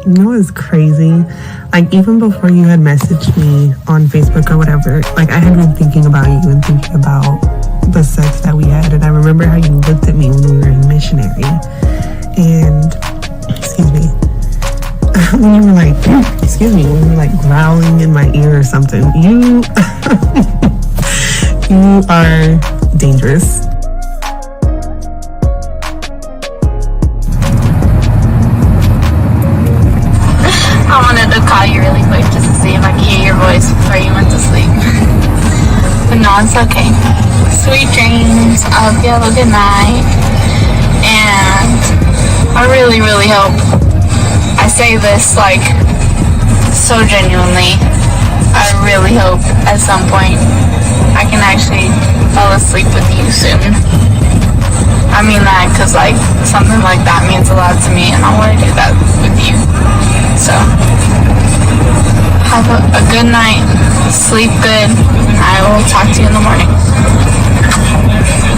You know what's crazy? Like, even before you had messaged me on Facebook or whatever, like, I had been thinking about you and thinking about the sex that we had. And I remember how you looked at me when we were in missionary. And, excuse me, when you were like, when you were like growling in my ear or something. You, you are dangerous. I wanted to call you really quick just to see if I could hear your voice before you went to sleep. But no, it's okay. Sweet dreams. I hope you have a good night. And I really, really hope, I say this like so genuinely, I really hope at some point I can actually fall asleep with you soon. I mean that because like something like that means a lot to me and I want to do that with you. So, have a good night, sleep good, and I will talk to you in the morning.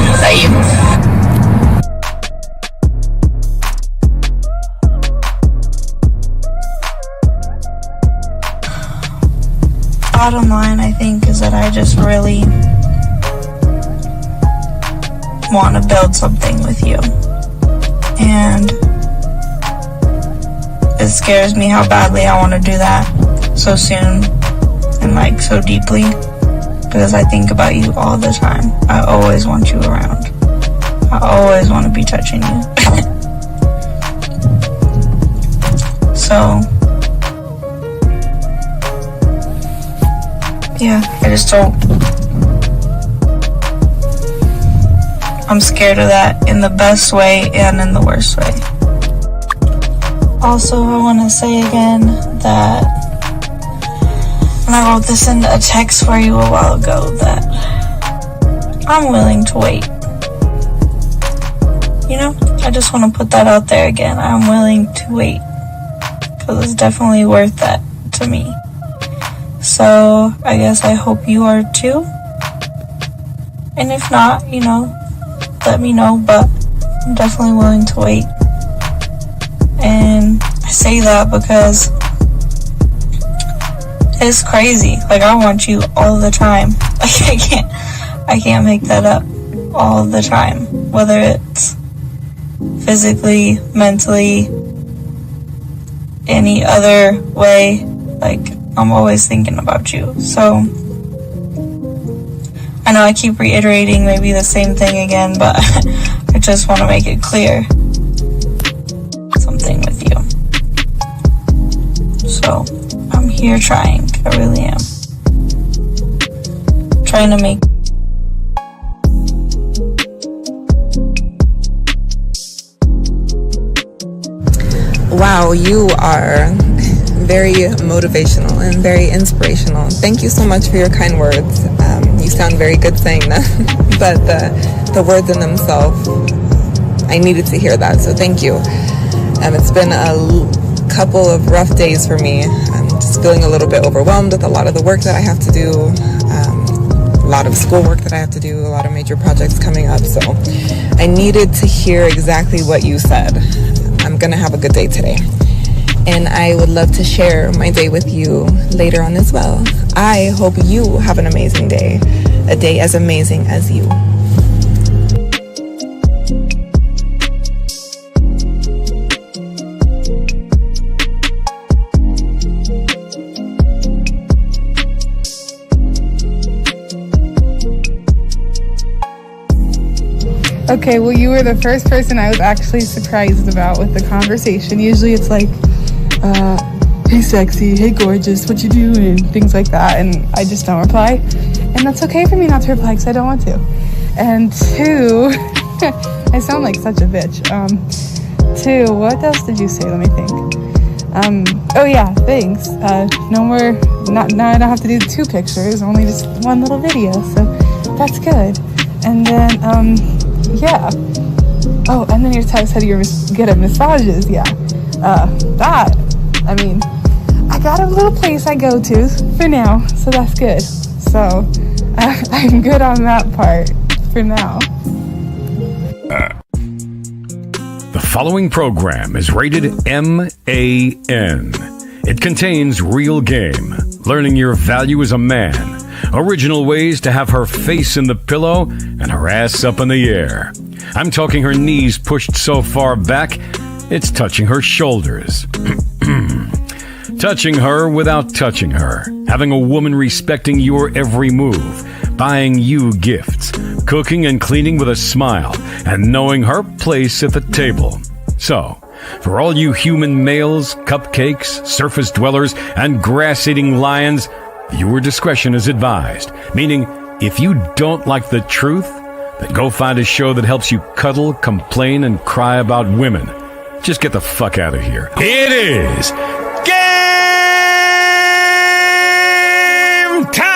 Is that you? Bottom line, I think, is that I just really want to build something with you. And it scares me how badly I want to do that so soon and like so deeply, because I think about you all the time. I always want you around. I always want to be touching you. So yeah, I just don't. I'm scared of that in the best way and in the worst way. Also, I want to say again that when I wrote this in a text for you a while ago, that I'm willing to wait. You know, I just want to put that out there again. I'm willing to wait because it's definitely worth that to me. So I guess I hope you are too. And if not, you know, let me know, but I'm definitely willing to wait. And I say that because it's crazy. Like, I want you all the time. Like, I can't make that up all the time. Whether it's physically, mentally, any other way, like, I'm always thinking about you. So I know I keep reiterating maybe the same thing again, but I just want to make it clear. Something with you. So I'm here trying. I really am. Trying to make Wow, you are very motivational and very inspirational. Thank you so much for your kind words. You sound very good saying them, but the words in themselves, I needed to hear that, so thank you. It's been a couple of rough days for me. I'm just feeling a little bit overwhelmed with a lot of the work that I have to do, a lot of schoolwork that I have to do, a lot of major projects coming up, so I needed to hear exactly what you said. I'm gonna have a good day today. And I would love to share my day with you later on as well. I hope you have an amazing day, a day as amazing as you. Okay, well, you were the first person I was actually surprised about with the conversation. Usually it's like, hey sexy, hey gorgeous, what you doing, things like that, and I just don't reply. And that's okay for me not to reply because I don't want to. And two, I sound like such a bitch. Two, what else did you say? Let me think. Oh yeah, thanks. No more, now I don't have to do 2 pictures, only just 1 little video, so that's good. And then, yeah. Oh, and then your text said you were good at massages, yeah. That, I mean, I got a little place I go to for now, so that's good. So, I'm good on that part for now. The following program is rated MAN. It contains real game, learning your value as a man, original ways to have her face in the pillow and her ass up in the air. I'm talking her knees pushed so far back, it's touching her shoulders. Touching her without touching her. Having a woman respecting your every move. Buying you gifts. Cooking and cleaning with a smile. And knowing her place at the table. So, for all you human males, cupcakes, surface dwellers, and grass-eating lions, viewer discretion is advised. Meaning, if you don't like the truth, then go find a show that helps you cuddle, complain, and cry about women. Just get the fuck out of here. It is game time!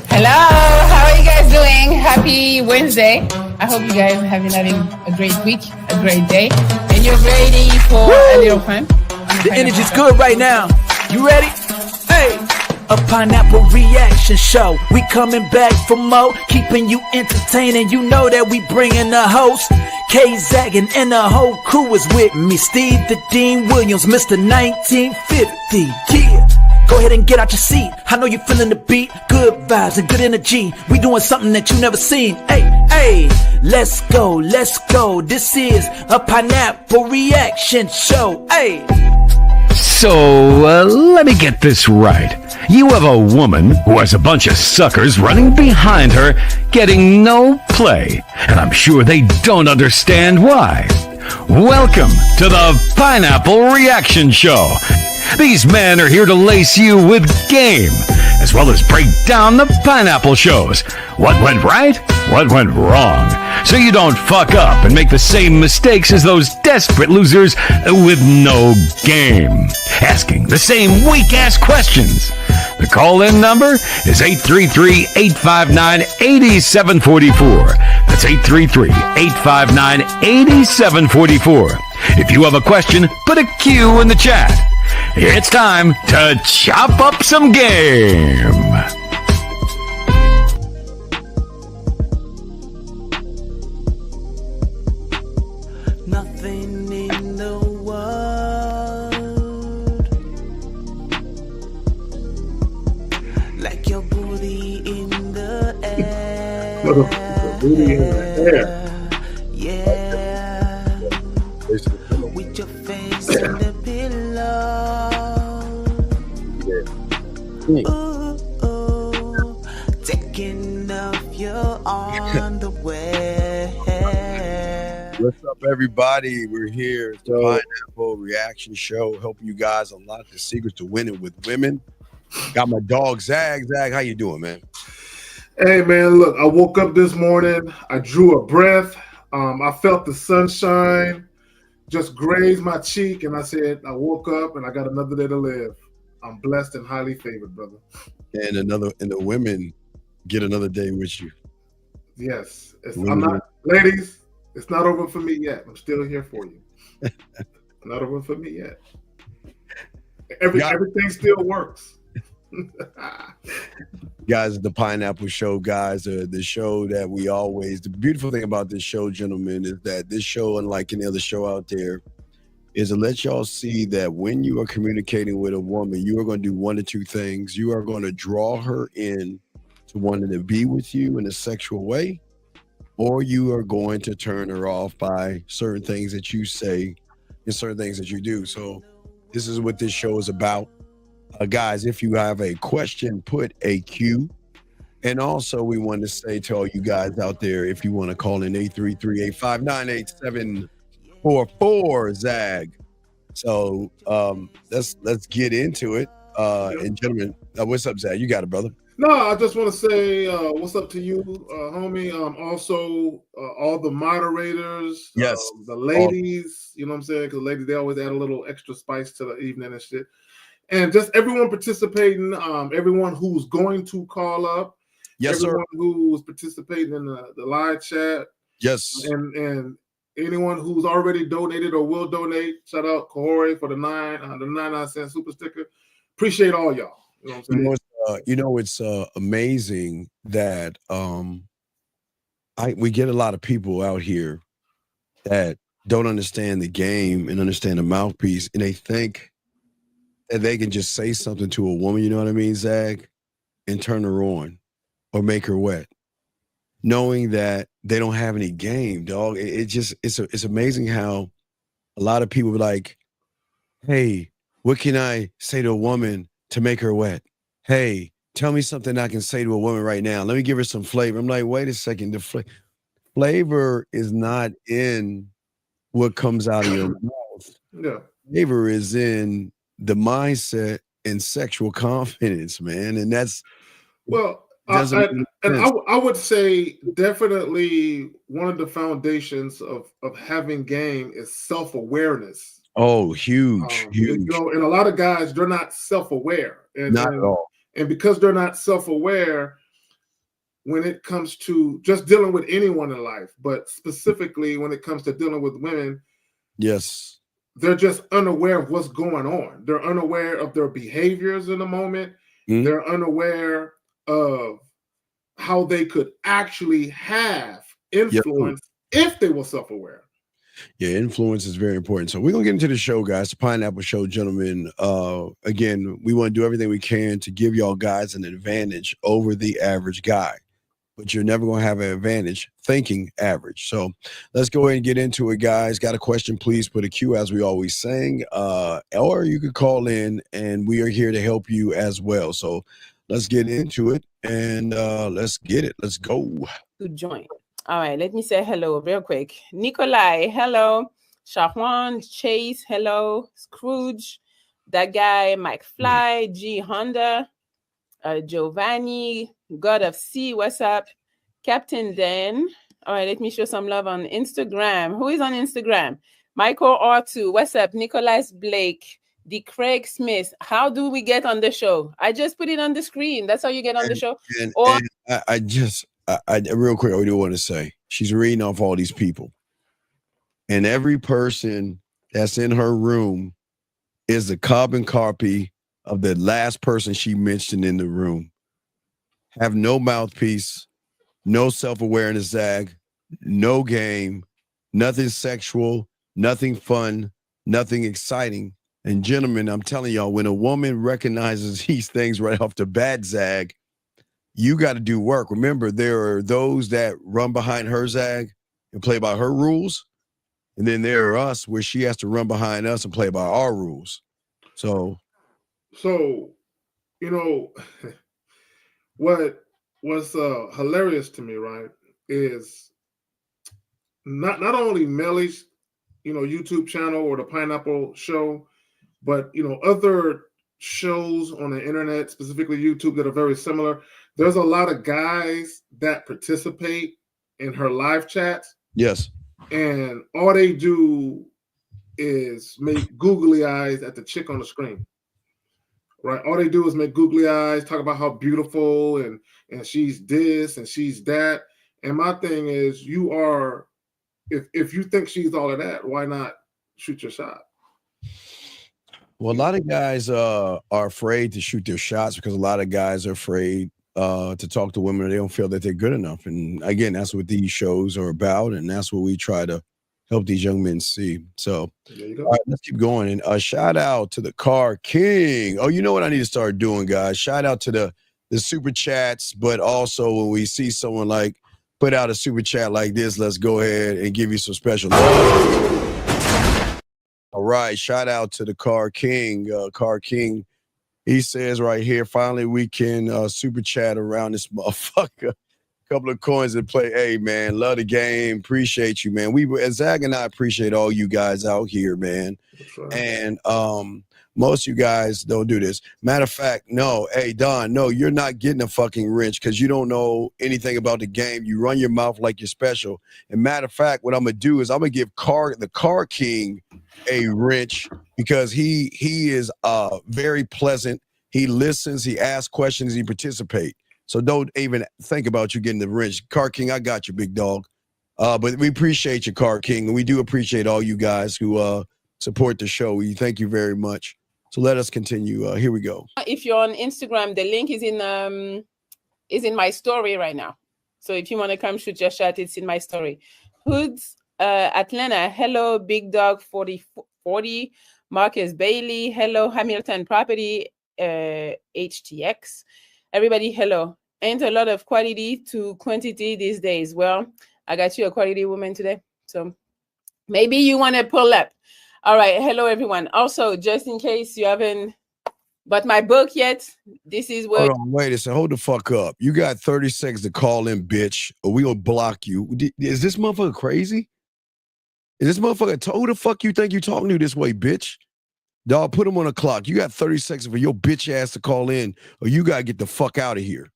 Hello, how are you guys doing? Happy Wednesday. I hope you guys have been having a great week, a great day, and you're ready for a little fun. The energy's good right now. You ready? Hey! A pineapple reaction show. We coming back for more, keeping you entertaining. You know that we bringing the host. K-Zaggin and the whole crew is with me. Steve the Dean Williams, Mr. 1950. Yeah. Go ahead and get out your seat. I know you're feeling the beat. Good vibes and good energy. We doing something that you never seen. Hey, hey, let's go, let's go. This is a pineapple reaction show. Hey. So, let me get this right. You have a woman who has a bunch of suckers running behind her, getting no play. And I'm sure they don't understand why. Welcome to the Pineapple Reaction Show. These men are here to lace you with game, as well as break down the pineapple shows. What went right? What went wrong? So you don't fuck up and make the same mistakes as those desperate losers with no game. Asking the same weak-ass questions. The call-in number is 833-859-8744. That's 833-859-8744. If you have a question, put a Q in the chat. It's time to chop up some game. Nothing in the world like your booty in the air. Booty in the air. Yeah. With your face in the pillow. Ooh, ooh, taking off your underwear. What's up, everybody? We're here. It's the Pineapple Reaction Show, helping you guys unlock the secrets to winning with women. Got my dog Zag. Zag, how you doing, man? Hey, man, look, I woke up this morning. I drew a breath. I felt the sunshine just grazed my cheek, and I said, I woke up and I got another day to live. I'm blessed and highly favored, brother. And the women get another day with you. Yes. Ladies, it's not over for me yet. I'm still here for you. Not over for me yet. Everything still works. Guys, the Pineapple Show, guys, the show that we always, the beautiful thing about this show, gentlemen, is that this show, unlike any other show out there, is to let y'all see that when you are communicating with a woman, you are going to do one of two things. You are going to draw her in to wanting to be with you in a sexual way, or you are going to turn her off by certain things that you say and certain things that you do. So this is what this show is about. Guys, if you have a question, put a Q. And also, we want to say to all you guys out there, if you want to call in 833-859-8744, Zag. So let's get into it. And gentlemen, what's up, Zag? You got it, brother. No, I just want to say what's up to you, homie. Also, all the moderators, yes, the ladies, you know what I'm saying? Because ladies, they always add a little extra spice to the evening and shit. And just everyone participating, everyone who's going to call up, yes, everyone sir, who's participating in the live chat, yes, and anyone who's already donated or will donate. Shout out Kahore for the 99-cent super sticker. Appreciate all y'all. You know what I'm saying? It's amazing that we get a lot of people out here that don't understand the game and understand the mouthpiece, and they think that they can just say something to a woman, you know what I mean, Zag, and turn her on or make her wet, knowing that they don't have any game, dog. It's amazing how a lot of people be like, hey, what can I say to a woman to make her wet? Hey, tell me something I can say to a woman right now. Let me give her some flavor. I'm like, wait a second. The flavor is not in what comes out of your mouth. Yeah. Flavor is in the mindset and sexual confidence, man. And that's Well, doesn't make any and sense. I would say definitely one of the foundations of having game is self-awareness. Oh, huge, You huge. know, and a lot of guys, they're not self-aware. Not at all. And because they're not self-aware, when it comes to just dealing with anyone in life, but specifically when it comes to dealing with women, Yes. they're just unaware of what's going on. They're unaware of their behaviors in the moment. Mhm. They're unaware of how they could actually have influence if they were self-aware. Yeah, influence is very important. So we're gonna get into the show, guys. The Pineapple Show, gentlemen. Again, we want to do everything we can to give y'all guys an advantage over the average guy, but you're never gonna have an advantage thinking average. So let's go ahead and get into it, guys. Got a question? Please put a Q, as we always saying, or you could call in, and we are here to help you as well. So let's get into it, and let's get it. Let's go. To join. All right, let me say hello real quick. Nikolai, hello. Shawan, Chase, hello. Scrooge, that guy, Mike Fly, G Honda, Giovanni, God of C, what's up? Captain Dan. All right, let me show some love on Instagram. Who is on Instagram? Michael R2, what's up? Nicholas Blake, D. Craig Smith. How do we get on the show? I just put it on the screen. That's how you get on the show. And I real quick, I do want to say she's reading off all these people, and every person that's in her room is a carbon copy of the last person she mentioned in the room. Have no mouthpiece, no self-awareness, Zag, no game, nothing sexual, nothing fun, nothing exciting. And gentlemen, I'm telling y'all, when a woman recognizes these things right off the bat, Zag, you got to do work. Remember, there are those that run behind her, Zag, and play by her rules. And then there are us where she has to run behind us and play by our rules. So, you know, what's hilarious to me, right, is not only Melly's, YouTube channel or the Pineapple Show, but other shows on the internet, specifically YouTube, that are very similar. There's a lot of guys that participate in her live chats. yes. And all they do is make googly eyes at the chick on the screen. Right? All they do is make googly eyes, talk about how beautiful and she's this and she's that. And my thing is, if you think she's all of that, why not shoot your shot? Well, a lot of guys are afraid to shoot their shots because a lot of guys are afraid to talk to women, or they don't feel that they're good enough. And again, that's what these shows are about, and that's what we try to help these young men see. So, all right, let's keep going. And a shout out to the Car King. Oh, you know what I need to start doing, guys? Shout out to the super chats, but also when we see someone like put out a super chat like this, let's go ahead and give you some special love. All right, shout out to the Car King. Car King, he says right here, finally we can super chat around this motherfucker. Couple of coins and play. Hey, man, love the game. Appreciate you, man. Zag and I appreciate all you guys out here, man. Right. And most of you guys don't do this. Matter of fact, no. Hey, Don, no, you're not getting a fucking wrench because you don't know anything about the game. You run your mouth like you're special. And matter of fact, what I'm going to do is I'm going to give the Car King a wrench because he is very pleasant. He listens, he asks questions, he participates. So don't even think about you getting the wrench. Car King, I got you, big dog. But we appreciate you, Car King, and we do appreciate all you guys who support the show. We thank you very much. So let us continue. Here we go. If you're on Instagram, the link is in my story right now. So if you want to come shoot your shot, it's in my story. Hoods, Atlanta. Hello, Big Dog 4040. Marcus Bailey. Hello, Hamilton Property. HTX. Everybody, hello. Ain't a lot of quality to quantity these days. Well, I got you a quality woman today. So maybe you want to pull up. All right. Hello, everyone. Also, just in case you haven't bought my book yet, this is where. Hold on, wait a second. Hold the fuck up. You got 30 seconds to call in, bitch, or we gonna block you. Is this motherfucker crazy? Is this motherfucker? Who the fuck you think you talking to this way, bitch? Dog, put him on the clock. You got 30 seconds for your bitch ass to call in, or you gotta get the fuck out of here.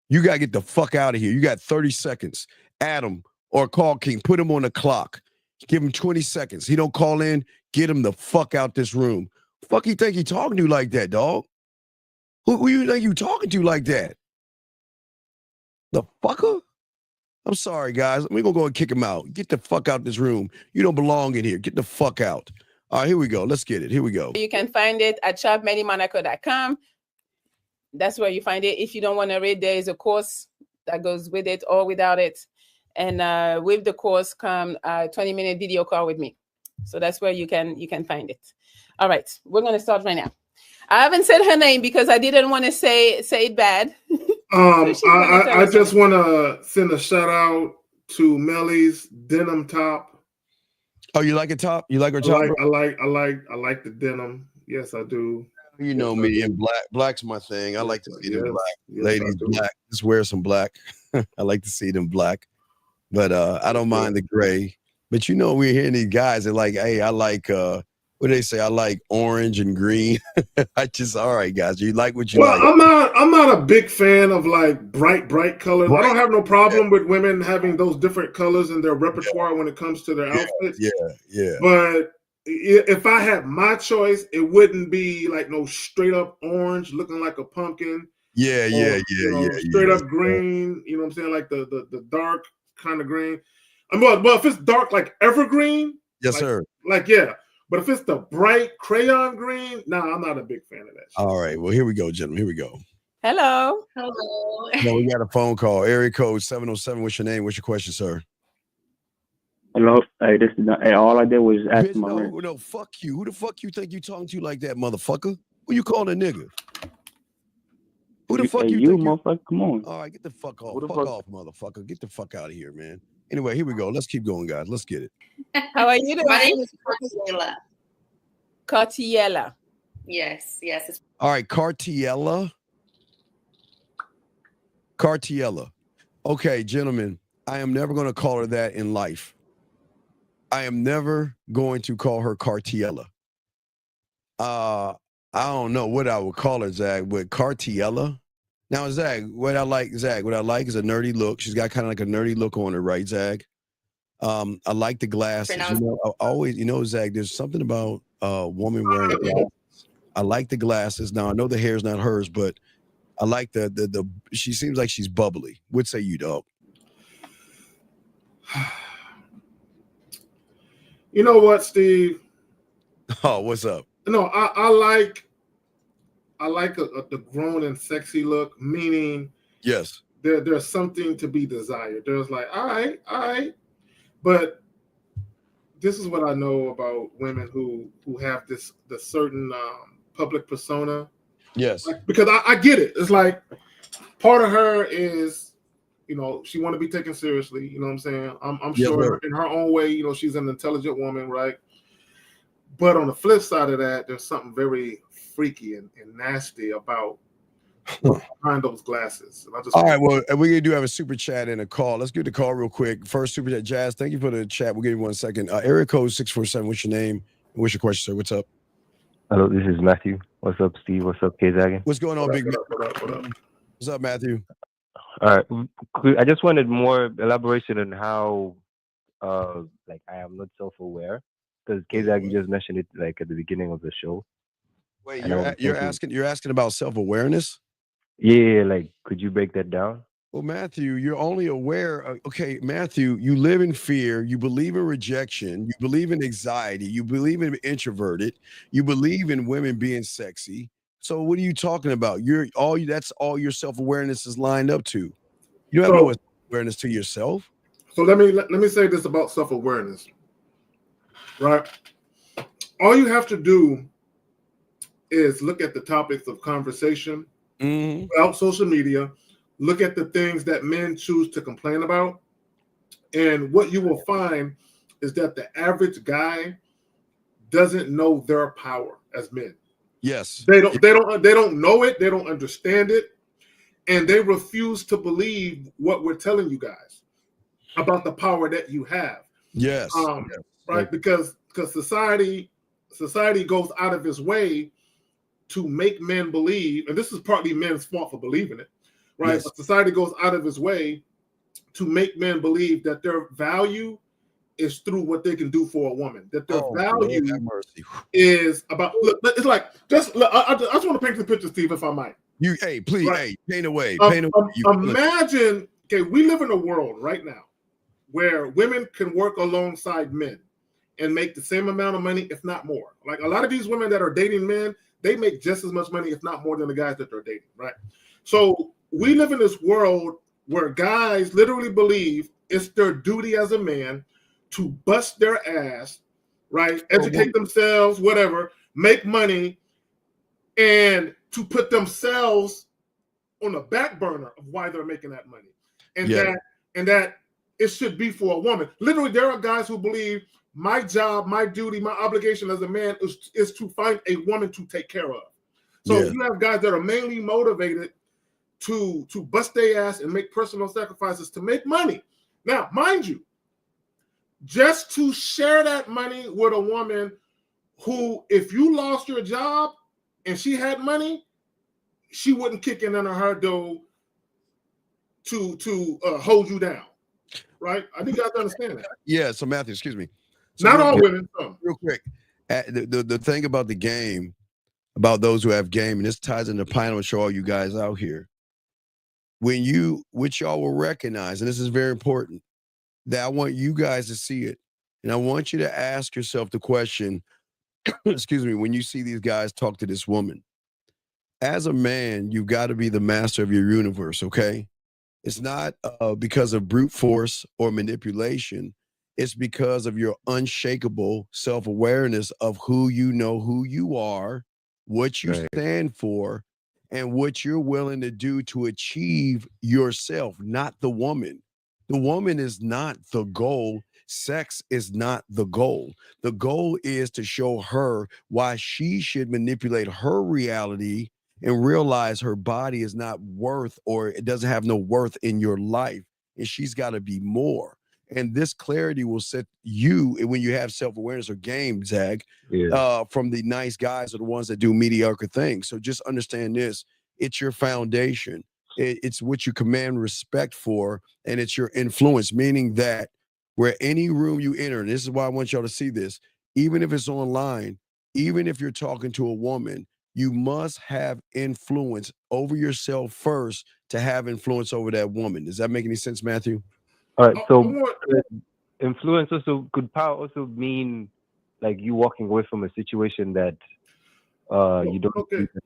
You gotta get the fuck out of here. You got 30 seconds. Adam or Call King, put him on the clock. Give him 20 seconds. He don't call in, get him the fuck out this room. Fuck you think he talking to you like that, dog? Who you think you talking to like that? The fucker? I'm sorry, guys. We're gonna go and kick him out. Get the fuck out this room. You don't belong in here. Get the fuck out. All right, here we go. Let's get it. Here we go. You can find it at shopmannymonaco.com. That's where you find it. If you don't want to read, there is a course that goes with it or without it. And with the course come a 20-minute video call with me. So that's where you can find it. All right, we're gonna start right now. I haven't said her name because I didn't want to say it bad. I just want to send a shout out to Melly's denim top. Oh, you like a top? You like her top? I like the denim. Yes, I do. You know me, and black's my thing. I like to see them black. Ladies, black. Just wear some black. I like to see them black. But I don't mind the gray. But you know, we're hearing these guys that like, hey, I like what do they say? I like orange and green. All right, guys. You like what you like. I'm not a big fan of like bright colors. I don't have no problem with women having those different colors in their repertoire when it comes to their outfits. Yeah. But if I had my choice, it wouldn't be like no straight up orange looking like a pumpkin. Yeah. Straight up green. You know what I'm saying? Like the dark kind of green. Well, if it's dark like evergreen, yes, sir. Like yeah. But if it's the bright crayon green, I'm not a big fan of that shit. All right. Well, here we go, gentlemen. Here we go. Hello. No, we got a phone call. Area code 707. What's your name? What's your question, sir? Hello. Hey, this is not, all I did was ask my rent. No, fuck you. Who the fuck you think you talking to like that, motherfucker? Who you calling a nigga? Who the fuck you motherfucker? Come on. All right, get the fuck off. Fuck off, motherfucker. Get the fuck out of here, man. Anyway, here we go. Let's keep going, guys. Let's get it. How are you doing? My name is Cartiella. Cartiella. Yes. All right, Cartiella. Okay, gentlemen, I am never going to call her that in life. I am never going to call her Cartiella. I don't know what I would call her, Zach, but Cartiella. Now, Zach, what I like is a nerdy look. She's got kind of like a nerdy look on her, right, Zach? I like the glasses. Zach, there's something about a woman wearing glasses. I like the glasses. Now, I know the hair's not hers, but I like the she seems like she's bubbly. What say you, dog? You know what, Steve? Oh, what's up? No, I like the grown and sexy look, meaning yes, there's something to be desired. There's like, all right, but this is what I know about women who have the certain public persona. Yes, because I get it. It's like part of her is, she want to be taken seriously. You know what I'm saying? I'm sure in her own way, she's an intelligent woman, right? But on the flip side of that, there's something very freaky and nasty about behind those glasses. All right, well, we do have a super chat and a call. Let's get the call real quick. First super chat, Jazz. Thank you for the chat. We'll give you 1 second. Area code 647. What's your name? And what's your question, sir? What's up? Hello, this is Matthew. What's up, Steve? What's up, K-Zaggin? What's going on, big man? What up? What's up, Matthew? All right. I just wanted more elaboration on how, I am not self-aware, because K-Zaggin just mentioned it like at the beginning of the show. Wait, you're asking about self-awareness? Yeah, could you break that down? Well, Matthew, you're only aware. Okay, Matthew, you live in fear. You believe in rejection. You believe in anxiety. You believe in introverted. You believe in women being sexy. So what are you talking about? That's all your self-awareness is lined up to. You don't have no awareness to yourself. So let me say this about self-awareness, right? All you have to do is look at the topics of conversation without social media. Look at the things that men choose to complain about, and what you will find is that the average guy doesn't know their power as men. Yes, they don't know it. They don't understand it, and they refuse to believe what we're telling you guys about the power that you have. Yes, right? Because society goes out of its way to make men believe, and this is partly men's fault for believing it, right? Yes. But society goes out of its way to make men believe that their value is through what they can do for a woman. That their value is about. Look, it's like I just want to paint the picture, Steve, if I might. Please, paint away. Imagine, okay, we live in a world right now where women can work alongside men and make the same amount of money, if not more. Like a lot of these women that are dating men, they make just as much money, if not more, than the guys that they're dating, right? So we live in this world where guys literally believe it's their duty as a man to bust their ass, right? Educate themselves, whatever, make money, and to put themselves on the back burner of why they're making that money. And that it should be for a woman. Literally, there are guys who believe my job, my duty, my obligation as a man is to find a woman to take care of. So you have guys that are mainly motivated to bust their ass and make personal sacrifices to make money. Now, mind you, just to share that money with a woman who, if you lost your job and she had money, she wouldn't kick in under her door to hold you down, right? I think you have to understand that. Yeah. So Matthew, excuse me. So Not all women. Real quick, the thing about the game, about those who have game, and this ties into Pino and show all you guys out here. Which y'all will recognize, and this is very important, that I want you guys to see it, and I want you to ask yourself the question. Excuse me, when you see these guys talk to this woman, as a man, you've got to be the master of your universe. Okay. It's not because of brute force or manipulation. It's because of your unshakable self-awareness of who you are, what you stand for, and what you're willing to do to achieve yourself, not the woman. The woman is not the goal. Sex is not the goal. The goal is to show her why she should manipulate her reality and realize her body is not worth, or it doesn't have no worth in your life, and she's got to be more. And this clarity will set you, when you have self-awareness or game, Zach, from the nice guys or the ones that do mediocre things. So just understand this. It's your foundation. It's what you command respect for, and it's your influence, meaning that where any room you enter, and this is why I want y'all to see this, even if it's online, even if you're talking to a woman, you must have influence over yourself first to have influence over that woman. Does that make any sense, Matthew? All right. So influence could power also mean like you walking away from a situation that you don't.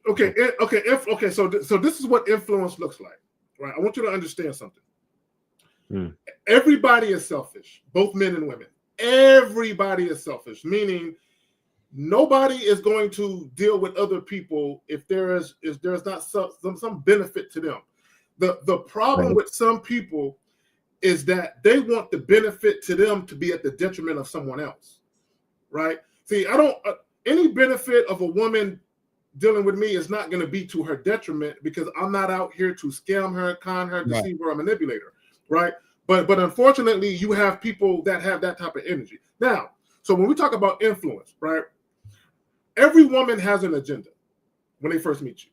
Okay. So this is what influence looks like, right? I want you to understand something. Everybody is selfish, both men and women. Everybody is selfish, meaning nobody is going to deal with other people if there's not some benefit to them. The problem with some people is that they want the benefit to them to be at the detriment of someone else, right? See, I don't any benefit of a woman dealing with me is not going to be to her detriment, because I'm not out here to scam her, con her, deceive her, or manipulate her, right? But unfortunately, you have people that have that type of energy. Now, so when we talk about influence, right? Every woman has an agenda when they first meet you.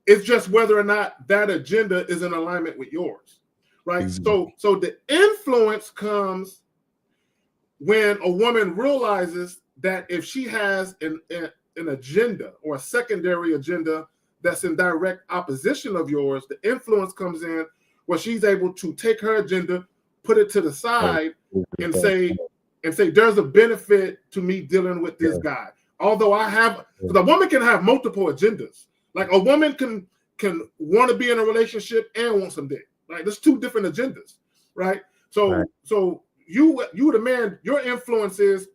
It's just whether or not that agenda is in alignment with yours, right? So the influence comes when a woman realizes that if she has an agenda or a secondary agenda that's in direct opposition of yours, the influence comes in where she's able to take her agenda, put it to the side, and say there's a benefit to me dealing with this guy. Although the woman can have multiple agendas. Like a woman can want to be in a relationship and want some dick, Like there's two different agendas, right? So Right. so you the man, your influence is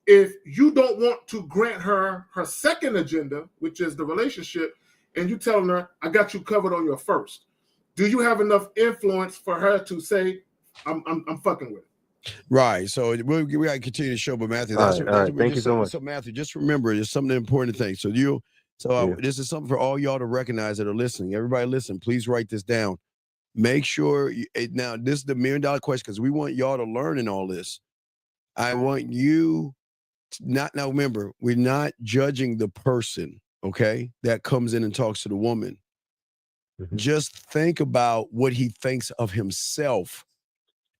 if you don't want to grant her second agenda, which is the relationship, and you telling her, I got you covered on your first. Do you have enough influence for her to say, I'm fucking with it? Right. So we got to continue the show, but Matthew, All that's right. what, All that's right. what Thank you just so saying. much. So Matthew, just remember, there's something important thing. So Yeah. this is something for all y'all to recognize that are listening. Everybody listen, please write this down. Make sure now this is the $1 million question because we want y'all to learn in all this. I want you to not now remember, we're not judging the person, okay, that comes in and talks to the woman. Mhm. Just think about what he thinks of himself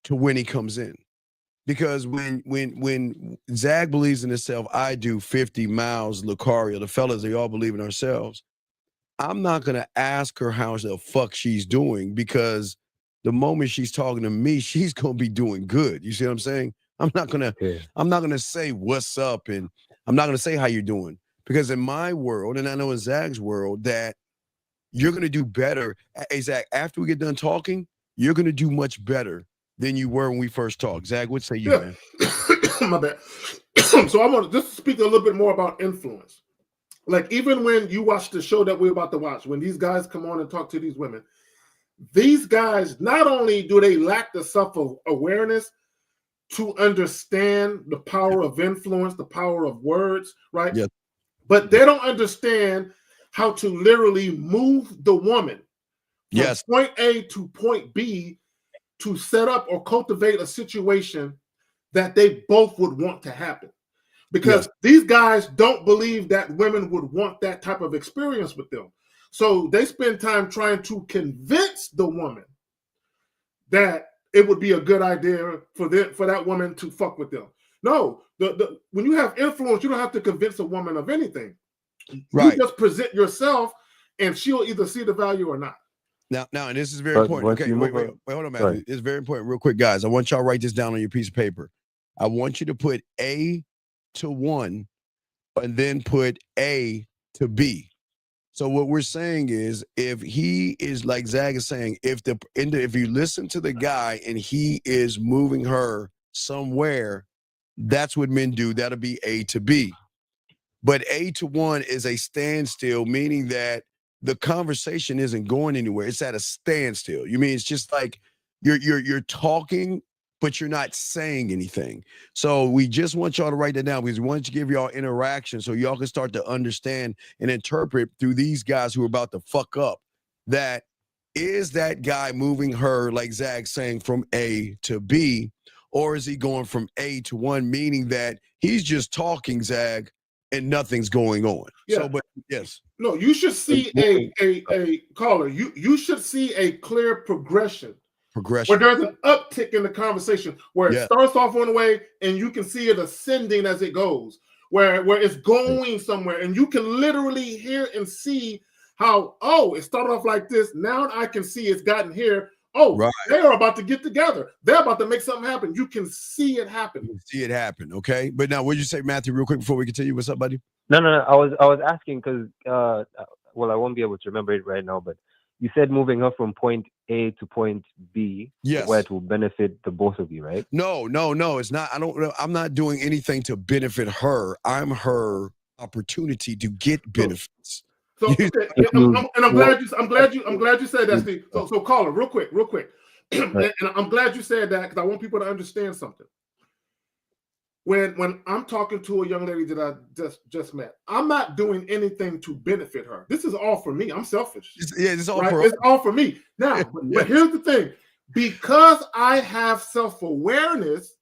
to when he comes in. Because when Zag believes in himself, I do 50 miles, Lucario, the fellas, they all believe in ourselves. I'm not gonna ask her how the fuck she's doing because the moment she's talking to me, she's gonna be doing good. You see what I'm saying? I'm not gonna say what's up and I'm not gonna say how you're doing. Because in my world, and I know in Zag's world, that you're gonna do better. Hey, Zag, after we get done talking, you're gonna do much better than you were when we first talked. Zag, what say you, man? My bad. So I want to just speak a little bit more about influence. Like even when you watch the show that we're about to watch, when these guys come on and talk to these women, these guys not only do they lack the self-awareness to understand the power of influence, the power of words, right? Yeah. But they don't understand how to literally move the woman from Yes. point A to point B to set up or cultivate a situation that they both would want to happen. Because these guys don't believe that women would want that type of experience with them. So they spend time trying to convince the woman that it would be a good idea for that woman to fuck with them. No, when you have influence, you don't have to convince a woman of anything. Right. You just present yourself and she'll either see the value or not. Now, and this is very important. Okay, wait, hold on, Matthew. Right. It's very important. Real quick, guys. I want y'all to write this down on your piece of paper. I want you to put A to 1 and then put A to B. So what we're saying is, if he is like Zag is saying, if you listen to the guy and he is moving her somewhere, that's what men do. That'll be A to B. But A to 1 is a standstill, meaning that the conversation isn't going anywhere. It's at a standstill. You mean it's just like you're talking, but you're not saying anything. So we just want y'all to write that down because we want to give y'all interaction so y'all can start to understand and interpret through these guys who are about to fuck up. That is that guy moving her, like Zag saying, from A to B, or is he going from A to 1, meaning that he's just talking, Zag, and nothing's going on. Yeah. So, but yes. No, you should see a caller. You should see a clear progression. Where there's an uptick in the conversation, where it starts off one way and you can see it ascending as it goes, where it's going somewhere, and you can literally hear and see how, it started off like this. Now I can see it's gotten here. They are about to get together. They're about to make something happen. You can see it happen. See it happen, okay? But now, what did you say, Matthew, real quick before we continue? What's up, buddy? No. I was asking because well, I won't be able to remember it right now, but you said moving her from point A to point B, where it will benefit the both of you, right? No, it's not. I'm not doing anything to benefit her. I'm her opportunity to get benefits. So okay, and I'm glad you said that, Steve. So caller, real quick. And I'm glad you said that because I want people to understand something. When I'm talking to a young lady that I just met, I'm not doing anything to benefit her. This is all for me. I'm selfish. It's all it's all for me. Now, but here's the thing. Because I have self-awareness,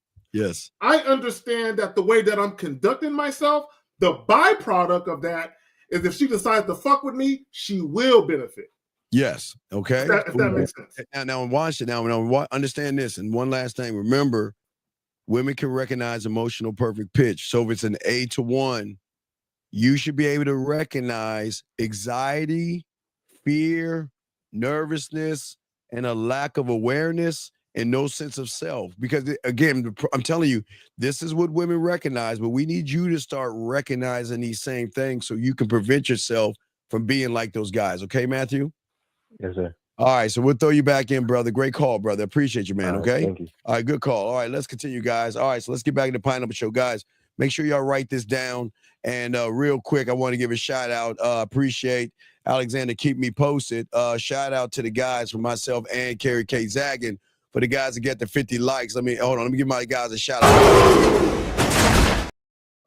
I understand that the way that I'm conducting myself, the byproduct of that is if she decides to fuck with me, she will benefit. Yes. Okay. If that makes sense. Now watch it. Now understand this. And one last thing. Remember, women can recognize emotional perfect pitch. So if it's an A to 1, you should be able to recognize anxiety, fear, nervousness, and a lack of awareness and no sense of self. Because again, I'm telling you, this is what women recognize, but we need you to start recognizing these same things so you can prevent yourself from being like those guys. Okay, Matthew? Yes, sir. All right, so we'll throw you back in, brother. Great call, brother. Appreciate you, man. All right, Okay. thank you. All right, good call. All right, let's continue, guys. All right, so let's get back to the Pineapple Show, guys. Make sure y'all write this down. And real quick, I want to give a shout out. Appreciate Alexander. Keep me posted. Shout out to the guys for myself and Carrie K. Zaggin for the guys that get the 50 likes. Let me give my guys a shout out.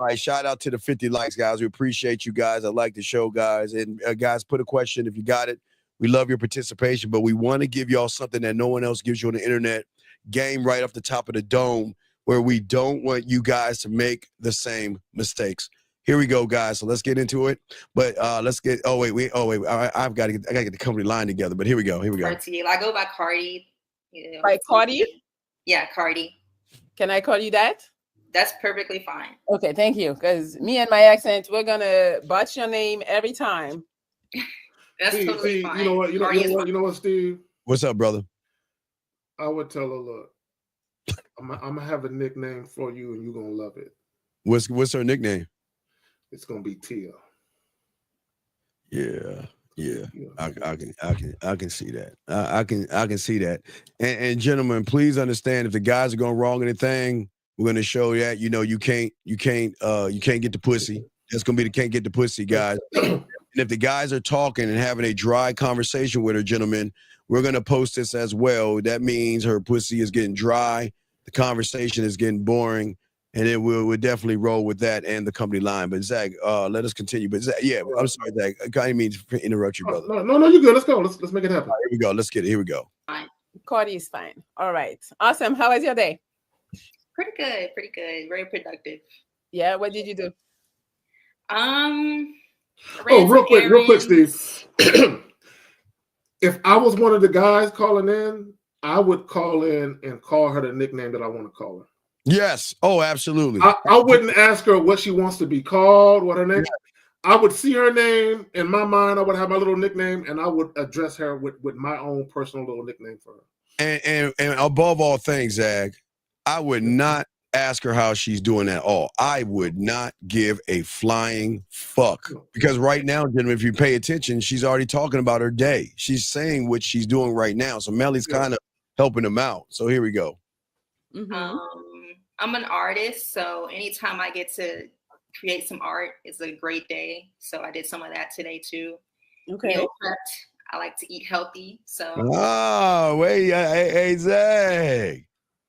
All right, shout out to the 50 likes, guys. We appreciate you guys. I like the show, guys. And guys, put a question if you got it. We love your participation, but we want to give y'all something that no one else gives you on the internet. Game right off the top of the dome, where we don't want you guys to make the same mistakes. Here we go, guys. So let's get into it. But let's get. I gotta get the company line together. But here we go. I go by Cardi. By Cardi? Yeah, Cardi. Can I call you that? That's perfectly fine. Okay, thank you. Because me and my accent, we're gonna botch your name every time. That's totally fine. You know what, Steve? What's up, brother? I would tell her, look, I'm gonna have a nickname for you, and you're gonna love it. What's her nickname? It's gonna be Tia. Yeah. I can see that. I can see that. And gentlemen, please understand, if the guys are going wrong anything, we're gonna show that you can't get the pussy. That's gonna be the can't get the pussy, guys. And if the guys are talking and having a dry conversation with her, gentlemen, we're gonna post this as well. That means her pussy is getting dry, the conversation is getting boring, and then we'll definitely roll with that and the company line. But Zach, let us continue. But Zach, I'm sorry, Zach. I didn't mean to interrupt you, brother. No, you're good. Let's go. Let's make it happen. Right, here we go. Let's get it. Here we go. Fine. Cardi is fine. All right. Awesome. How was your day? Pretty good. Very productive. Yeah. What did you do? Real quick, Steve. If I was one of the guys calling in, I would call in and call her the nickname that I want to call her. Yes. Oh, absolutely. I wouldn't ask her what she wants to be called, what her name. Yeah. I would see her name in my mind. I would have my little nickname, and I would address her with my own personal little nickname for her. And above all things, Zach, I would not ask her how she's doing at all. I would not give a flying fuck, because right now, gentlemen, if you pay attention, she's already talking about her day. She's saying what she's doing right now. So Melly's kind of helping them out. So here we go. Mm-hmm. I'm an artist, so anytime I get to create some art, it's a great day. So I did some of that today too. Okay. Meal prepped. I like to eat healthy. So. Oh, wait, hey, Zach.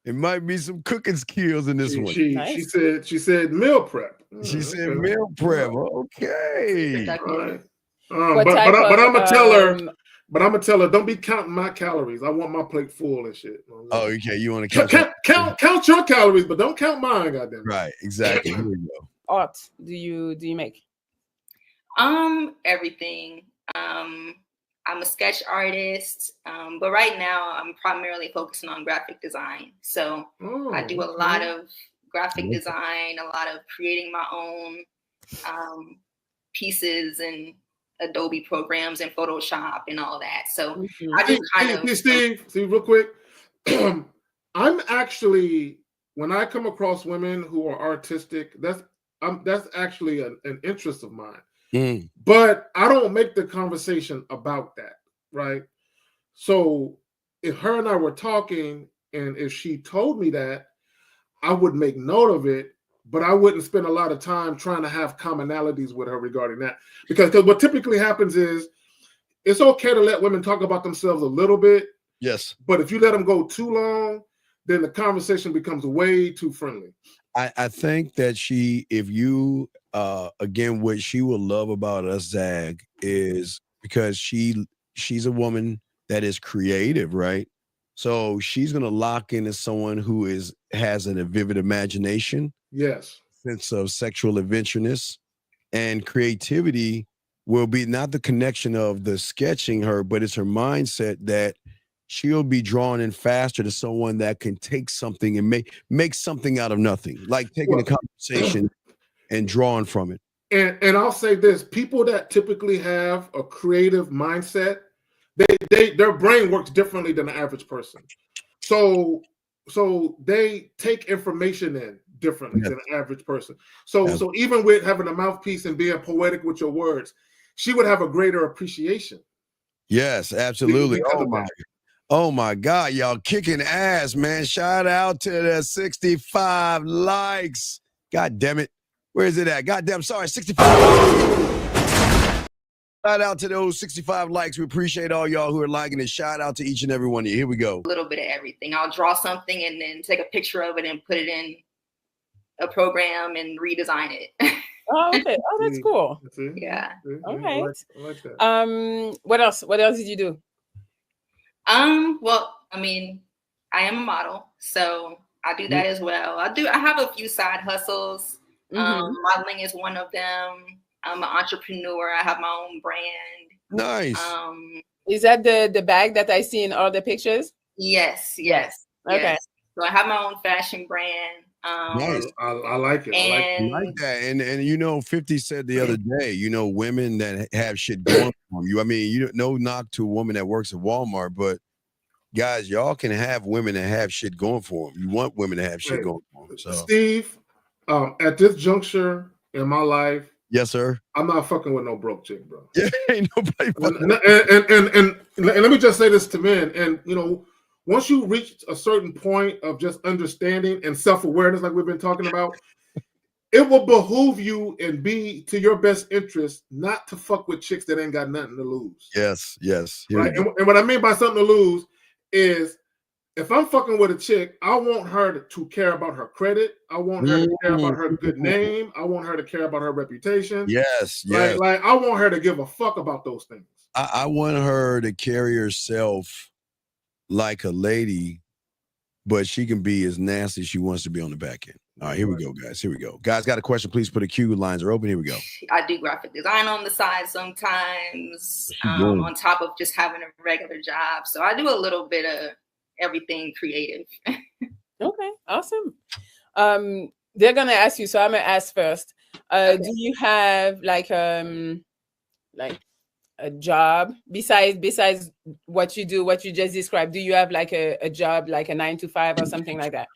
It might be some cooking skills in this one. Nice. She said meal prep. She said meal prep. Okay. Right. But I'm gonna tell her. But I'm gonna tell her, don't be counting my calories. I want my plate full and shit. Oh, okay. You want to count your calories, but don't count mine. Goddamn. Right. Exactly. Here we go. Art do you make? Everything. I'm a sketch artist, but right now I'm primarily focusing on graphic design. So I do a lot of graphic design, a lot of creating my own pieces and Adobe programs and Photoshop and all that. So I just kind of Steve, real quick. I'm actually, when I come across women who are artistic, that's actually an interest of mine. But I don't make the conversation about that, right? So if her and I were talking, and if she told me that, I would make note of it, but I wouldn't spend a lot of time trying to have commonalities with her regarding that. Because what typically happens is, it's okay to let women talk about themselves a little bit. Yes. But if you let them go too long, then the conversation becomes way too friendly. I think that if you again, what she will love about us, Zag, is because she's a woman that is creative, right? So she's gonna lock into someone who has a vivid imagination, yes, sense of sexual adventureness, and creativity will be not the connection of the sketching her, but it's her mindset that she'll be drawn in faster to someone that can take something and make something out of nothing, like taking a conversation and drawing from it. And I'll say this: people that typically have a creative mindset, their brain works differently than the average person. So they take information in differently than an average person. So even with having a mouthpiece and being poetic with your words, she would have a greater appreciation Yes, absolutely. Oh my God, y'all kicking ass, man. Shout out to the 65 likes. God damn it. Where is it at? God damn, sorry, 65. Shout out to those 65 likes. We appreciate all y'all who are liking it. Shout out to each and every one of you. Here we go. A little bit of everything. I'll draw something and then take a picture of it and put it in a program and redesign it. Oh, okay. Oh, that's cool. Yeah. All right. I like that. What else? What else did you do? Well, I mean, I am a model, so I do that as well. I have a few side hustles. Modeling is one of them. I'm an entrepreneur. I have my own brand. Nice. Is that the bag that I see in all the pictures? Yes. Okay. Yes. So I have my own fashion brand. Nice. I like it. I like that. And you know, 50 said the other day, you know, women that have shit going for them. I mean, you no knock to a woman that works at Walmart, but guys, y'all can have women that have shit going for them. You want women to have shit going for them. So Steve, at this juncture in my life, yes, sir. I'm not fucking with no broke chick, bro. Yeah, ain't nobody fucking and let me just say this to men, and you know, once you reach a certain point of just understanding and self-awareness, like we've been talking about, it will behoove you and be to your best interest not to fuck with chicks that ain't got nothing to lose. Yes. Right? And what I mean by something to lose is if I'm fucking with a chick, I want her to care about her credit. I want her to care about her good name. I want her to care about her reputation. Yes. Like I want her to give a fuck about those things. I want her to carry herself like a lady, but she can be as nasty as she wants to be on the back end. All right, here we go, guys. Here we go. Guys, got a question? Please put a Q. Lines are open. Here we go. I do graphic design on the side sometimes, on top of just having a regular job. So I do a little bit of everything creative. Okay, awesome. They're gonna ask you, so I'm gonna ask first. Do you have like a job besides what you do, what you just described? Do you have like a job, like a 9-to-5 or something like that?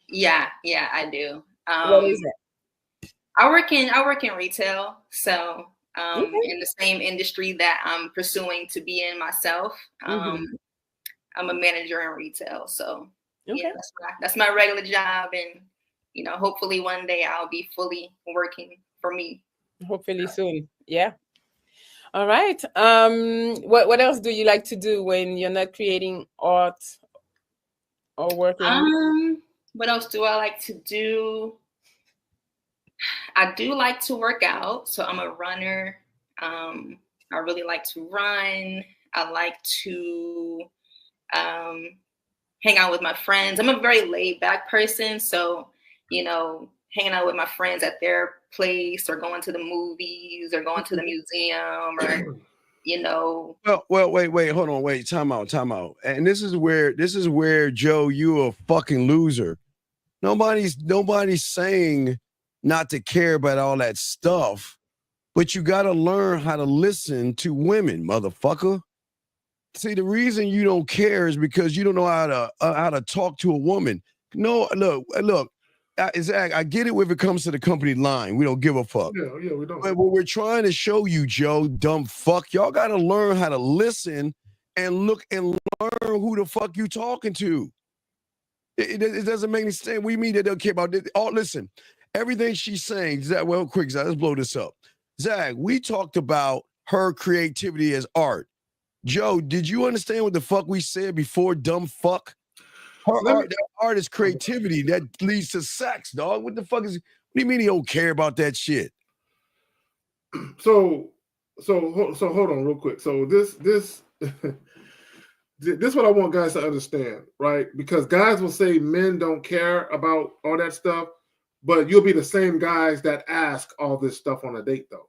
Yeah, I do. What is it? I work in retail, so in the same industry that I'm pursuing to be in myself. I'm a manager in retail, so yeah, that's my regular job, and you know, hopefully one day I'll be fully working for me. Hopefully soon. Yeah. All right. What else do you like to do when you're not creating art or working? What else do I like to do? I do like to work out, so I'm a runner. I really like to run. I like to hang out with my friends. I'm a very laid back person, so you know, hanging out with my friends at their place or going to the movies or going to the museum or you know. Well, wait, hold on, wait, time out. And this is where Joe, you a fucking loser. Nobody's saying not to care about all that stuff, but you got to learn how to listen to women, motherfucker. See, the reason you don't care is because you don't know how to talk to a woman. No, look. Zach, I get it if it comes to the company line. We don't give a fuck. Yeah, we don't. But what we're trying to show you, Joe, dumb fuck, y'all got to learn how to listen and look and learn who the fuck you talking to. It doesn't make any sense. We mean they don't care about this. Oh, listen, everything she's saying, Zach, well, quick, Zach, let's blow this up. Zach, we talked about her creativity as art. Joe, did you understand what the fuck we said before, dumb fuck? Her art is creativity that leads to sex, dog. What the fuck is? What do you mean he don't care about that shit? So hold on real quick. So this this is what I want guys to understand, right? Because guys will say men don't care about all that stuff, but you'll be the same guys that ask all this stuff on a date, though.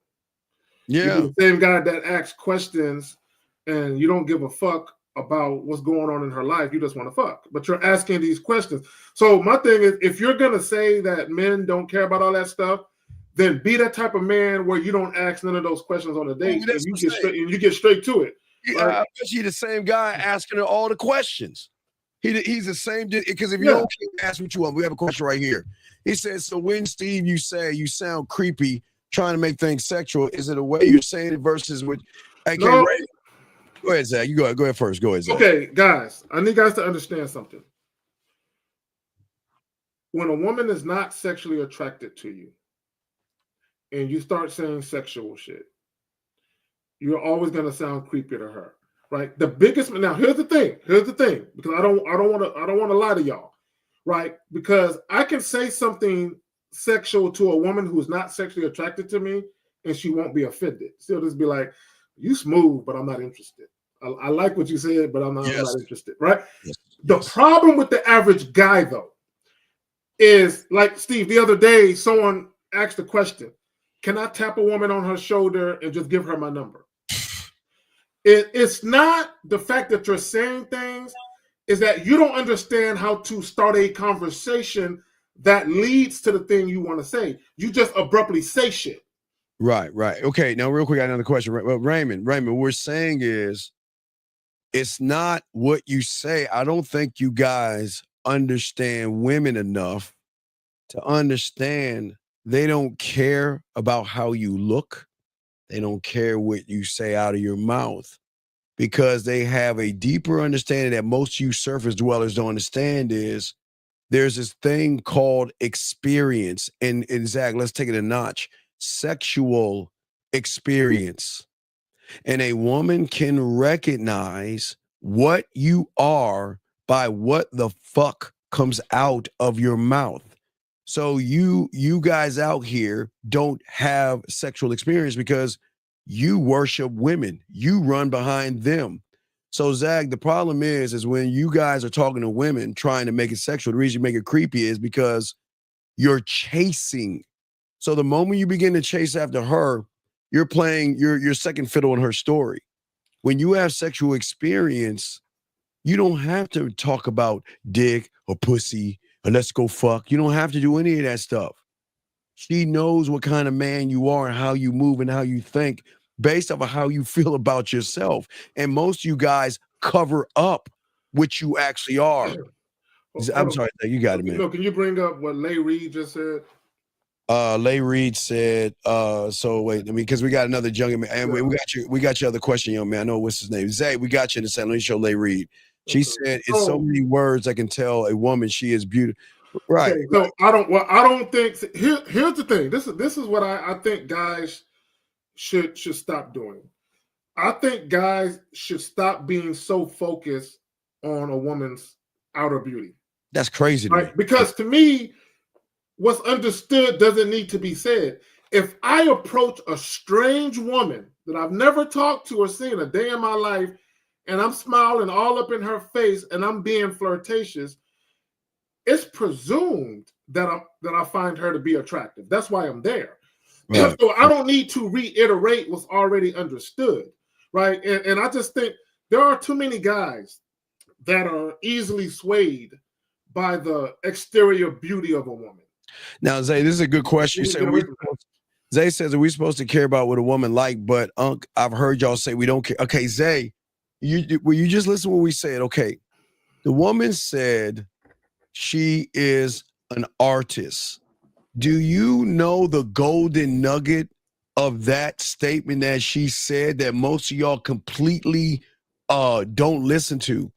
Yeah, you'll be the same guy that asks questions, and you don't give a fuck about what's going on in her life. You just want to fuck, but you're asking these questions. So my thing is, if you're gonna say that men don't care about all that stuff, then be that type of man where you don't ask none of those questions on a date, and you get straight to it. Right? I bet you the same guy asking her all the questions. He's the same, because if you don't ask what you want, we have a question right here. He says, so when, Steve, you say you sound creepy trying to make things sexual, is it a way you're saying it versus what? No. Go ahead, Zach. You go ahead first. Go ahead, Zach. Okay, guys, I need guys to understand something. When a woman is not sexually attracted to you and you start saying sexual shit, you're always going to sound creepy to her, right? The biggest now here's the thing, because I don't want to lie to y'all, right? Because I can say something sexual to a woman who's not sexually attracted to me and she won't be offended. She'll just be like, "You smooth, but I'm not interested. I like what you said, but I'm not interested," right? Yes. The problem with the average guy, though, is like Steve, the other day, someone asked a question: "Can I tap a woman on her shoulder and just give her my number?" It's not the fact that you're saying things, is that you don't understand how to start a conversation that leads to the thing you want to say. You just abruptly say shit. Right. Okay, now real quick, I got another question. Well, Raymond, what we're saying is it's not what you say. I don't think you guys understand women enough to understand they don't care about how you look. They don't care what you say out of your mouth because they have a deeper understanding that most you surface dwellers don't understand is there's this thing called experience. And Zach, let's take it a notch. Sexual experience. And a woman can recognize what you are by what the fuck comes out of your mouth. So you guys out here don't have sexual experience because you worship women. You run behind them. So Zach, the problem is when you guys are talking to women trying to make it sexual, the reason you make it creepy is because you're chasing. So the moment you begin to chase after her, you're playing your second fiddle in her story. When you have sexual experience, you don't have to talk about dick or pussy or let's go fuck. You don't have to do any of that stuff. She knows what kind of man you are and how you move and how you think based off of how you feel about yourself. And most of you guys cover up what you actually are. I'm sorry, you got it, man. No, can you bring up what Lay Reed just said? Lay Reed said, so wait, because we got another young man, and we got your other question, young man. I know what's his name. Zay, we got you in a second. Let me show Lay Reed. She said, it's so many words I can tell a woman she is beautiful. Right. Okay, so I don't think here's the thing. This is what I think guys should stop doing. I think guys should stop being so focused on a woman's outer beauty. That's crazy to me. Because to me, what's understood doesn't need to be said. If I approach a strange woman that I've never talked to or seen a day in my life, and I'm smiling all up in her face and I'm being flirtatious, it's presumed that I find her to be attractive. That's why I'm there. Right. So I don't need to reiterate what's already understood, right? And I just think there are too many guys that are easily swayed by the exterior beauty of a woman. Now, Zay, this is a good question. Zay says, are we supposed to care about what a woman like? But I've heard y'all say we don't care. Okay, Zay, will you just listen to what we said? Okay, the woman said she is an artist. Do you know the golden nugget of that statement that she said that most of y'all completely don't listen to?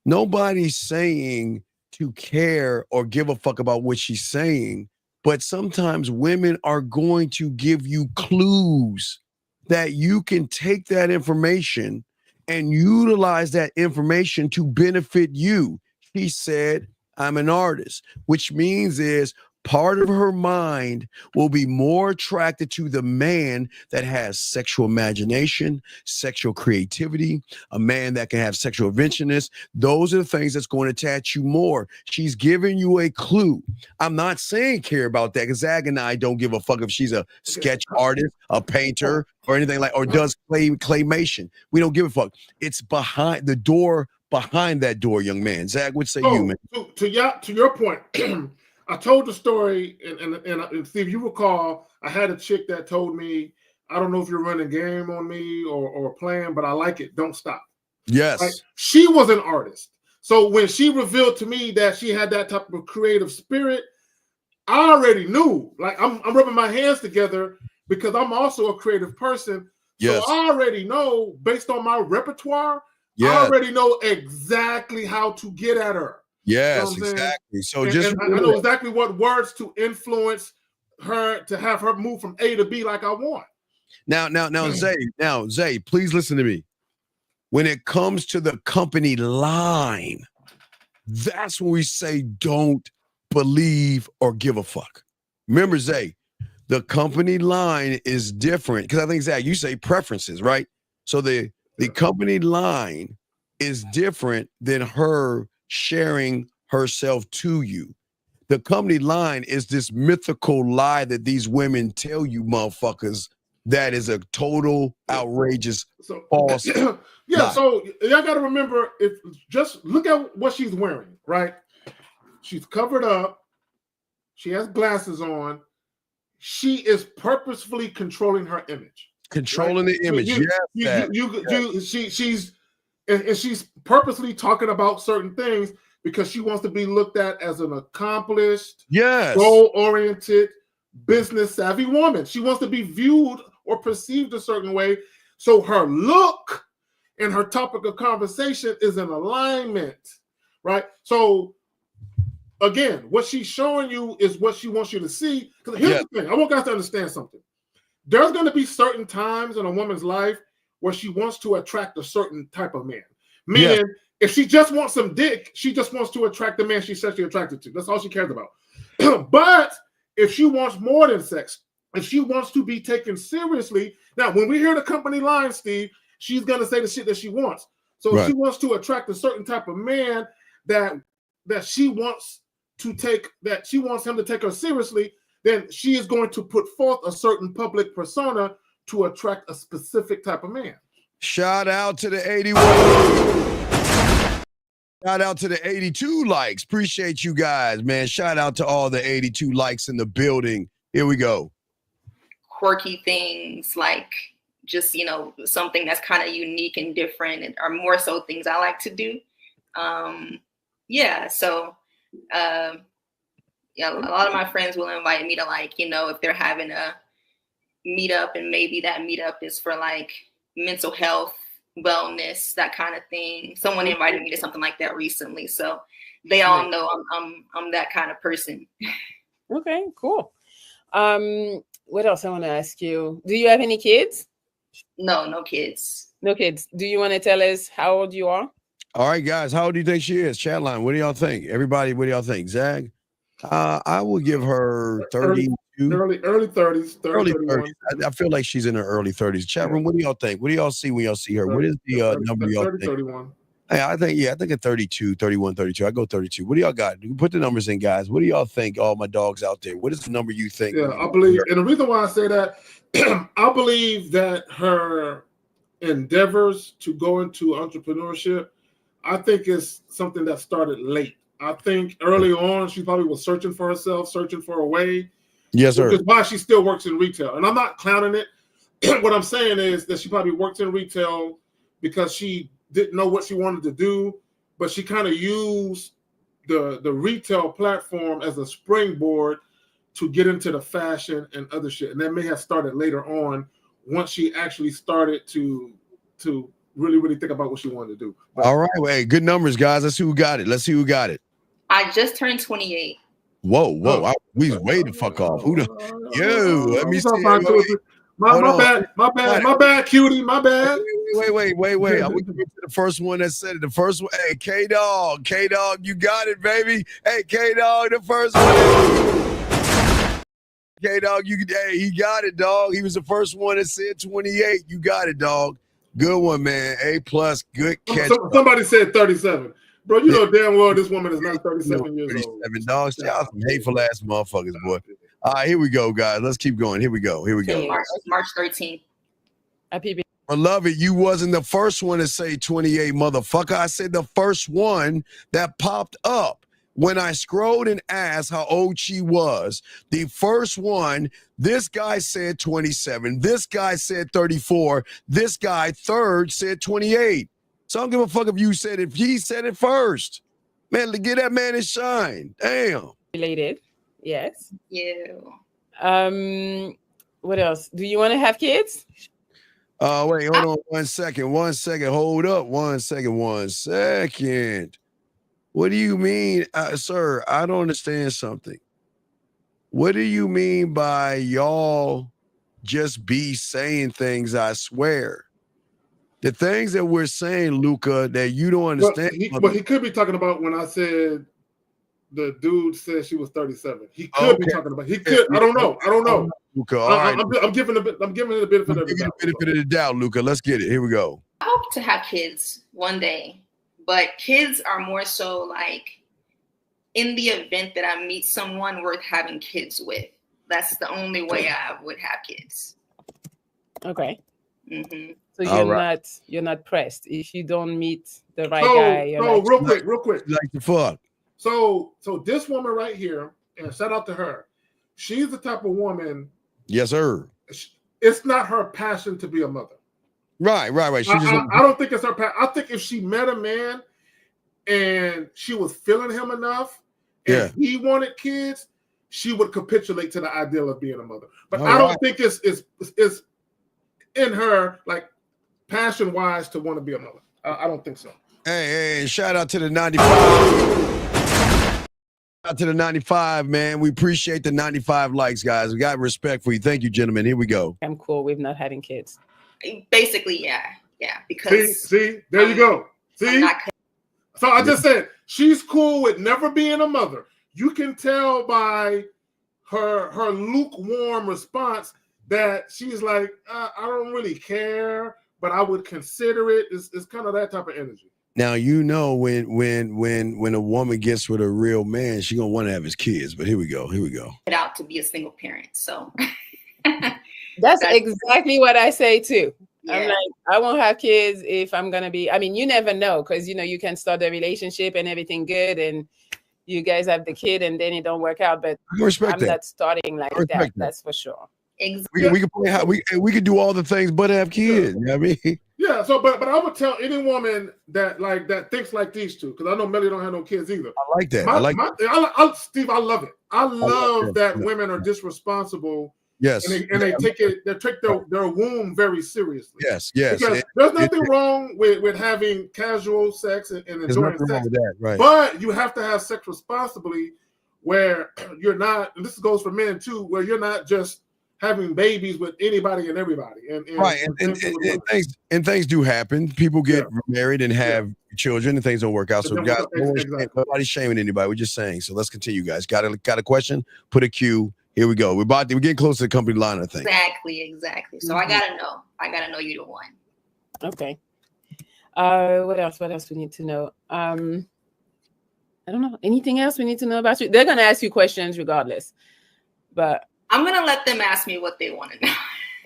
Nobody's saying to care or give a fuck about what she's saying, but sometimes women are going to give you clues that you can take that information and utilize that information to benefit you. She said, I'm an artist, which means is part of her mind will be more attracted to the man that has sexual imagination, sexual creativity, a man that can have sexual inventiveness. Those are the things that's going to attach you more. She's giving you a clue. I'm not saying care about that because Zag and I don't give a fuck if she's a sketch artist, a painter, or anything like, or does claymation. We don't give a fuck. It's behind the door, behind that door, young man. Zag would say you, man. To your point, I told the story, and Steve, you recall, I had a chick that told me, I don't know if you're running game on me or playing, but I like it. Don't stop. Yes. Right? She was an artist. So when she revealed to me that she had that type of creative spirit, I already knew. Like I'm rubbing my hands together because I'm also a creative person. So I already know, based on my repertoire, I already know exactly how to get at her. Yes, you know exactly. So I know exactly what words to influence her to have her move from A to B like I want. Now, Zay, please listen to me. When it comes to the company line, that's when we say don't believe or give a fuck. Remember, Zay, the company line is different because I think, Zach, you say preferences, right? So the company line is different than her sharing herself to you. The company line is this mythical lie that these women tell you motherfuckers that is a total outrageous false yeah, lie. so y'all got to remember, if just look at what she's wearing, right? She's covered up. She has glasses on. She is purposefully controlling her image. Controlling the image. She's purposely talking about certain things because she wants to be looked at as an accomplished, goal-oriented, business-savvy woman. She wants to be viewed or perceived a certain way. So her look and her topic of conversation is in alignment, right? So again, what she's showing you is what she wants you to see. Because here's the thing, I want guys to understand something. There's going to be certain times in a woman's life where she wants to attract a certain type of man. Meaning, if she just wants some dick, she just wants to attract the man she's sexually attracted to. That's all she cares about. But if she wants more than sex, if she wants to be taken seriously, now when we hear the company line, Steve, she's going to say the shit that she wants. So if she wants to attract a certain type of man that she wants to take, that she wants him to take her seriously, then she is going to put forth a certain public persona to attract a specific type of man. Shout out to the 81. Shout out to the 82 likes. Appreciate you guys, man. Shout out to all the 82 likes in the building. Here we go. Quirky things like just, something that's kind of unique and different, and are more so things I like to do. A lot of my friends will invite me to, if they're having a meetup, and maybe that meetup is for mental health, wellness, that kind of thing. Someone invited me to something like that recently, so they all know I'm that kind of person. Okay, cool. What else I want to ask you? Do you have any kids? No kids. No kids. Do you want to tell us how old you are? All right, guys, how old do you think she is? Chat line, what do y'all think? Everybody, what do y'all think? Zag? I will give her 32. Early 30s. Early 30s. I feel like she's in her early 30s. Chat room, what do y'all think? What do y'all see when y'all see her? What is the number y'all think? 31. Hey, I think at 32, 31, 32. I go 32. What do y'all got? Put the numbers in, guys. What do y'all think, all my dogs out there? What is the number you think? Yeah, I believe, and the reason why I say that, I believe that her endeavors to go into entrepreneurship, I think is something that started late. I think early on, she probably was searching for herself, searching for a way. Yes, sir. Which is why she still works in retail. And I'm not clowning it. What I'm saying is that she probably worked in retail because she didn't know what she wanted to do, but she kind of used the retail platform as a springboard to get into the fashion and other shit. And that may have started later on once she actually started to really, really think about what she wanted to do. But, all right. Well, hey, good numbers, guys. Let's see who got it. I just turned 28. Whoa. We way the fuck off. Who the let me see. My bad, cutie. My bad. Wait. I'm gonna get to the first one that said it. The first one, hey, K-Dog, you got it, baby. Hey, K-Dog, the first one. K-Dog, he got it, dog. He was the first one that said 28. You got it, dog. Good one, man. A+, good catch. Somebody said 37. Bro, you know damn well this woman is not 37 years old. 37, dogs. Y'all some hateful ass motherfuckers, boy. All right, here we go, guys. Let's keep going. Here we go. March 13th. I love it. You wasn't the first one to say 28, motherfucker. I said the first one that popped up when I scrolled and asked how old she was. The first one, this guy said 27. This guy said 34. This guy, third, said 28. So I don't give a fuck if you said it. He said it first. Man, get that man his shine. Damn. Related. Yes. Yeah. What else? Do you want to have kids? Wait, hold on 1 second. 1 second. Hold up 1 second. 1 second. What do you mean, sir? I don't understand something. What do you mean by y'all just be saying things? I swear. The things that we're saying, Luca, that you don't understand. But he could be talking about when I said the dude said she was 37. He could be talking about. He could. I don't know. Luca, all right. I'm giving it the benefit of the doubt. Benefit of the doubt, Luca. Let's get it. Here we go. I hope to have kids one day, but kids are more so like in the event that I meet someone worth having kids with. That's the only way I would have kids. Okay. Mm-hmm. So you're not pressed if you don't meet the right guy. Real quick. Like the fuck. So this woman right here, and shout out to her. She's the type of woman. Yes, sir. It's not her passion to be a mother. Right. I don't think it's her passion. I think if she met a man and she was feeling him enough, and he wanted kids, she would capitulate to the ideal of being a mother. But I don't think it's in her like passion wise to want to be a mother. I don't think so. Hey, shout out to the 95. Out to the 95, man. We appreciate the 95 likes, guys. We got respect for you. Thank you, gentlemen. Here we go. I'm cool with not having kids. Basically, yeah. Because see, there you go. See, so I just said she's cool with never being a mother. You can tell by her lukewarm response that she's like, I don't really care, but I would consider it. It's kind of that type of energy. Now you know when a woman gets with a real man, she's gonna want to have his kids. But here we go. It out to be a single parent. So that's exactly what I say too. Yeah. I'm like, I won't have kids if I'm gonna be. I mean, you never know, because you can start a relationship and everything good, and you guys have the kid, and then it don't work out. But I'm not starting like that. That's for sure. Exactly. We can play we can do all the things but have kids. You know what I mean? Yeah, so but I would tell any woman that thinks like these two, because I know Melly don't have no kids either. I like that. Steve, I love it. I love that women are disresponsible. Yes, and they take their womb very seriously. Yes. Because there's nothing wrong with having casual sex and enjoying sex. With that, right? But you have to have sex responsibly, where you're not. And this goes for men too, where you're not just having babies with anybody and everybody. And things do happen. People get married and have children, and things don't work out. So guys, nobody's shaming anybody. We're just saying. So let's continue, guys. Got a question? Put a cue. Here we go. We're getting close to the company line, I think. Exactly. So I gotta know you're the one. Okay. What else we need to know? I don't know. Anything else we need to know about you? They're gonna ask you questions regardless. But I'm gonna let them ask me what they want to know.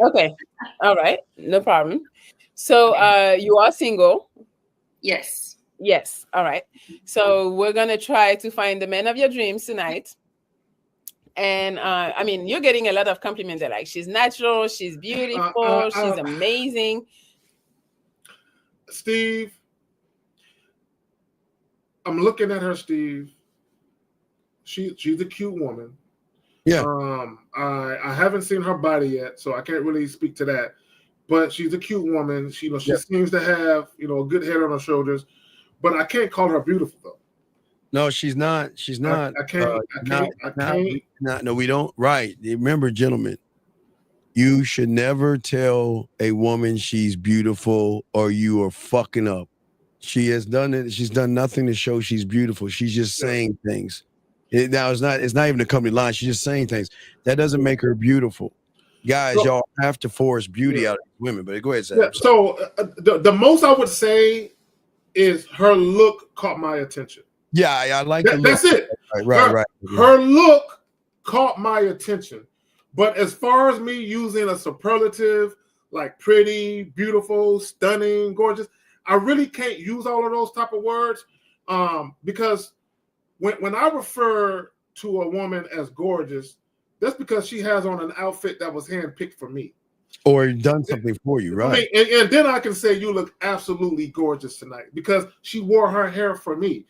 Okay. All right. No problem. So you are single? Yes. All right. So we're gonna try to find the man of your dreams tonight. And I mean, you're getting a lot of compliments. Like, she's natural, she's beautiful, she's amazing. Steve, I'm looking at her, Steve. She's a cute woman. Yeah. I haven't seen her body yet, so I can't really speak to that. But she's a cute woman. She seems to have a good head on her shoulders. But I can't call her beautiful though. No, she's not. She's not. I can't. No, we don't. Right. Remember, gentlemen, you should never tell a woman she's beautiful or you are fucking up. She has done it. She's done nothing to show she's beautiful. She's just saying things. Now it's not even a company line. She's just saying things. That doesn't make her beautiful. Guys, y'all have to force beauty out of women. But go ahead, Sam. Yeah, so the most I would say is her look caught my attention. Yeah, I like that. That's it. Right. Her look caught my attention. But as far as me using a superlative like pretty, beautiful, stunning, gorgeous, I really can't use all of those type of words because when I refer to a woman as gorgeous, that's because she has on an outfit that was handpicked for me. Or done something for you, right? I mean, and then I can say you look absolutely gorgeous tonight because she wore her hair for me.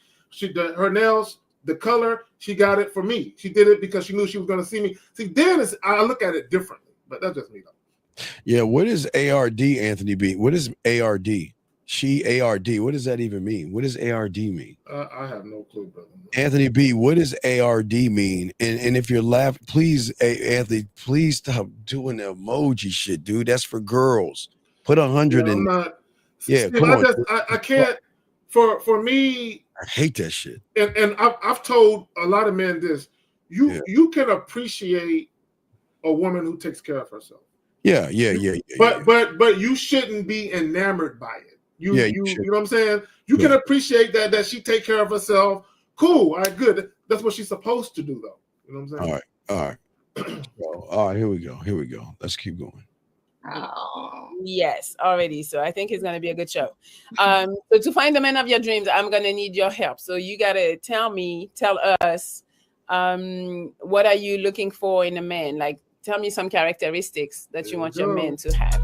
Her nails, the color, she got it for me. She did it because she knew she was going to see me. See, then I look at it differently, but that's just me though. Yeah, what is ARD, Anthony B? What is ARD? She ARD. What does that even mean? What does ARD mean? I have no clue, brother. Anthony B, what does ARD mean? And if you're laughing, please, Anthony, please stop doing the emoji shit, dude. That's for girls. Put 100 Yeah, in. I'm not. Yeah, Steve, come on. I can't. For me, I hate that shit. And I've told a lot of men this. You can appreciate a woman who takes care of herself. Yeah. But you shouldn't be enamored by it. You know what I'm saying? You can appreciate that she take care of herself. Cool. All right, good. That's what she's supposed to do, though. You know what I'm saying? All right. Here we go. Let's keep going. Oh. Yes, already. So I think it's going to be a good show. So to find the man of your dreams, I'm going to need your help. So you got to tell us, what are you looking for in a man? Like, tell me some characteristics that you want your man to have.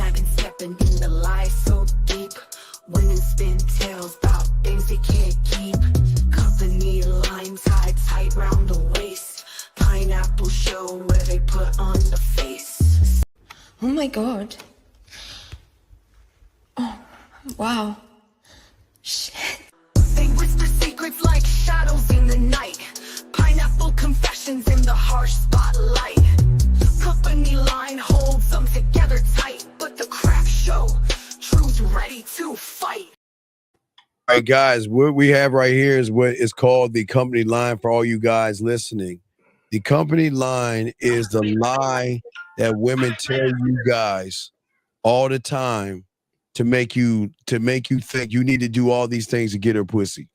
I've been stepping in the life so deep. Women spin tales about things they can't keep. Company line tight round the waist. Pineapple show where they put on the face. Oh my god. Oh, wow. Shit. They whisper secrets like shadows in the night. Pineapple confessions in the harsh spotlight. Company line holds them together tight. But the crack show, truth ready to fight. All right, guys, what we have right here is what is called the company line for all you guys listening. The company line is the lie that women tell you guys all the time to make you think you need to do all these things to get her pussy.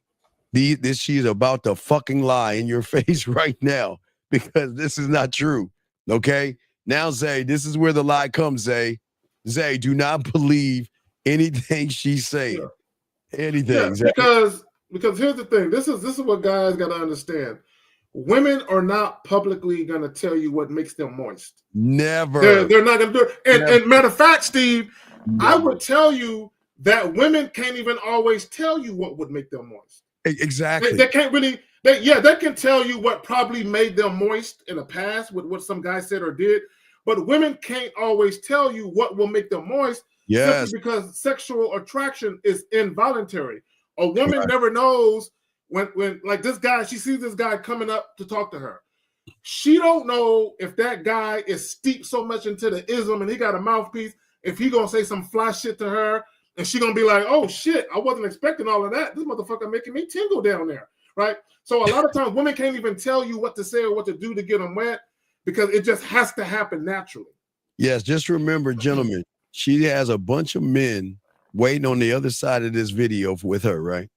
She is about to fucking lie in your face right now because this is not true. Okay? Now, Zay, this is where the lie comes, Zay. Zay, do not believe anything she's saying. Anything. Yeah, because here's the thing. This is what guys got to understand. Women are not publicly going to tell you what makes them moist. Never. They're not going to do it. And matter of fact, Steve, I would tell you that women can't even always tell you what would make them moist. Exactly. They can't really. They can tell you what probably made them moist in the past with what some guy said or did, but women can't always tell you what will make them moist. Yes. Simply because sexual attraction is involuntary. A woman never knows when like this guy, she sees this guy coming up to talk to her. She don't know if that guy is steeped so much into the ism and he got a mouthpiece, if he gonna say some fly shit to her, and she gonna be like, oh shit, I wasn't expecting all of that. This motherfucker making me tingle down there, right? So a lot of times women can't even tell you what to say or what to do to get them wet because it just has to happen naturally. Yes, just remember, gentlemen, she has a bunch of men waiting on the other side of this video with her, right?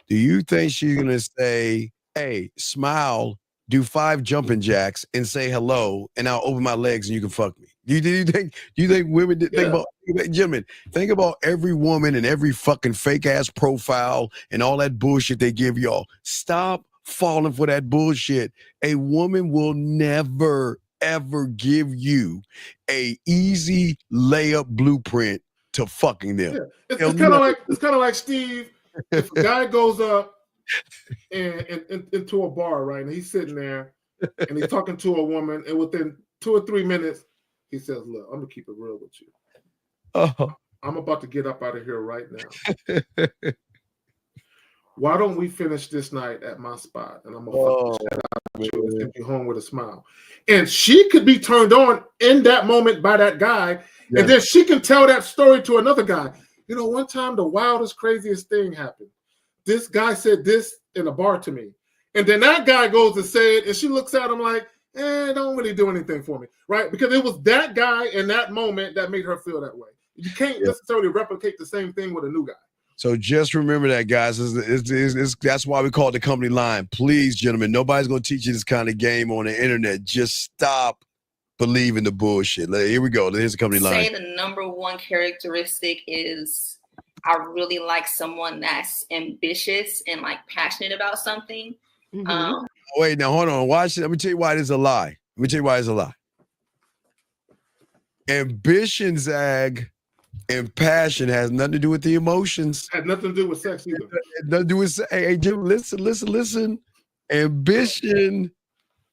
Do you think she's going to say, hey, smile, do 5 jumping jacks and say hello, and I'll open my legs and you can fuck me? Do you think women think about, gentlemen, think about every woman and every fucking fake ass profile and all that bullshit they give y'all. Stop falling for that bullshit. A woman will never, ever give you a easy layup blueprint to fucking them. Yeah. It's kind of like Steve. If a guy goes up and into a bar, right, and he's sitting there and he's talking to a woman, and within 2 or 3 minutes, he says, "Look, I'm gonna keep it real with you. I'm about to get up out of here right now. Why don't we finish this night at my spot? And I'm gonna send you home with a smile." And she could be turned on in that moment by that guy, and then she can tell that story to another guy. You know, one time the wildest, craziest thing happened. This guy said this in a bar to me. And then that guy goes to say it, and she looks at him like, don't really do anything for me, right? Because it was that guy in that moment that made her feel that way. You can't necessarily replicate the same thing with a new guy. So just remember that, guys. That's why we call it the company line. Please, gentlemen, nobody's going to teach you this kind of game on the internet. Just stop believing the bullshit. Here we go. Here's the company line. Say the number one characteristic is I really like someone that's ambitious and like passionate about something. Mm-hmm. Wait, now hold on. Watch it. Let me tell you why this is a lie. Ambition, Zag, and passion has nothing to do with the emotions. Had nothing to do with sex either. Had nothing to do with Hey, Jim, listen. Ambition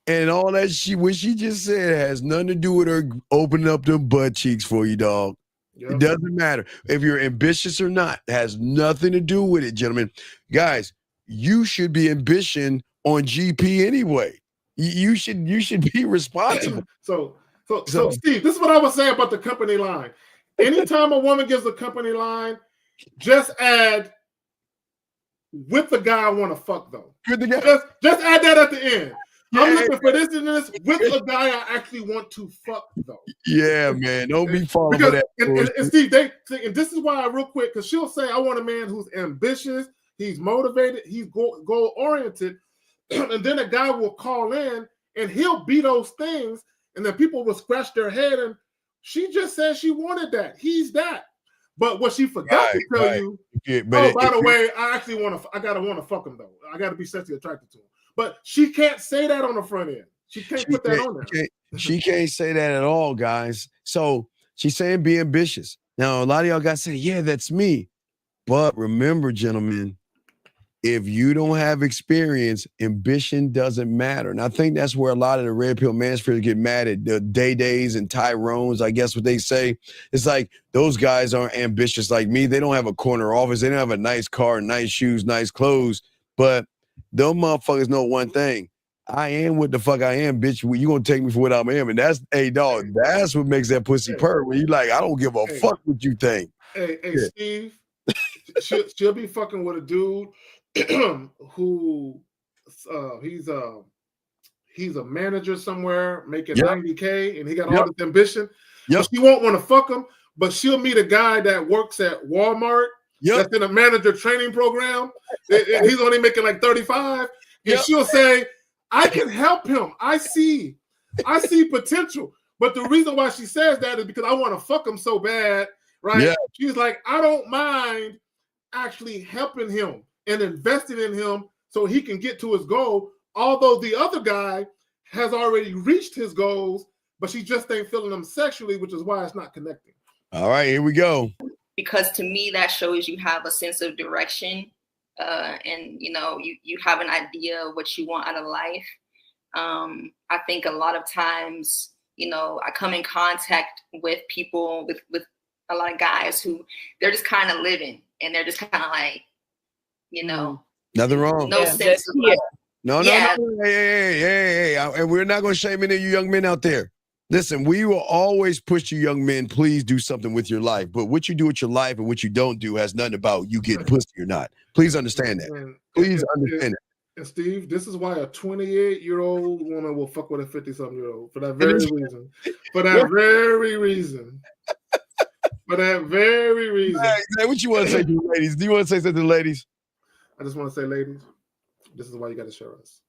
And all that what she just said has nothing to do with her opening up them butt cheeks for you, dog. Yep. It doesn't matter if you're ambitious or not. It has nothing to do with it, gentlemen. Guys, you should be ambition on GP anyway. You should be responsible. So Steve, this is what I was saying about the company line. Anytime a woman gives a company line, just add with the guy I want to fuck though. Just add that at the end. Yeah, I'm looking for this and this with a guy I actually want to fuck though. Yeah, man. Don't be falling for that. And Steve, and this is why real quick, because she'll say, I want a man who's ambitious, he's motivated, he's goal oriented, and then a guy will call in and he'll be those things, and then people will scratch their head and she just said she wanted that. He's that. But what she forgot to tell you, by the way, I gotta want to fuck him though. I gotta be sexually attracted to him. But she can't say that on the front end. She can't put that on there. She can't say that at all, guys. So she's saying be ambitious. Now, a lot of y'all got to say, yeah, that's me. But remember, gentlemen, if you don't have experience, ambition doesn't matter. And I think that's where a lot of the red pill manosphere get mad at the Day-Days and Tyrones, I guess what they say. It's like those guys aren't ambitious like me. They don't have a corner office. They don't have a nice car, nice shoes, nice clothes. But those motherfuckers know one thing. I am what the fuck I am, bitch. You gonna take me for what I am. And that's, hey, dog, that's what makes that pussy purr. When you like, I don't give a fuck what you think. Hey, Steve, she'll be fucking with a dude who he's a manager somewhere making $90K and he got all this ambition. But she won't want to fuck him, but she'll meet a guy that works at Walmart that's in a manager training program. And he's only making like 35. And she'll say, I can help him. I see potential. But the reason why she says that is because I want to fuck him so bad, right? Yeah. She's like, I don't mind actually helping him and investing in him so he can get to his goal. Although the other guy has already reached his goals, but she just ain't feeling them sexually, which is why it's not connecting. All right, here we go. Because to me, that shows you have a sense of direction. And you have an idea of what you want out of life. I think a lot of times, I come in contact with people, with a lot of guys who they're just kind of living and they're just kind of like, nothing wrong. No sense of life. No. Hey. And we're not going to shame any of you young men out there. Listen, we will always push you young men, please do something with your life. But what you do with your life and what you don't do has nothing about you getting pussy or not. Please understand that. Please understand that. And Steve, this is why a 28-year-old woman will fuck with a 50-something-year-old for that very reason. For that very reason. For that very reason. Hey, what you want to say to the ladies? Do you want to say something to the ladies? I just want to say, ladies, this is why you got to show us.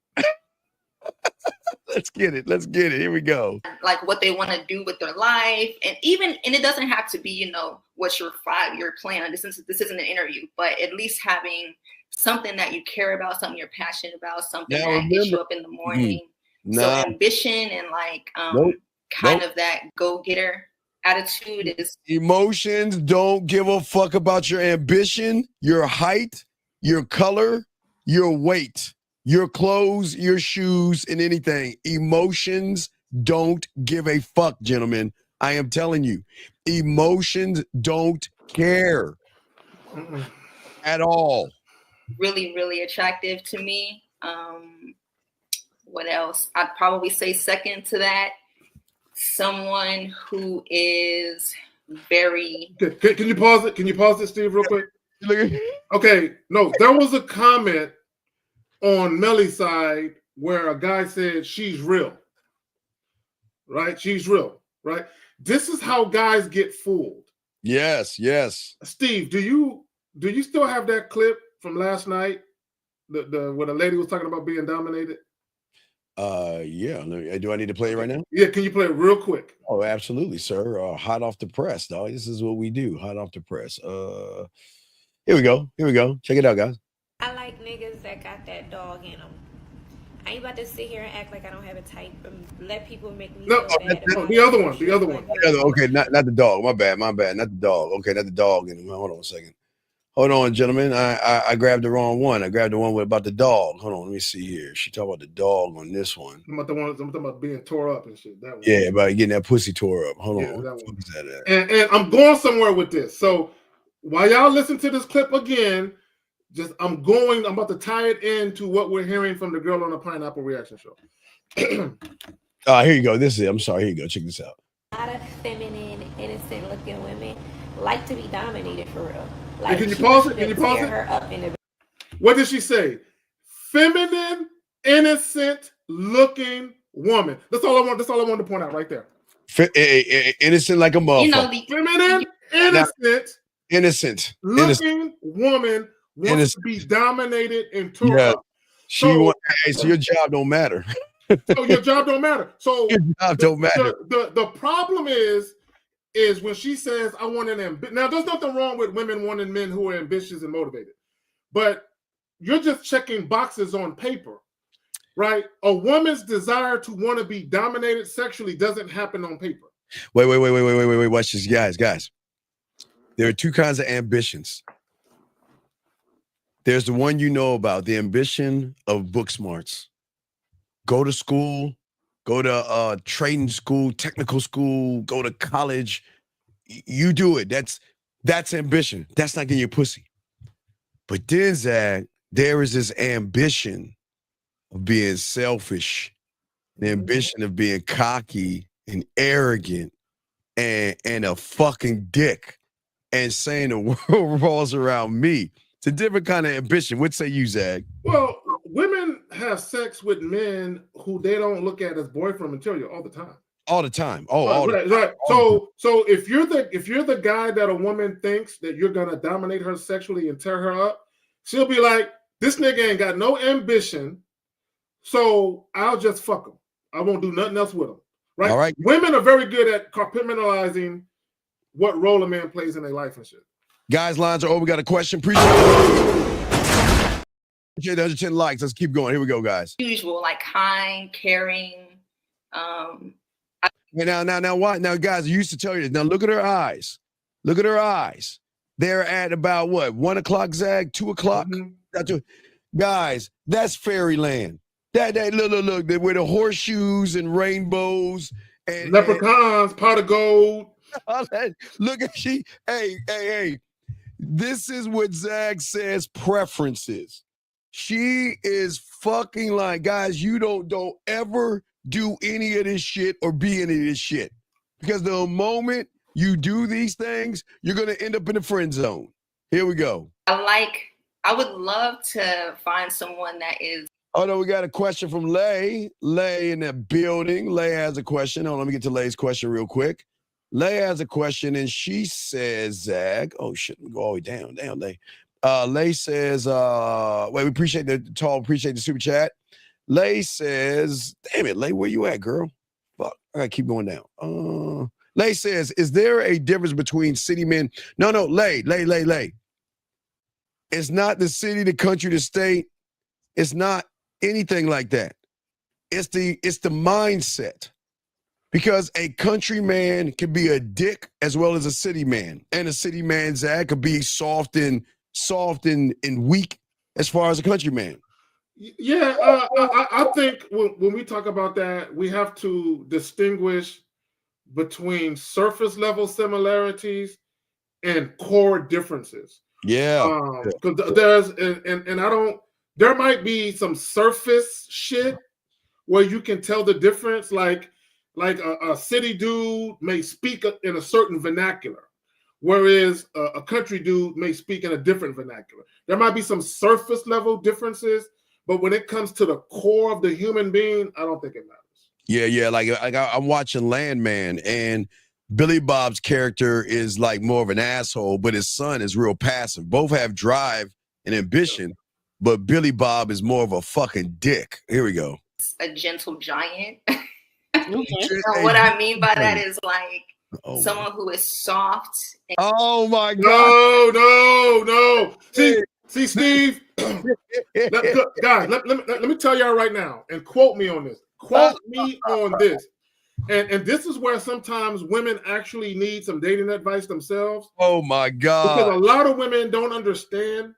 Let's get it. Here we go. Like what they want to do with their life. And it doesn't have to be, what's your 5-year plan. This isn't an interview, but at least having something that you care about, something you're passionate about, something that gets you up in the morning. So ambition and of that go-getter attitude is. Emotions don't give a fuck about your ambition, your height, your color, your weight, your clothes, your shoes, and anything. Emotions don't give a fuck, gentlemen. I am telling you, emotions don't care at all. Really, really attractive to me. What else? I'd probably say second to that, someone who is very. Can you pause it? Can you pause it, Steve, real quick? Okay, no, there was a comment on Melly's side where a guy said she's real, right? She's real, right? This is how guys get fooled. Yes. Steve, do you still have that clip from last night? The when a lady was talking about being dominated? Yeah. Do I need to play it right now? Yeah, can you play it real quick? Oh, absolutely, sir. Hot off the press, dog. This is what we do. Hot off the press. Here we go. Check it out, guys. I like niggas that got that dog in them. I ain't about to sit here and act like I don't have a type and let people make me feel bad about the other one. The other one. Okay, not the dog. My bad. Not the dog. Okay, not the dog in him. Hold on a second. Hold on, gentlemen. I grabbed the wrong one. I grabbed the one with about the dog. Hold on, let me see here. She talked about the dog on this one. I'm talking about being tore up and shit. That one. Yeah, about getting that pussy tore up. Hold Yeah, on. that What one. is that at? And I'm going somewhere with this. So while y'all listen to this clip again, I'm about to tie it into what we're hearing from the girl on the Pineapple Reaction Show. Here you go. This is it. I'm sorry. Here you go. Check this out. A lot of feminine, innocent looking women like to be dominated for real. Like, Hey, can you pause it? Her up in the... What did she say? Feminine, innocent looking woman. That's all I want to point out right there. Innocent like a motherfucker. Feminine, innocent looking woman wants to be dominated and tore up. So your job don't matter. So your job don't matter. So your job don't matter. The problem is when she says, I want an ambition. Now, there's nothing wrong with women wanting men who are ambitious and motivated, but you're just checking boxes on paper, right? A woman's desire to want to be dominated sexually doesn't happen on paper. Wait. Watch this, guys. There are two kinds of ambitions. There's the one you know about, the ambition of book smarts. Go to school, go to training school, technical school, go to college. You do it. That's ambition. That's not getting your pussy. But then, Zach, there is this ambition of being selfish, the ambition of being cocky and arrogant and a fucking dick and saying the world revolves around me. It's a different kind of ambition. What say you, Zach? Well, women have sex with men who they don't look at as boyfriend material all the time. All the time. Right. So if you're the guy that a woman thinks that you're gonna dominate her sexually and tear her up, she'll be like, this nigga ain't got no ambition, so I'll just fuck him. I won't do nothing else with him. Right? All right. Women are very good at compartmentalizing what role a man plays in their life and shit. Guys, lines are open. We got a question. Appreciate the 110 likes. Let's keep going. Here we go, guys. Usual, like kind, caring. Now, what? Now, guys, I used to tell you this. Now, look at her eyes. Look at her eyes. They're at about what? 1 o'clock, Zag? 2 o'clock? Mm-hmm. Guys, that's fairyland. That look, with the horseshoes and rainbows and leprechauns, pot of gold. Look at hey. This is what Zag says preferences. She is fucking like, guys, you don't ever do any of this shit or be any of this shit. Because the moment you do these things, you're going to end up in the friend zone. Here we go. I would love to find someone that is. Oh, no, we got a question from Lay. Lay in the building. Lay has a question. Let me get to Lay's question real quick. Lay has a question, and she says, Zag, oh, shit, let me go all the way down. Damn, Lay. Lay says, we appreciate the super chat. Lay says, damn it, Lay, where you at, girl? Fuck, I gotta keep going down. Lay says, is there a difference between city men? No, Lay. It's not the city, the country, the state. It's not anything like that. It's the mindset. Because a country man can be a dick as well as a city man. And a city man, Zach, could be soft and weak as far as a country man. Yeah, I think when we talk about that, we have to distinguish between surface level similarities and core differences. Yeah. Because there might be some surface shit where you can tell the difference, like a city dude may speak in a certain vernacular, whereas a country dude may speak in a different vernacular. There might be some surface level differences, but when it comes to the core of the human being, I don't think it matters. Yeah. Like I'm watching Landman, and Billy Bob's character is like more of an asshole, but his son is real passive. Both have drive and ambition, but Billy Bob is more of a fucking dick. Here we go. A gentle giant. So what I mean by that is like someone who is soft. Oh my God! No! See, Steve. Guys, let me tell y'all right now, and quote me on this. Quote me on this. And this is where sometimes women actually need some dating advice themselves. Oh my God. Because a lot of women don't understand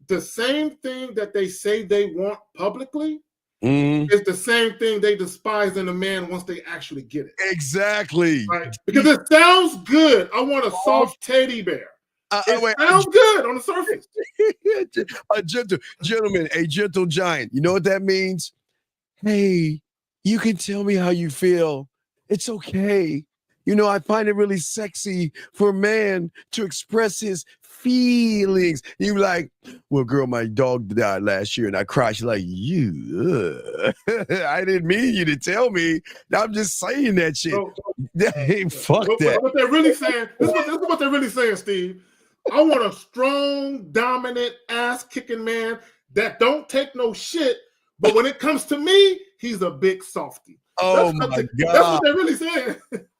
the same thing that they say they want publicly is the same thing they despise in a man once they actually get it. Exactly. Right? Because it sounds good. I want a soft teddy bear. It sounds good on the surface. A gentleman, a gentle giant. You know what that means? Hey, you can tell me how you feel. It's okay. You know, I find it really sexy for a man to express his feelings. You like, well, girl, my dog died last year and I cried. She's like, you, I didn't mean you to tell me. I'm just saying that shit. Hey, fuck that. What they're really saying, this is what they're really saying, Steve. I want a strong, dominant, ass-kicking man that don't take no shit, but when it comes to me, he's a big softie. Oh my God. That's what they're really saying.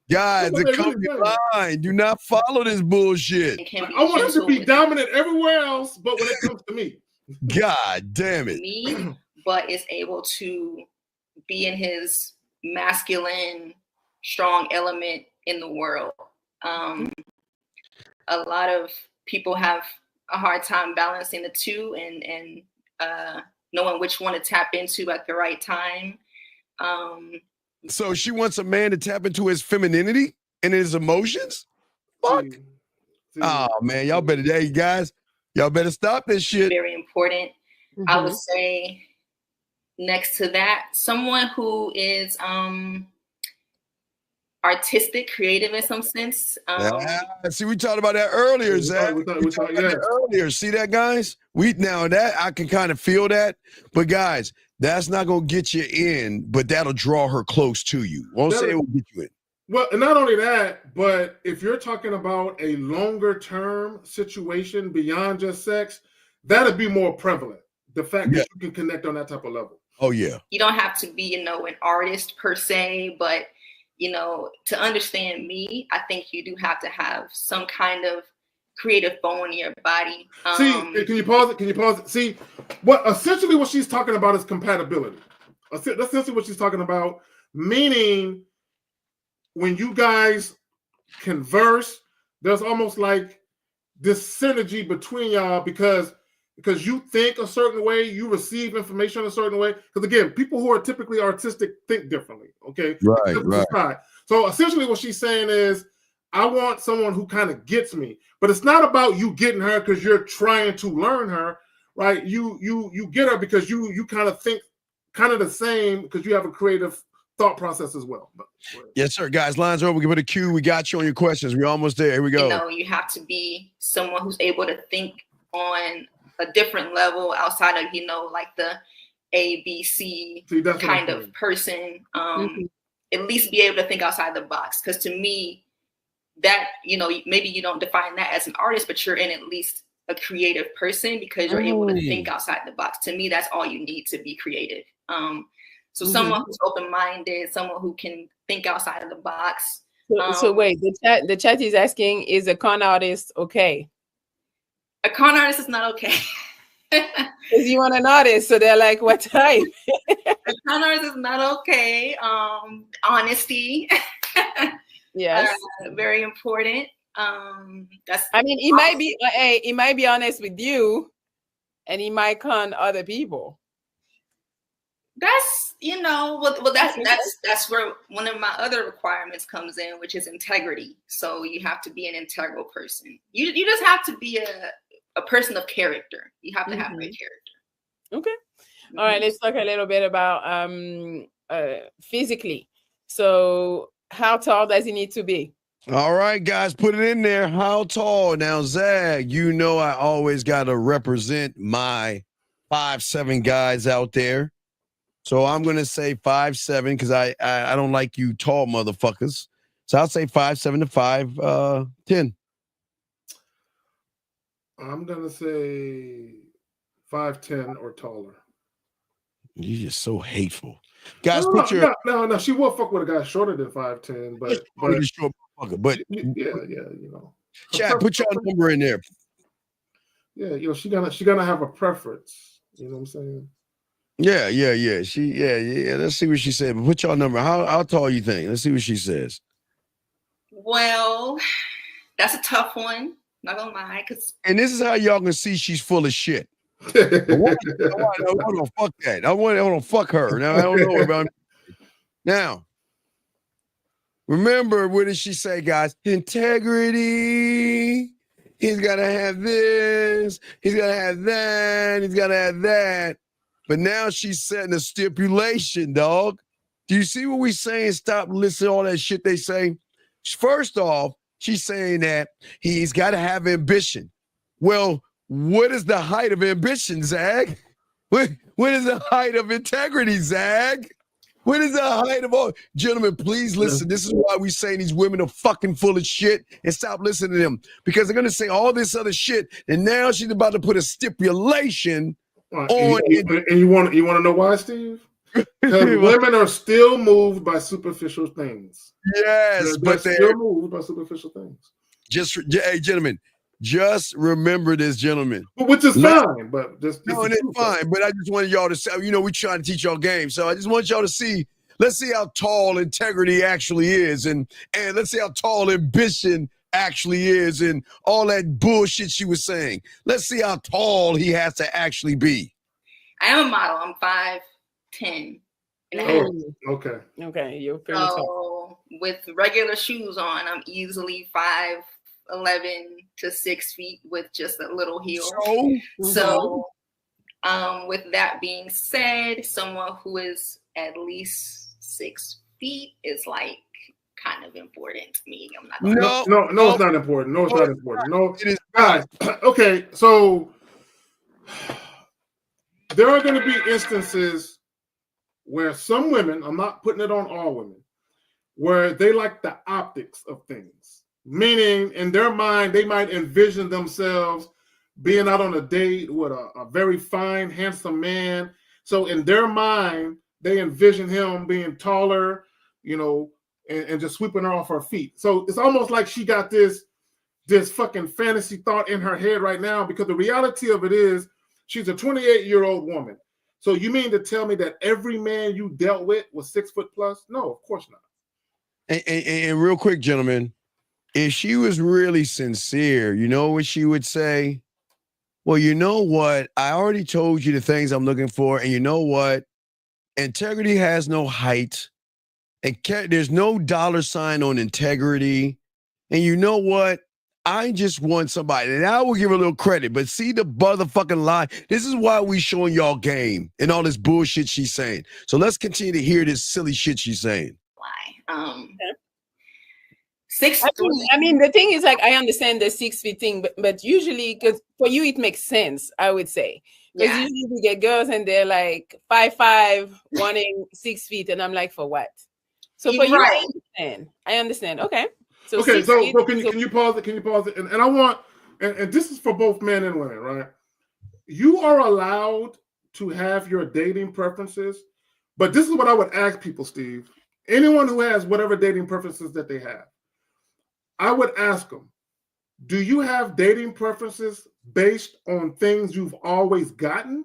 Guys, the company line. Do not follow this bullshit. I want him to be dominant everywhere else, but when it comes to me. God damn it. Me, but is able to be in his masculine, strong element in the world. A lot of people have a hard time balancing the two and knowing which one to tap into at the right time. So she wants a man to tap into his femininity and his emotions? Fuck. Oh man, y'all better, hey guys, y'all better stop this shit. Very important. I would say next to that, someone who is artistic, creative in some sense. See, we talked about that earlier, Zach. We talked about that earlier. See that, guys? That I can kind of feel that. But guys, that's not gonna get you in, but that'll draw her close to you. Won't say it will get you in. Well, and not only that, but if you're talking about a longer term situation beyond just sex, that'd be more prevalent. The fact that you can connect on that type of level. Oh yeah. You don't have to be, an artist per se, but to understand me, I think you do have to have some kind of creative bone in your body. See, can you pause it? Can you pause it? See, essentially what she's talking about is compatibility. That's essentially what she's talking about, meaning when you guys converse, there's almost like this synergy between y'all because you think a certain way, you receive information a certain way. Because again, people who are typically artistic think differently. Okay, right. So essentially, what she's saying is, I want someone who kind of gets me, but it's not about you getting her because you're trying to learn her, right? You get her because you kind of think kind of the same because you have a creative thought process as well. Yes, sir. Guys, lines are open. Give it a cue. We got you on your questions. We're almost there. Here we go. You have to be someone who's able to think on a different level outside of, like the ABC kind of person. At least be able to think outside the box. Because to me, that, maybe you don't define that as an artist, but you're in at least a creative person because you're able to think outside the box. To me, that's all you need to be creative. So someone who's open-minded, someone who can think outside of the box. So wait, the chat is asking, is a con artist okay? A con artist is not okay. Because you want an artist, so they're like, what type? A con artist is not okay. Honesty. Yes. Very important. He might be honest with you, and he might con other people. That's that's where one of my other requirements comes in, which is integrity. So you have to be an integral person. You just have to be a person of character. You have to have great character. Okay. All right. Let's talk a little bit about physically. So how tall does he need to be? All right, guys, put it in there. How tall? Now, Zag, I always got to represent my 5'7" guys out there. So I'm going to say 5'7" because I don't like you tall motherfuckers. So I'll say 5'7" to 5'10". I'm going to say 5'10" or taller. You're just so hateful. Guys, no, she will fuck with a guy shorter than 5'10", but short motherfucker. But yeah. Chat, put your number in there. Yeah, she gonna have a preference. You know what I'm saying? Yeah. Let's see what she said. Put y'all number. How tall you think? Let's see what she says. Well, that's a tough one. Not gonna lie, and this is how y'all can see she's full of shit. I want to fuck that. I want to fuck her. Now I don't know about. Now, remember what did she say, guys? Integrity. He's got to have this. He's got to have that. He's got to have that. But now she's setting a stipulation, dog. Do you see what we saying? Stop listening to all that shit they say. First off, she's saying that he's got to have ambition. Well, what is the height of ambition, Zag? What is the height of integrity, Zag? What is the height of all? Gentlemen, please listen. This is why we say these women are fucking full of shit, and stop listening to them, because they're going to say all this other shit, and now she's about to put a stipulation on. And you want to know why, Steve? Because women are still moved by superficial things. Yes, but they're still moved by superficial things. Hey, gentlemen, just remember this, gentlemen. Which is fine, but it's fine. But I just wanted y'all to say, we're trying to teach y'all game. So I just want y'all to see, let's see how tall integrity actually is, and let's see how tall ambition actually is, and all that bullshit she was saying. Let's see how tall he has to actually be. I am a model. I'm 5'10". Okay, you're pretty tall. With regular shoes on, I'm easily 5'11" to 6 feet with just a little heel. So, with that being said, someone who is at least 6 feet is like kind of important to me. I'm not gonna No, it's not important. No, it's not important. No, it is, guys. Okay, so there are going to be instances where some women, I'm not putting it on all women, where they like the optics of things. Meaning, in their mind, they might envision themselves being out on a date with a very fine, handsome man. So in their mind, they envision him being taller, and just sweeping her off her feet. So it's almost like she got this fucking fantasy thought in her head right now, because the reality of it is she's a 28-year-old woman. So you mean to tell me that every man you dealt with was 6 foot plus? No, of course not. And real quick, gentlemen, if she was really sincere, you know what she would say? Well, you know what? I already told you the things I'm looking for. And you know what? Integrity has no height. And there's no dollar sign on integrity. And you know what? I just want somebody, and I will give her a little credit, but see the motherfucking lie. This is why we showing y'all game and all this bullshit she's saying. So let's continue to hear this silly shit she's saying. I mean, the thing is, like, I understand the 6 feet thing, but usually, because for you it makes sense, I would say. Because usually we get girls and they're like 5'5", wanting 6 feet, and I'm like, for what? So for you, I understand. Okay. So can you pause it? Can you pause it? And I want, and this is for both men and women, right? You are allowed to have your dating preferences, but this is what I would ask people, Steve. Anyone who has whatever dating preferences that they have, I would ask them, do you have dating preferences based on things you've always gotten?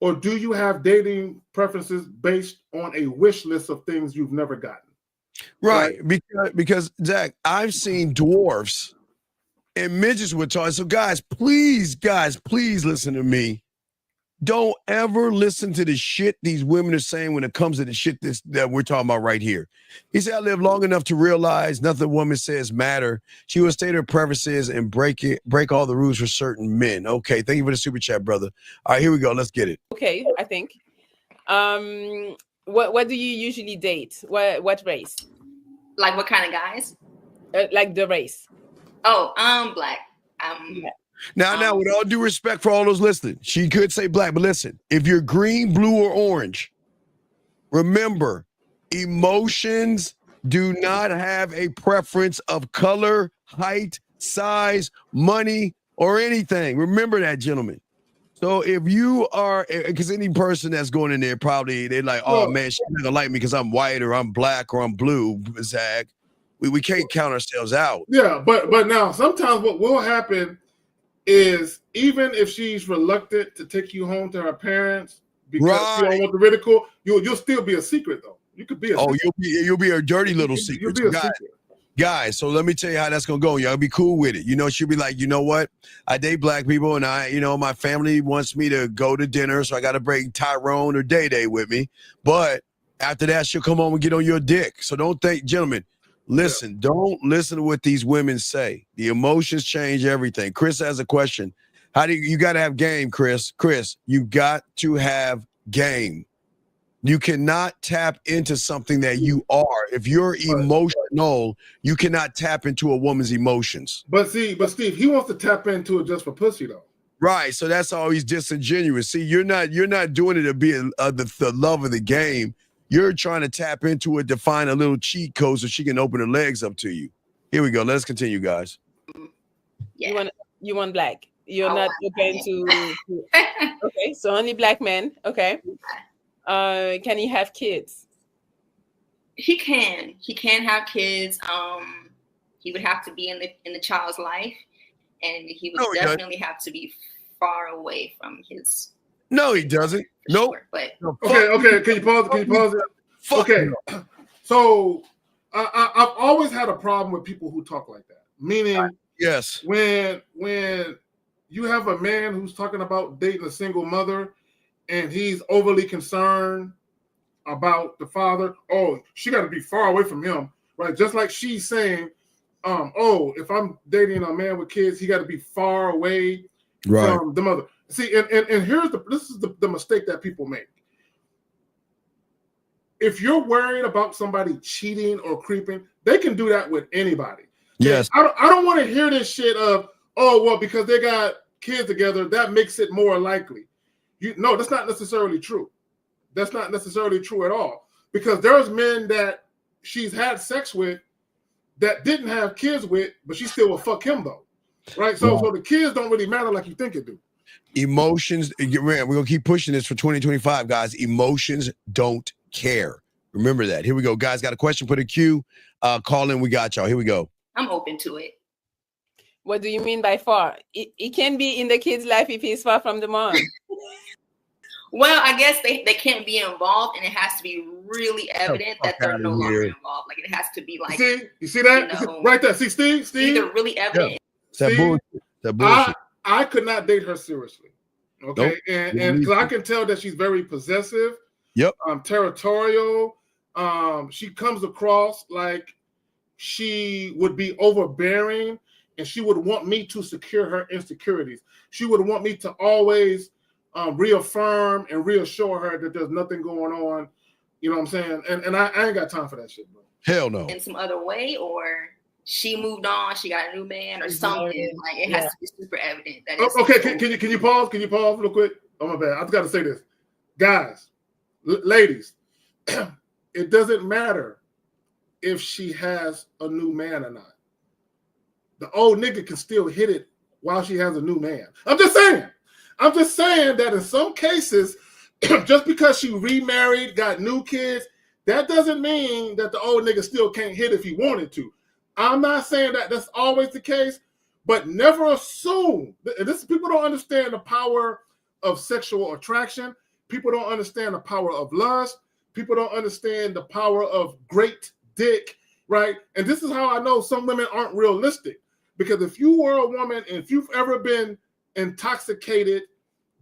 Or do you have dating preferences based on a wish list of things you've never gotten? Right. Because Zach, I've seen dwarfs and midgets with toys. So guys, please listen to me. Don't ever listen to the shit these women are saying when it comes to the shit that we're talking about right here. He said, I lived long enough to realize nothing a woman says matter. She will state her preferences and break all the rules for certain men. Okay, thank you for the super chat, brother. All right, here we go. Let's get it. Okay, I think. What do you usually date? What race? Like what kind of guys? Like the race. Oh, black. Now, with all due respect for all those listening, she could say black, but listen, if you're green, blue, or orange, remember, emotions do not have a preference of color, height, size, money, or anything. Remember that, gentlemen. So if you are, because any person that's going in there, probably they're like, oh man, she's not gonna like me because I'm white or I'm black or I'm blue, Zach. We can't count ourselves out. Yeah, but now sometimes what will happen is, even if she's reluctant to take you home to her parents, because you don't want the ridicule. You'll still be a secret though. You could be a secret. You'll be a dirty little secret. You'll be a secret. Guys, so let me tell you how that's gonna go. Y'all be cool with it. She'll be like, you know what? I date black people, and my family wants me to go to dinner, so I got to bring Tyrone or Day Day with me. But after that, she'll come home and get on your dick. So don't think, gentlemen. Listen, don't listen to what these women say. The emotions change everything. Chris has a question. You got to have game, Chris? Chris, you got to have game. You cannot tap into something that you are. If you're emotional, you cannot tap into a woman's emotions. But Steve, he wants to tap into it just for pussy though. Right. So that's always disingenuous. See, you're not doing it to be the love of the game. You're trying to tap into it to find a little cheat code so she can open her legs up to you. Here we go. Let's continue, guys. Yeah. You want black. You're not open to okay, so only black men. Okay. Can he have kids? He can have kids. He would have to be in the child's life, and he would definitely have to be far away from his. No, he doesn't. Nope. Sure, but okay. Can you pause it? Okay. So I've always had a problem with people who talk like that. Meaning, yes, when you have a man who's talking about dating a single mother, and he's overly concerned about the father. Oh, she got to be far away from him, right? Just like she's saying, if I'm dating a man with kids, he got to be far away from the mother. See, and here's this is the mistake that people make. If you're worried about somebody cheating or creeping, they can do that with anybody. Yes. I don't want to hear this shit of, because they got kids together, that makes it more likely. No, that's not necessarily true. That's not necessarily true at all. Because there's men that she's had sex with that didn't have kids with, but she still will fuck him though. Right? So the kids don't really matter like you think it do. Emotions, we're going to keep pushing this for 2025, guys. Emotions don't care. Remember that. Here we go. Guys, got a question for the queue. Call in. We got y'all. Here we go. I'm open to it. What do you mean by far? It can be in the kid's life if he's far from the mom. Well, I guess they can't be involved, and it has to be really evident that they're no longer involved. Like it has to be like you see that right there. See, Steve, either really evident. Yeah. That bullshit. I could not date her seriously. Okay, nope. and because I can tell that she's very possessive. Yep. Territorial. She comes across like she would be overbearing, and she would want me to secure her insecurities. She would want me to always reaffirm and reassure her that there's nothing going on. You know what I'm saying? And I ain't got time for that shit, bro. Hell no. In some other way, or she moved on, she got a new man or something. Like it has to be super evident. That okay, can you pause? Can you pause real quick? Oh my bad. I just got to say this, guys, ladies. It doesn't matter if she has a new man or not. The old nigga can still hit it while she has a new man. I'm just saying that in some cases, just because she remarried, got new kids, that doesn't mean that the old nigga still can't hit if he wanted to. I'm not saying that that's always the case, but never assume. People don't understand the power of sexual attraction. People don't understand the power of lust. People don't understand the power of great dick, right? And this is how I know some women aren't realistic. Because if you were a woman and if you've ever been intoxicated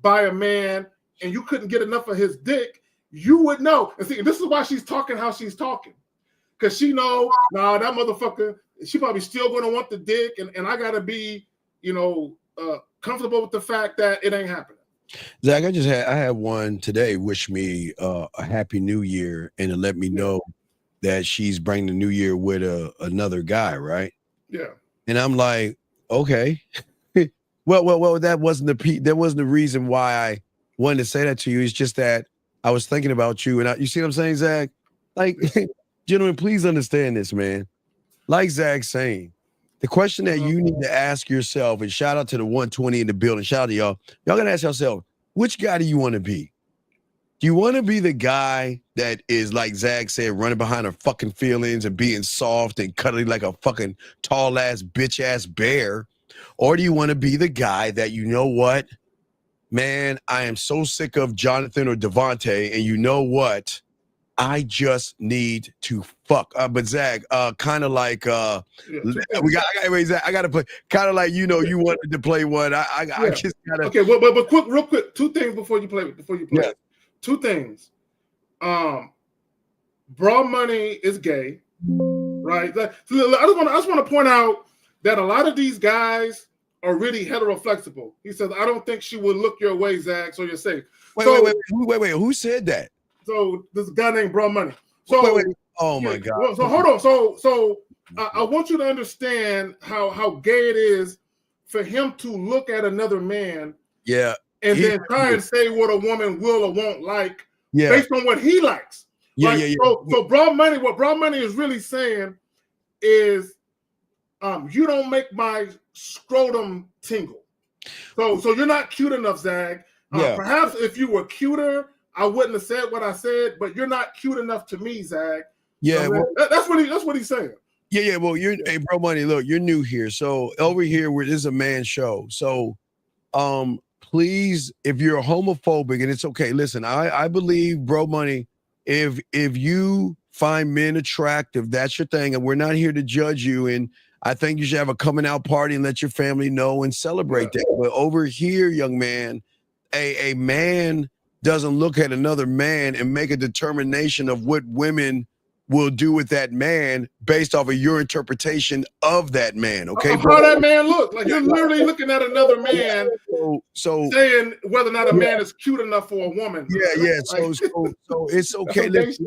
by a man and you couldn't get enough of his dick, you would know. And see, this is why she's talking how she's talking. Because she know, that motherfucker, she probably still going to want the dick, and I got to be, comfortable with the fact that it ain't happening. Zach, I had one today wish me a happy new year and to let me know that she's bringing the new year with another guy, right? Yeah. And I'm like, okay. well, that wasn't the reason why I wanted to say that to you. It's just that I was thinking about you, and you see what I'm saying, Zach? Like, gentlemen, please understand this, man. Like Zach's saying, the question that you need to ask yourself, and shout out to the 120 in the building, shout out to y'all. Y'all gotta ask yourself, which guy do you want to be? Do you want to be the guy that is, like Zach said, running behind her fucking feelings and being soft and cuddly like a fucking tall-ass, bitch-ass bear? Or do you want to be the guy that, you know what? man, I am so sick of Jonathan or Devontae, and you know what? I just need to fuck. But Zach, kind of like I got to play kind of like you wanted to play one. I just gotta. Okay, but quick, real quick, two things before you play. Yeah. Two things. Bra Money is gay, right? I just want to point out that a lot of these guys are really heteroflexible. He says, I don't think she would look your way, Zach, so you're safe. Wait. Who said that? So this guy named Bra Money. So wait. Oh my God. So hold on. So I want you to understand how gay it is for him to look at another man, and then try and say what a woman will or won't like, based on what he likes. So Bra Money, what Bra Money is really saying is, you don't make my scrotum tingle. So you're not cute enough, Zag. Perhaps if you were cuter, I wouldn't have said what I said, but you're not cute enough to me, Zag. Yeah, that's what he's saying. Yeah. Well, hey, Bro Money, look, you're new here, so over here, this is a man show. So, please, if you're homophobic, and it's okay. Listen, I believe, Bro Money, if you find men attractive, that's your thing, and we're not here to judge you. And I think you should have a coming out party and let your family know and celebrate that. But over here, young man, a man doesn't look at another man and make a determination of what women will do with that man based off of your interpretation of that man. Okay, how that man look? Like, you're literally looking at another man, so saying whether or not a man is cute enough for a woman. Yeah. So it's okay. Listen,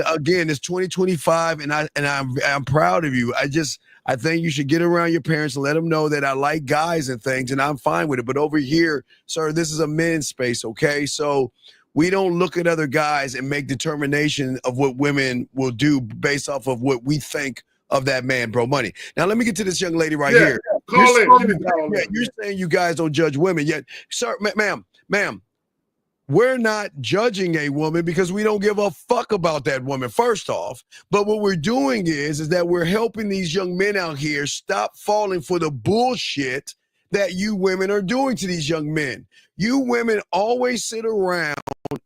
again, it's 2025, and I'm proud of you. I think you should get around your parents and let them know that I like guys and things, and I'm fine with it. But over here, sir, this is a men's space, okay? So we don't look at other guys and make determination of what women will do based off of what we think of that man, Bro Money. Now, let me get to this young lady right here. You're saying you guys don't judge women, yet, sir, ma'am, we're not judging a woman because we don't give a fuck about that woman, first off. But what we're doing is that we're helping these young men out here stop falling for the bullshit that you women are doing to these young men. You women always sit around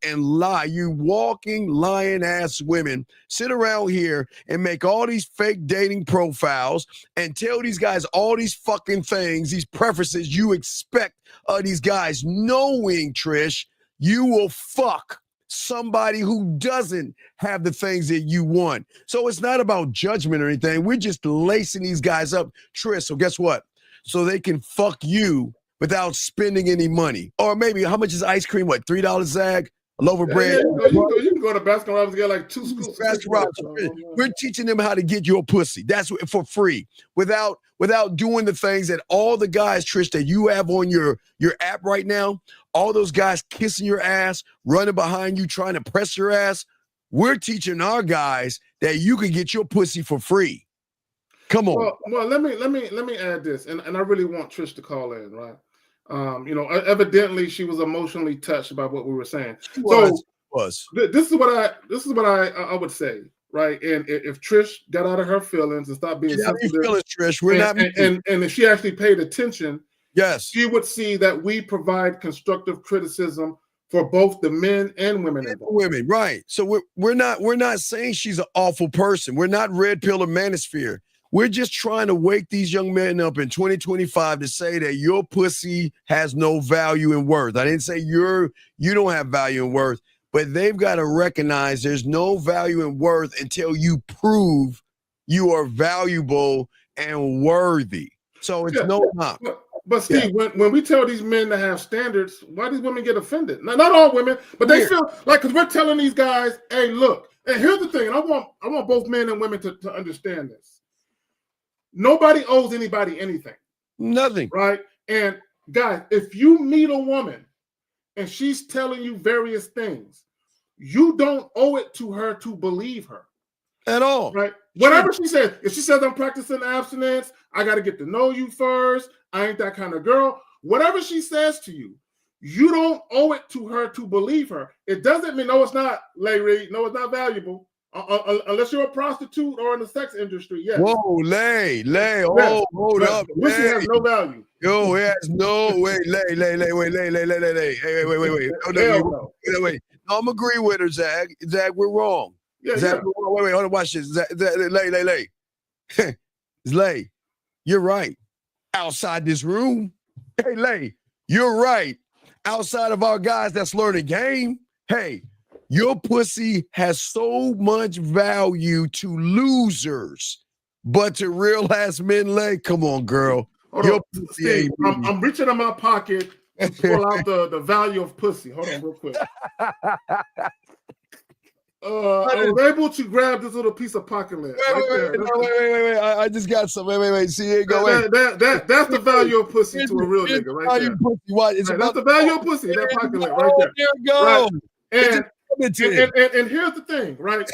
and lie. You walking lying ass women sit around here and make all these fake dating profiles and tell these guys all these fucking things, these preferences you expect of these guys, knowing, Trish, you will fuck somebody who doesn't have the things that you want. So it's not about judgment or anything. We're just lacing these guys up, Trish. So guess what? So they can fuck you without spending any money. Or maybe, how much is ice cream? What, $3, Zag? A loaf of bread? You can go to Baskin Robbins and get like 2 scoops. We're teaching them how to get your pussy. That's for free. Without doing the things that all the guys, Trish, that you have on your app right now, all those guys kissing your ass, running behind you, trying to press your ass. We're teaching our guys that you can get your pussy for free. Come on. Well, let me add this, and I really want Trish to call in, right? Evidently she was emotionally touched by what we were saying. This is what I would say, right? And if Trish got out of her feelings and stopped being sensitive, Trish, we're not. And if she actually paid attention, yes, she would see that we provide constructive criticism for both the men and women. Women, right? So we're not saying she's an awful person. We're not red pill or manosphere. We're just trying to wake these young men up in 2025 to say that your pussy has no value and worth. I didn't say you don't have value and worth, but they've got to recognize there's no value and worth until you prove you are valuable and worthy. So it's no knock. But Steve, when we tell these men to have standards, why do these women get offended? Now, not all women, but they feel like, because we're telling these guys, hey, look, and here's the thing, and I want both men and women to understand this. Nobody owes anybody anything. Nothing. Right? And guys, if you meet a woman and she's telling you various things, you don't owe it to her to believe her. At all. Right? Whatever she says. If she says I'm practicing abstinence, I got to get to know you first. I ain't that kind of girl. Whatever she says to you, you don't owe it to her to believe her. It doesn't mean, no, it's not, Larry. No, it's not valuable. Unless you're a prostitute or in the sex industry, yes. Whoa, lay. Yes. Hold up. Pussy has no value. Yo, it has no way. Lay. Hey, wait. No. Wait. No, I'm agreeing with her, Zach. Zach, we're wrong. Yeah, Zach, we're wrong. Wait, hold on, watch this. Zach, lay. Lay, you're right. Outside this room, hey, Lay, you're right. Outside of our guys that's learning game, hey, your pussy has so much value to losers, but to real ass men, Lay, come on, girl. Hold on. Steve, I'm reaching in my pocket to pull out the value of pussy. Hold on, real quick. I was able to grab this little piece of pocket lint. Wait. I just got some. Wait. See, here you go. That's the value of pussy to a real nigga, right there. That's the value of pussy, that pocket lint right there. There you go. Right. And here's the thing, right?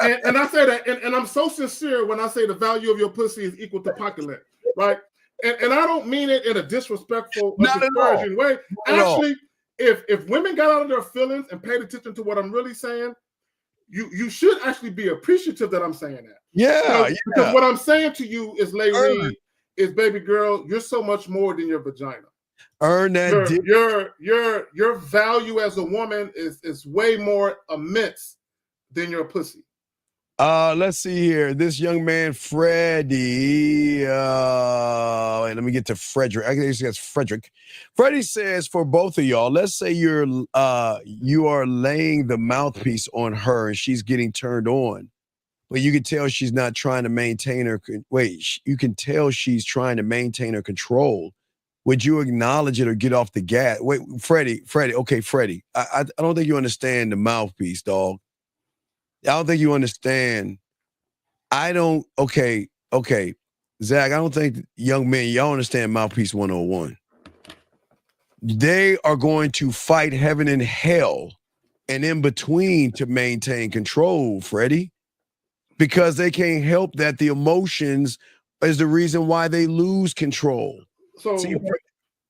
and I say that, and I'm so sincere when I say the value of your pussy is equal to pocket lint, right? And I don't mean it in a disrespectful or discouraging way. Actually, if women got out of their feelings and paid attention to what I'm really saying, you should actually be appreciative that I'm saying that. Yeah. Because what I'm saying to you is, Lay Reed, is baby girl, you're so much more than your vagina. Earn that. Your value as a woman is way more immense than your pussy. Let's see here. This young man, Freddie. Wait, let me get to Frederick. I guess that's Frederick. Freddie says, for both of y'all, let's say you are laying the mouthpiece on her and she's getting turned on, but you can tell she's not trying to maintain her. You can tell she's trying to maintain her control. Would you acknowledge it or get off the gas? Wait, Freddie. Okay, Freddie. I don't think you understand the mouthpiece, dog. I don't think you understand. Okay. Zach, I don't think young men, y'all understand mouthpiece 101. They are going to fight heaven and hell and in between to maintain control, Freddie, because they can't help that the emotions is the reason why they lose control. So, see,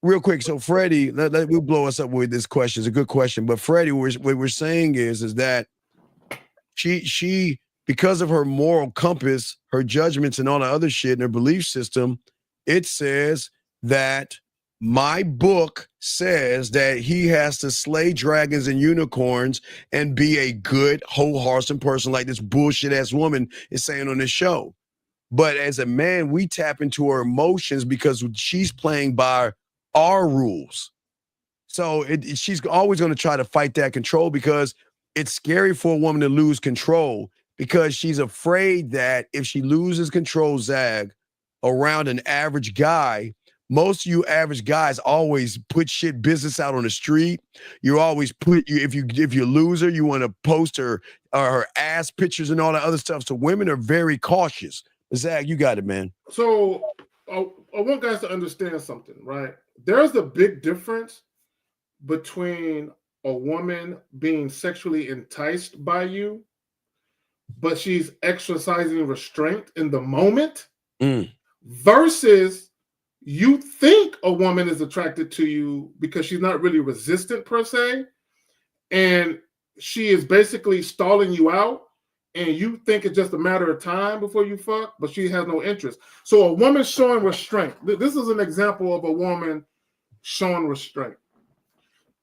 real quick, so Freddie, we'll blow us up with this question. It's a good question, but Freddie, what we're saying is that she because of her moral compass, her judgments and all the other shit in her belief system, it says that my book says that he has to slay dragons and unicorns and be a good, wholehearted person like this bullshit ass woman is saying on this show. But as a man, we tap into her emotions because she's playing by our rules. So she's always going to try to fight that control because it's scary for a woman to lose control because she's afraid that if she loses control, Zag, around an average guy, most of you average guys always put shit business out on the street. You always if you're a loser, you want to post her ass pictures and all that other stuff. So women are very cautious. Zag, you got it, man. So I want guys to understand something, right? There's a big difference between a woman being sexually enticed by you, but she's exercising restraint in the moment, versus you think a woman is attracted to you because she's not really resistant per se, and she is basically stalling you out, and you think it's just a matter of time before you fuck, but she has no interest. So a woman showing restraint. This is an example of a woman showing restraint.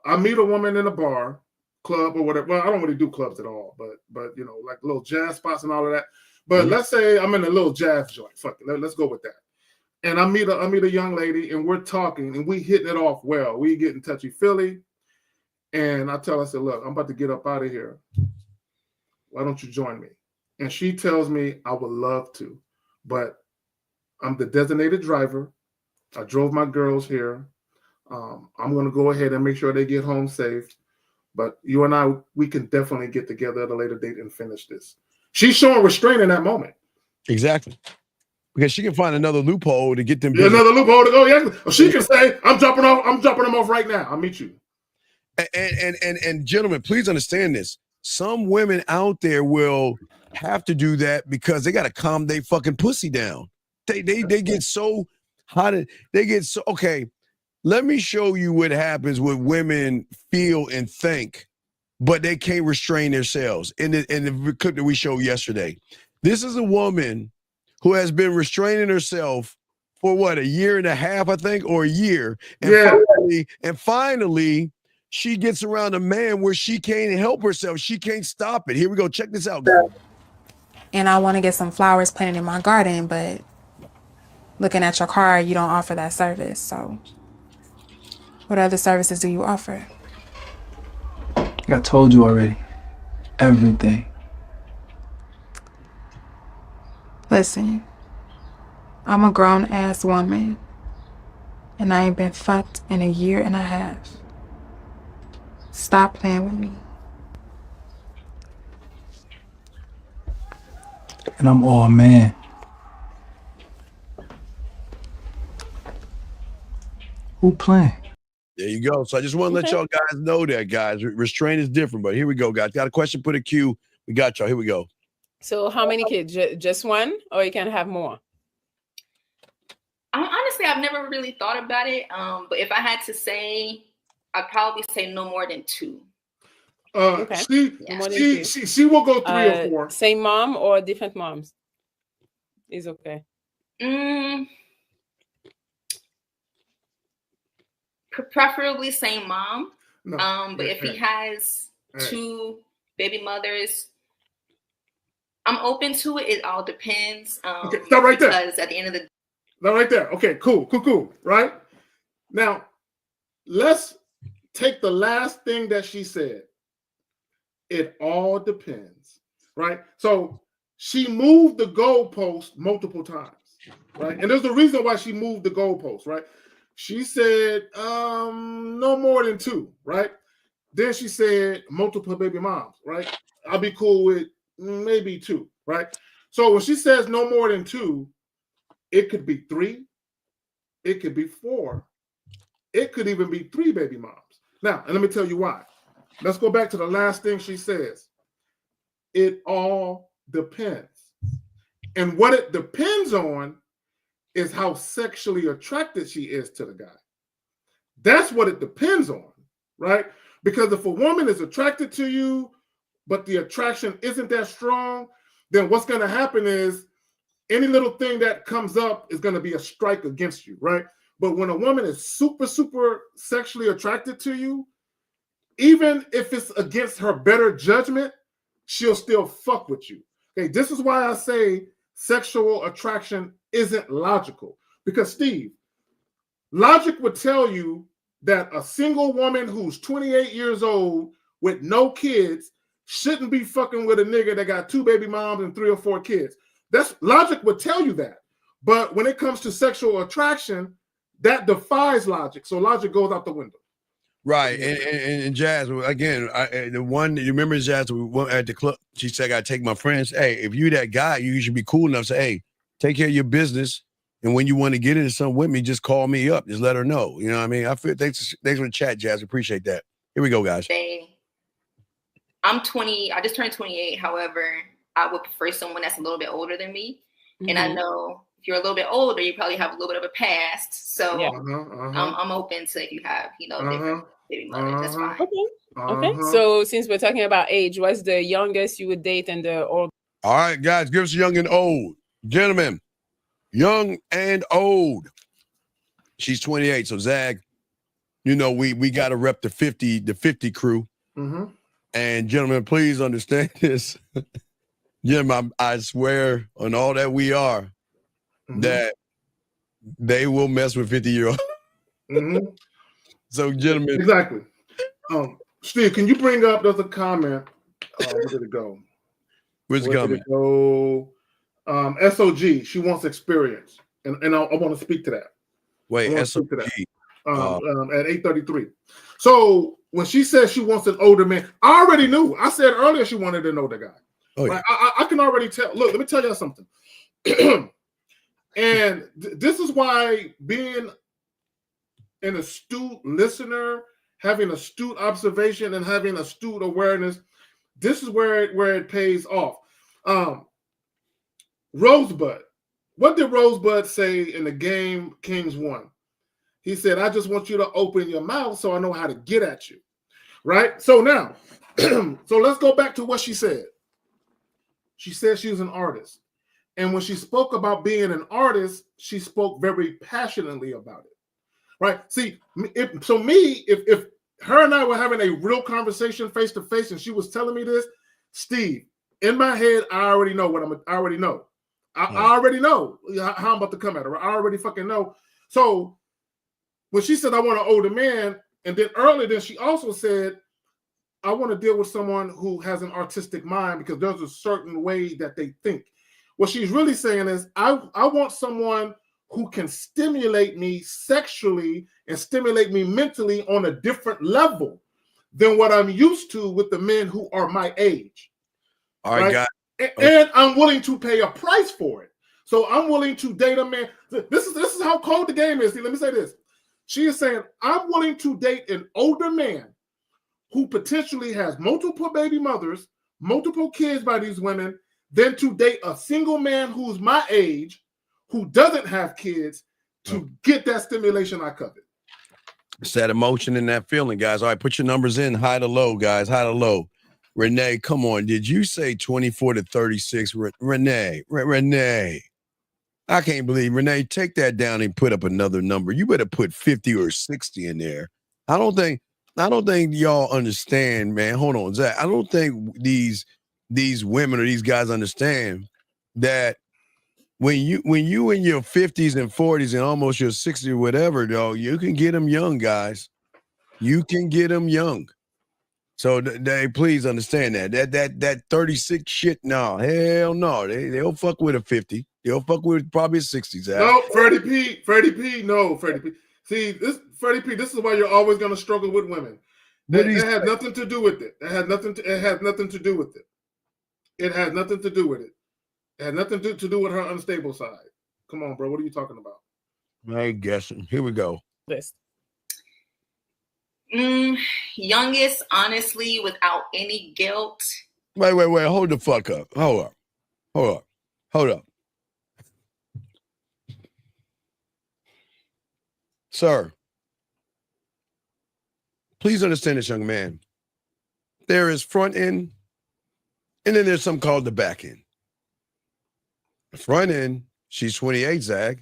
I meet a woman in a bar, club, or whatever. Well, I don't really do clubs at all, but you know, like little jazz spots and all of that. But let's say I'm in a little jazz joint. Fuck it, let's go with that. And I meet a young lady, and we're talking, and we hitting it off well. We getting touchy-feely, and I tell her, I said, look, I'm about to get up out of here. Why don't you join me? And she tells me, I would love to, but I'm the designated driver. I drove my girls here. I'm going to go ahead and make sure they get home safe. But you and I, we can definitely get together at a later date and finish this. She's showing restraint in that moment. Exactly. Because she can find another loophole to get them. Yeah, another loophole to go. Yeah. She can say, I'm dropping them off right now. I'll meet you. And gentlemen, please understand this. Some women out there will have to do that because they got to calm their fucking pussy down. They get so hot. They get so, okay. Let me show you what happens when women feel and think but they can't restrain themselves. In the clip that we showed yesterday, this is a woman who has been restraining herself for what, a year and a half, I think, or a year. And finally, she gets around a man where she can't help herself. She can't stop it. Here we go. Check this out, guys. And I want to get some flowers planted in my garden, but looking at your card, you don't offer that service. So what other services do you offer? I told you already. Everything. Listen, I'm a grown-ass woman, and I ain't been fucked in a year and a half. Stop playing with me. And I'm all man. Who playing? There you go. So I just want to let y'all guys know that, guys. Restraint is different, but here we go, guys. Got a question, put a Q. We got y'all. Here we go. So how many kids? Just one, or you can have more? Honestly, I've never really thought about it. But if I had to say, I'd probably say no more than 2. She will go 3 or 4. Same mom or different moms? Is okay. Preferably same mom. No. But if he has 2 baby mothers, I'm open to it. It all depends. Okay, stop right there. Because at the end of the Not right there. Okay, cool. Right? Now, let's take the last thing that she said. It all depends, right? So she moved the goalpost multiple times, right? And there's a reason why she moved the goalpost, right? She said no more than 2, right? Then she said multiple baby moms, right? I'll be cool with maybe 2, right? So when she says no more than 2, it could be 3, it could be 4, it could even be 3 baby moms. Now, and let me tell you why. Let's go back to the last thing she says. It all depends. And what it depends on is how sexually attracted she is to the guy. That's what it depends on, right? Because if a woman is attracted to you, but the attraction isn't that strong, then what's going to happen is any little thing that comes up is going to be a strike against you, right? But when a woman is super, super sexually attracted to you, even if it's against her better judgment, she'll still fuck with you. Okay, this is why I say sexual attraction isn't logical. Because, Steve, logic would tell you that a single woman who's 28 years old with no kids shouldn't be fucking with a nigga that got 2 baby moms and 3 or 4 kids. That's logic would tell you that. But when it comes to sexual attraction, that defies logic. So logic goes out the window. Right, and Jazz, again, the one, you remember Jazz, we went at the club, she said, I got to take my friends. Hey, if you that guy, you should be cool enough to say, hey, take care of your business, and when you want to get into something with me, just call me up, just let her know. You know what I mean? I feel, thanks for the chat, Jazz, appreciate that. Here we go, guys. I'm 20, I just turned 28, however, I would prefer someone that's a little bit older than me, and I know if you're a little bit older, you probably have a little bit of a past, so I'm open to if you have, different baby mothers, that's fine. Okay. So since we're talking about age, what's the youngest you would date and the old? All right, guys, give us young and old. Gentlemen, young and old. She's 28, so Zag, we got to rep the 50 crew. And gentlemen, please understand this. Gentlemen, I swear on all that we are, that they will mess with 50-year-olds. So, gentlemen. Exactly. Steve, can you bring up, there's a comment. Where did it go? Where's it coming? Go? SOG, she wants experience. And I want to speak to that. Wait, SOG. At 8:33. So when she says she wants an older man, I already knew. I said earlier she wanted an older guy. Oh, yeah. I can already tell. Look, let me tell you something. And this is why being an astute listener, having astute observation, and having astute awareness, this is where it pays off. Rosebud. What did Rosebud say in the game Kings won? He said, I just want you to open your mouth so I know how to get at you. Right? So now, So let's go back to what she said. She said she was an artist. And when she spoke about being an artist, she spoke very passionately about it. Right? See, if her and I were having a real conversation face to face and she was telling me this, Steve, in my head, I already know what I already know. I already know how I'm about to come at her. I already fucking know. So when she said I want an older man, and then earlier then she also said, I want to deal with someone who has an artistic mind because there's a certain way that they think. What she's really saying is, I want someone who can stimulate me sexually and stimulate me mentally on a different level than what I'm used to with the men who are my age. All right, guys. And I'm willing to pay a price for it. So I'm willing to date a man. This is how cold the game is. See, let me say this. She is saying, I'm willing to date an older man who potentially has multiple baby mothers, multiple kids by these women, than to date a single man who's my age, who doesn't have kids, to get that stimulation I covet. It's that emotion and that feeling, guys. All right, put your numbers in, high to low, guys, high to low. Renee, come on. Did you say 24 to 36? Renee. I can't believe, Renee, take that down and put up another number. You better put 50 or 60 in there. I don't think y'all understand, man. Hold on, Zach. I don't think these women or these guys understand that when you in your 50s and 40s and almost your 60s or whatever, though, you can get them young, guys. You can get them young. So they please understand that 36 shit. No, hell no. They'll fuck with a 50. They'll fuck with probably a 60. Zach. No, Freddie P. No, Freddie P. See, Freddie P. This is why you're always going to struggle with women. That has nothing to do with it. It has nothing to do with it. It has nothing to do with it. It has nothing to do with her unstable side. Come on, bro. What are you talking about? I ain't guessing. Here we go. List. Youngest, honestly, without any guilt. Wait. Hold the fuck up. Hold up. Sir, please understand this, young man. There is front end, and then there's something called the back end. The front end, she's 28, Zach.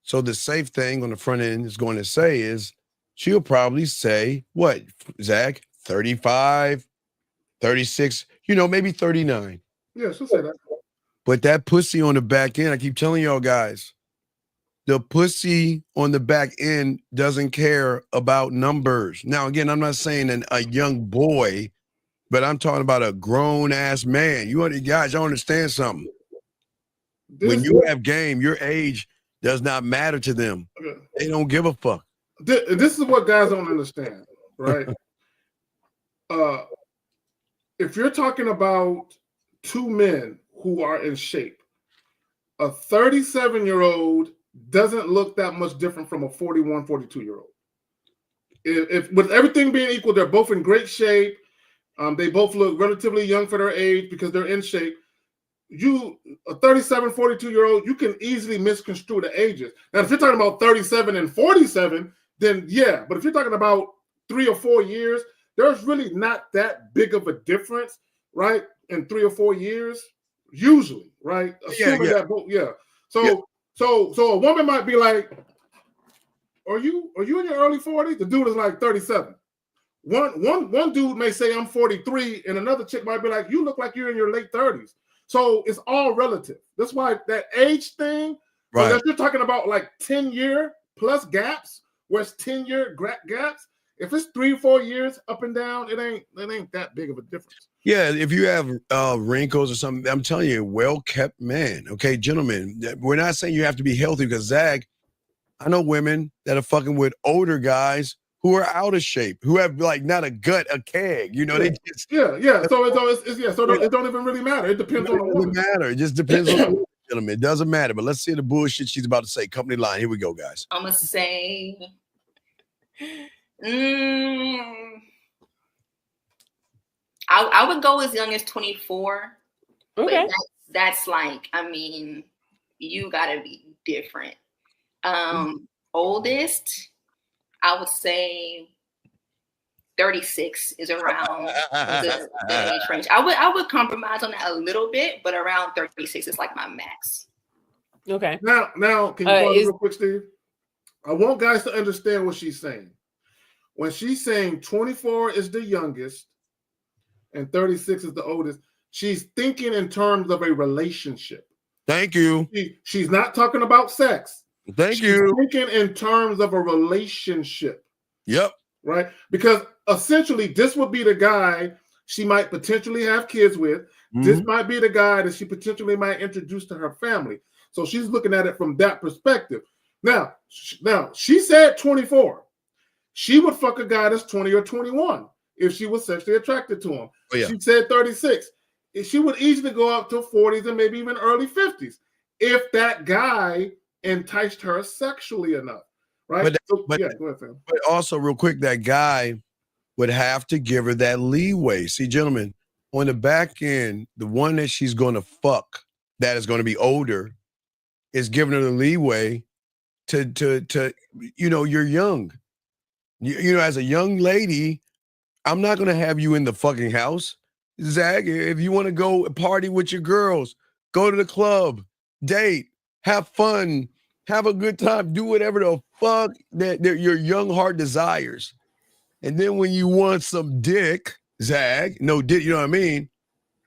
So the safe thing on the front end is going to say is, she'll probably say, what, Zach? 35, 36, maybe 39. Yeah, she'll say that. But that pussy on the back end, I keep telling y'all guys, the pussy on the back end doesn't care about numbers. Now, again, I'm not saying a young boy, but I'm talking about a grown-ass man. Guys, y'all understand something. When you have game, your age does not matter to them. Okay. They don't give a fuck. This is what guys don't understand, right? If you're talking about two men who are in shape, a 37-year-old doesn't look that much different from a 41, 42-year-old. If with everything being equal, they're both in great shape. They both look relatively young for their age because they're in shape. A 37, 42-year-old, you can easily misconstrue the ages. Now, if you're talking about 37 and 47, then yeah. But if you're talking about 3 or 4 years, there's really not that big of a difference, right? In 3 or 4 years, usually, right? Assuming that. So a woman might be like, "Are you in your early 40s?" The dude is like 37. One dude may say I'm 43, and another chick might be like, "You look like you're in your late 30s." So it's all relative. That's why that age thing, right? Unless you're talking about like 10-year plus gaps, where it's 10-year gaps. If it's 3 or 4 years up and down, it ain't that big of a difference. Yeah, if you have wrinkles or something, I'm telling you, well-kept man. Okay, gentlemen, we're not saying you have to be healthy because, Zach, I know women that are fucking with older guys who are out of shape, who have like not a gut, a keg. They just So it don't even really matter. It depends on the woman. It doesn't matter. It just depends on the woman, gentlemen. It doesn't matter. But let's see the bullshit she's about to say. Company line. Here we go, guys. I'm gonna say, I would go as young as 24. Okay. But that's like, you gotta be different. Oldest, I would say 36 is around the age range. I would compromise on that a little bit, but around 36 is like my max. Okay. Now, can you pause real quick, Steve? I want guys to understand what she's saying. When she's saying 24 is the youngest and 36 is the oldest, she's thinking in terms of a relationship. Thank you. She's not talking about sex. Thank you. She's thinking in terms of a relationship. Yep. Right? Because essentially, this would be the guy she might potentially have kids with. Mm-hmm. This might be the guy that she potentially might introduce to her family. So she's looking at it from that perspective. Now she said 24. She would fuck a guy that's 20 or 21 if she was sexually attracted to him. Oh, yeah. She said 36. She would easily go up to 40s and maybe even early 50s if that guy enticed her sexually enough. Right? Go ahead, Phil. But also, real quick, that guy would have to give her that leeway. See, gentlemen, on the back end, the one that she's going to fuck that is going to be older is giving her the leeway to you're young. You know, as a young lady, I'm not going to have you in the fucking house. Zach, if you want to go party with your girls, go to the club, date, have fun, have a good time, do whatever the fuck that your young heart desires. And then when you want some dick, Zach, no dick, you know what I mean?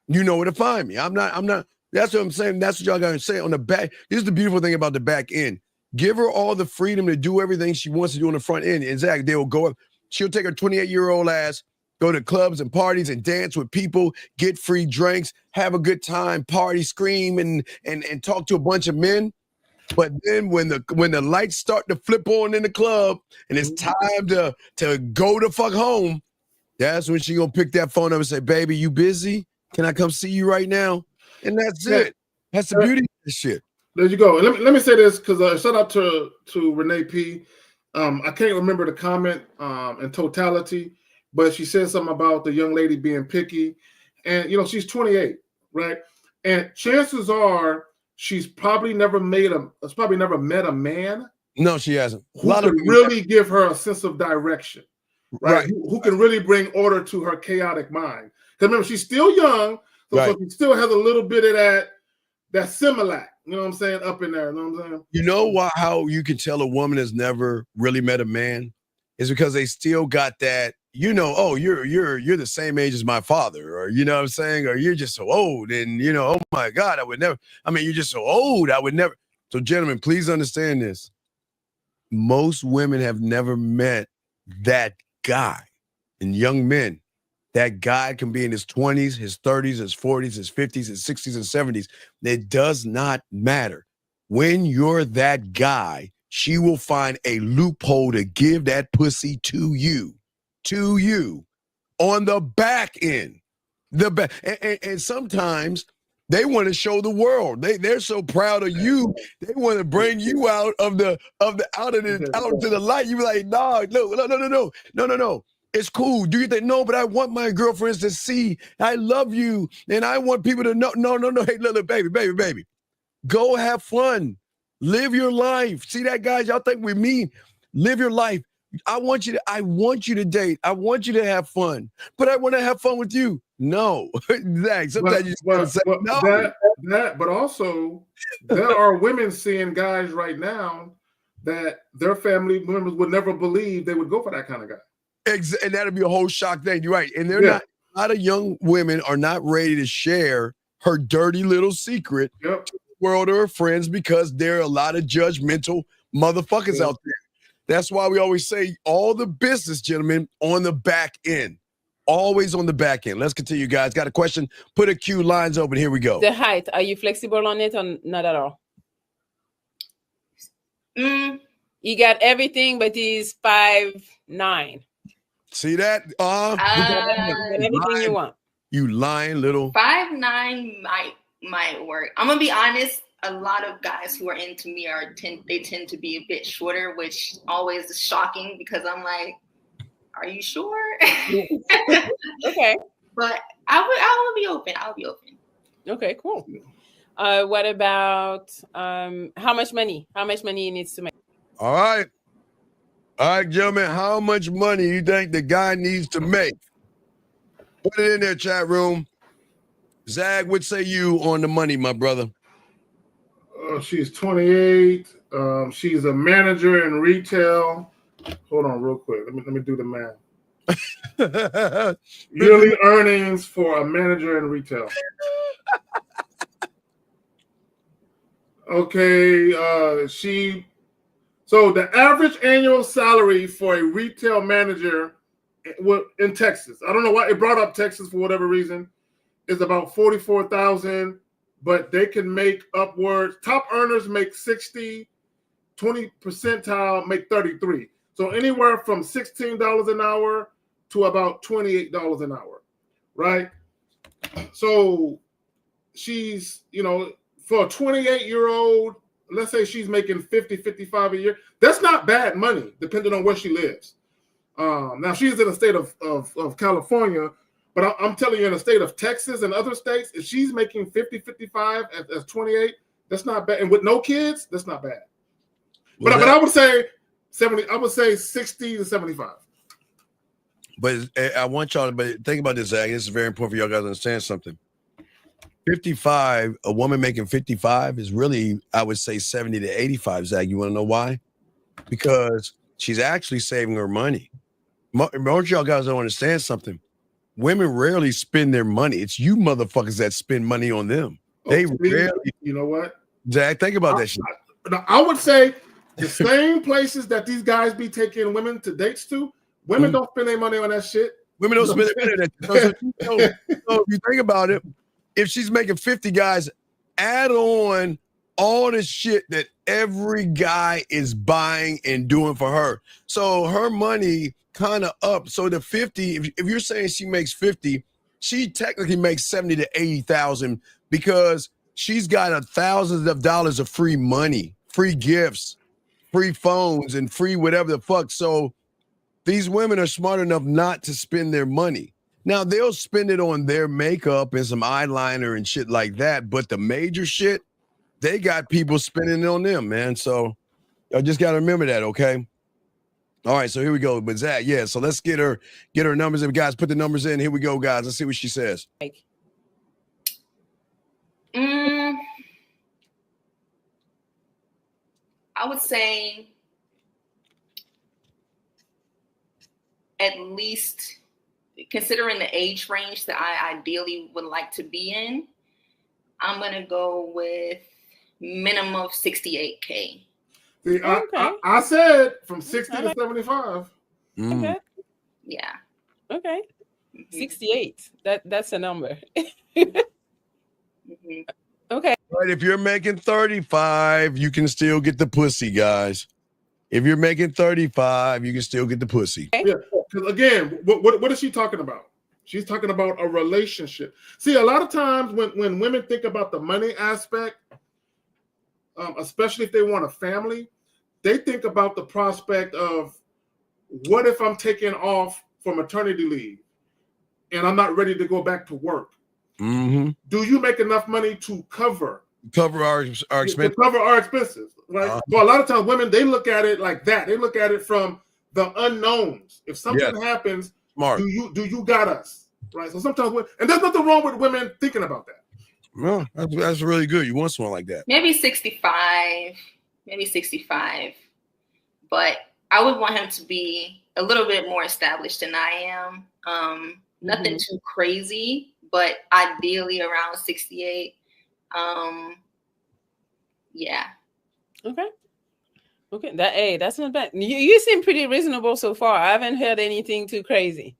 You know where to find me. I'm not, that's what I'm saying. That's what y'all got to say on the back. This is the beautiful thing about the back end. Give her all the freedom to do everything she wants to do on the front end. And Zach, they'll go up. She'll take her 28-year-old ass, go to clubs and parties and dance with people, get free drinks, have a good time, party, scream, and talk to a bunch of men. But then when the lights start to flip on in the club and it's time to go the fuck home, that's when she gonna pick that phone up and say, "Baby, you busy? Can I come see you right now?" And that's it. That's the beauty of this shit. There you go. And let me say this, because shout out to Renee P. I can't remember the comment in totality, but she said something about the young lady being picky. And, she's 28, right? And chances are she's probably never met a man. No, she hasn't. Who could really give her a sense of direction, right? Who can really bring order to her chaotic mind. Because remember, she's still young, so she still has a little bit of that Similac, you know what I'm saying, up in there, you know what I'm saying? You know how you can tell a woman has never really met a man? Is because they still got that, you're the same age as my father, or you know what I'm saying, or you're just so old, and oh my God, you're just so old, I would never. So gentlemen, please understand this. Most women have never met that guy. And young men, that guy can be in his 20s, his 30s, his 40s, his 50s, his 60s, and 70s. It does not matter. When you're that guy, she will find a loophole to give that pussy to you on the back end. And sometimes they want to show the world. They're so proud of you. They want to bring you out into the light. You be like, no. It's cool. Do you think? No, but I want my girlfriends to see I love you, and I want people to know. No. Hey, little baby. Go have fun. Live your life. See that, guys? Y'all think we're mean. Live your life. I want you to date. I want you to have fun. But I want to have fun with you. No. Sometimes you just gotta say no. But also, there are women seeing guys right now that their family members would never believe they would go for that kind of guy. And that'll be a whole shock thing. You're right. And a lot of young women are not ready to share her dirty little secret to the world or her friends, because there are a lot of judgmental motherfuckers out there. That's why we always say all the business, gentlemen, on the back end. Always on the back end. Let's continue, guys. Got a question? Put a cue, lines open. Here we go. The height, are you flexible on it or not at all? You got everything, but he's 5'9". See that? Everything you want. You lying little. 5'9" might work. I'm gonna be honest. A lot of guys who are into me tend to be a bit shorter, which always is shocking because I'm like, are you sure? Okay. But I will be open. I'll be open. Okay, cool. What about how much money? How much money he needs to make? All right. All right, gentlemen, how much money you think the guy needs to make? Put it in there, chat room. Zag, what say you on the money, my brother? She's 28. She's a manager in retail. Hold on, real quick. Let me do the math. Yearly earnings for a manager in retail. Okay, so the average annual salary for a retail manager in Texas, I don't know why it brought up Texas for whatever reason, is about $44,000, but they can make upwards. Top earners make 60, 20 percentile make 33. So anywhere from $16 an hour to about $28 an hour, right? So she's, for a 28-year-old, let's say she's making 50, 55 a year. That's not bad money, depending on where she lives. Now, she's in the state of California, but I'm telling you, in the state of Texas and other states, if she's making 50, 55 as 28, that's not bad. And with no kids, that's not bad. But I would say 70. I would say 60 to 75. But I want y'all to think about this, Zach. This is very important for y'all guys to understand something. 55, a woman making 55 is really, I would say 70 to 85, Zach. You want to know why? Because she's actually saving her money. Most of y'all guys don't understand something. Women rarely spend their money. It's you motherfuckers that spend money on them. They rarely. You know what? Zach, think about that shit. I would say the same places that these guys be taking women to dates to, women don't spend their money on that shit. Women don't spend their money on that. So if you think about it, if she's making 50, guys, add on all the shit that every guy is buying and doing for her. So her money kind of up. So the 50, if you're saying she makes 50, she technically makes 70 to 80,000 because she's got thousands of dollars of free money, free gifts, free phones, and free whatever the fuck. So these women are smart enough not to spend their money. Now, they'll spend it on their makeup and some eyeliner and shit like that, but the major shit, they got people spending it on them, man. So I just got to remember that, okay? All right, so here we go. But Zach, yeah, so let's get her numbers in. Guys, put the numbers in. Here we go, guys. Let's see what she says. I would say at least, considering the age range that I ideally would like to be in, I'm going to go with minimum of 68K. See, I said from 60 to 75. Okay. Yeah. Okay. 68. That's a number. Okay. Right, if you're making 35, you can still get the pussy, guys. If you're making 35, you can still get the pussy. Yeah, because again, what is she talking about? She's talking about a relationship. See, a lot of times when women think about the money aspect, especially if they want a family, they think about the prospect of, what if I'm taking off for maternity leave and I'm not ready to go back to work? Mm-hmm. Do you make enough money to cover our expenses? To cover our expenses, right? So a lot of times women, they look at it like that. They look at it from the unknowns. If something happens, smart. do you got us, right? So sometimes, and there's nothing wrong with women thinking about that. No, that's really good. You want someone like that? Maybe 65, but I would want him to be a little bit more established than I am. Nothing too crazy, but ideally around 68. Yeah. Okay. That's not bad. You seem pretty reasonable so far. I haven't heard anything too crazy.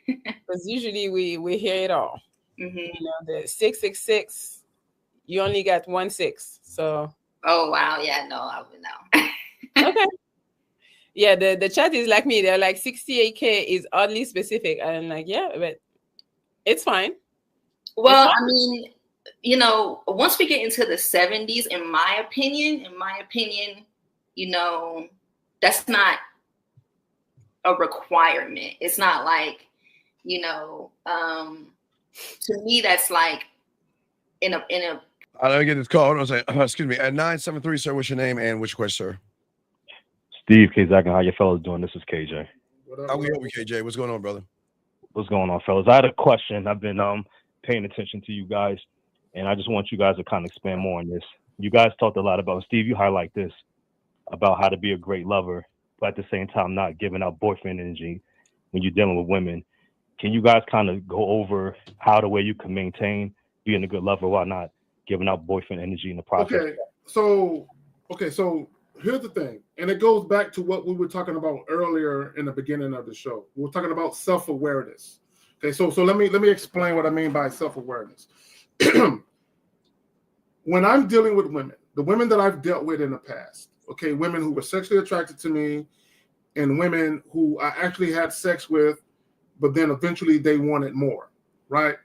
Because usually we hear it all. Mm-hmm. The 666, you only got 16. So. Oh wow, yeah, no, I would know. Okay. Yeah, the chat is like me. They're like 68K is oddly specific. I'm like, yeah, but it's fine. Well, I mean, once we get into the 70s, in my opinion, that's not a requirement. It's not like, to me, that's like in a. I don't get this call. Hold on a second. Excuse me. At 973, sir, what's your name and which question, sir? Steve, K-Zach, and how your fellas doing? This is KJ. How we help you, KJ? What's going on, brother? What's going on, fellas? I had a question. I've been paying attention to you guys, and I just want you guys to kind of expand more on this. You guys talked a lot about, Steve, you highlight this, about how to be a great lover, but at the same time not giving out boyfriend energy when you're dealing with women. Can you guys kind of go over how the way you can maintain being a good lover while not giving out boyfriend energy in the process? Okay, so here's the thing, and it goes back to what we were talking about earlier in the beginning of the show. We were talking about self-awareness. Okay, so let me explain what I mean by self-awareness. When I'm dealing with women, the women that I've dealt with in the past, okay, women who were sexually attracted to me and women who I actually had sex with, but then eventually they wanted more, right?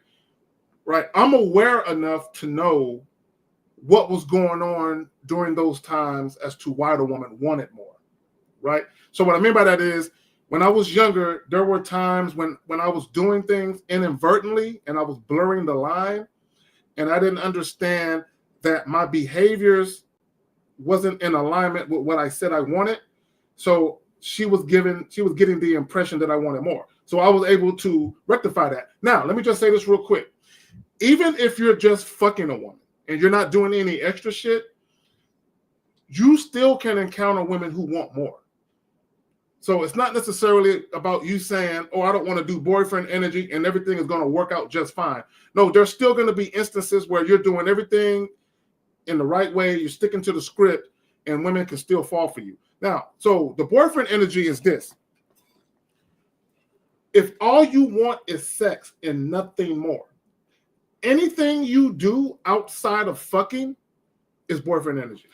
Right. I'm aware enough to know what was going on during those times as to why the woman wanted more, right? So what I mean by that is, when I was younger, there were times when I was doing things inadvertently and I was blurring the line, and I didn't understand that my behaviors wasn't in alignment with what I said I wanted. So she was getting the impression that I wanted more. So I was able to rectify that. Now, let me just say this real quick. Even if you're just fucking a woman and you're not doing any extra shit, you still can encounter women who want more. So it's not necessarily about you saying, oh, I don't want to do boyfriend energy and everything is going to work out just fine. No, there's still going to be instances where you're doing everything in the right way, you're sticking to the script, and women can still fall for you. Now, so the boyfriend energy is this. If all you want is sex and nothing more, anything you do outside of fucking is boyfriend energy,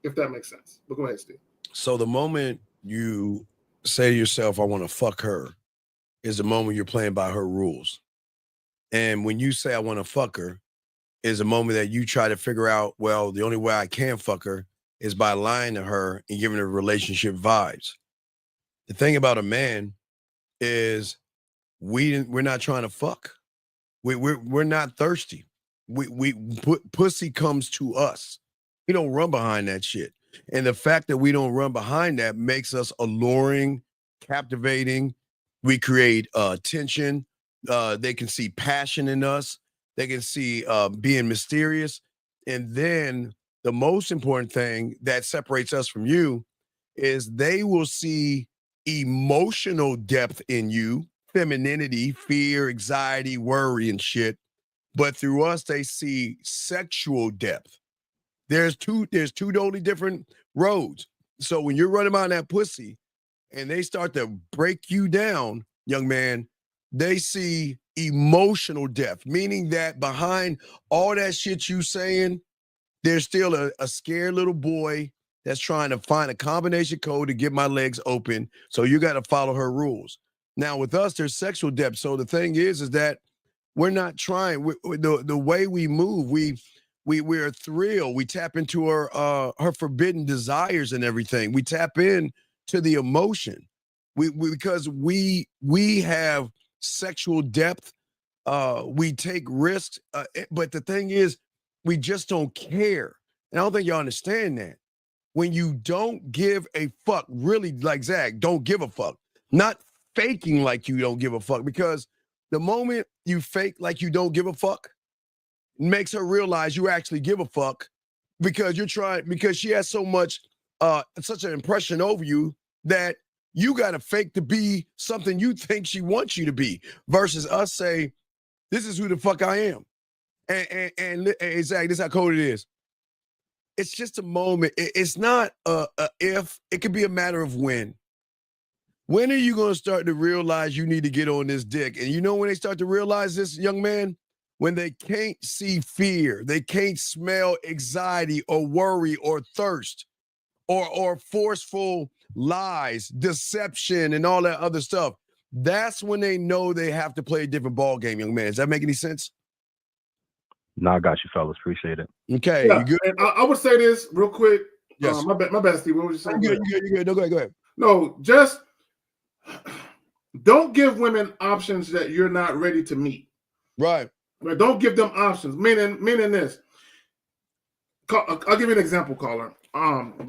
if that makes sense. But go ahead, Steve. So the moment you say to yourself, I want to fuck her, is the moment you're playing by her rules. And when you say I want to fuck her, is a moment that you try to figure out, well, the only way I can fuck her is by lying to her and giving her relationship vibes. The thing about a man is we're not trying to fuck. We're not thirsty. Pussy comes to us. We don't run behind that shit. And the fact that we don't run behind that makes us alluring, captivating. We create tension. They can see passion in us. They can see being mysterious. And then the most important thing that separates us from you is they will see emotional depth in you, femininity, fear, anxiety, worry, and shit. But through us, they see sexual depth. There's two totally different roads. So when you're running around that pussy and they start to break you down, young man, they see emotional depth, meaning that behind all that shit you saying, there's still a scared little boy that's trying to find a combination code to get my legs open. So you got to follow her rules. Now with us, there's sexual depth. So the thing is that we're not trying. The way we move, we're thrilled. We tap into her forbidden desires and everything. We tap in to the emotion. Because we have sexual depth. We take risks. But the thing is, we just don't care. And I don't think y'all understand that. When you don't give a fuck, really, like Zach, don't give a fuck. Not faking like you don't give a fuck, because the moment you fake like you don't give a fuck makes her realize you actually give a fuck, because because she has so much, such an impression over you that you got to fake to be something you think she wants you to be, versus us say, this is who the fuck I am. And exactly, this is how cold it is. It's just a moment. It's not a if. It could be a matter of when. When are you going to start to realize you need to get on this dick? And you know when they start to realize this, young man? When they can't see fear, they can't smell anxiety or worry or thirst or forceful lies, deception, and all that other stuff. That's when they know they have to play a different ball game, young man. Does that make any sense? No, I got you, fellas. Appreciate it. Okay, Yeah, you good? And I would say this real quick. Yes. My bad, Steve. What was you saying? You good. No, go ahead. No, just don't give women options that you're not ready to meet. Right. Don't give them options. Meaning this. I'll give you an example, caller.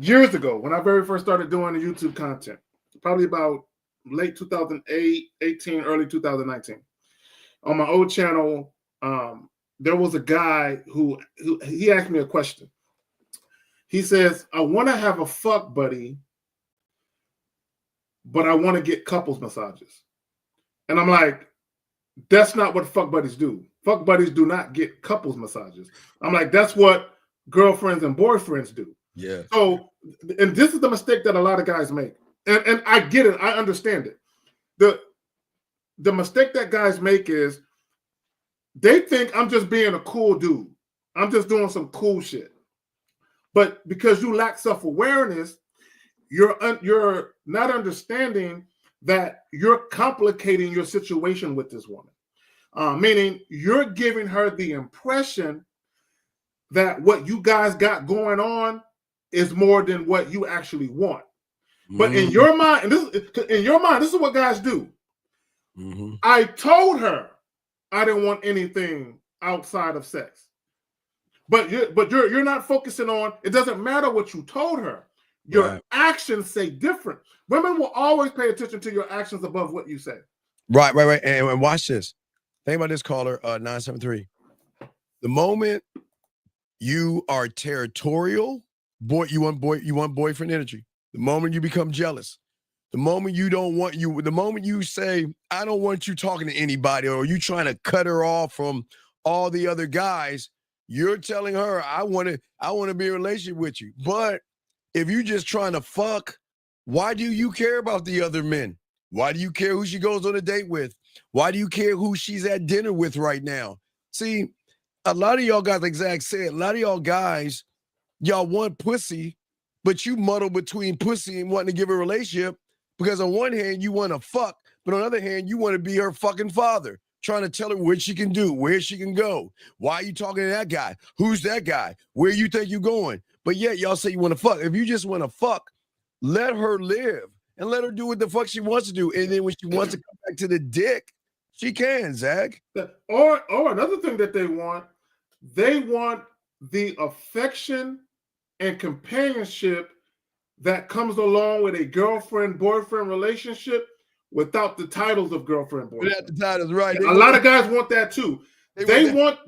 years ago when I very first started doing the YouTube content, probably about late 2008, 18, early 2019. On my old channel, there was a guy who he asked me a question. He says, I want to have a fuck buddy, but I want to get couples massages. And I'm like, that's not what fuck buddies do. Fuck buddies do not get couples massages. I'm like, that's what girlfriends and boyfriends do. Yeah. So, and this is the mistake that a lot of guys make. And I get it. I understand it. The mistake that guys make is they think I'm just being a cool dude. I'm just doing some cool shit. But because you lack self-awareness, you're not understanding that you're complicating your situation with this woman. Meaning you're giving her the impression that what you guys got going on is more than what you actually want. But in your mind, this is what guys do. I told her I didn't want anything outside of sex. But you're not focusing on, it doesn't matter what you told her. Your actions say different. Women will always pay attention to your actions above what you say. Right. And watch this. Think about this, caller 973. The moment you are territorial, you want boyfriend energy. The moment you become jealous, the moment the moment you say, I don't want you talking to anybody, or you trying to cut her off from all the other guys, you're telling her, I want to be in a relationship with you. But if you just trying to fuck, why do you care about the other men? Why do you care who she goes on a date with? Why do you care who she's at dinner with right now? See, a lot of y'all guys, like Zach said, a lot of y'all guys, y'all want pussy, but you muddle between pussy and wanting to give a relationship because on one hand, you want to fuck, but on the other hand, you want to be her fucking father, trying to tell her what she can do, where she can go. Why are you talking to that guy? Who's that guy? Where you think you going? But yet y'all say you want to fuck. If you just want to fuck, let her live and let her do what the fuck she wants to do. And then when she wants to come back to the dick, she can, Zach. Or another thing that they want the affection and companionship that comes along with a girlfriend-boyfriend relationship without the titles of girlfriend-boyfriend. Without the titles, right. A lot of guys want that too. They want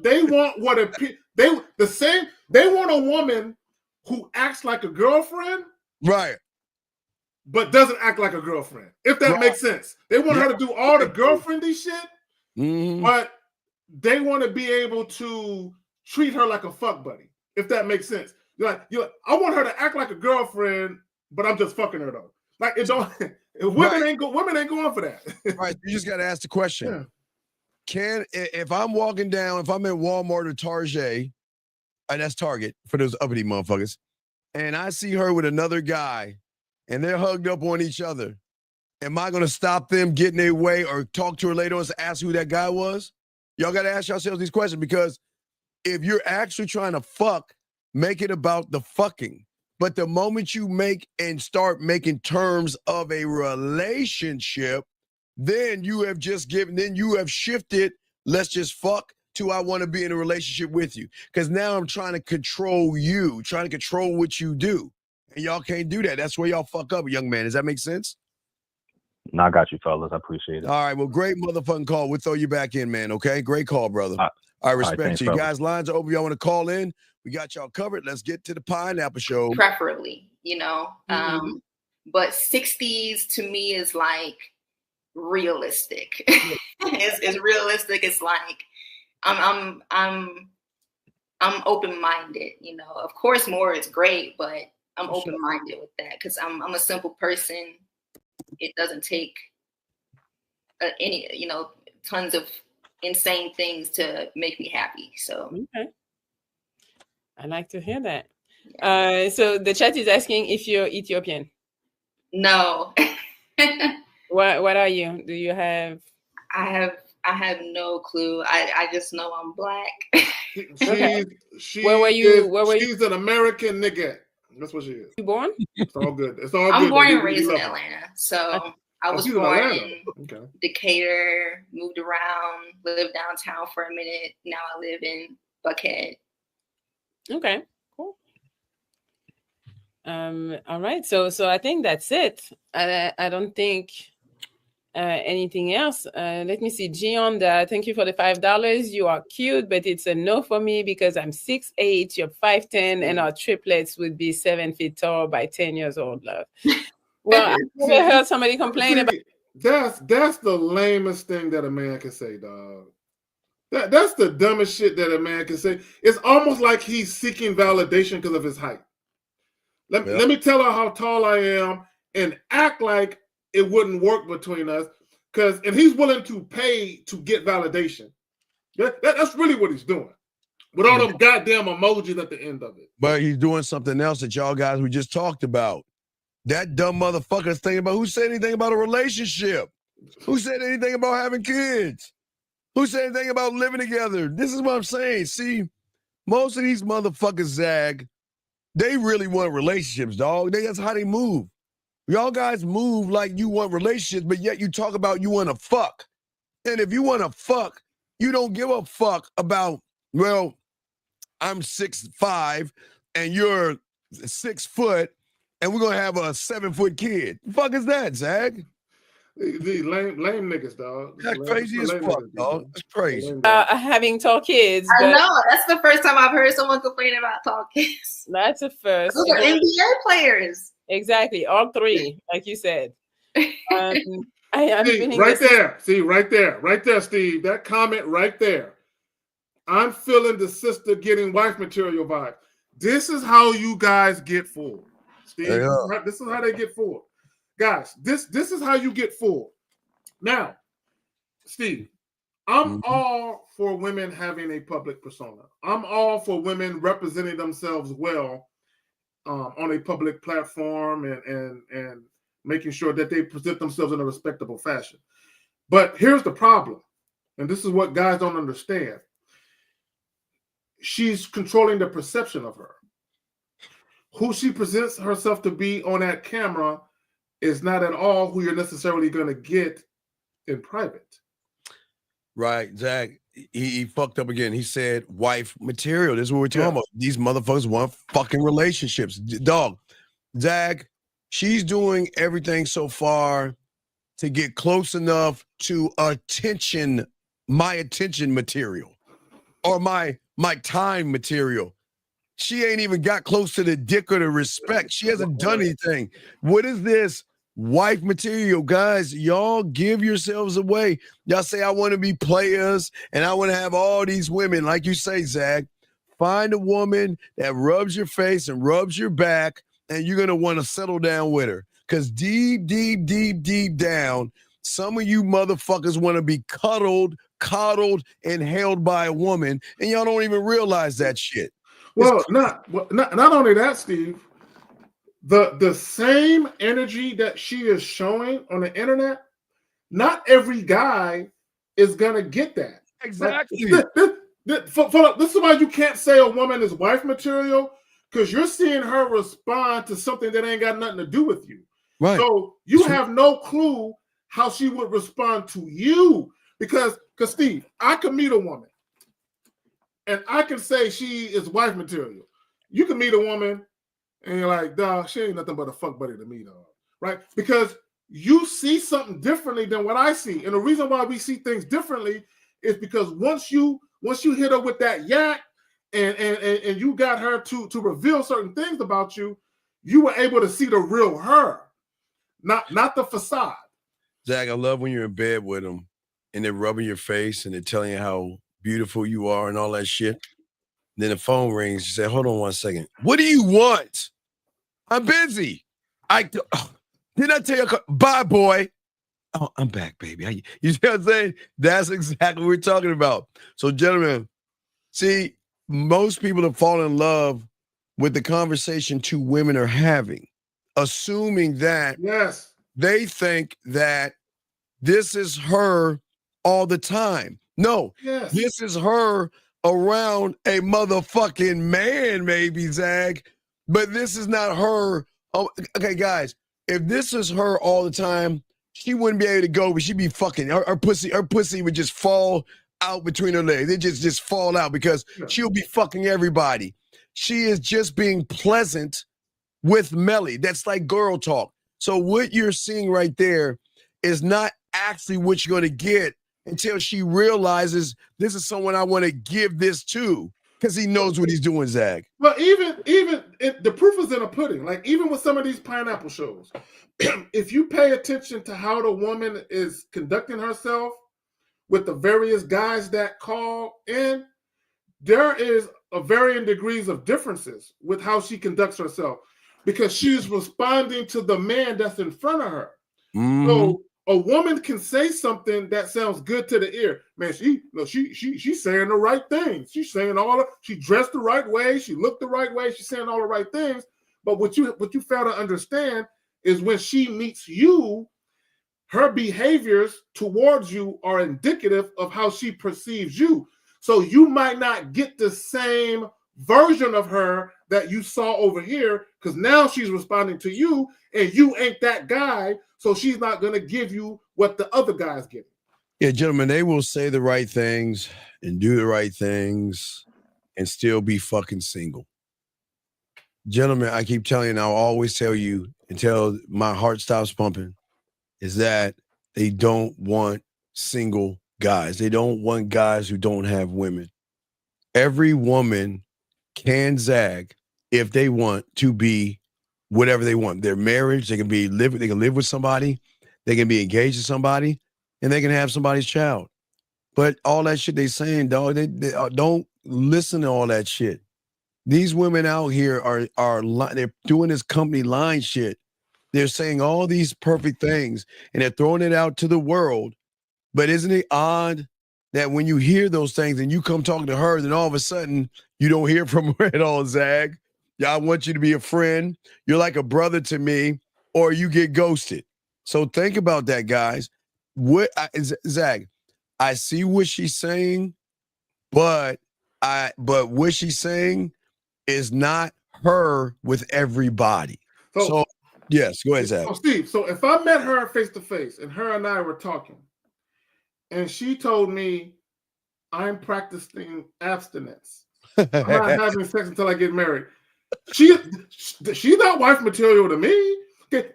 a woman who acts like a girlfriend. Right. But doesn't act like a girlfriend. If that makes sense. They want her to do all the girlfriendy shit, but they want to be able to treat her like a fuck buddy. If that makes sense. You're like, I want her to act like a girlfriend, but I'm just fucking her though. Like it don't. Women ain't going for that. Right. You just got to ask the question. Yeah. If I'm walking down, if I'm at Walmart or Target, and that's Target for those uppity motherfuckers, and I see her with another guy, and they're hugged up on each other, am I going to stop them getting their way or talk to her later on and ask who that guy was? Y'all got to ask yourselves these questions, because if you're actually trying to fuck, make it about the fucking. But the moment you make and start making terms of a relationship, then you have shifted, let's just fuck, to I want to be in a relationship with you. Because now I'm trying to control you, trying to control what you do. And y'all can't do that. That's where y'all fuck up, young man. Does that make sense? No, I got you, fellas. I appreciate it. All right. Well, great motherfucking call. We'll throw you back in, man. Okay. Great call, brother. I respect thanks, you. fellas. Guys, lines are open. Y'all want to call in? We got y'all covered. Let's get to the Pineapple Show. Preferably, but 60s to me is like realistic. It's realistic. It's like I'm open-minded. Of course, more is great, but I'm open-minded with that because I'm a simple person. It doesn't take any tons of insane things to make me happy. So okay. I like to hear that. So the chat is asking if you're Ethiopian. No. What are you? Do you have? I have no clue. I just know I'm black. She's an American nigga. That's what she is. You born? It's all good. It's all good. I'm born and raised in Atlanta. So I was born in Decatur, moved around, lived downtown for a minute. Now I live in Buckhead. Okay, cool. All right. So I think that's it. I don't think anything else. Let me see. Gionda, thank you for the $5. You are cute, but it's a no for me because I'm 6'8", you're 5'10", and our triplets would be 7 feet tall by 10 years old, love. Well, I've never heard somebody complain about. That's the lamest thing that a man can say, dog. That's the dumbest shit that a man can say. It's almost like he's seeking validation because of his height. Let me tell her how tall I am and act like it wouldn't work between us, and he's willing to pay to get validation. That's really what he's doing. With all them goddamn emojis at the end of it. But he's doing something else that y'all guys we just talked about. That dumb motherfucker's thinking about who said anything about a relationship? Who said anything about having kids? Who said anything about living together? This is what I'm saying. See, most of these motherfuckers, Zag, they really want relationships, dog. That's how they move. Y'all guys move like you want relationships, but yet you talk about you want to fuck. And if you want to fuck, you don't give a fuck about, well, I'm 6'5" and you're 6 foot, and we're gonna have a 7-foot kid. The fuck is that, Zag? These lame niggas, dog. That's crazy as fuck, dog. That's crazy. Having tall kids. I know. That's the first time I've heard someone complain about tall kids. That's a first. Those are NBA players. Exactly. All three, like you said. I'm right there. See, right there, Steve. That comment right there. I'm feeling the sister getting wife material vibe. This is how you guys get full. Steve, this is how they get full. Guys, this is how you get full. Now, Steve, I'm all for women having a public persona. I'm all for women representing themselves well on a public platform and making sure that they present themselves in a respectable fashion. But here's the problem, and this is what guys don't understand. She's controlling the perception of her. Who she presents herself to be on that camera is not at all who you're necessarily going to get in private. Right, Zach. He fucked up again. He said wife material. This is what we're talking about. These motherfuckers want fucking relationships. Dog, Zach, she's doing everything so far to get close enough to my attention material or my time material. She ain't even got close to the dick or the respect. She hasn't done anything. What is this wife material? Guys, y'all give yourselves away. Y'all say, I want to be players and I want to have all these women. Like you say, Zach, find a woman that rubs your face and rubs your back, and you're going to want to settle down with her. Because deep down, some of you motherfuckers want to be coddled, and held by a woman, and y'all don't even realize that shit. Well, not only that, Steve, the same energy that she is showing on the internet, not every guy is gonna get that. Exactly. This is why you can't say a woman is wife material, because you're seeing her respond to something that ain't got nothing to do with you. Right. So you have no clue how she would respond to you, because Steve, I could meet a woman and I can say she is wife material. You can meet a woman and you're like, dog, she ain't nothing but a fuck buddy to me, dog. Right? Because you see something differently than what I see. And the reason why we see things differently is because once you hit her with that yak and you got her to reveal certain things about you, you were able to see the real her, not the facade. Zach, I love when you're in bed with them and they're rubbing your face and they're telling you how beautiful you are and all that shit. Then the phone rings. You say, hold on one second. What do you want? I'm busy. Didn't I tell you? Bye, boy. Oh, I'm back, baby. You see what I'm saying? That's exactly what we're talking about. So, gentlemen, see, most people have fallen in love with the conversation two women are having, assuming that they think that this is her all the time. No, this is her around a motherfucking man, maybe, Zach, but this is not her. Oh, okay, guys, if this is her all the time, she wouldn't be able to go, but she'd be fucking, her pussy would just fall out between her legs. It just fall out because she'll be fucking everybody. She is just being pleasant with Melly. That's like girl talk. So what you're seeing right there is not actually what you're going to get until she realizes this is someone I want to give this to, because he knows what he's doing, Zag. Well, even the proof is in the pudding. Like, even with some of these pineapple shows, if you pay attention to how the woman is conducting herself with the various guys that call in, there is a varying degrees of differences with how she conducts herself, because she's responding to the man that's in front of her. Mm-hmm. So a woman can say something that sounds good to the ear. Man, she's saying the right things. She's saying she dressed the right way. She looked the right way. She's saying all the right things. But what you fail to understand is when she meets you, her behaviors towards you are indicative of how she perceives you. So you might not get the same version of her that you saw over here, because now she's responding to you and you ain't that guy, so she's not going to give you what the other guys get. Yeah, gentlemen, they will say the right things and do the right things and still be fucking single. Gentlemen, I keep telling you, and I'll always tell you until my heart stops pumping, is that they don't want single guys. They don't want guys who don't have women. Every woman can zag if they want to be whatever they want. Their marriage, they can live with somebody, they can be engaged to somebody, and they can have somebody's child. But all that shit they saying, dog, they don't listen to all that shit. These women out here are they're doing this company line shit. They're saying all these perfect things and they're throwing it out to the world. But isn't it odd that when you hear those things and you come talking to her, then all of a sudden you don't hear from her at all, Zag? Yeah, I want you to be a friend. You're like a brother to me, or you get ghosted. So think about that, guys. Zag, I see what she's saying, but what she's saying is not her with everybody. So yes, go ahead, Zach. So Steve, so if I met her face to face and her and I were talking, and she told me I'm practicing abstinence, I'm not having sex until I get married, she's not wife material to me. Okay,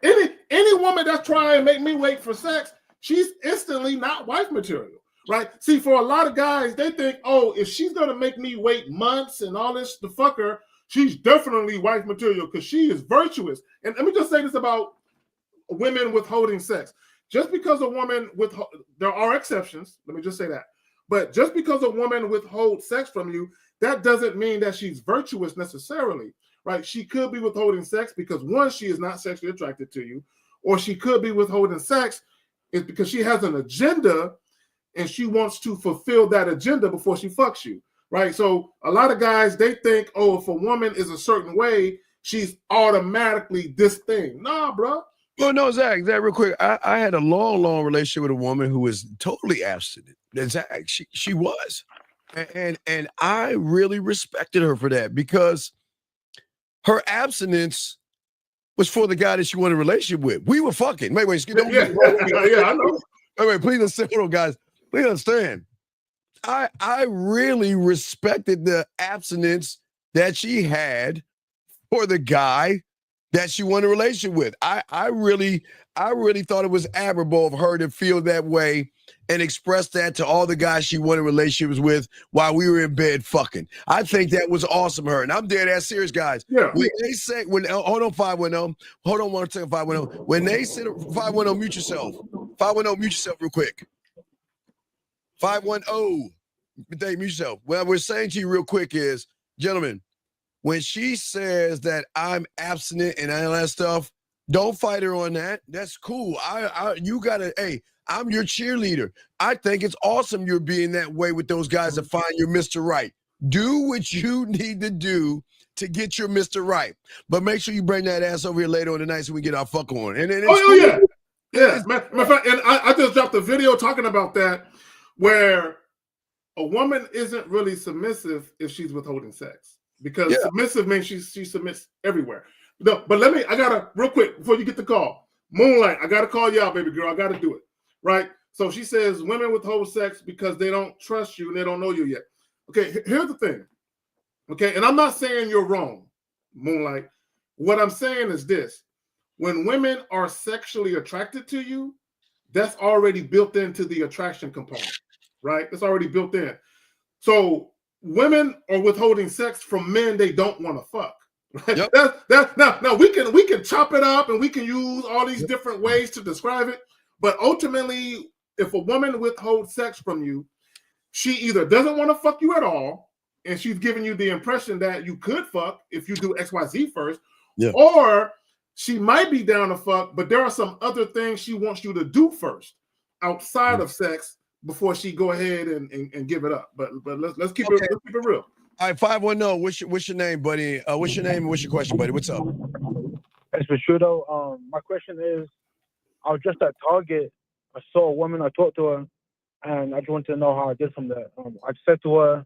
any woman that's trying to make me wait for sex, she's instantly not wife material. Right? See, for a lot of guys, they think, oh, if she's gonna make me wait months and all this to fuck her, she's definitely wife material because she is virtuous. And let me just say this about women withholding sex. Just because a woman there are exceptions, let me just say that. But just because a woman withholds sex from you, that doesn't mean that she's virtuous necessarily, right? She could be withholding sex because, one, she is not sexually attracted to you, or she could be withholding sex is because she has an agenda and she wants to fulfill that agenda before she fucks you, right? So a lot of guys, they think, oh, if a woman is a certain way, she's automatically this thing. Nah, bro. Well, no, Zach, real quick. I had a long relationship with a woman who was totally abstinent. Zach, she was. And I really respected her for that, because her abstinence was for the guy that she wanted a relationship with. We were fucking. Wait, excuse me. Yeah, I know. Wait, please understand, guys. Please understand. I really respected the abstinence that she had for the guy that she wanted a relationship with. I really thought it was admirable of her to feel that way and express that to all the guys she wanted relationships with while we were in bed fucking. I think that was awesome of her. And I'm dead ass serious, guys. Yeah. When they say, hold on, 510. Hold on one second, 510. When they said 510, mute yourself. 510, mute yourself real quick. 510. Mute yourself. What we're saying to you real quick is, gentlemen, when she says that I'm abstinent and all that stuff, don't fight her on that. That's cool. You gotta, hey, I'm your cheerleader. I think it's awesome you're being that way with those guys that find your Mr. Right. Do what you need to do to get your Mr. Right. But make sure you bring that ass over here later on tonight so we get our fuck on. And then yeah. Matter of fact, and I just dropped a video talking about that, where a woman isn't really submissive if she's withholding sex. Because submissive means she submits everywhere. No, but I gotta, real quick, before you get the call, Moonlight, I gotta call you out, baby girl. I gotta do it, right? So she says women withhold sex because they don't trust you and they don't know you yet. Okay, here's the thing. Okay, and I'm not saying you're wrong, Moonlight. What I'm saying is this: when women are sexually attracted to you, that's already built into the attraction component, right? That's already built in. So women are withholding sex from men they don't want to fuck. Right? Yep. Now we can chop it up and we can use all these different ways to describe it, but ultimately, if a woman withholds sex from you, she either doesn't want to fuck you at all, and she's giving you the impression that you could fuck if you do XYZ first, or she might be down to fuck, but there are some other things she wants you to do first outside of sex before she go ahead and give it up. But let's keep it real. All right, 510. What's your name, buddy? What's your name and what's your question, buddy? What's up? It's Prosciutto. My question is, I was just at Target. I saw a woman. I talked to her, and I just wanted to know how I did from there. I said to her,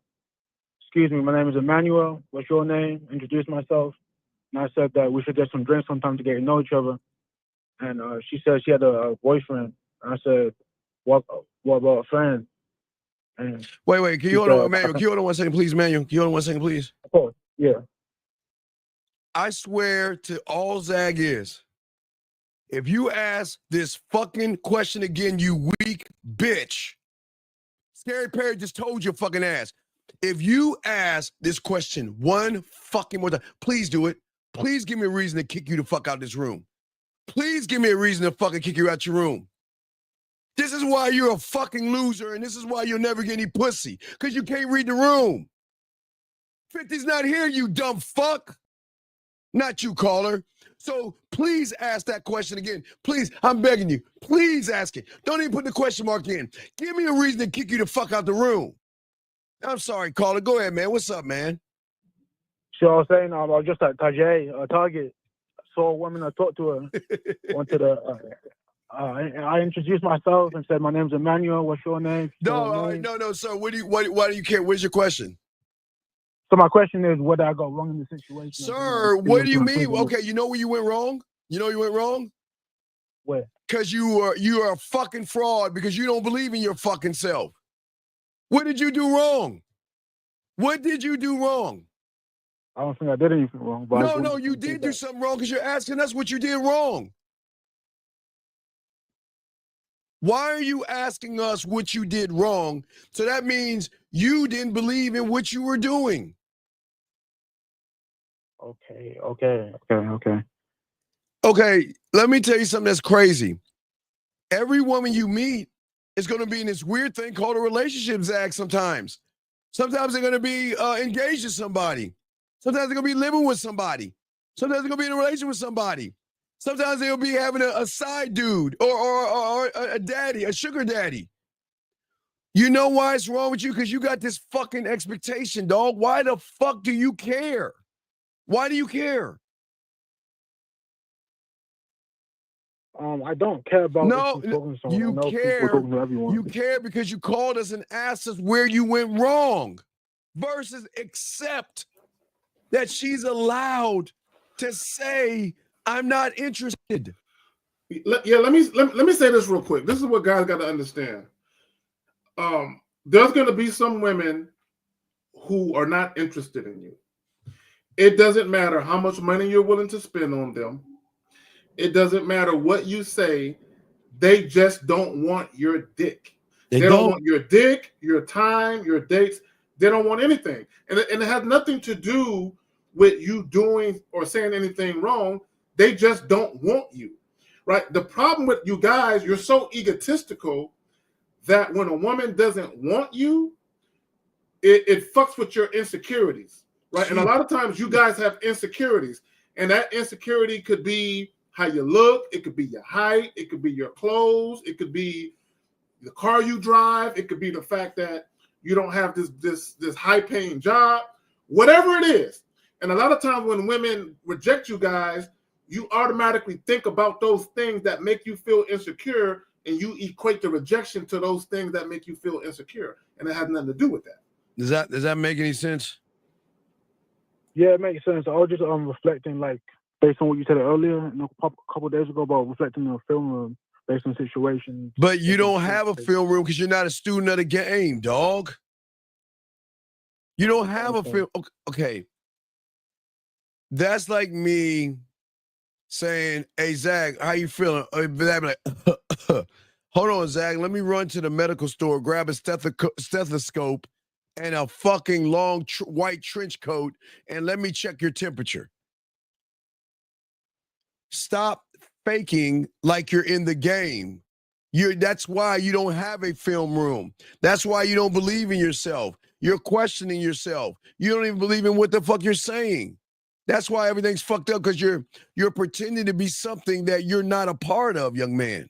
"Excuse me, my name is Emmanuel. What's your name?" Introduced myself, and I said that we should get some drinks sometime to get to know each other. And she said she had a boyfriend. And I said, "What about a friend?" And wait. Can you hold on, Emmanuel? Can you hold on 1 second, please, Emmanuel? Can you hold on 1 second, please? Of course, yeah. I swear to all Zag is, if you ask this fucking question again, you weak bitch. Scary Perry just told your fucking ass. If you ask this question one fucking more time, please do it. Please give me a reason to kick you the fuck out this room. Please give me a reason to fucking kick you out your room. This is why you're a fucking loser, and this is why you'll never get any pussy, because you can't read the room. 50's not here, you dumb fuck. Not you, caller. So please ask that question again. Please, I'm begging you. Please ask it. Don't even put the question mark in. Give me a reason to kick you the fuck out the room. I'm sorry, caller. Go ahead, man. What's up, man? So I was saying, I was just at Target. I saw a woman. I talked to her. I introduced myself and said, "My name's Emmanuel. What's your name?" No, sir. Why do you care? Where's your question? So my question is, what did I go wrong in the situation? Sir, what do you mean? Okay, you know where you went wrong? You know you went wrong? Where? Because you are a fucking fraud because you don't believe in your fucking self. What did you do wrong? What did you do wrong? I don't think I did anything wrong. But no, you did do something wrong because you're asking us what you did wrong. Why are you asking us what you did wrong? So that means you didn't believe in what you were doing. Okay, let me tell you something that's crazy. Every woman you meet is going to be in this weird thing called a relationship, Zach, sometimes. Sometimes they're going to be engaged to somebody. Sometimes they're going to be living with somebody. Sometimes they're going to be in a relationship with somebody. Sometimes they'll be having a side dude or a daddy, a sugar daddy. You know why it's wrong with you? Because you got this fucking expectation, dog. Why the fuck do you care? Why do you care? I don't care about you care. You care because you called us and asked us where you went wrong versus accept that she's allowed to say, I'm not interested. Let me say this real quick. This is what guys got to understand. There's going to be some women who are not interested in you. It doesn't matter how much money you're willing to spend on them. It doesn't matter what you say. They just don't want your dick. They don't want your dick, your time, your dates. They don't want anything. And it has nothing to do with you doing or saying anything wrong. They just don't want you, right? The problem with you guys, you're so egotistical that when a woman doesn't want you, it fucks with your insecurities, right? And a lot of times you guys have insecurities, and that insecurity could be how you look, it could be your height, it could be your clothes, it could be the car you drive, it could be the fact that you don't have this high-paying job, whatever it is. And a lot of times when women reject you guys, you automatically think about those things that make you feel insecure, and you equate the rejection to those things that make you feel insecure, and it has nothing to do with that. Does that make any sense? Yeah, it makes sense. I was just reflecting, like, based on what you said earlier, a couple of days ago, about reflecting in a film room based on situations. But you don't have a film room because you're not a student of the game, dog. You don't have a film. Okay. That's like me saying, "Hey Zach, how you feeling?" I'd be like, "Hold on, Zach. Let me run to the medical store, grab a stethoscope and a fucking long white trench coat, and let me check your temperature." Stop faking like you're in the game. That's why you don't have a film room. That's why you don't believe in yourself. You're questioning yourself. You don't even believe in what the fuck you're saying. That's why everything's fucked up, because you're pretending to be something that you're not a part of, young man.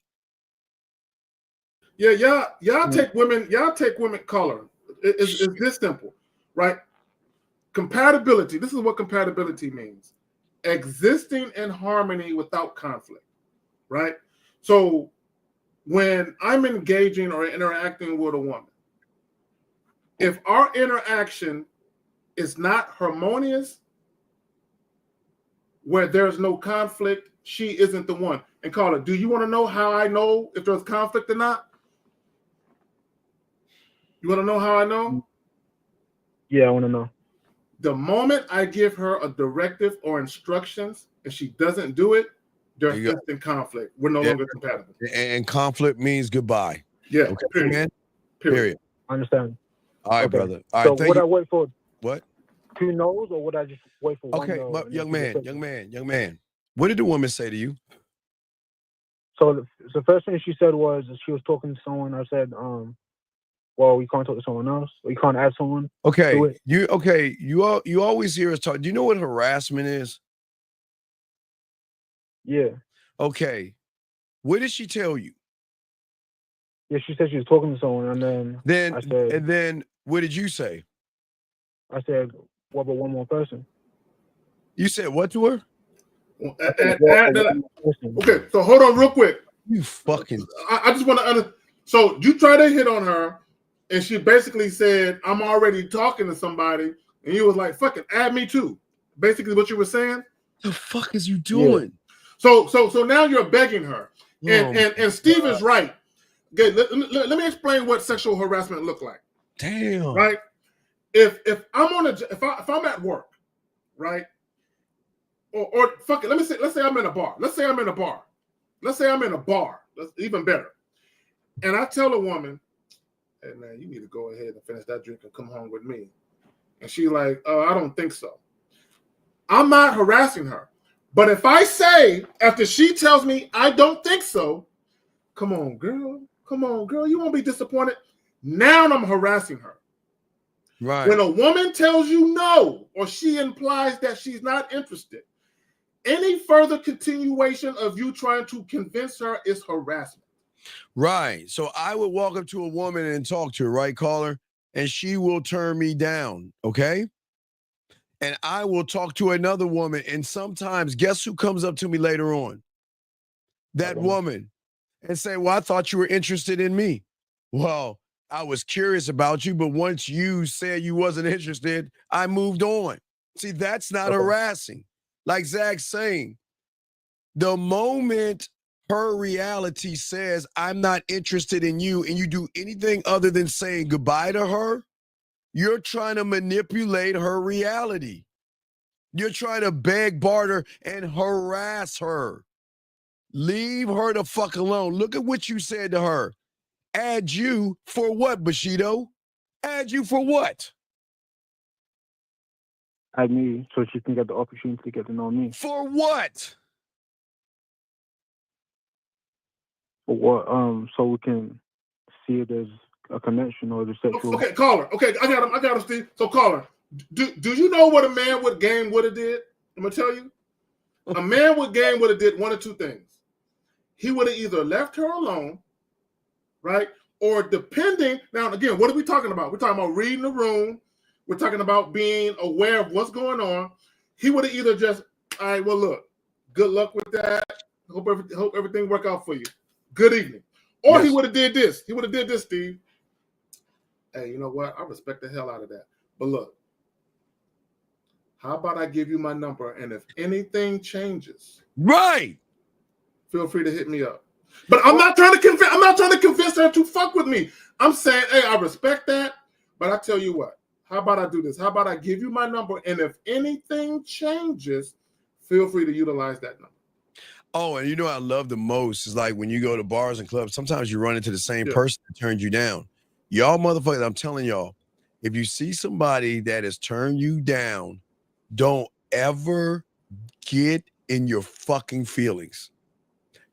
Yeah, y'all take women color. It's this simple, right? Compatibility. This is what compatibility means. Existing in harmony without conflict, right? So when I'm engaging or interacting with a woman, if our interaction is not harmonious, where there's no conflict, she isn't the one. And Carla, do you want to know how I know if there's conflict or not? You want to know how I know? Yeah, I want to know. The moment I give her a directive or instructions and she doesn't do it, there's instant conflict. We're no longer compatible. And conflict means goodbye. Yeah. Okay, period. man. Period. I understand. All right, Okay. brother. All So right, would I wait for what? 2 no's, or would I just wait for one Okay, no? but young man. What did the woman say to you? So the first thing she said was she was talking to someone. I said, well, we can't talk to someone else. Or you can't add someone. Okay, to it. you always hear us talk. Do you know what harassment is? Yeah. Okay. What did she tell you? Yeah, she said she was talking to someone, and then what did you say? I said, what about one more person? You said what to her? Okay, so hold on real quick. You fucking. I just want to So you try to hit on her, and she basically said, "I'm already talking to somebody," and you was like, "Fucking add me too." Basically, what you were saying. The fuck is you doing? Yeah. So now you're begging her, and Steve is right. Okay, let me explain what sexual harassment look like. Damn. Right. If I'm if I'm at work, right. Or fuck it. Let's say I'm in a bar. Let's say I'm in a bar. That's even better. And I tell a woman, "Hey man, you need to go ahead and finish that drink and come home with me." And she's like, "I don't think so." I'm not harassing her. But if I say, after she tells me I don't think so, come on, girl, you won't be disappointed. Now I'm harassing her. Right. When a woman tells you no, or she implies that she's not interested, any further continuation of you trying to convince her is harassment. Right. So I would walk up to a woman and talk to her, right, caller? And she will turn me down, okay? And I will talk to another woman, and sometimes, guess who comes up to me later on? That woman. And say, "Well, I thought you were interested in me." Well, I was curious about you, but once you said you wasn't interested, I moved on. See, that's not harassing. Like Zach's saying, the moment her reality says, "I'm not interested in you," and you do anything other than saying goodbye to her, you're trying to manipulate her reality. You're trying to beg, barter, and harass her. Leave her the fuck alone. Look at what you said to her. Add you for what, Bushido? Add you for what? Add me so she can get the opportunity to get to know me. For what? For what? So we can see if there's a connection or the sexual. Okay, caller. Okay, I got him, Steve. So caller, do you know what a man with game would have did? I'm gonna tell you. A man with game would have did one of two things. He would have either left her alone, right? Or depending, now again, what are we talking about? We're talking about reading the room. We're talking about being aware of what's going on. He would have either just, all right, well, look, good luck with that. Hope everything work out for you. Good evening. Or he would have did this. He would have did this, Steve. Hey, you know what? I respect the hell out of that. But look, how about I give you my number, and if anything changes, right, feel free to hit me up. But I'm not trying to convince her to fuck with me. I'm saying, hey, I respect that, but I tell you what, how about I do this? How about I give you my number, and if anything changes, feel free to utilize that number. Oh, and you know what I love the most is like when you go to bars and clubs, sometimes you run into the same person that turned you down. Y'all motherfuckers, I'm telling y'all, if you see somebody that has turned you down, don't ever get in your fucking feelings.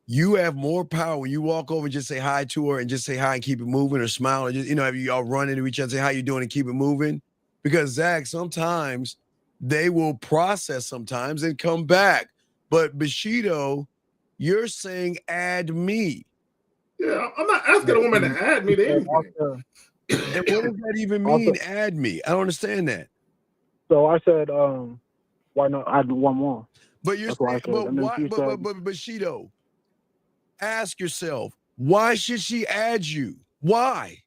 You have more power when you walk over and just say hi to her and just say hi and keep it moving or smile or just, if you all run into each other, say how you doing and keep it moving. Because Zach, sometimes they will process sometimes and come back. But Bushido, you're saying add me. Yeah, I'm not asking a woman to add me to anything. And what does that even mean, add me? I don't understand that. So I said, why not add one more? But you're saying, but why? But Bushido, ask yourself, why should she add you? Why?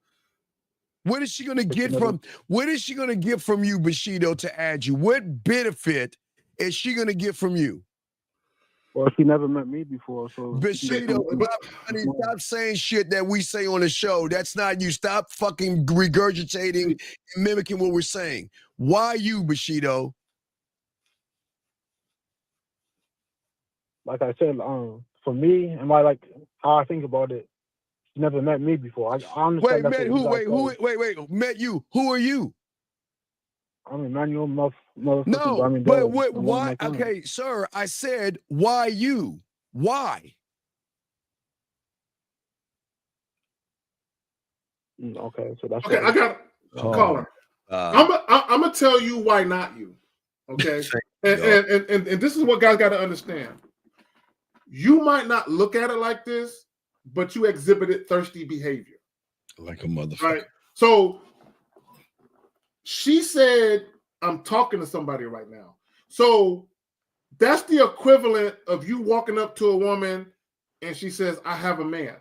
What is she going to get from? What is she going to get from you, Bushido, to add you? What benefit is she going to get from you? Well, she never met me before, so Bushido, stop saying shit that we say on the show. That's not you. Stop fucking regurgitating and mimicking what we're saying. Why you, Bushido? Like I said, for me and how I think about it, she never met me before. I understand. Wait, met you. Who are you? I'm Emmanuel motherfucking. No, but why? Okay, sir, I said, why you? Why? Okay, so that's okay. I got a caller. I'm gonna tell you why not you. Okay, and this is what guys got to understand. You might not look at it like this, but you exhibited thirsty behavior. Like a motherfucker. Right. So she said, I'm talking to somebody right now. So that's the equivalent of you walking up to a woman and she says, I have a man.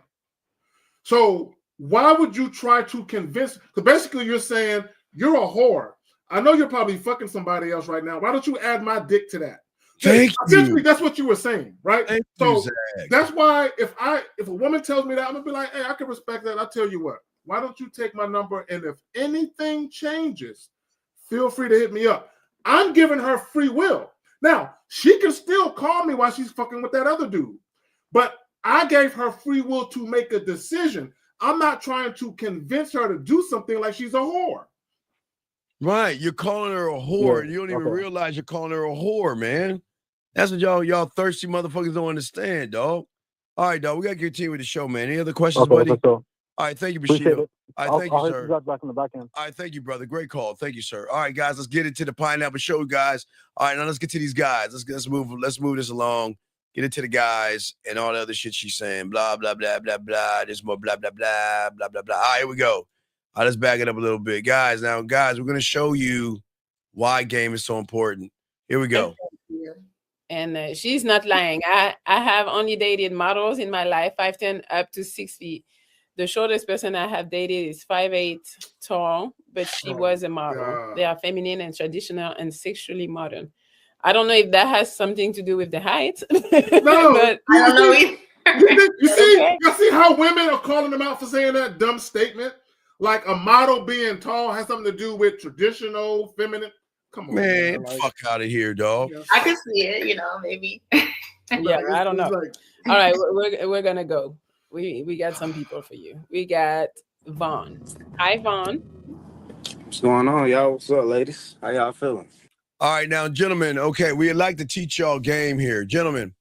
So why would you try to convince? Because basically you're saying you're a whore. I know you're probably fucking somebody else right now. Why don't you add my dick to that? Essentially, that's what you were saying, right? That's why if a woman tells me that, I'm gonna be like, hey, I can respect that. I'll tell you what. Why don't you take my number? And if anything changes, feel free to hit me up. I'm giving her free will. Now, she can still call me while she's fucking with that other dude. But I gave her free will to make a decision. I'm not trying to convince her to do something like she's a whore. Right. You're calling her a whore. And you don't even realize you're calling her a whore, man. That's what y'all thirsty motherfuckers don't understand, dog. All right, dog. We got to continue with the show, man. Any other questions, buddy? All right. Thank you, Bushido. All right. Thank you, sir. I'll back in the back end. All right. Thank you, brother. Great call. Thank you, sir. All right, guys. Let's get into the Pineapple Show, guys. All right. Now let's get to these guys. Let's move this along. Get into the guys and all the other shit she's saying. Blah, blah, blah, blah, blah. There's more blah, blah, blah, blah, blah, blah. All right, here we go. All right, let's back it up a little bit. Guys, we're going to show you why game is so important. Here we go. And she's not lying. I have only dated models in my life, 5'10" up to 6 feet. The shortest person I have dated is 5'8" tall, but she was a model. They are feminine and traditional and sexually modern. I don't know if that has something to do with the height. No, but I don't know either. You see how women are calling them out for saying that dumb statement? Like a model being tall has something to do with traditional, feminine. Come on, man. Fuck out of here, dog. I can see it, maybe. Yeah, I don't know. All right, we're gonna go. We got some people for you. We got Vaughn. Hi, Vaughn. What's going on, y'all? What's up, ladies? How y'all feeling? All right, now, gentlemen, okay, we'd like to teach y'all game here. Gentlemen,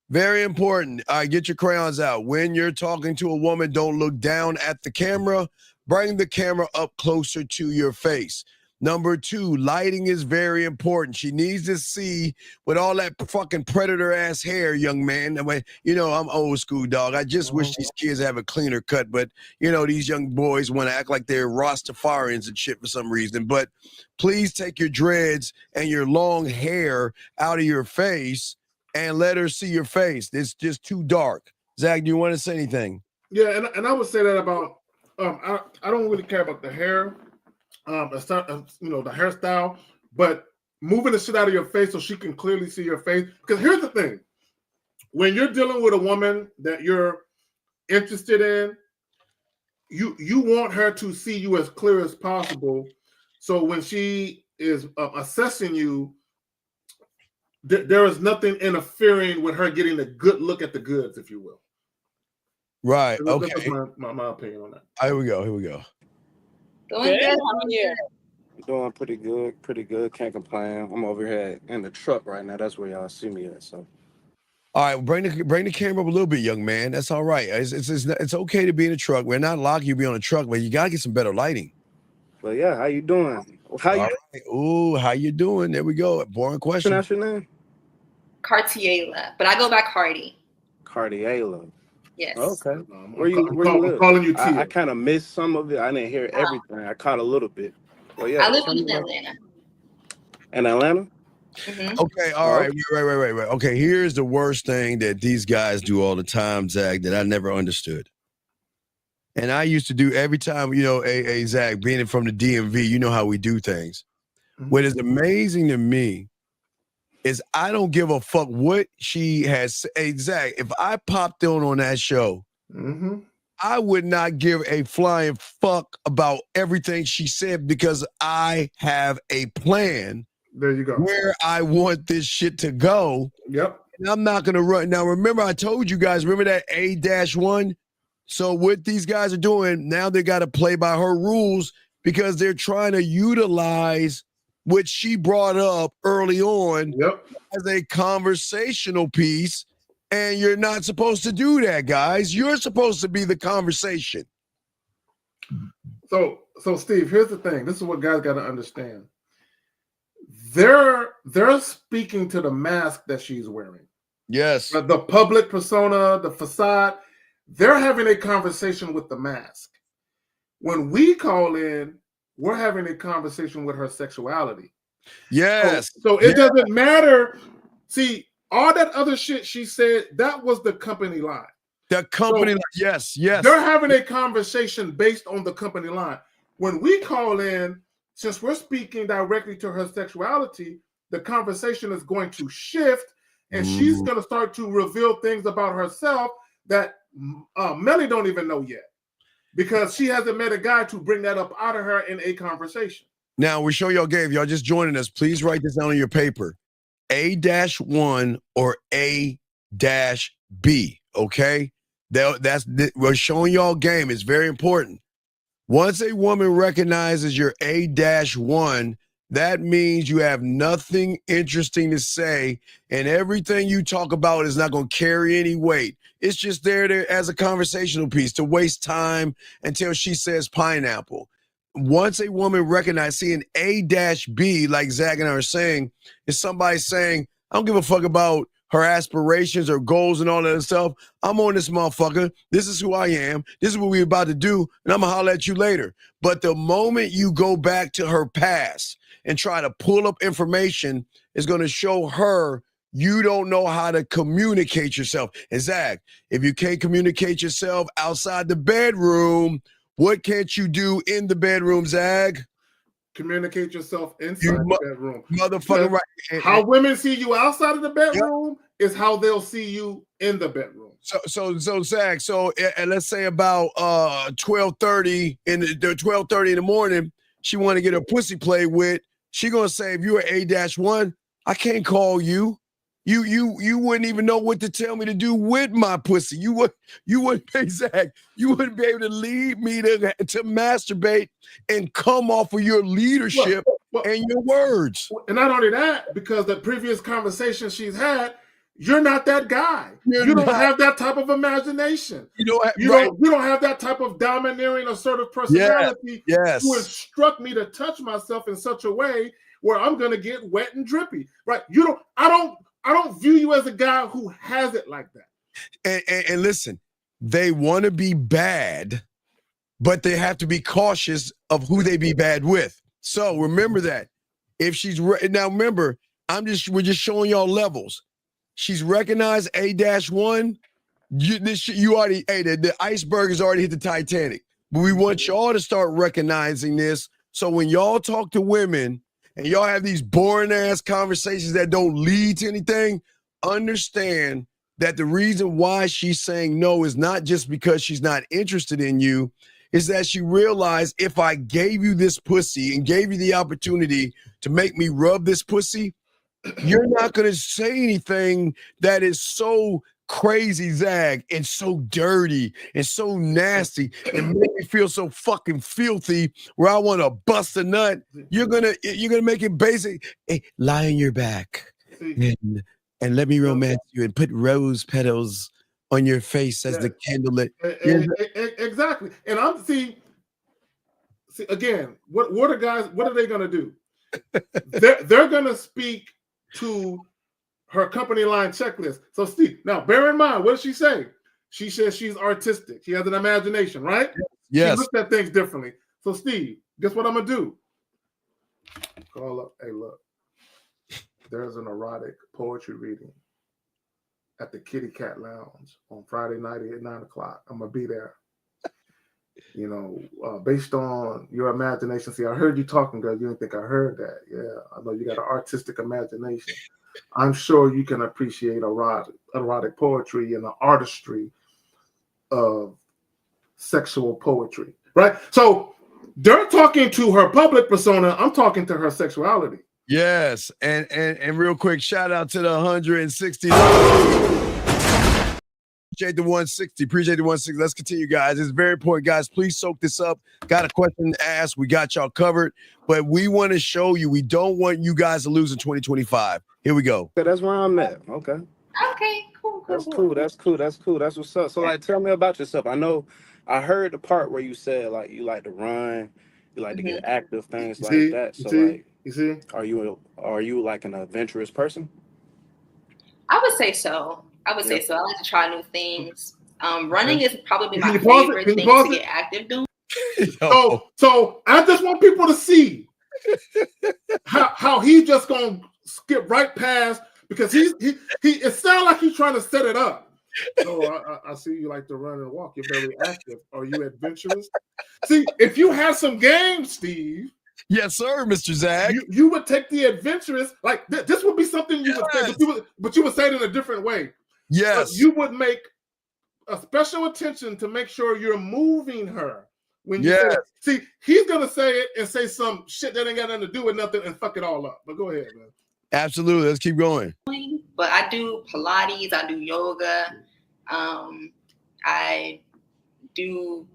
very important. All right, get your crayons out. When you're talking to a woman, don't look down at the camera. Bring the camera up closer to your face. Number 2, lighting is very important. She needs to see with all that fucking predator-ass hair, young man. I'm old school, dog. I just wish these kids have a cleaner cut, but, these young boys want to act like they're Rastafarians and shit for some reason. But please take your dreads and your long hair out of your face and let her see your face. It's just too dark. Zach, do you want to say anything? Yeah, and I would say that about, I don't really care about the hair. The hairstyle, but moving the shit out of your face so she can clearly see your face. Because here's the thing: when you're dealing with a woman that you're interested in, you want her to see you as clear as possible, So when she is assessing you, there is nothing interfering with her getting a good look at the goods, if you will. Right. That's Okay. my opinion on that. Here we go. Doing good. Doing pretty good. Can't complain. I'm over here in the truck right now. That's where y'all see me at. So. All right, bring the camera up a little bit, young man. That's all right. It's okay to be in a truck. We're not locking you to be on a truck, but you gotta get some better lighting. Well, yeah. How you doing? Right. Ooh, how you doing? There we go. Boring question. What's your name? Cartiela, but I go by Cardi. Cartiela. Yes. Okay. Where you live? I'm calling you Tia. I kind of missed some of it. I didn't hear everything. I caught a little bit. Well, yeah. I live in Atlanta. In Atlanta? Mm-hmm. Okay, all right. Wait. Okay, here's the worst thing that these guys do all the time, Zach, that I never understood. And I used to do every time, hey, Zach, being from the DMV, you know how we do things. Mm-hmm. What is amazing to me is I don't give a fuck what she has. Hey, Zach, if I popped on that show, mm-hmm. I would not give a flying fuck about everything she said because I have a plan. There you go. Where I want this shit to go. Yep. And I'm not going to run. Now, remember, I told you guys, remember that A-1? So what these guys are doing, now they got to play by her rules because they're trying to utilize what she brought up early on as a conversational piece. And you're not supposed to do that, guys. You're supposed to be the conversation. So Steve, here's the thing. This is what guys got to understand. They're speaking to the mask that she's wearing. Yes. The public persona, the facade, they're having a conversation with the mask. When we call in, we're having a conversation with her sexuality. Yes. So it doesn't matter. See, all that other shit she said, that was the company line. The company, yes. They're having a conversation based on the company line. When we call in, since we're speaking directly to her sexuality, the conversation is going to shift, and she's going to start to reveal things about herself that Melly don't even know yet, because she hasn't met a guy to bring that up out of her in a conversation. Now, we show y'all game. Y'all just joining us. Please write this down on your paper. A-1 or A-B, okay? We're showing y'all game. It's very important. Once a woman recognizes you're A-1, that means you have nothing interesting to say, and everything you talk about is not going to carry any weight. It's just there as a conversational piece to waste time until she says pineapple. Once a woman recognizes, seeing A-B, like Zach and I are saying, is somebody saying, I don't give a fuck about her aspirations or goals and all that stuff. I'm on this motherfucker. This is who I am. This is what we're about to do, and I'm going to holler at you later. But the moment you go back to her past and try to pull up information, is going to show her you don't know how to communicate yourself. And Zach, if you can't communicate yourself outside the bedroom, what can't you do in the bedroom, Zach? Communicate yourself inside the bedroom. Motherfucker, right. How women see you outside of the bedroom is how they'll see you in the bedroom. So Zach, and let's say about 12:30 in the morning, she want to get her pussy played with. She gonna say, if you're A-1, I can't call you. You wouldn't even know what to tell me to do with my pussy. You wouldn't, Zach. You wouldn't be able to lead me to masturbate and come off of your leadership and your words. And not only that, because the previous conversation she's had, you're not that guy. You don't have that type of imagination. You don't have that type of domineering, assertive personality to instruct me to touch myself in such a way where I'm gonna get wet and drippy. Right? I don't view you as a guy who has it like that. And listen, they want to be bad, but they have to be cautious of who they be bad with. So remember that. If she's now remember, we're just showing y'all levels. She's recognized A-1. You already, the iceberg has already hit the Titanic. But we want y'all to start recognizing this. So when y'all talk to women and y'all have these boring ass conversations that don't lead to anything, understand that the reason why she's saying no is not just because she's not interested in you. is that she realized if I gave you this pussy and gave you the opportunity to make me rub this pussy, you're not going to say anything that is so crazy, Zag, and so dirty and so nasty and make me feel so fucking filthy where I want to bust a nut. You're gonna make it basic. Hey, lie on your back and let me romance you and put rose petals on your face as the candle lit. Exactly. And I'm see again, what are guys, what are they gonna do? They're gonna speak to her company line checklist. So Steve, now bear in mind, what does she say? She says she's artistic. She has an imagination, right? Yes. She looks at things differently. So Steve, guess what I'm gonna do? Call up, hey, look, there's an erotic poetry reading at the Kitty Cat Lounge on Friday night at 9 o'clock. I'm gonna be there. You know, based on your imagination. See, I heard you talking, girl. You didn't think I heard that. Yeah, I know you got an artistic imagination. I'm sure you can appreciate erotic poetry and the artistry of sexual poetry, right? So they're talking to her public persona. I'm talking to her sexuality. Yes, and real quick, shout out to the 160. Appreciate the 160. Appreciate the 160. Let's continue, guys. It's very important, guys. Please soak this up. Got a question to ask. We got y'all covered, but we want to show you. We don't want you guys to lose in 2025. Here we go. Okay, that's where I'm at. Okay. Okay, cool. That's cool. That's what's up. So, like, tell me about yourself. I know I heard the part where you said, like, you like to run, you like to get active, things like that. So, like, you see, are you like an adventurous person? I would say so. I like to try new things. Running is probably my Can you pause it? favorite Can you thing pause to it? get active doing. So I just want people to see how he just gonna skip right past, because he it sounds like he's trying to set it up. So I see you like to run and walk. You're very active. Are you adventurous? See, if you have some game, Steve. Yes, sir, Mr. Zag. You would take the adventurous, like this would be something you would say, but you would say it in a different way. Yes. You would make a special attention to make sure you're moving her when you say that. See, he's gonna say it and say some shit that ain't got nothing to do with nothing and fuck it all up. But go ahead, man. Absolutely. Let's keep going. But I do Pilates, I do yoga, I do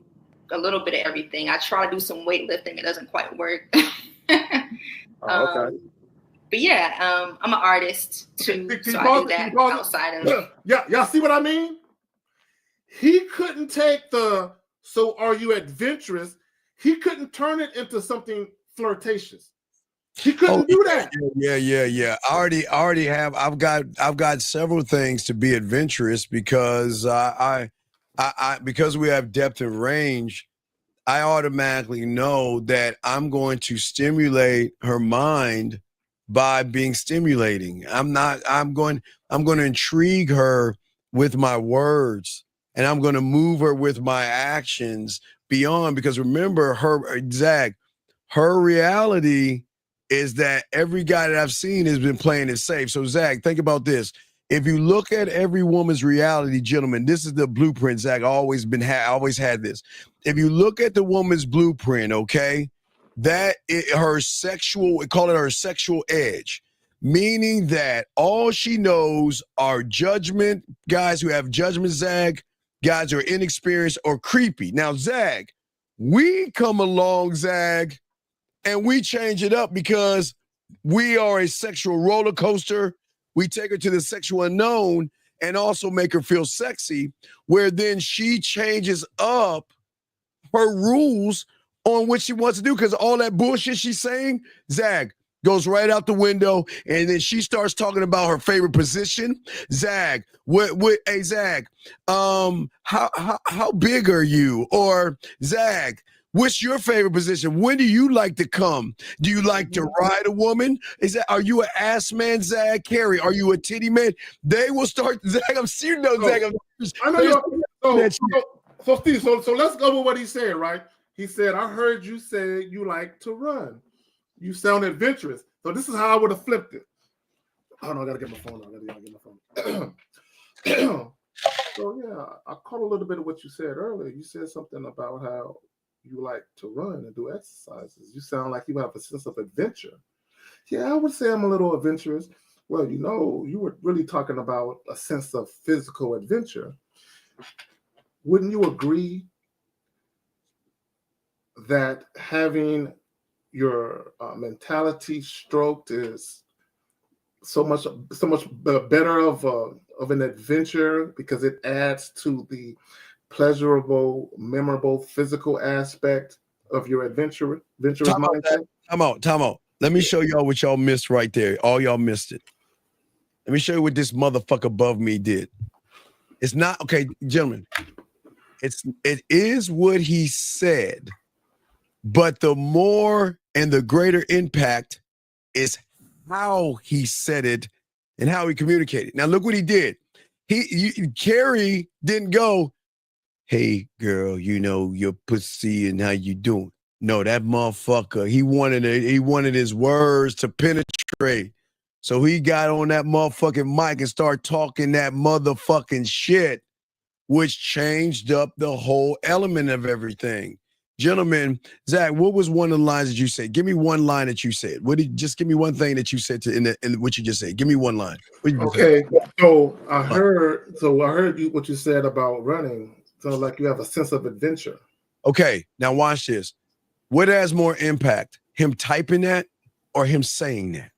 a little bit of everything. I try to do some weightlifting. It doesn't quite work. Okay. But yeah, I'm an artist too, so I do that outside of. Yeah, y'all see what I mean? He couldn't take the "so are you adventurous?" He couldn't turn it into something flirtatious. He couldn't do that. Yeah. I already have. I've got several things to be adventurous because I because we have depth and range. I automatically know that I'm going to stimulate her mind by being stimulating. I'm going to intrigue her with my words, and I'm going to move her with my actions beyond, because remember her reality is that every guy that I've seen has been playing it safe. So Zach, think about this. If you look at every woman's reality, gentlemen, this is the blueprint, Zach. Always had this. If you look at the woman's blueprint, okay, her sexual, we call it her sexual edge, meaning that all she knows are judgment, guys who have judgment, Zag, guys who are inexperienced or creepy. Now, Zag, we come along, Zag, and we change it up because we are a sexual roller coaster. We take her to the sexual unknown and also make her feel sexy, where then she changes up her rules on what she wants to do, because all that bullshit she's saying, Zag, goes right out the window, and then she starts talking about her favorite position. Zag, hey Zag, how big are you? Or Zag, what's your favorite position? When do you like to come? Do you like to ride a woman? Are you an ass man, Zag? Carrie, are you a titty man? They will start, Zag, I'm serious, Zag. I know you're. So Steve, so let's go with what he said, right? He said, I heard you say you like to run. You sound adventurous. So this is how I would have flipped it. Oh no, I gotta get my phone. So yeah, I caught a little bit of what you said earlier. You said something about how you like to run and do exercises. You sound like you have a sense of adventure. Yeah, I would say I'm a little adventurous. Well, you were really talking about a sense of physical adventure. Wouldn't you agree that having your mentality stroked is so much better of an adventure because it adds to the pleasurable, memorable, physical aspect of your adventurous mindset? Time out. Let me show y'all what y'all missed right there. All y'all missed it. Let me show you what this motherfucker above me did. It's not okay, gentlemen. It is what he said, but the more and the greater impact is how he said it and how he communicated. Now look what he did. Carrie didn't go, "Hey girl, your pussy and how you doing?" No, that motherfucker, he wanted his words to penetrate. So he got on that motherfucking mic and started talking that motherfucking shit, which changed up the whole element of everything. Gentlemen, Zach, what was one of the lines that you said? Give me one line that you said. Just give me one thing that you said in what you just said. Give me one line. Okay, so I heard what you said about running. So like you have a sense of adventure. Okay, now watch this. What has more impact? Him typing that or him saying that?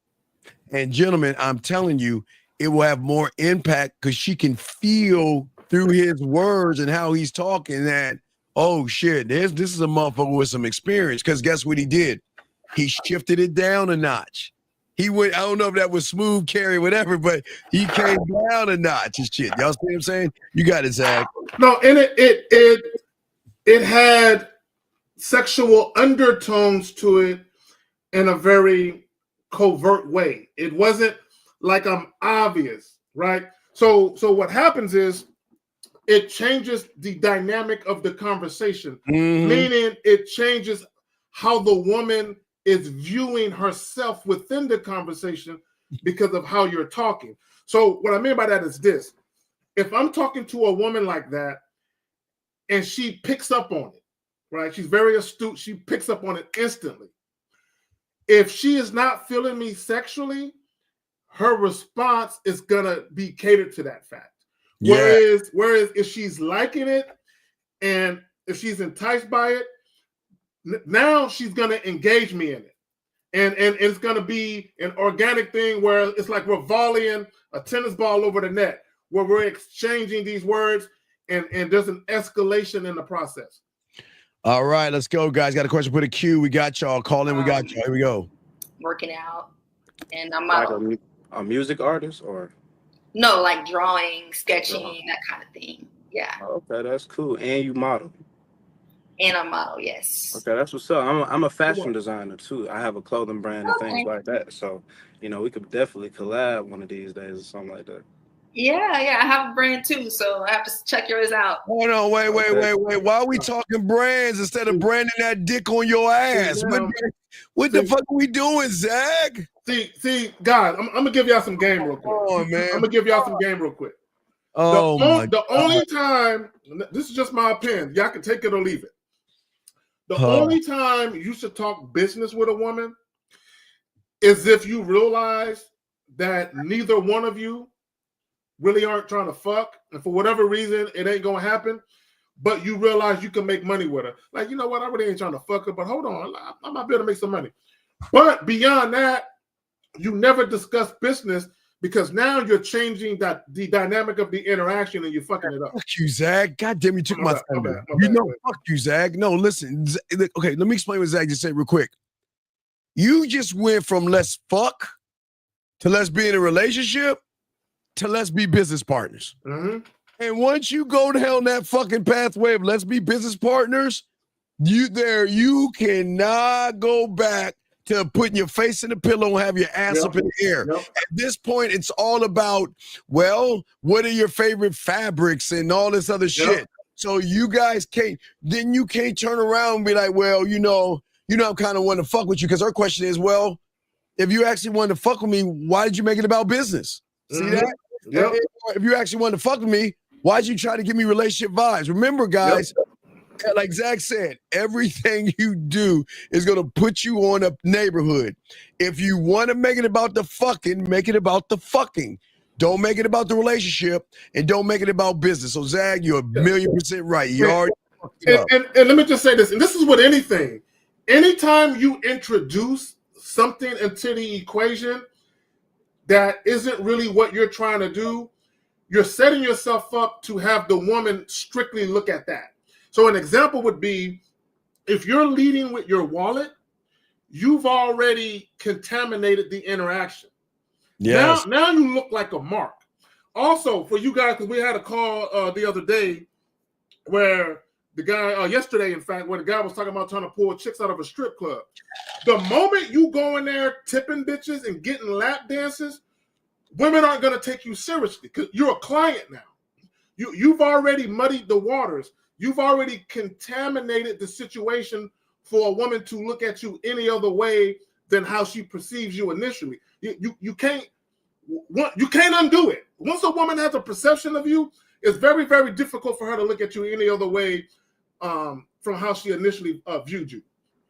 And gentlemen, I'm telling you, it will have more impact because she can feel through his words and how he's talking that, oh shit, this is a motherfucker with some experience. Because guess what he did? He shifted it down a notch. He went, I don't know if that was smooth carry, whatever, but he came down a notch and shit. Y'all see what I'm saying? You got it, Zach. No, and it had sexual undertones to it in a very covert way. It wasn't like I'm obvious, right? So what happens is it changes the dynamic of the conversation, meaning it changes how the woman is viewing herself within the conversation because of how you're talking. So what I mean by that is this. If I'm talking to a woman like that and she picks up on it, right? She's very astute. She picks up on it instantly. If she is not feeling me sexually, her response is gonna be catered to that fact. Yeah. Whereas if she's liking it and if she's enticed by it, now she's gonna engage me in it. And it's gonna be an organic thing where it's like we're volleying a tennis ball over the net, where we're exchanging these words and there's an escalation in the process. All right, let's go, guys. Got a question for the queue. We got y'all. Call in. We got y'all. Here we go. Working out, and I'm Like a music artist, or no, like drawing, sketching, that kind of thing. Yeah. Okay, that's cool. And you model. And I model, yes. Okay, that's what's up. I'm a fashion designer too. I have a clothing brand and things like that. So, we could definitely collab one of these days or something like that. Yeah, I have a brand too, so I have to check yours out. Hold on, wait. Why are we talking brands instead of branding that dick on your ass? What the fuck are we doing, Zach? See, guys, I'm gonna give y'all some game real quick. Oh man, I'm gonna give y'all some game real quick. The only time, this is just my opinion. Y'all can take it or leave it. The only time you should talk business with a woman is if you realize that neither one of you really aren't trying to fuck, and for whatever reason, it ain't gonna happen, but you realize you can make money with her. Like, you know what, I really ain't trying to fuck her, but hold on, I might be able to make some money. But beyond that, you never discuss business because now you're changing the dynamic of the interaction and you're fucking it up. Fuck you, Zach. God damn, you took my time. Fuck you, Zach. No, listen. Okay, let me explain what Zach just said real quick. You just went from let's fuck to let's be in a relationship to let's be business partners. Mm-hmm. And once you go down that fucking pathway of let's be business partners, you cannot go back to putting your face in the pillow and have your ass up in the air. At this point, it's all about, well, what are your favorite fabrics and all this other shit. So you guys can't turn around and be like, well, I'm kind of wanting to fuck with you. Because her question is, well, if you actually wanted to fuck with me, why did you make it about business? See that? If you actually wanted to fuck with me, why'd you try to give me relationship vibes? Remember, guys, like Zach said, everything you do is going to put you on a neighborhood. If you want to make it about the fucking, make it about the fucking. Don't make it about the relationship, and don't make it about business. So, Zach, you're 1,000,000% right. You already fucked it up. And let me just say this, and this is with anything. Anytime you introduce something into the equation that isn't really what you're trying to do, you're setting yourself up to have the woman strictly look at that. So an example would be, if you're leading with your wallet, you've already contaminated the interaction. Yes. Now you look like a mark. Also, for you guys, because we had a call the other day where the guy, yesterday, in fact, where the guy was talking about trying to pull chicks out of a strip club. The moment you go in there tipping bitches and getting lap dances, women aren't going to take you seriously because you're a client now. You've already muddied the waters. You've already contaminated the situation for a woman to look at you any other way than how she perceives you initially. You can't undo it. Once a woman has a perception of you, it's very, very difficult for her to look at you any other way from how she initially viewed you.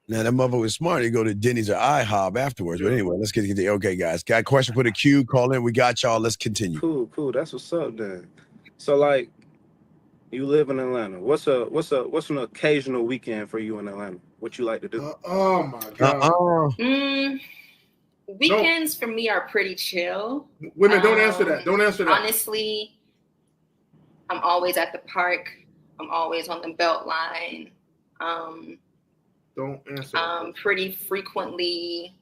Now, that mother was smart. You go to Denny's or IHOP afterwards. But anyway, let's get the okay, guys. Got a question for the queue. Call in. We got y'all. Let's continue. Cool. That's what's up then. So, like, you live in Atlanta. What's an occasional weekend for you in Atlanta? What you like to do? Oh my God. Weekends for me are pretty chill. Women, don't answer that. Don't answer that. Honestly, I'm always at the park. I'm always on the belt line. Don't answer. Pretty frequently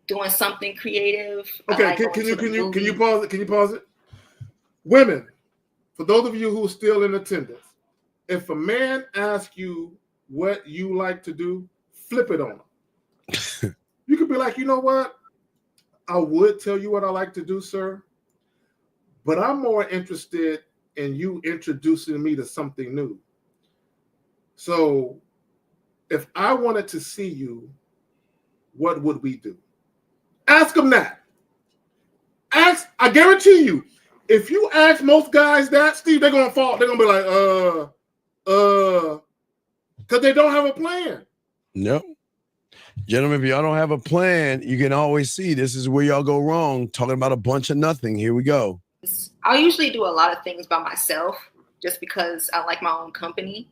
doing something creative. Okay, like can you pause it? Can you pause it? Women, for those of you who are still in attendance, if a man asks you what you like to do, flip it on him. You could be like, you know what? I would tell you what I like to do, sir, but I'm more interested in you introducing me to something new. So if I wanted to see you, what would we do? Ask them that. I guarantee you, if you ask most guys that, Steve, they're gonna fall. They're gonna be like, because they don't have a plan. No. Gentlemen, if y'all don't have a plan, you can always see this is where y'all go wrong. Talking about a bunch of nothing. Here we go. I'll usually do a lot of things by myself just because I like my own company.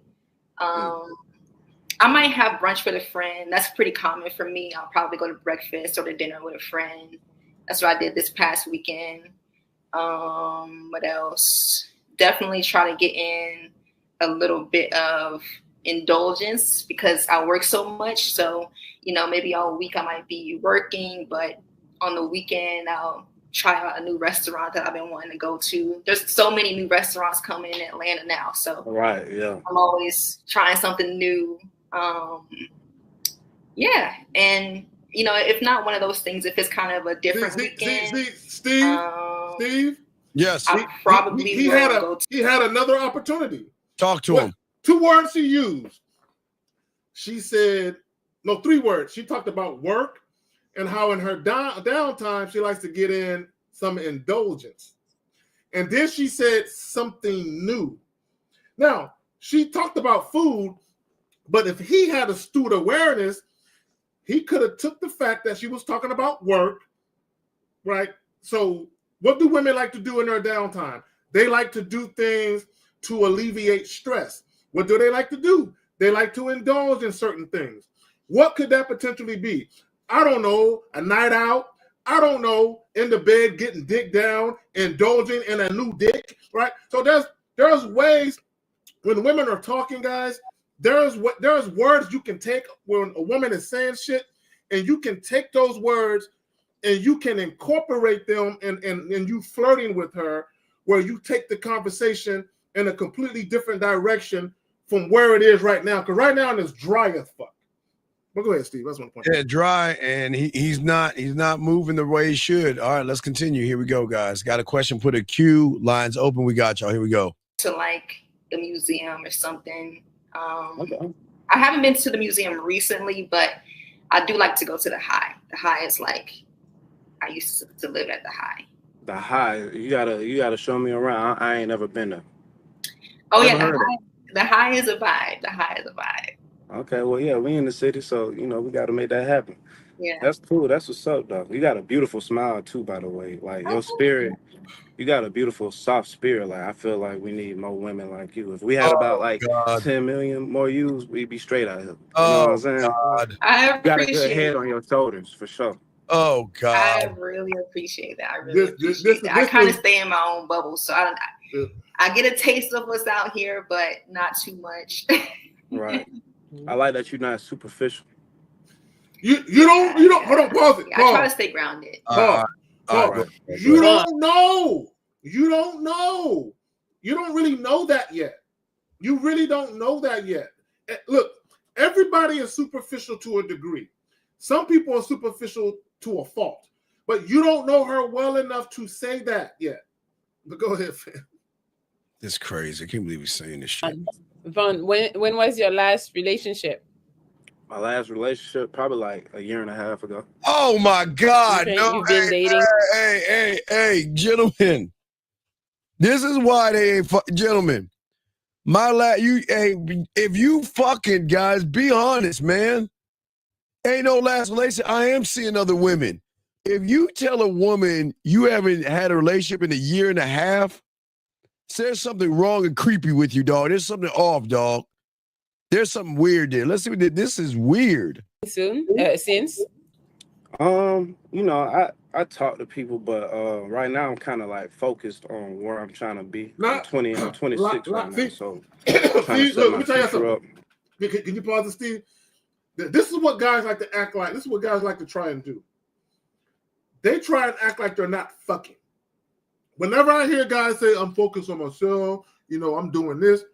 I might have brunch with a friend. That's pretty common for me. I'll probably go to breakfast or to dinner with a friend. That's what I did this past weekend. What else? Definitely try to get in a little bit of indulgence because I work so much. So, maybe all week I might be working, but on the weekend I'll try out a new restaurant that I've been wanting to go to. There's so many new restaurants coming in Atlanta now. So right, yeah. I'm always trying something new. Yeah. And, if not one of those things, if it's kind of a different weekend. Steve? Yes. I probably he had another opportunity. Talk to him. 2 words she used. She said, 3 words. She talked about work and how in her downtime she likes to get in some indulgence. And then she said something new. Now, she talked about food, but if he had astute awareness, he could have took the fact that she was talking about work, right? So what do women like to do in their downtime? They like to do things to alleviate stress. What do they like to do? They like to indulge in certain things. What could that potentially be? I don't know, a night out. I don't know, in the bed getting dick down, indulging in a new dick, right? So there's ways when women are talking, guys, there's words you can take when a woman is saying shit, and you can take those words and you can incorporate them and you flirting with her, where you take the conversation in a completely different direction from where it is right now. Because right now it's dry as fuck. But go ahead, Steve. That's one point. Yeah, dry, and he's not moving the way he should. All right, let's continue. Here we go, guys. Got a question. Put a queue. Lines open. We got y'all. Here we go. To like the museum or something. I haven't been to the museum recently, but I do like to go to the High. The High is like, I used to live at the High. The High, you gotta show me around. I ain't never been there. Oh never yeah, heard The high is a vibe. The high is a vibe. Okay, well, yeah, we in the city, so we got to make that happen. Yeah. That's cool. That's what's up, though. You got a beautiful smile too, by the way. Like your spirit, you got a beautiful, soft spirit. Like I feel like we need more women like you. If we had about like God. 10 million more yous, we'd be straight out here. You know Oh, what I'm saying? God. I You got a good appreciate head it. on your shoulders for sure. Oh, I God. really appreciate that. I really appreciate that. I kind of stay in my own bubble, so I get a taste of what's out here, but not too much. Right. I like that you're not superficial. You don't hold on, pause it. Yeah, I try to stay grounded. Pause. Right. You don't know. You don't know. You don't really know that yet. You really don't know that yet. Look, everybody is superficial to a degree. Some people are superficial to a fault, but you don't know her well enough to say that yet. But go ahead, fam. This is crazy. I can't believe we're saying this shit. Vaughn, when was your last relationship? My last relationship, probably like a year and a half ago. Oh my God! Okay, No, you've been dating. Hey, gentlemen. This is why they ain't gentlemen. If you fucking guys, be honest, man. Ain't no last relationship. I am seeing other women. If you tell a woman you haven't had a relationship in a year and a half, there's something wrong and creepy with you, dog. There's something off, dog. There's something weird there. Let's see what this is weird. Soon? Since? I talk to people, but right now I'm kind of like focused on where I'm trying to be. I'm 26 right now, so I'm trying to set my future up. Can you pause it, Steve? This is what guys like to act like. This is what guys like to try and do. They try and act like they're not fucking. Whenever I hear guys say, I'm focused on myself, I'm doing this,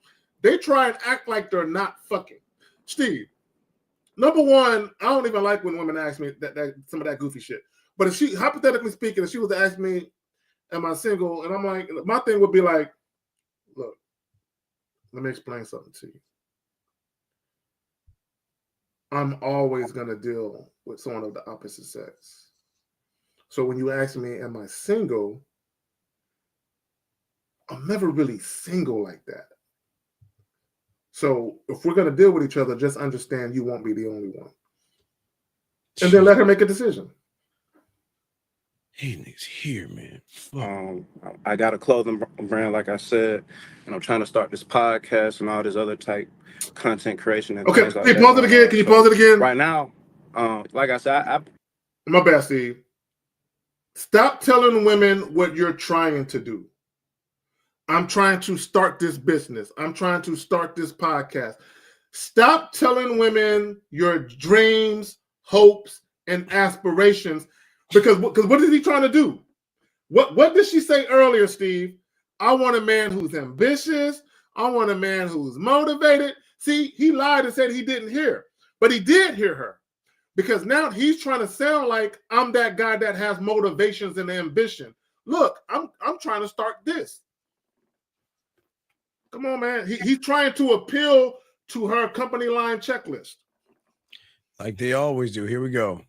they try and act like they're not fucking. Steve, number one, I don't even like when women ask me that some of that goofy shit. But if she, hypothetically speaking, if she was to ask me, am I single? And I'm like, my thing would be like, look, let me explain something to you. I'm always going to deal with someone of the opposite sex. So when you ask me, am I single? I'm never really single like that. So if we're going to deal with each other, just understand you won't be the only one. And then let her make a decision. He's here, man. I got a clothing brand, like I said, and I'm trying to start this podcast and all this other type content creation and things like that. Pause it again. Can you pause it again? Right now, like I said, my bad, Steve. Stop telling women what you're trying to do. I'm trying to start this business. I'm trying to start this podcast. Stop telling women your dreams, hopes, and aspirations. Because what is he trying to do? What did she say earlier, Steve? I want a man who's ambitious. I want a man who's motivated. See, he lied and said he didn't hear. But he did hear her. Because now he's trying to sound like I'm that guy that has motivations and ambition. Look, I'm trying to start this. Come on, man. He's trying to appeal to her company line checklist. Like they always do. Here we go.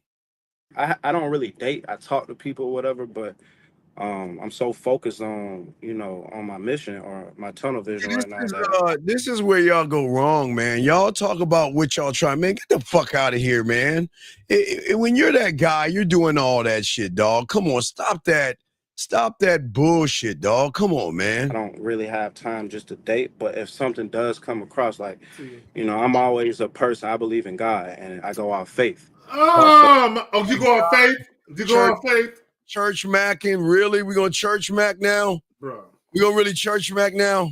I don't really date. I talk to people or whatever, but I'm so focused on, on my mission or my tunnel vision right now. This is where y'all go wrong, man. Y'all talk about what y'all trying. Man, get the fuck out of here, man. When you're that guy, you're doing all that shit, dog. Come on, stop that. Stop that bullshit, dog. Come on, man. I don't really have time just to date, but if something does come across, like, I'm always a person. I believe in God, and I go off faith. You go off faith? You go off faith? Church macking, really? We gonna church mac now? Bro. We gonna really church mac now?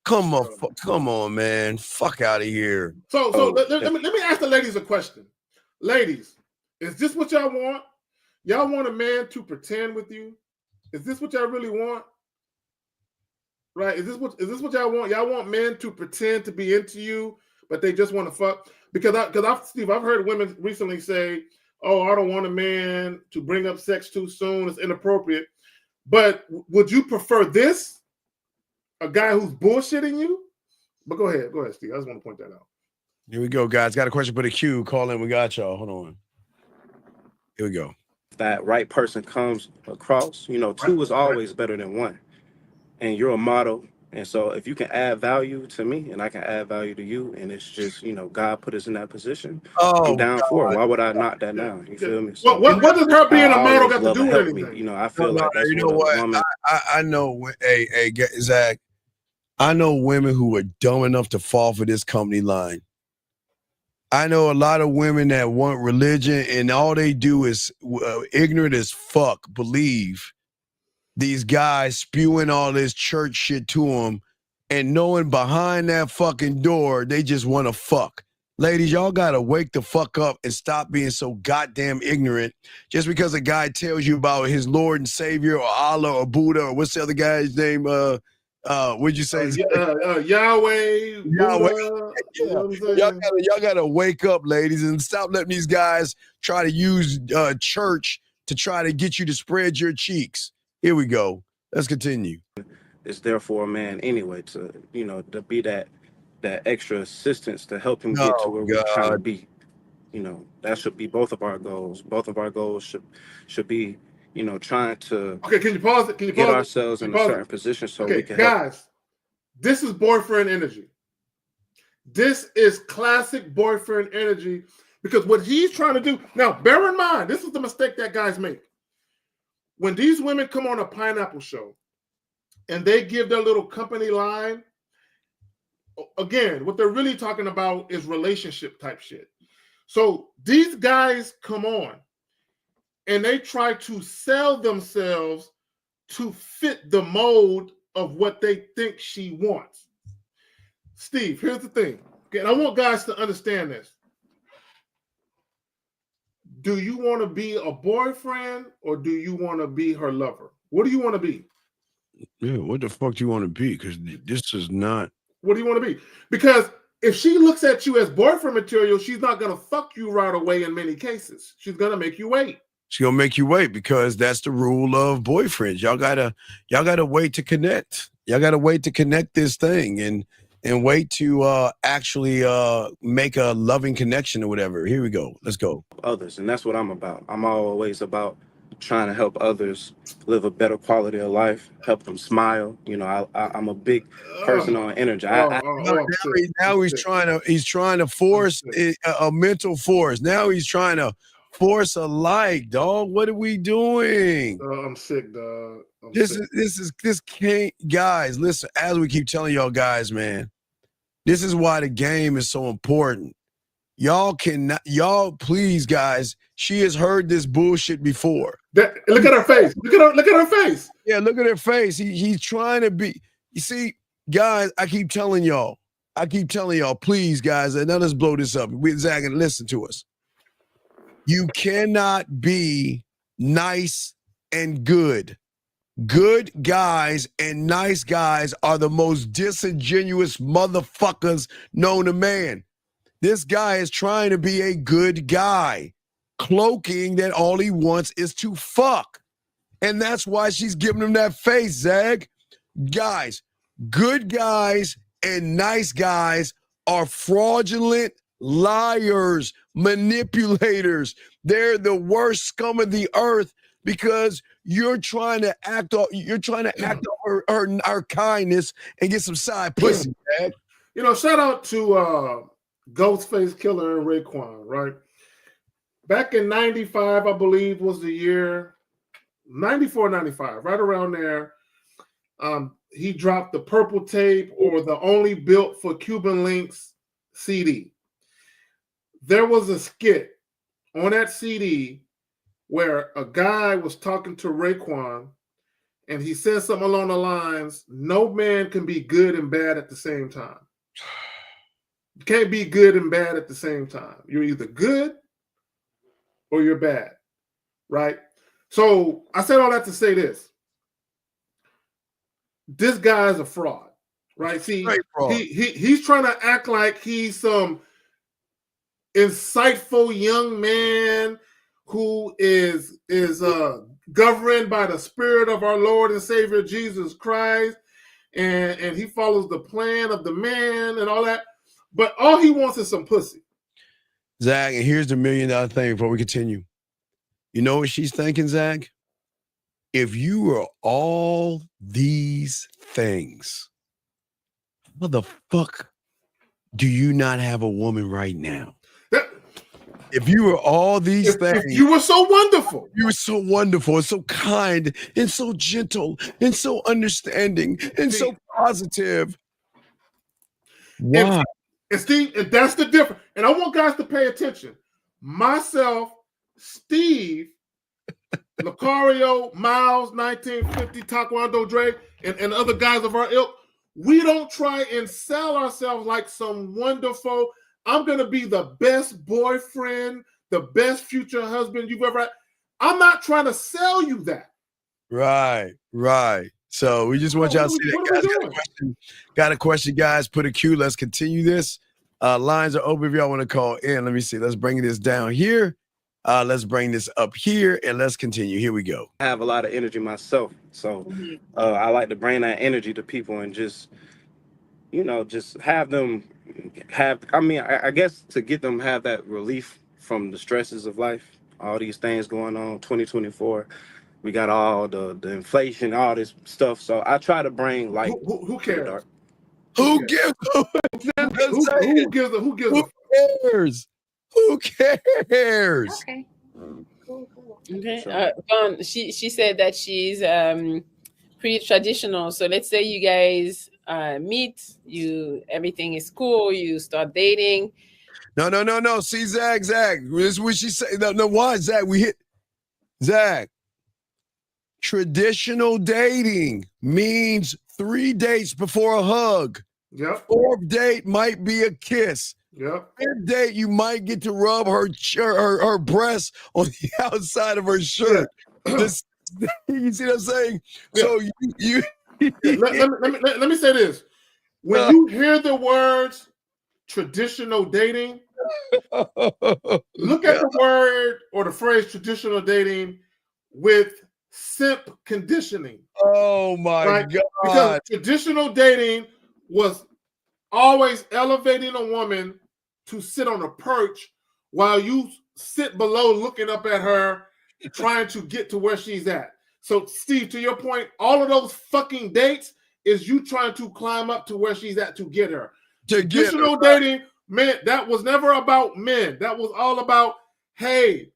Come on, man. Fuck out of here. So let me ask the ladies a question. Ladies, is this what y'all want? Y'all want a man to pretend with you? Is this what y'all really want? Right? Is this what y'all want? Y'all want men to pretend to be into you, but they just want to fuck? Steve, I've heard women recently say, "Oh, I don't want a man to bring up sex too soon. It's inappropriate." But would you prefer this? A guy who's bullshitting you? But go ahead, Steve. I just want to point that out. Here we go, guys. Got a question for the queue. Call in. We got y'all. Hold on. Here we go. That right person comes across, 2 is always better than 1. And you're a model And so if you can add value to me and I can add value to you, and it's just, God put us in that position, I'm Oh down for it. God. Why would I knock that down? You feel me? What So what does her being a I model always got to love do a with help me. anything? I feel No, like that's you what know a what? woman. I know, Zach. I know women who are dumb enough to fall for this company line. I know a lot of women that want religion and all they do is ignorant as fuck believe these guys spewing all this church shit to them and knowing behind that fucking door they just want to fuck. Ladies, y'all gotta wake the fuck up and stop being so goddamn ignorant. Just because a guy tells you about his Lord and Savior or Allah or Buddha or what's the other guy's name? What'd you say? Yahweh, Buddha. You know what I'm saying? Y'all gotta wake up, ladies, and stop letting these guys try to use church to try to get you to spread your cheeks. Here we go. Let's continue. It's there for a man anyway to to be that extra assistance to help him get to Oh where we're trying to God. be. That should be both of our goals. Both of our goals should be trying to Okay, can you pause it? Can you get pause it? ourselves Can in you a pause certain it? position so Okay, we can help. guys, this is boyfriend energy. This is classic boyfriend energy because what he's trying to do now, bear in mind, this is the mistake that guys make. When these women come on a pineapple show and they give their little company line, again, what they're really talking about is relationship type shit. So these guys come on and they try to sell themselves to fit the mold of what they think she wants. Steve, here's the thing. Okay, and I want guys to understand this. Do you want to be a boyfriend or do you want to be her lover? What do you want to be? Yeah, what the fuck do you want to be? Because this is not. What do you want to be? Because if she looks at you as boyfriend material, she's not going to fuck you right away in many cases. She's going to make you wait. She's gonna make you wait because that's the rule of boyfriends. Y'all gotta wait to connect. Y'all gotta wait to connect this thing and wait to actually make a loving connection or whatever. Here we go. Let's go. Others, and that's what I'm about. I'm always about trying to help others live a better quality of life, help them smile. I'm a big person on energy. Now he's trying to force a mental force. Now he's trying to force a like, dog. What are we doing? I'm sick, dog. This can't, guys. Listen, as we keep telling y'all guys, man, this is why the game is so important. Y'all please, guys. She has heard this bullshit before. Look at her face. Look at her face. Yeah, look at her face. He's trying to be. You see, guys, I keep telling y'all, please, guys, and now let's blow this up. Zach, and listen to us. You cannot be nice and good. Good guys and nice guys are the most disingenuous motherfuckers known to man. This guy is trying to be a good guy, cloaking that all he wants is to fuck. And that's why she's giving him that face, Zag. Guys, good guys and nice guys are fraudulent liars, manipulators. They're the worst scum of the earth because you're trying to act on her kindness and get some side pussy, man. Shout out to Ghostface Killer and Raekwon, right? Back in 95, I believe was the year, 94, 95, right around there. He dropped the Purple Tape or the Only Built for Cuban Links CD. There was a skit on that CD where a guy was talking to Raekwon and he said something along the lines, no man can be good and bad at the same time. You can't be good and bad at the same time. You're either good or you're bad, right? So I said all that to say this. This guy is a fraud, right? See, he's trying to act like he's some insightful young man who is governed by the Spirit of our Lord and Savior Jesus Christ, and he follows the plan of the man and all that. But all he wants is some pussy. Zach, and here's the $1 million thing before we continue. You know what she's thinking, Zach? If you are all these things, how the fuck do you not have a woman right now? If you were all these things, if you were so wonderful, you were so wonderful and so kind and so gentle and so understanding and so positive. Why? And Steve, and that's the difference. And I want guys to pay attention. Myself, Steve, Lucario, Miles, 1950, Taekwondo Dre, and other guys of our ilk, we don't try and sell ourselves like some wonderful, I'm going to be the best boyfriend, the best future husband you've ever had. I'm not trying to sell you that. Right. So we just want y'all to see that. Guys, got a question, guys. Put a cue. Let's continue this. Lines are open if y'all want to call in. Let me see. Let's bring this down here. Let's bring this up here and let's continue. Here we go. I have a lot of energy myself. So I like to bring that energy to people and just, just have them I guess to get them have that relief from the stresses of life, all these things going on, 2024. We got all the inflation, all this stuff. So I try to bring light. Who cares? Who gives Who cares? Who cares? Okay. Cool. Okay. She said that she's pretty traditional. So let's say you guys meet, everything is cool, you start dating. No. See, Zach. This is what she said. No, why, Zach? We hit Zach. Traditional dating means 3 dates before a hug. Yep. 4th date might be a kiss. Yep. 5th date, you might get to rub her breast on the outside of her shirt. You see what I'm saying? Yeah. So you let me say this. When you hear the words traditional dating, look at the word or the phrase traditional dating with simp conditioning. Oh my God. Because traditional dating was always elevating a woman to sit on a perch while you sit below looking up at her, trying to get to where she's at. So, Steve, to your point, all of those fucking dates is you trying to climb up to where she's at to get her. Traditional dating, man, that was never about men. That was all about, hey,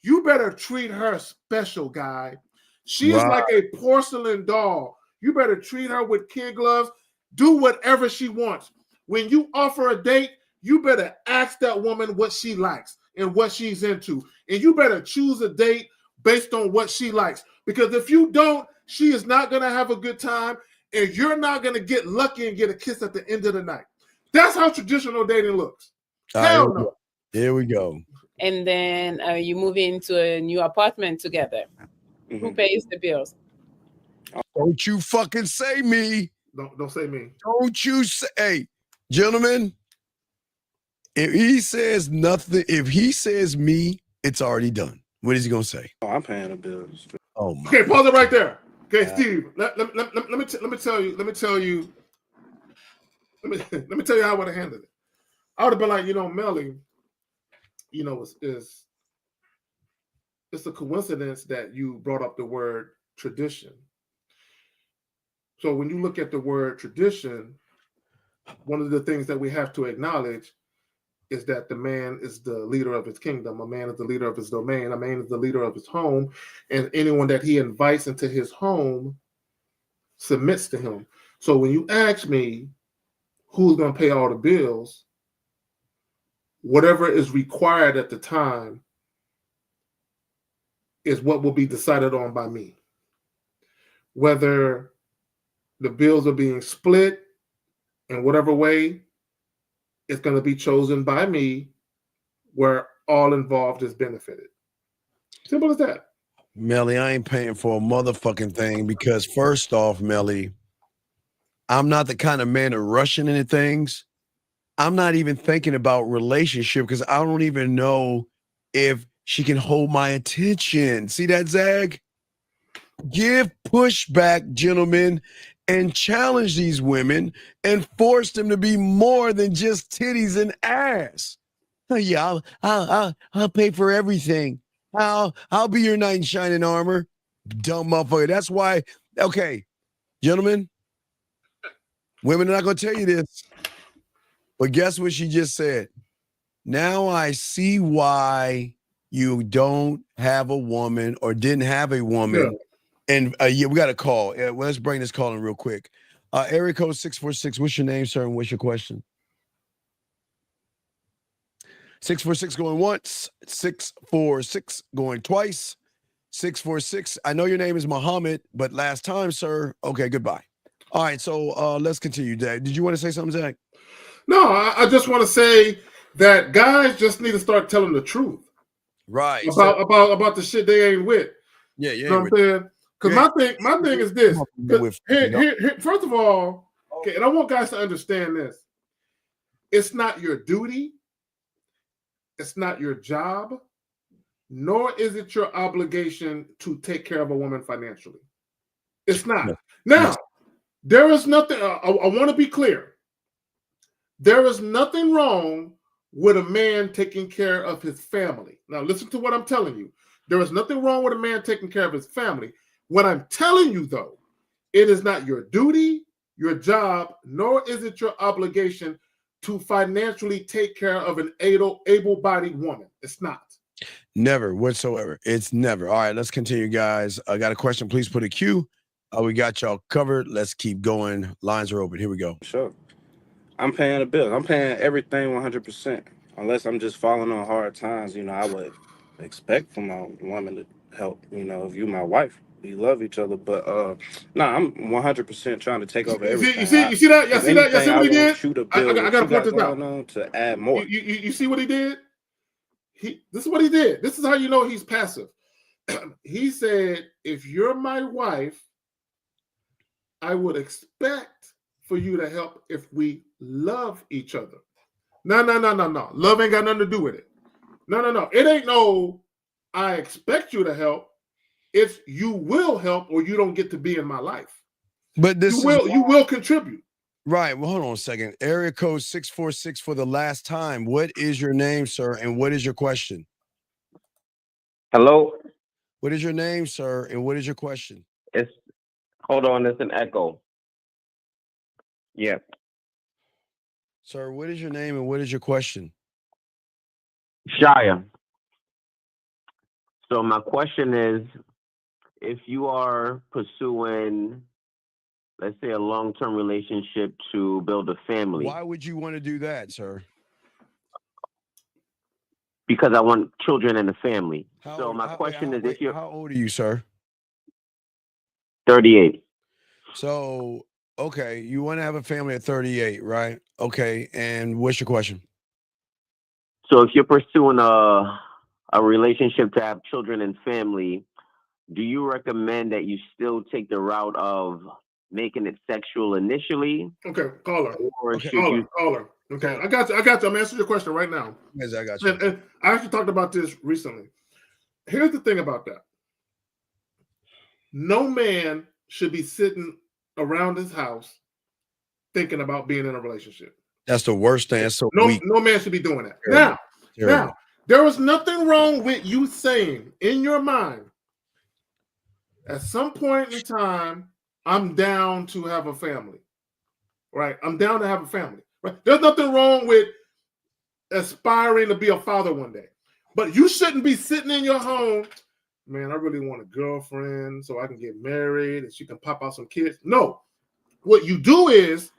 you better treat her special, guy. She's like a porcelain doll. You better treat her with kid gloves. Do whatever she wants. When you offer a date, you better ask that woman what she likes and what she's into. And you better choose a date based on what she likes. Because if you don't, she is not going to have a good time and you're not going to get lucky and get a kiss at the end of the night. That's how traditional dating looks. Hell no. Here we go. And then you move into a new apartment together. Mm-hmm. Who pays the bills? Don't you fucking say me. Don't say me. Don't you say, hey, gentlemen, if he says nothing, if he says me, it's already done. What is he going to say? Oh, I'm paying the bills. Oh my. Okay, pause it right there. Okay, Steve, let me tell you how I would have handled it. I would have been like, Melly, it's a coincidence that you brought up the word tradition. So when you look at the word tradition, one of the things that we have to acknowledge is that the man is the leader of his kingdom. A man is the leader of his domain. A man is the leader of his home. And anyone that he invites into his home submits to him. So when you ask me who's going to pay all the bills, whatever is required at the time is what will be decided on by me. Whether the bills are being split in whatever way, it's going to be chosen by me where all involved is benefited. Simple as that. Melly, I ain't paying for a motherfucking thing because first off, Melly, I'm not the kind of man to rush into things. I'm not even thinking about relationship because I don't even know if she can hold my attention. See that, Zag? Give pushback, gentlemen, and challenge these women and force them to be more than just titties and ass. Oh, yeah, I'll pay for everything. I'll be your knight in shining armor. Dumb motherfucker. That's why, okay, gentlemen, Women are not going to tell you this, but guess what she just said? Now I see why you don't have a woman or didn't have a woman. Yeah. And yeah, we got a call. Well, let's bring this call in real quick. Area code 646. What's your name, sir? And what's your question? 646 going once, 646 going twice, 646. I know your name is Muhammad, but last time, sir. Okay, goodbye. All right, so let's continue, Dad. Did you want to say something, Zach? No, I just want to say that guys just need to start telling the truth. Right. About the shit they ain't with. Yeah, you know what I'm saying? Because my thing is this. First of all, okay, and I want guys to understand this. It's not your duty. It's not your job, nor is it your obligation to take care of a woman financially. It's not. Now, there is nothing, I want to be clear. There is nothing wrong with a man taking care of his family. Now, listen to what I'm telling you. There is nothing wrong with a man taking care of his family. What I'm telling you, though, it is not your duty, your job, nor is it your obligation to financially take care of an able-bodied woman. It's not. Never whatsoever. It's never. All right, let's continue, guys. I got a question. Please put a Q. We got y'all covered. Let's keep going. Lines are open. Here we go. Sure. I'm paying the bill. I'm paying everything 100%. Unless I'm just falling on hard times, I would expect for my woman to help. If you my wife, we love each other. But I'm 100% trying to take over everything. You see that? You see that? You see what he did? I got to point this out. To add more. You see what he did? This is what he did. This is how you know he's passive. He said, if you're my wife, I would expect for you to help if we love each other. No. Love ain't got nothing to do with it. No. It ain't no, I expect you to help. It's you will help or you don't get to be in my life. But you will contribute. Right. Well, hold on a second. Area code 646 for the last time. What is your name, sir? And what is your question? Hello? What is your name, sir? And what is your question? Hold on, it's an echo. Yeah. Sir, what is your name and what is your question? Shia. So my question is, if you are pursuing, let's say, a long-term relationship to build a family. Why would you want to do that, sir? Because I want children and a family. So my question is, if you're... How old are you, sir? 38. So, okay, you want to have a family at 38, right? Okay, and what's your question? So if you're pursuing a relationship to have children and family, do you recommend that you still take the route of making it sexual initially? Okay, caller. Or caller. Okay, I got you. I'm answering your question right now. Yes, I got you. And I actually talked about this recently. Here's the thing about that. No man should be sitting around his house thinking about being in a relationship. That's the worst thing. That's so weak. No man should be doing that. Now, there is nothing wrong with you saying in your mind, at some point in time, I'm down to have a family. Right? I'm down to have a family. Right? There's nothing wrong with aspiring to be a father one day. But you shouldn't be sitting in your home, man, I really want a girlfriend so I can get married and she can pop out some kids. No. What you do is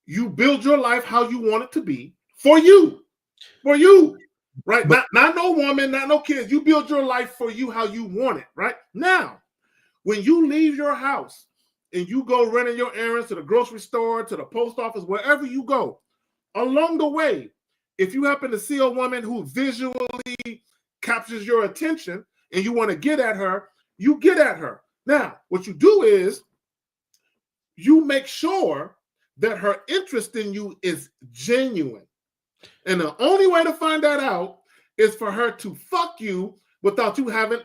you build your life how you want it to be for you. For you. Right? Not no woman, not no kids. You build your life for you how you want it. Right? Now, when you leave your house and you go running your errands to the grocery store, to the post office, wherever you go, along the way, if you happen to see a woman who visually captures your attention and you want to get at her, you get at her. Now, what you do is you make sure that her interest in you is genuine. And the only way to find that out is for her to fuck you without you having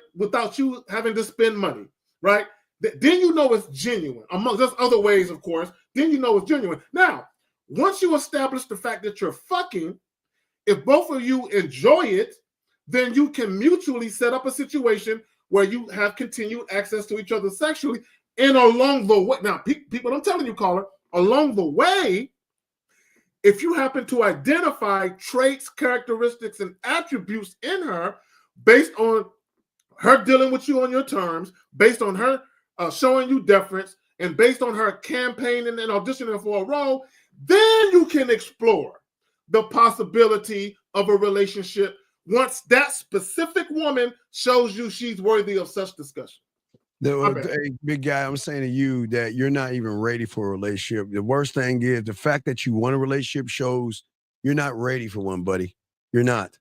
to spend money, right? Then you know it's genuine. There's other ways, of course. Then you know it's genuine. Now, once you establish the fact that you're fucking, if both of you enjoy it, then you can mutually set up a situation where you have continued access to each other sexually. And along the way, now, people, I'm telling you, caller, Along the way, if you happen to identify traits, characteristics, and attributes in her based on her dealing with you on your terms, based on her showing you deference, and based on her campaigning and auditioning for a role, then you can explore the possibility of a relationship once that specific woman shows you she's worthy of such discussion. Hey, big guy, I'm saying to you that you're not even ready for a relationship. The worst thing is the fact that you want a relationship shows you're not ready for one, buddy. You're not.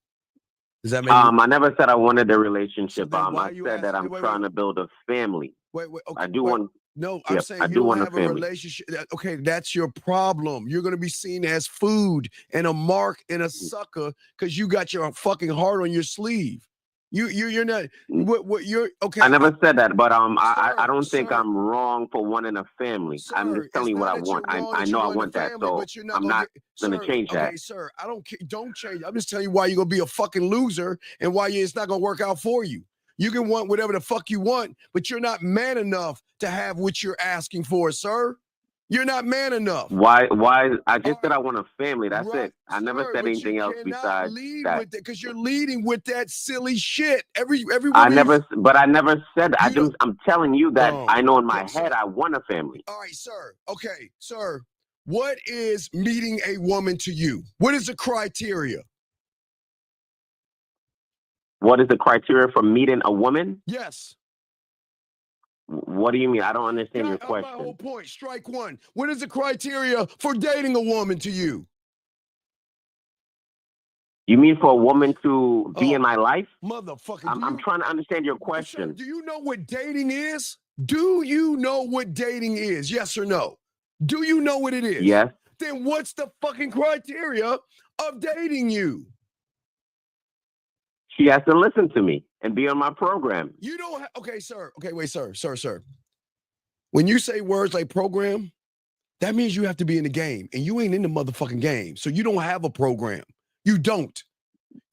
Does that make I never said I wanted a relationship. I said that I'm trying to build a family. Okay, I do want. No, Yep, I'm saying I you do don't want have a family. relationship. Okay, that's your problem. You're going to be seen as food and a mark and a sucker because you got your fucking heart on your sleeve. You're not. What you're okay. I never said that, but I don't think I'm wrong for wanting a family. I'm just telling you what I want. I know I want that, so I'm not going to change that. Okay, sir, I don't change. I'm just telling you why you're going to be a fucking loser and why it's not going to work out for you. You can want whatever the fuck you want, but you're not man enough to have what you're asking for, sir. You're not man enough. Why? I just said I want a family. That's it. I never said anything else besides that. Because you're leading with that silly shit. Every woman I never said that. I'm telling you that I know in my head I want a family. All right, sir. Okay, sir. What is meeting a woman to you? What is the criteria? What is the criteria for meeting a woman? Yes. What do you mean? I don't understand your question. My whole point. Strike one. What is the criteria for dating a woman to you? You mean for a woman to be in my life? Motherfucker. I'm trying to understand your question. Sir, do you know what dating is? Do you know what dating is? Yes or no? Do you know what it is? Yes. Then what's the fucking criteria of dating you? She has to listen to me and be on my program. You don't okay, sir. Okay, wait, sir. When you say words like program, that means you have to be in the game, and you ain't in the motherfucking game. So you don't have a program. You don't.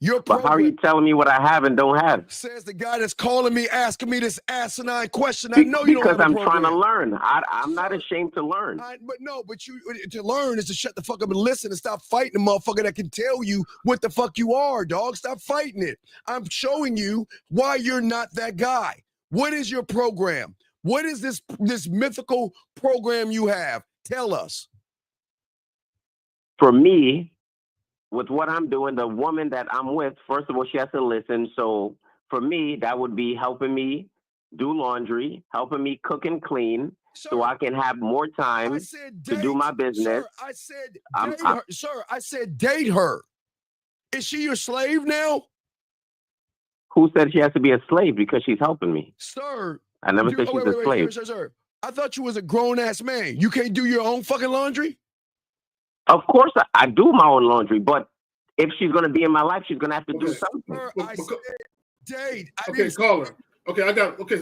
But how are you telling me what I have and don't have? Says the guy that's calling me, asking me this asinine question. I know you don't have a program. Because I'm trying to learn. I'm not ashamed to learn. But you to learn is to shut the fuck up and listen and stop fighting the motherfucker that can tell you what the fuck you are, dog. Stop fighting it. I'm showing you why you're not that guy. What is your program? What is this mythical program you have? Tell us. For me, with what I'm doing, the woman that I'm with, first of all, she has to listen. So for me, that would be helping me do laundry, helping me cook and clean, so I can have more time to do my business. Sir, I said date her. Sir, I said date her. Is she your slave now? Who said she has to be a slave because she's helping me? Sir. I never said she's a slave. Sir. I thought you was a grown-ass man. You can't do your own fucking laundry? Of course, I do my own laundry, but if she's going to be in my life, she's going to have to do something. Sir, I said date. Caller.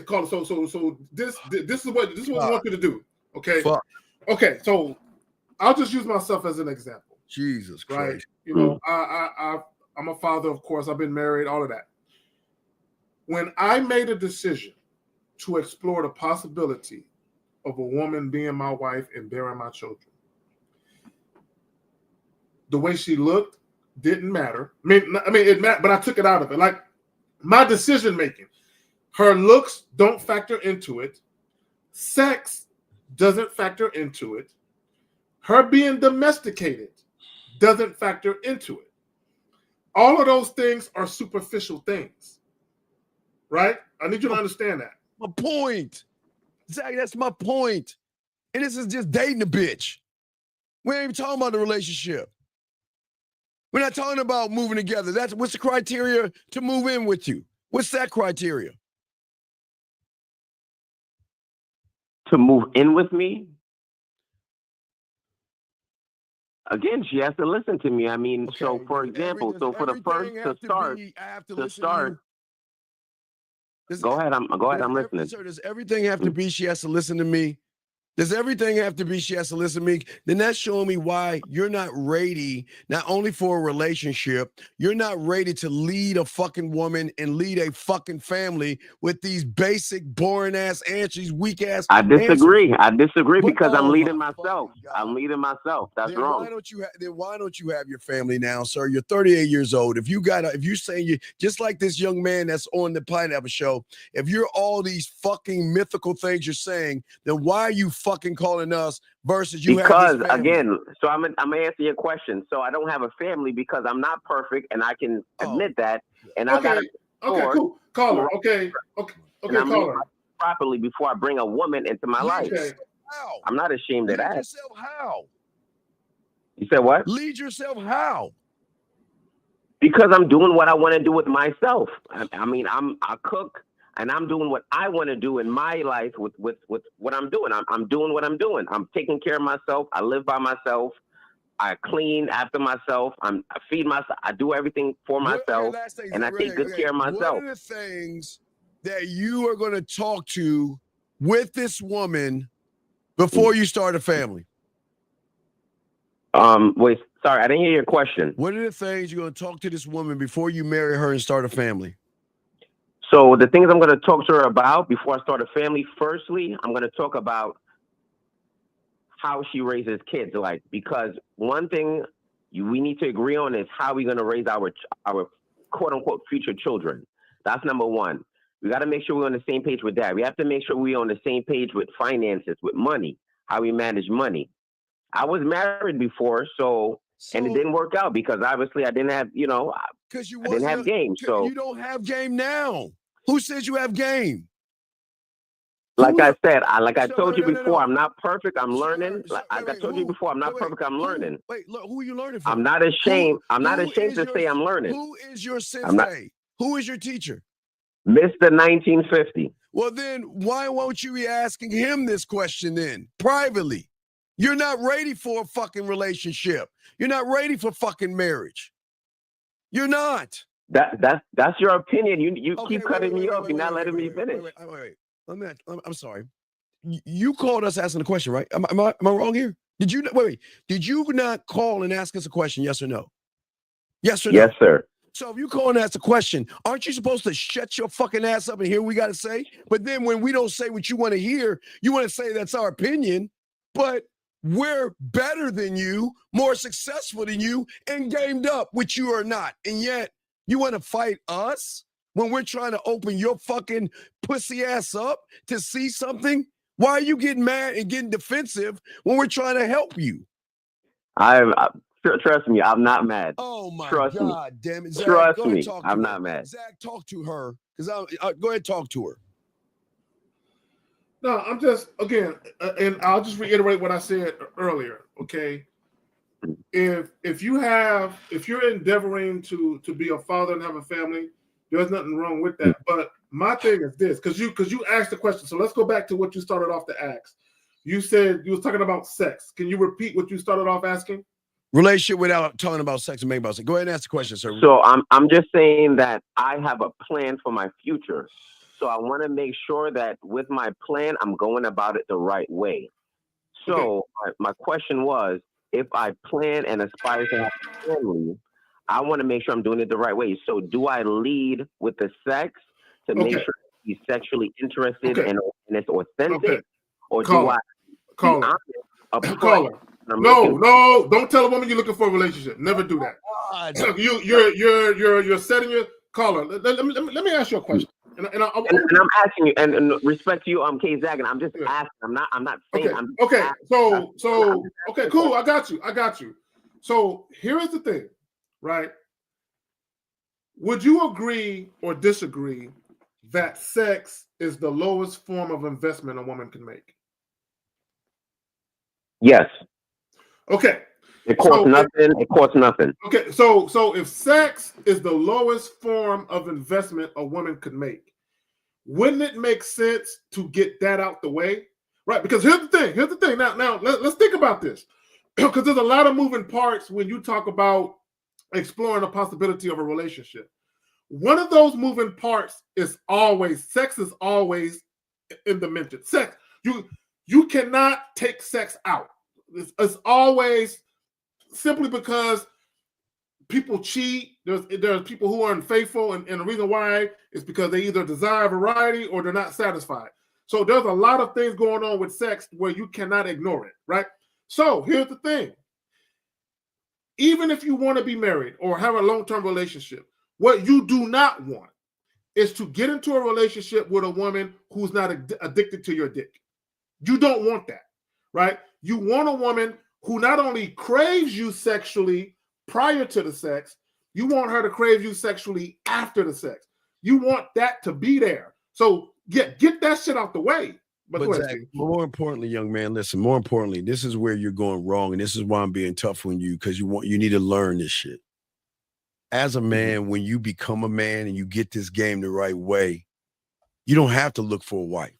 Caller. So this is what I want you to do. Okay. Fuck. Okay. So I'll just use myself as an example. Jesus Christ. Right. You know, I'm a father, of course. I've been married, all of that. When I made a decision to explore the possibility of a woman being my wife and bearing my children, the way she looked didn't matter. I mean, it mattered, but I took it out of it. Like my decision making, her looks don't factor into it. Sex doesn't factor into it. Her being domesticated doesn't factor into it. All of those things are superficial things, right? I need you to understand that. My point. Zach, that's my point. And this is just dating a bitch. We ain't even talking about the relationship. We're not talking about moving together. What's the criteria to move in with you? What's that criteria? To move in with me? Again, she has to listen to me. I mean, okay, so for example, for the first to start, go ahead. I'm listening. Sir, does everything have to be she has to listen to me? Does everything have to be she has to listen to me? Then that's showing me why you're not ready, not only for a relationship, you're not ready to lead a fucking woman and lead a fucking family with these basic, boring ass answers, weak ass I disagree. answers. I disagree because I'm Oh leading my myself. I'm leading myself. That's Then wrong. why don't you have your family now, sir? You're 38 years old. If you say you just like this young man that's on the Pineapple Show, if you're all these fucking mythical things you're saying, then why are you fucking calling us versus you have Because this family? again, so I'm gonna answer your question. So I don't have a family because I'm not perfect, and I can admit that. And I got cool, caller. Okay, I'm caller. properly before I bring a woman into my life. How? I'm not ashamed of Lead that. yourself how? You said what? Lead yourself how? Because I'm doing what I want to do with myself. I mean, I cook and I'm doing what I want to do in my life with what I'm doing. I'm doing what I'm doing. I'm taking care of myself. I live by myself. I clean after myself. I feed myself. I do everything for myself, and I take good care of myself. What are the things that you are going to talk to with this woman before you start a family? Wait, sorry, I didn't hear your question. What are the things you're going to talk to this woman before you marry her and start a family? So the things I'm going to talk to her about before I start a family, firstly, I'm going to talk about how she raises kids. Like, because one thing we need to agree on is how we're going to raise our quote unquote future children. That's number one. We got to make sure we're on the same page with that. We have to make sure we're on the same page with finances, with money, how we manage money. I was married before, and it didn't work out because obviously I didn't have, I didn't have game. So you don't have game now. Who says you have game? Like I said, I told you before, I'm not perfect. I'm learning. I told you before, I'm not perfect. I'm learning. Wait, look, who are you learning from? I'm not ashamed. I'm not ashamed to say I'm learning. Who is your sensei? Who is your teacher? Mr. 1950. Well, then why won't you be asking him this question then privately? You're not ready for a fucking relationship. You're not ready for fucking marriage. You're not. That's your opinion. You keep cutting me off. You're not letting me finish. Wait. I'm sorry. You called us asking a question, right? Am I wrong here? Did you Did you not call and ask us a question? Yes or no? Yes or no? Yes, sir. So if you call and ask a question, aren't you supposed to shut your fucking ass up and hear what we got to say? But then when we don't say what you want to hear, you want to say that's our opinion. But we're better than you, more successful than you, and gamed up, which you are not. And yet you want to fight us when we're trying to open your fucking pussy ass up to see something? Why are you getting mad and getting defensive when we're trying to help you? Trust me, I'm not mad. Oh my Trust God, me. damn it. Zach, Trust go ahead me, and talk to I'm her. not mad. Zach, talk to her. Because go ahead and talk to her. No, I'm just, again, and I'll just reiterate what I said earlier, okay? If you're endeavoring to be a father and have a family, there's nothing wrong with that. But my thing is this, because you asked the question. So let's go back to what you started off to ask. You said you was talking about sex. Can you repeat what you started off asking? Relationship without talking about sex and making about sex. Go ahead and ask the question, sir. So I'm just saying that I have a plan for my future. So I want to make sure that with my plan, I'm going about it the right way. So my question was, if I plan and aspire to have a family, I want to make sure I'm doing it the right way. So do I lead with the sex to make sure he's sexually interested and it's authentic? Or do I be honest upfront? No, don't tell a woman you're looking for a relationship. Never do that. You're setting your caller. Let me ask you a question. And I'm asking you, and respect to you, K Zagan, I'm just asking. I'm not saying. Okay. Okay, cool. I got you. So here's the thing, right? Would you agree or disagree that sex is the lowest form of investment a woman can make? Yes. Okay. It costs nothing. It costs nothing. Okay. So if sex is the lowest form of investment a woman could make, wouldn't it make sense to get that out the way? Right? Because here's the thing. Now let's think about this. Because there's a lot of moving parts when you talk about exploring the possibility of a relationship. One of those moving parts is always sex is always in the mention. Sex. You cannot take sex out. It's always simply because people cheat. There's people who are unfaithful, and the reason why is because they either desire variety or they're not satisfied. So there's a lot of things going on with sex where you cannot ignore it, right? So here's the thing. Even if you want to be married or have a long-term relationship, what you do not want is to get into a relationship with a woman who's not addicted to your dick. You don't want that, right? You want a woman who not only craves you sexually prior to the sex, you want her to crave you sexually after the sex. You want that to be there. So get that shit out the way. But Zach, more importantly, young man, listen, more importantly, this is where you're going wrong. And this is why I'm being tough on you, because you need to learn this shit. As a man, when you become a man and you get this game the right way, you don't have to look for a wife.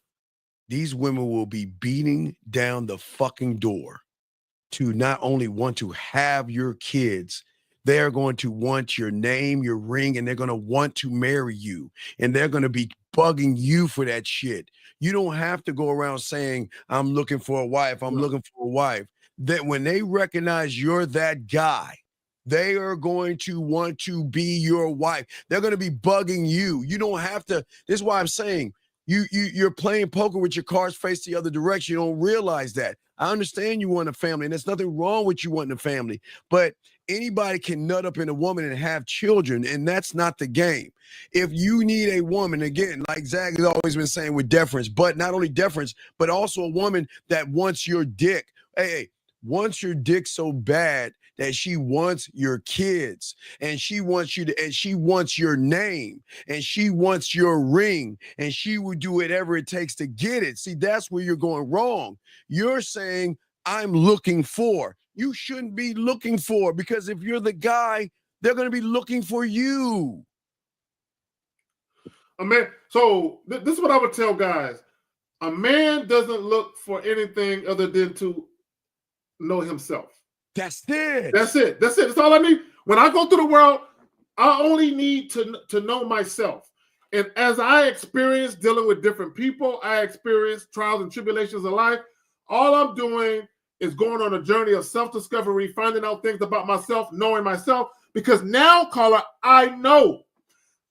These women will be beating down the fucking door to not only want to have your kids, they're going to want your name, your ring, and they're going to want to marry you. And they're going to be bugging you for that shit. You don't have to go around saying, I'm looking for a wife. I'm looking for a wife. That when they recognize you're that guy, they are going to want to be your wife. They're going to be bugging you. You don't have to. This is why I'm saying you're playing poker with your cards faced the other direction. You don't realize that. I understand you want a family, and there's nothing wrong with you wanting a family, but anybody can nut up in a woman and have children, and that's not the game. If you need a woman, again, like Zach has always been saying with deference, but not only deference, but also a woman that wants your dick. Hey, wants your dick so bad that she wants your kids, and she wants you to, and she wants your name, and she wants your ring, and she will do whatever it takes to get it. See, that's where you're going wrong. You're saying, I'm looking for. You shouldn't be looking for, because if you're the guy, they're going to be looking for you. Man, so this is what I would tell guys. A man doesn't look for anything other than to know himself. That's it. That's it. That's it. That's all I need. When I go through the world, I only need to know myself. And as I experience dealing with different people, I experience trials and tribulations of life. All I'm doing is going on a journey of self-discovery, finding out things about myself, knowing myself. Because now, caller, I know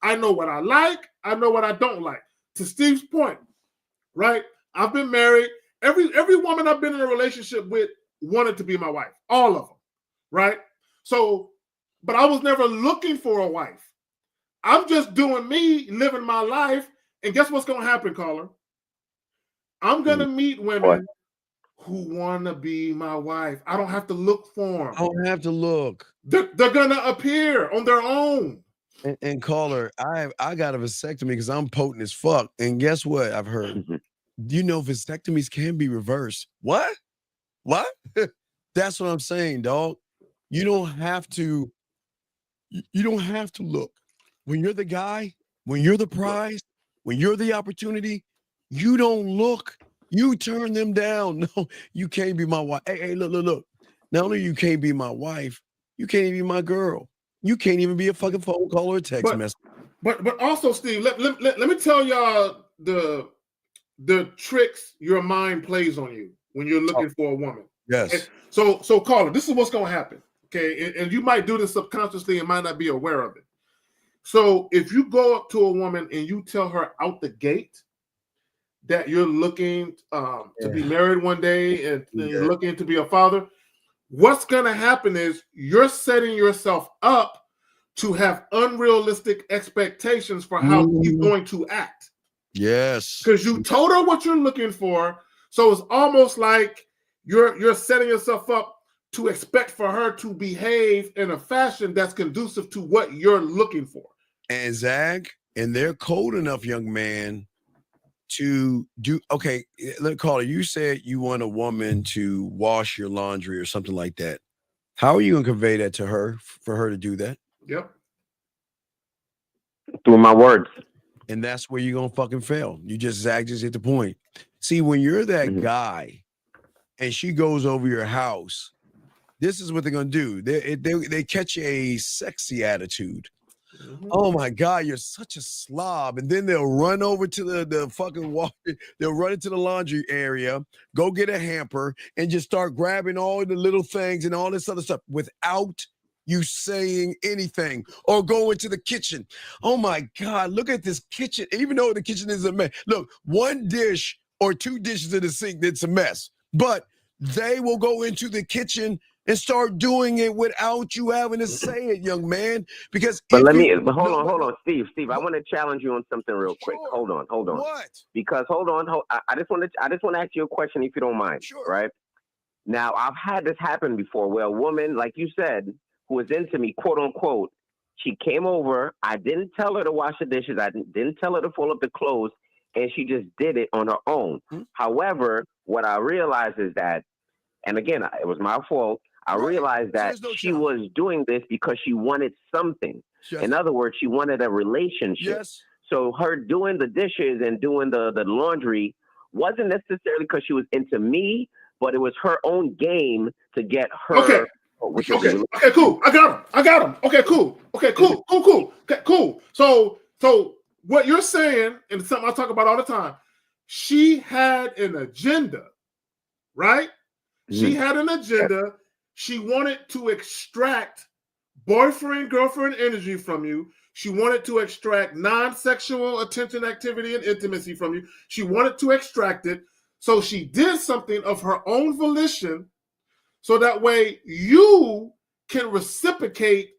what I like. I know what I don't like. To Steve's point, right? I've been married. Every woman I've been in a relationship with wanted to be my wife. All of them, right? So, but I was never looking for a wife. I'm just doing me, living my life. And guess what's going to happen, caller? I'm going to meet women who want to be my wife. I don't have to look for them. I don't have to look. They're going to appear on their own. And caller, I got a vasectomy because I'm potent as fuck. And guess what? I've heard, vasectomies can be reversed. What? That's what I'm saying, dog. You don't have to look. When you're the guy, when you're the prize, when you're the opportunity, you don't look. You turn them down. No, you can't be my wife. Hey, look. Not only you can't be my wife, you can't even be my girl. You can't even be a fucking phone call or a text message. But also, Steve, let me tell y'all the tricks your mind plays on you when you're looking for a woman. Yes. And so caller, this is what's going to happen. Okay, and you might do this subconsciously and might not be aware of it. So if you go up to a woman and you tell her out the gate that you're looking to be married one day and you're looking to be a father, what's going to happen is you're setting yourself up to have unrealistic expectations for how he's going to act. Yes. Because you told her what you're looking for. So it's almost like you're setting yourself up to expect for her to behave in a fashion that's conducive to what you're looking for. And Zach, and they're cold enough, young man, to do, okay, let's call it. You said you want a woman to wash your laundry or something like that. How are you going to convey that to her for her to do that? Yep. Through my words. And that's where you're going to fucking fail. Zach just hit the point. See, when you're that guy and she goes over your house, this is what they're going to do. They catch a sexy attitude. Oh my God, you're such a slob. And then they'll run over to the fucking water. They'll run into the laundry area, go get a hamper, and just start grabbing all the little things and all this other stuff without you saying anything, or go into the kitchen. Oh my God, look at this kitchen. Even though the kitchen is a mess. Look, one dish or two dishes in the sink, it's a mess. But they will go into the kitchen and start doing it without you having to say it, young man. Because But hold on, Steve. I want to challenge you on something real quick. Hold on. What? Because I just want to ask you a question if you don't mind. Sure. Right? Now, I've had this happen before where a woman, like you said, who was into me, quote unquote, she came over. I didn't tell her to wash the dishes. I didn't tell her to fold up the clothes, and she just did it on her own. However, what I realized is that, and again, it was my fault. I realized that she was doing this because she wanted something. Yes. In other words, she wanted a relationship. Yes. So her doing the dishes and doing the laundry wasn't necessarily because she was into me, but it was her own game to get her. Okay, cool. I got him. Okay, cool. Okay, cool. So what you're saying, and something I talk about all the time, she had an agenda, right? She had an agenda. She wanted to extract boyfriend, girlfriend energy from you. She wanted to extract non-sexual attention, activity, and intimacy from you. She wanted to extract it. So she did something of her own volition, so that way you can reciprocate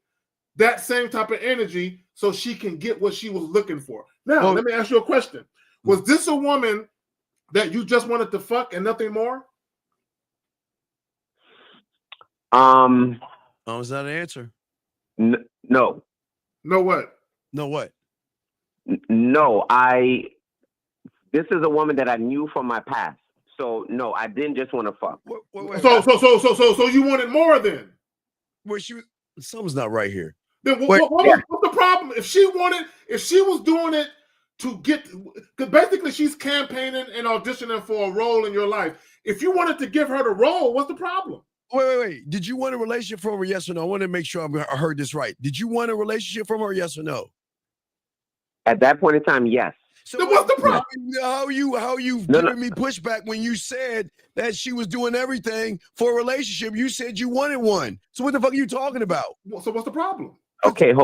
that same type of energy so she can get what she was looking for. Now, let me ask you a question. Was this a woman that you just wanted to fuck and nothing more? Was that an answer? No. No what? No what? No, this is a woman that I knew from my past. So no, I didn't just want to fuck. So you wanted more then? Well, something's not right here. Then what's the problem? If she was doing it to get, because basically she's campaigning and auditioning for a role in your life. If you wanted to give her the role, what's the problem? Wait. Did you want a relationship from her? Yes or no? I want to make sure I heard this right. Did you want a relationship from her? Yes or no? At that point in time, yes. So what's the problem? How you giving me pushback when you said that she was doing everything for a relationship? You said you wanted one. So what the fuck are you talking about? So what's the problem? Okay,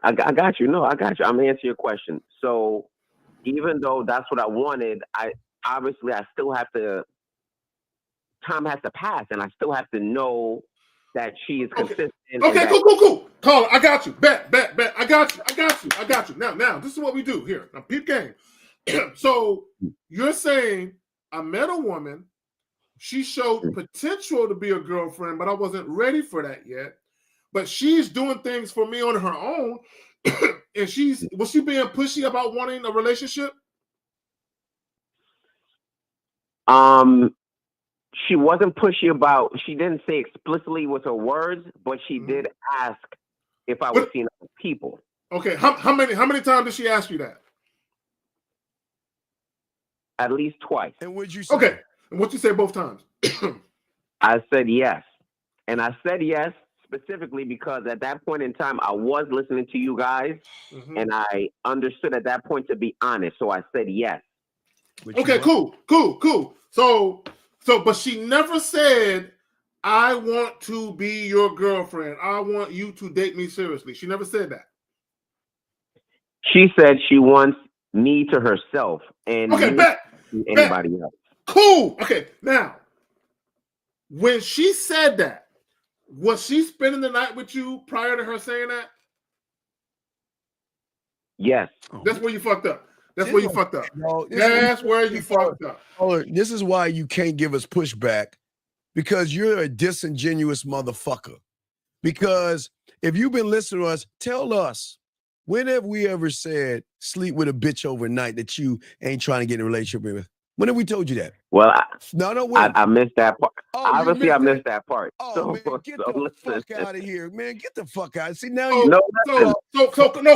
I got you. No, I got you. I'm gonna answer your question. So even though that's what I wanted, I still have to. Time has to pass, and I still have to know that she is consistent. Okay, cool. Caller, I got you. Bet. I got you. Now, this is what we do here. Now, peep game. So you're saying I met a woman. She showed potential to be a girlfriend, but I wasn't ready for that yet. But she's doing things for me on her own. And was she being pushy about wanting a relationship? She wasn't pushy about. She didn't say explicitly with her words, but she did ask if I was seeing other people. Okay, how many times did she ask you that? At least twice. And what'd you say? Okay, and what'd you say both times? I said yes, and I said yes specifically because at that point in time I was listening to you guys, and I understood at that point to be honest. So I said yes. Okay, cool. So, but she never said, I want to be your girlfriend. I want you to date me seriously. She never said that. She said she wants me to herself and anybody else. Cool. Okay, now, when she said that, was she spending the night with you prior to her saying that? Yes. That's where you fucked up. That's where you fucked up. This is why you can't give us pushback, because you're a disingenuous motherfucker. Because if you've been listening to us, tell us, when have we ever said sleep with a bitch overnight that you ain't trying to get in a relationship with? When have we told you that? Well, when? I missed that part. Obviously, I missed that part. Man, get the fuck out of here, man. Get the fuck out. See, now no,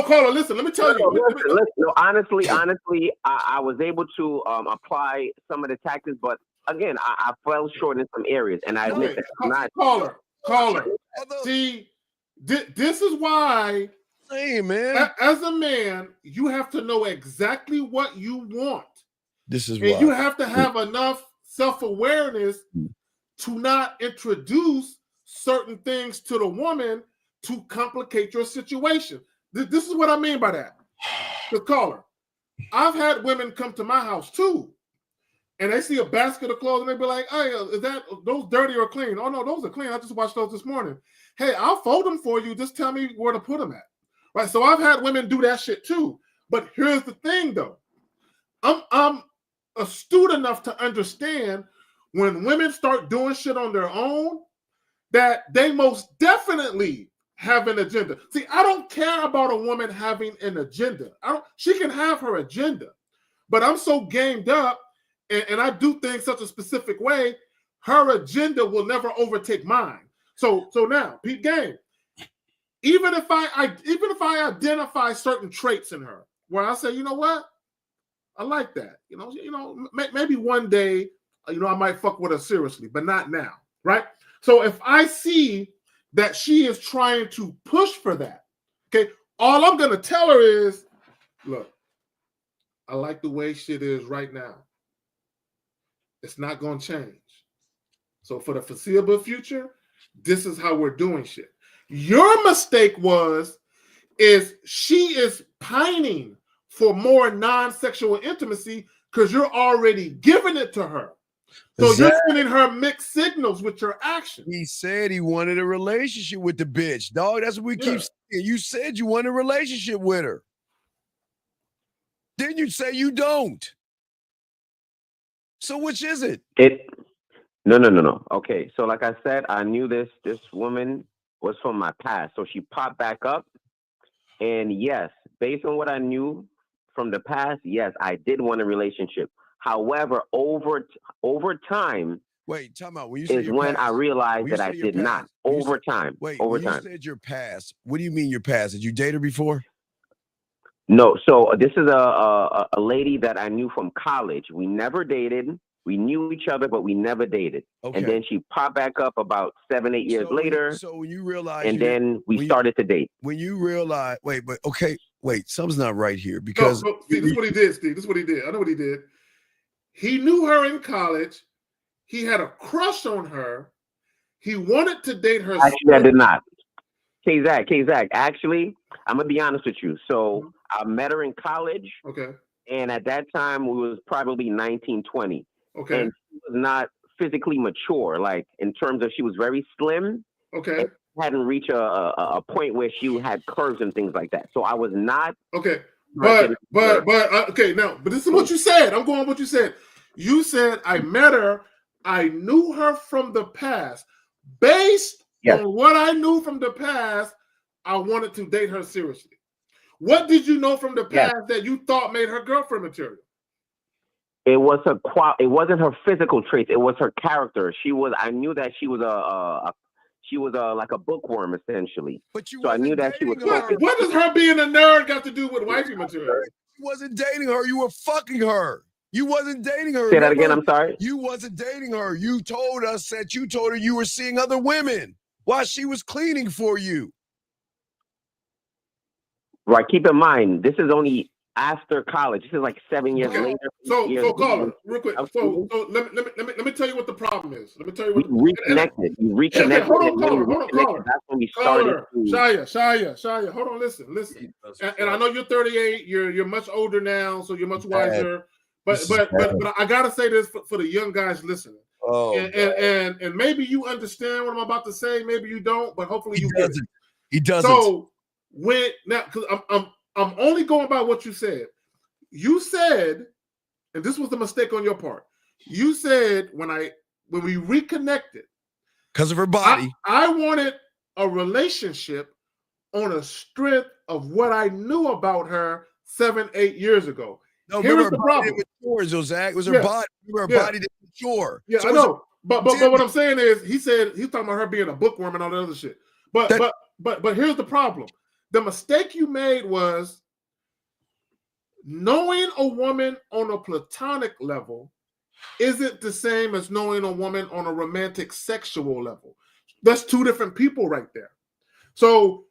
caller, listen, let me tell you. Listen, no, honestly, I was able to apply some of the tactics, but again, I fell short in some areas, and I admit that. Caller. See, this is why saying, man. As a man, you have to know exactly what you want. This is and why you have to have enough self-awareness to not introduce certain things to the woman to complicate your situation. This is what I mean by that. The caller. I've had women come to my house too, and they see a basket of clothes and they be like, "Hey, is that those dirty or clean?" "Oh no, those are clean. I just washed those this morning." "Hey, I'll fold them for you. Just tell me where to put them at." Right. So I've had women do that shit too. But here's the thing, though. I'm astute enough to understand when women start doing shit on their own that they most definitely have an agenda. See, I don't care about a woman having an agenda. She can have her agenda, but I'm so gamed up and I do things such a specific way, her agenda will never overtake mine. So now, Pete Game, even if I identify certain traits in her where I say, you know what? I like that. Maybe one day, I might fuck with her seriously, but not now, right? So if I see that she is trying to push for that, okay, all I'm gonna tell her is, look, I like the way shit is right now. It's not gonna change. So for the foreseeable future, this is how we're doing shit. Your mistake is she is pining for more non-sexual intimacy because you're already giving it to her. So you're sending her mixed signals with your actions. He said he wanted a relationship with the bitch, dog. That's what we keep saying. You said you want a relationship with her. Then you say you don't. So which is it? No. Okay, so like I said, I knew this woman was from my past. So she popped back up. And yes, based on what I knew from the past, yes, I did want a relationship. However, over time, time out. When you say is when I realized that I did not. Over time. You said your past. What do you mean your past? Did you date her before? No. So this is a lady that I knew from college. We never dated. We knew each other, but we never dated. Okay. And then she popped back up about 7-8 years later. So when you realize, and then we started to date. When you realize, something's not right here because see, this is what he did, Steve. This is what he did. I know what he did. He knew her in college. He had a crush on her. He wanted to date her. Actually, I did not. K-Zach. Actually, I'm gonna be honest with you. So I met her in college. Okay. And at that time, we was probably 19, 20. Okay. And she was not physically mature, like in terms of she was very slim. Okay. Hadn't reached a point where she had curves and things like that. So I was not. Okay. But this is what you said. I'm going on what you said. You said I met her. I knew her from the past. Based on what I knew from the past, I wanted to date her seriously. What did you know from the past that you thought made her girlfriend material? It was her it wasn't her physical traits. It was her character. I knew that she was like a bookworm essentially. But you so I knew that she was. What does her being a nerd got to do with wifey material? You wasn't dating her. You were fucking her. You wasn't dating her. Say that again. I'm sorry. You wasn't dating her. You told us that you told her you were seeing other women while she was cleaning for you. Right. Keep in mind, this is only after college. This is like 7 years later. So caller, real quick. So let me tell you what the problem is. Let me tell you what we reconnected. We reconnected. Hold on, caller. That's when we started. Shia, hold on, listen. And I know you're 38. You're much older now, so you're much wiser. But I gotta say this for the young guys listening. And maybe you understand what I'm about to say. Maybe you don't, but hopefully you get it. He doesn't. So because I'm only going by what you said. You said, and this was the mistake on your part. You said when we reconnected, because of her body, I wanted a relationship on a strength of what I knew about her 7-8 years ago. No, here's the problem. It was her body. Her body didn't mature. Yeah, so I know. But what I'm saying is, he's talking about her being a bookworm and all that other shit. But here's the problem. The mistake you made was knowing a woman on a platonic level isn't the same as knowing a woman on a romantic sexual level. That's two different people right there. So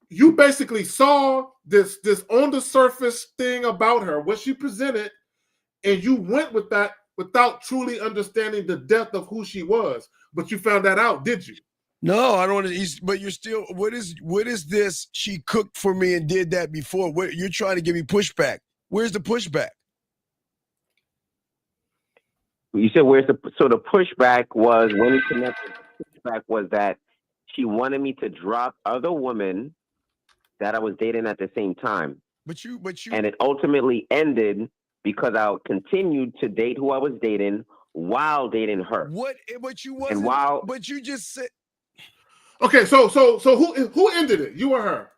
you basically saw this on the surface thing about her, what she presented, and you went with that without truly understanding the depth of who she was. But you found that out, did you? No, I don't want to. But you're still. What is this? She cooked for me and did that before. What you're trying to give me pushback? Where's the pushback? You said where's the pushback was when we connected. The pushback was that she wanted me to drop other women that I was dating at the same time. But you, and it ultimately ended because I continued to date who I was dating while dating her. What? But you wasn't. And while, but you just said. Okay, so who ended it? You or her?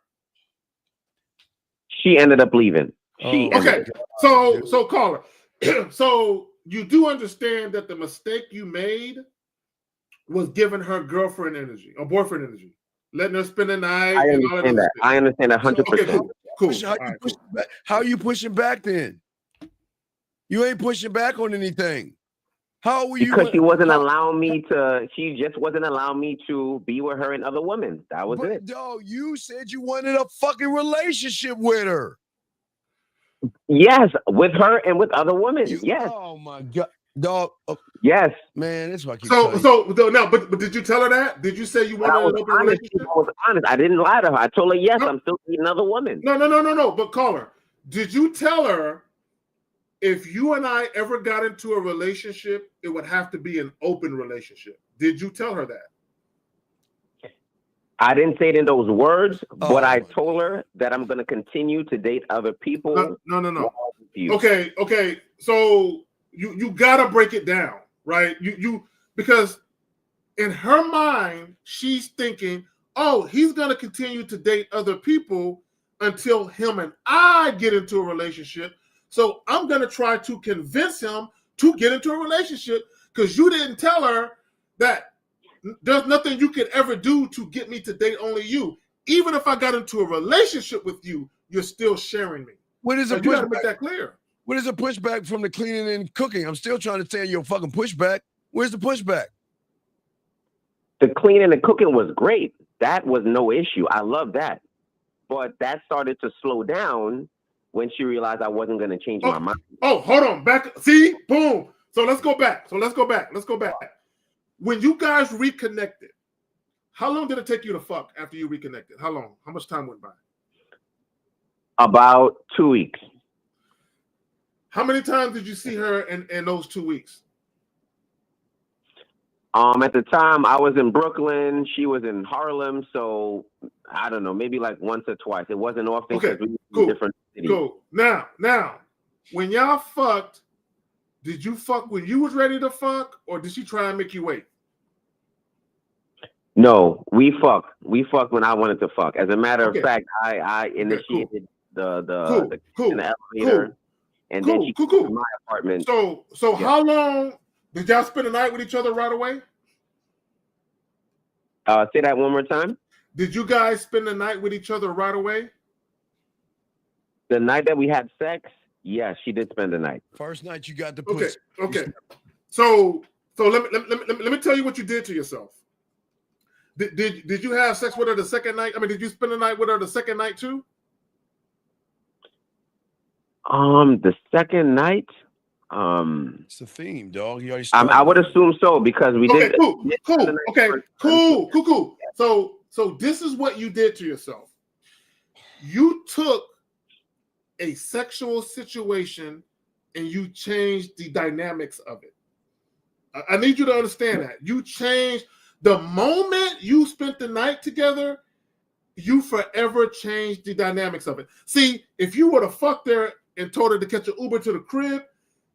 She ended up leaving. Okay, so caller. So you do understand that the mistake you made was giving her girlfriend energy or boyfriend energy, letting her spend the night. I understand that. I understand 100%. Okay, cool. How are you pushing back then? You ain't pushing back on anything. How were you? Because she wasn't allowing me to. She just wasn't allowing me to be with her and other women. That was it. No, you said you wanted a fucking relationship with her. Yes, with her and with other women. Yes. Oh my god, dog. Yes, man. That's why I keep but did you tell her that? Did you say you wanted an open relationship? I was honest. I didn't lie to her. I told her yes. No. I'm still dating another woman. No. But caller, did you tell her if you and I ever got into a relationship, it would have to be an open relationship? Did you tell her that? I didn't say it in those words, but I told her that I'm going to continue to date other people. No. Okay. So you got to break it down, right? You because in her mind, she's thinking, oh, he's going to continue to date other people until him and I get into a relationship. So I'm going to try to convince him to get into a relationship because you didn't tell her that there's nothing you could ever do to get me to date only you. Even if I got into a relationship with you, you're still sharing me. What is so a you pushback? gotta make that clear. What is a pushback from the cleaning and cooking? I'm still trying to tell you a fucking pushback. Where's the pushback? The cleaning and cooking was great. That was no issue. I love that. But that started to slow down when she realized I wasn't going to change my mind. Oh, hold on. Back. See? Boom. So let's go back. Let's go back. When you guys reconnected, how long did it take you to fuck after you reconnected? How long? How much time went by? About 2 weeks. How many times did you see her in those 2 weeks? At the time, I was in Brooklyn. She was in Harlem. So, I don't know, maybe like once or twice. It wasn't often because we were in different cities. Cool. Now, when y'all fucked, did you fuck when you was ready to fuck, or did she try and make you wait? No, we fucked. We fucked when I wanted to fuck. As a matter of fact, I initiated the in the elevator, and then she came to my apartment. So how long did y'all spend the night with each other right away? Say that one more time. Did you guys spend the night with each other right away? The night that we had sex, yes, she did spend the night. First night you got the pussy. Okay. So let me tell you what you did to yourself. Did you have sex with her the second night? I mean, did you spend the night with her the second night too? The second night. It's a theme, dog. You already I would assume so because we did. Cool. Okay, cool. So this is what you did to yourself. You took a sexual situation and you changed the dynamics of it. I need you to understand that. You changed the moment you spent the night together, you forever changed the dynamics of it. See, if you would have fucked her and told her to catch an Uber to the crib,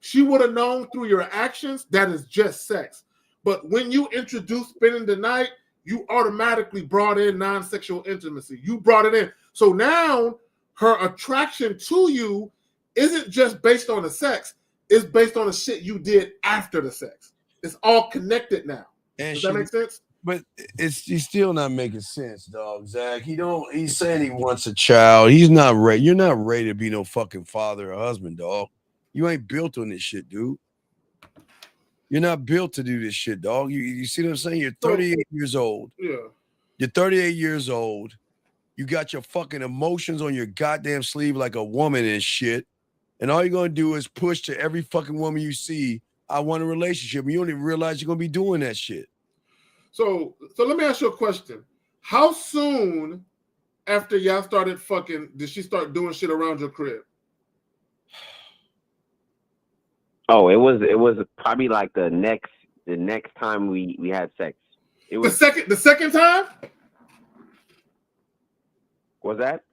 she would have known through your actions that is just sex. But when you introduced spending the night, you automatically brought in non-sexual intimacy. You brought it in. So now her attraction to you isn't just based on the sex. It's based on the shit you did after the sex. It's all connected now. Does that make sense? But he's still not making sense, dog. Zach, he's saying he wants a child. He's not ready. You're not ready to be no fucking father or husband, dog. You ain't built on this shit, dude. You're not built to do this shit, dog. You see what I'm saying? You're 38 years old. Yeah. You're 38 years old. You got your fucking emotions on your goddamn sleeve like a woman and shit. And all you're going to do is push to every fucking woman you see, I want a relationship. And you don't even realize you're going to be doing that shit. So let me ask you a question. How soon after y'all started fucking did she start doing shit around your crib? Oh, it was probably like the next time we had sex. It was the second time? Was that?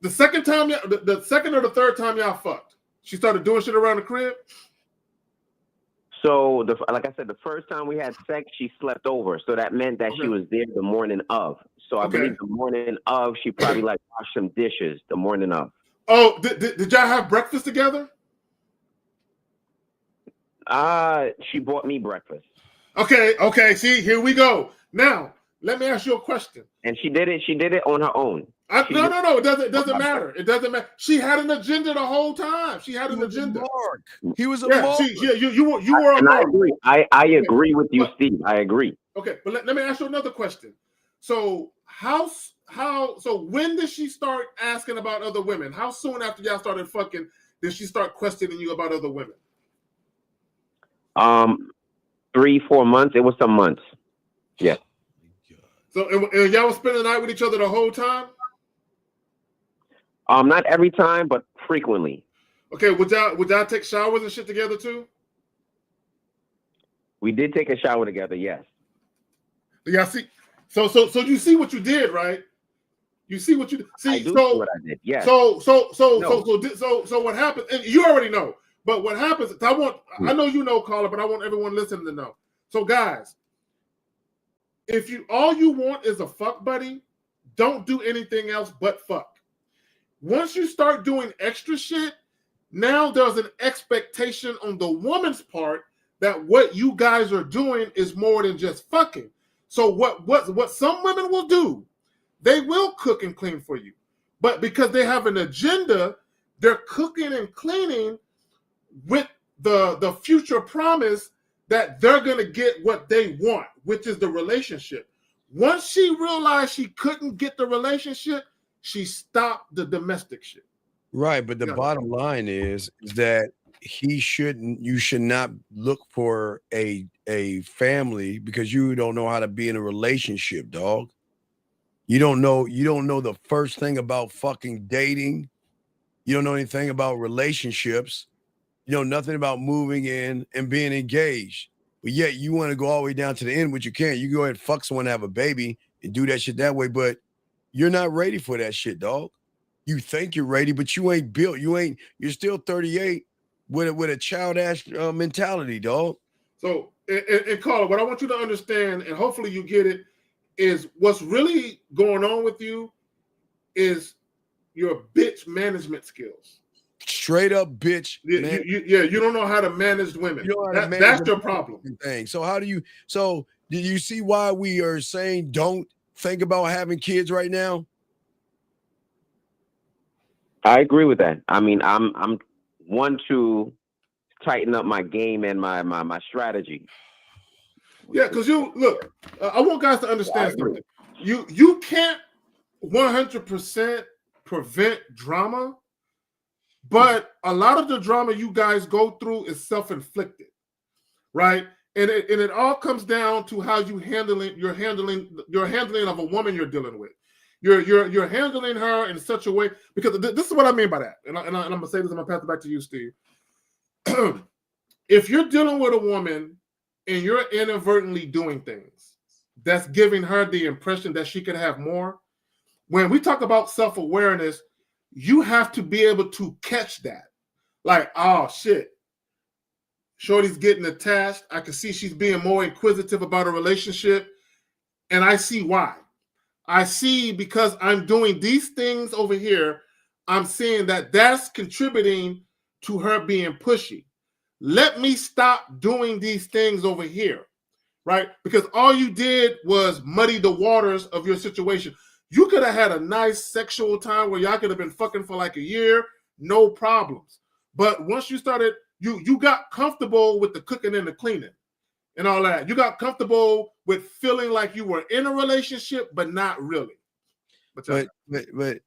The second time, the second or the third time y'all fucked, she started doing shit around the crib? So, like I said, the first time we had sex, she slept over. So that meant that she was there the morning of. So I believe the morning of, she probably like washed some dishes the morning of. Oh, did y'all have breakfast together? She bought me breakfast. Okay. See, here we go. Now, let me ask you a question. And she did it on her own. No. It doesn't matter. It doesn't matter. She had an agenda the whole time. She had an agenda. Mark. He was a mark. You were a mark. I agree with you, Steve. I agree. Okay, but let me ask you another question. So so when did she start asking about other women? How soon after y'all started fucking did she start questioning you about other women? 3-4 months. It was some months. Yeah. So and y'all were spending the night with each other the whole time? Not every time, but frequently. Okay, would y'all take showers and shit together too? We did take a shower together, yes. Yeah, see. So you see what you did, right? You see what you see. I do see what I did. Yes. So what happened? And you already know. But what happens? I know you know, caller, but I want everyone listening to know. So guys, if all you want is a fuck buddy, don't do anything else but fuck. Once you start doing extra shit, now there's an expectation on the woman's part that what you guys are doing is more than just fucking. So what some women will do, they will cook and clean for you. But because they have an agenda, they're cooking and cleaning with the future promise that they're going to get what they want, which is the relationship. Once she realized she couldn't get the relationship, she stopped the domestic shit. Right, but the bottom line is that you should not look for a family because you don't know how to be in a relationship, dog. You don't know the first thing about fucking dating. You don't know anything about relationships. You know nothing about moving in and being engaged. But yet you want to go all the way down to the end, which you can't. You go ahead and fuck someone, have a baby, and do that shit that way. But you're not ready for that shit, dog. You think you're ready, but you ain't built. You're still 38 with a child-ass mentality, dog. So, and Carla, what I want you to understand, and hopefully you get it, is what's really going on with you is your bitch management skills. Straight up bitch. You don't know how to manage women. That's your problem. Thing. So do you see why we are saying don't think about having kids right now? I agree with that. I mean, I'm one to tighten up my game and my strategy. Yeah, because I want guys to understand something. You can't 100% prevent drama, but a lot of the drama you guys go through is self-inflicted, right? And it all comes down to how you're handling of a woman you're dealing with. You're handling her in such a way, because this is what I mean by that. And I'm gonna say this, I'm gonna pass it back to you, Steve. If you're dealing with a woman and you're inadvertently doing things that's giving her the impression that she can have more, when we talk about self-awareness, you have to be able to catch that. Like, oh shit, Shorty's getting attached. I can see she's being more inquisitive about a relationship. And I see why. I see, because I'm doing these things over here, I'm seeing that that's contributing to her being pushy. Let me stop doing these things over here, right? Because all you did was muddy the waters of your situation. You could have had a nice sexual time where y'all could have been fucking for like a year, no problems. But once you started, you got comfortable with the cooking and the cleaning and all that. You got comfortable with feeling like you were in a relationship, but not really. But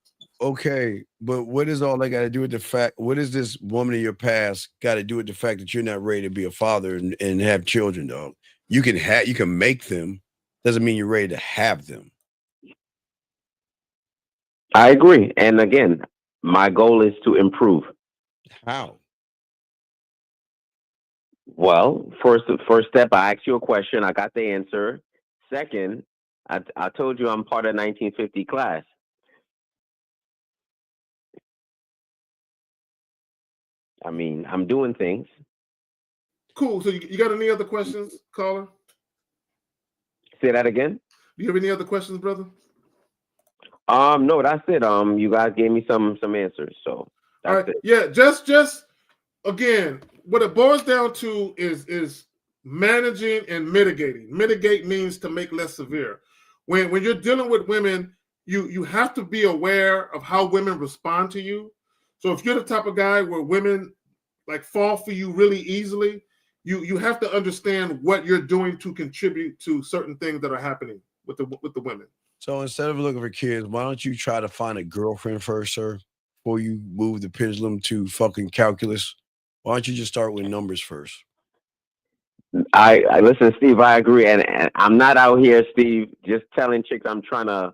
okay, but what is all that got to do with the fact? What is this woman in your past got to do with the fact that you're not ready to be a father and have children, dog? You can make them, doesn't mean you're ready to have them. I agree. And again, my goal is to improve. How? Well, first step, I asked you a question. I got the answer. Second, I told you I'm part of 1950 class. I mean, I'm doing things. Cool. So you got any other questions, caller? Say that again. Do you have any other questions, brother? No, that's it. You guys gave me some answers, so that's all right. it. Yeah, just again, what it boils down to is managing and mitigating. Mitigate means to make less severe. When you're dealing with women, you have to be aware of how women respond to you. So if you're the type of guy where women like fall for you really easily, you have to understand what you're doing to contribute to certain things that are happening with the women. So instead of looking for kids, why don't you try to find a girlfriend first, sir, before you move the pendulum to fucking calculus? Why don't you just start with numbers first? I listen, Steve. I agree, and I'm not out here, Steve, just telling chicks I'm trying to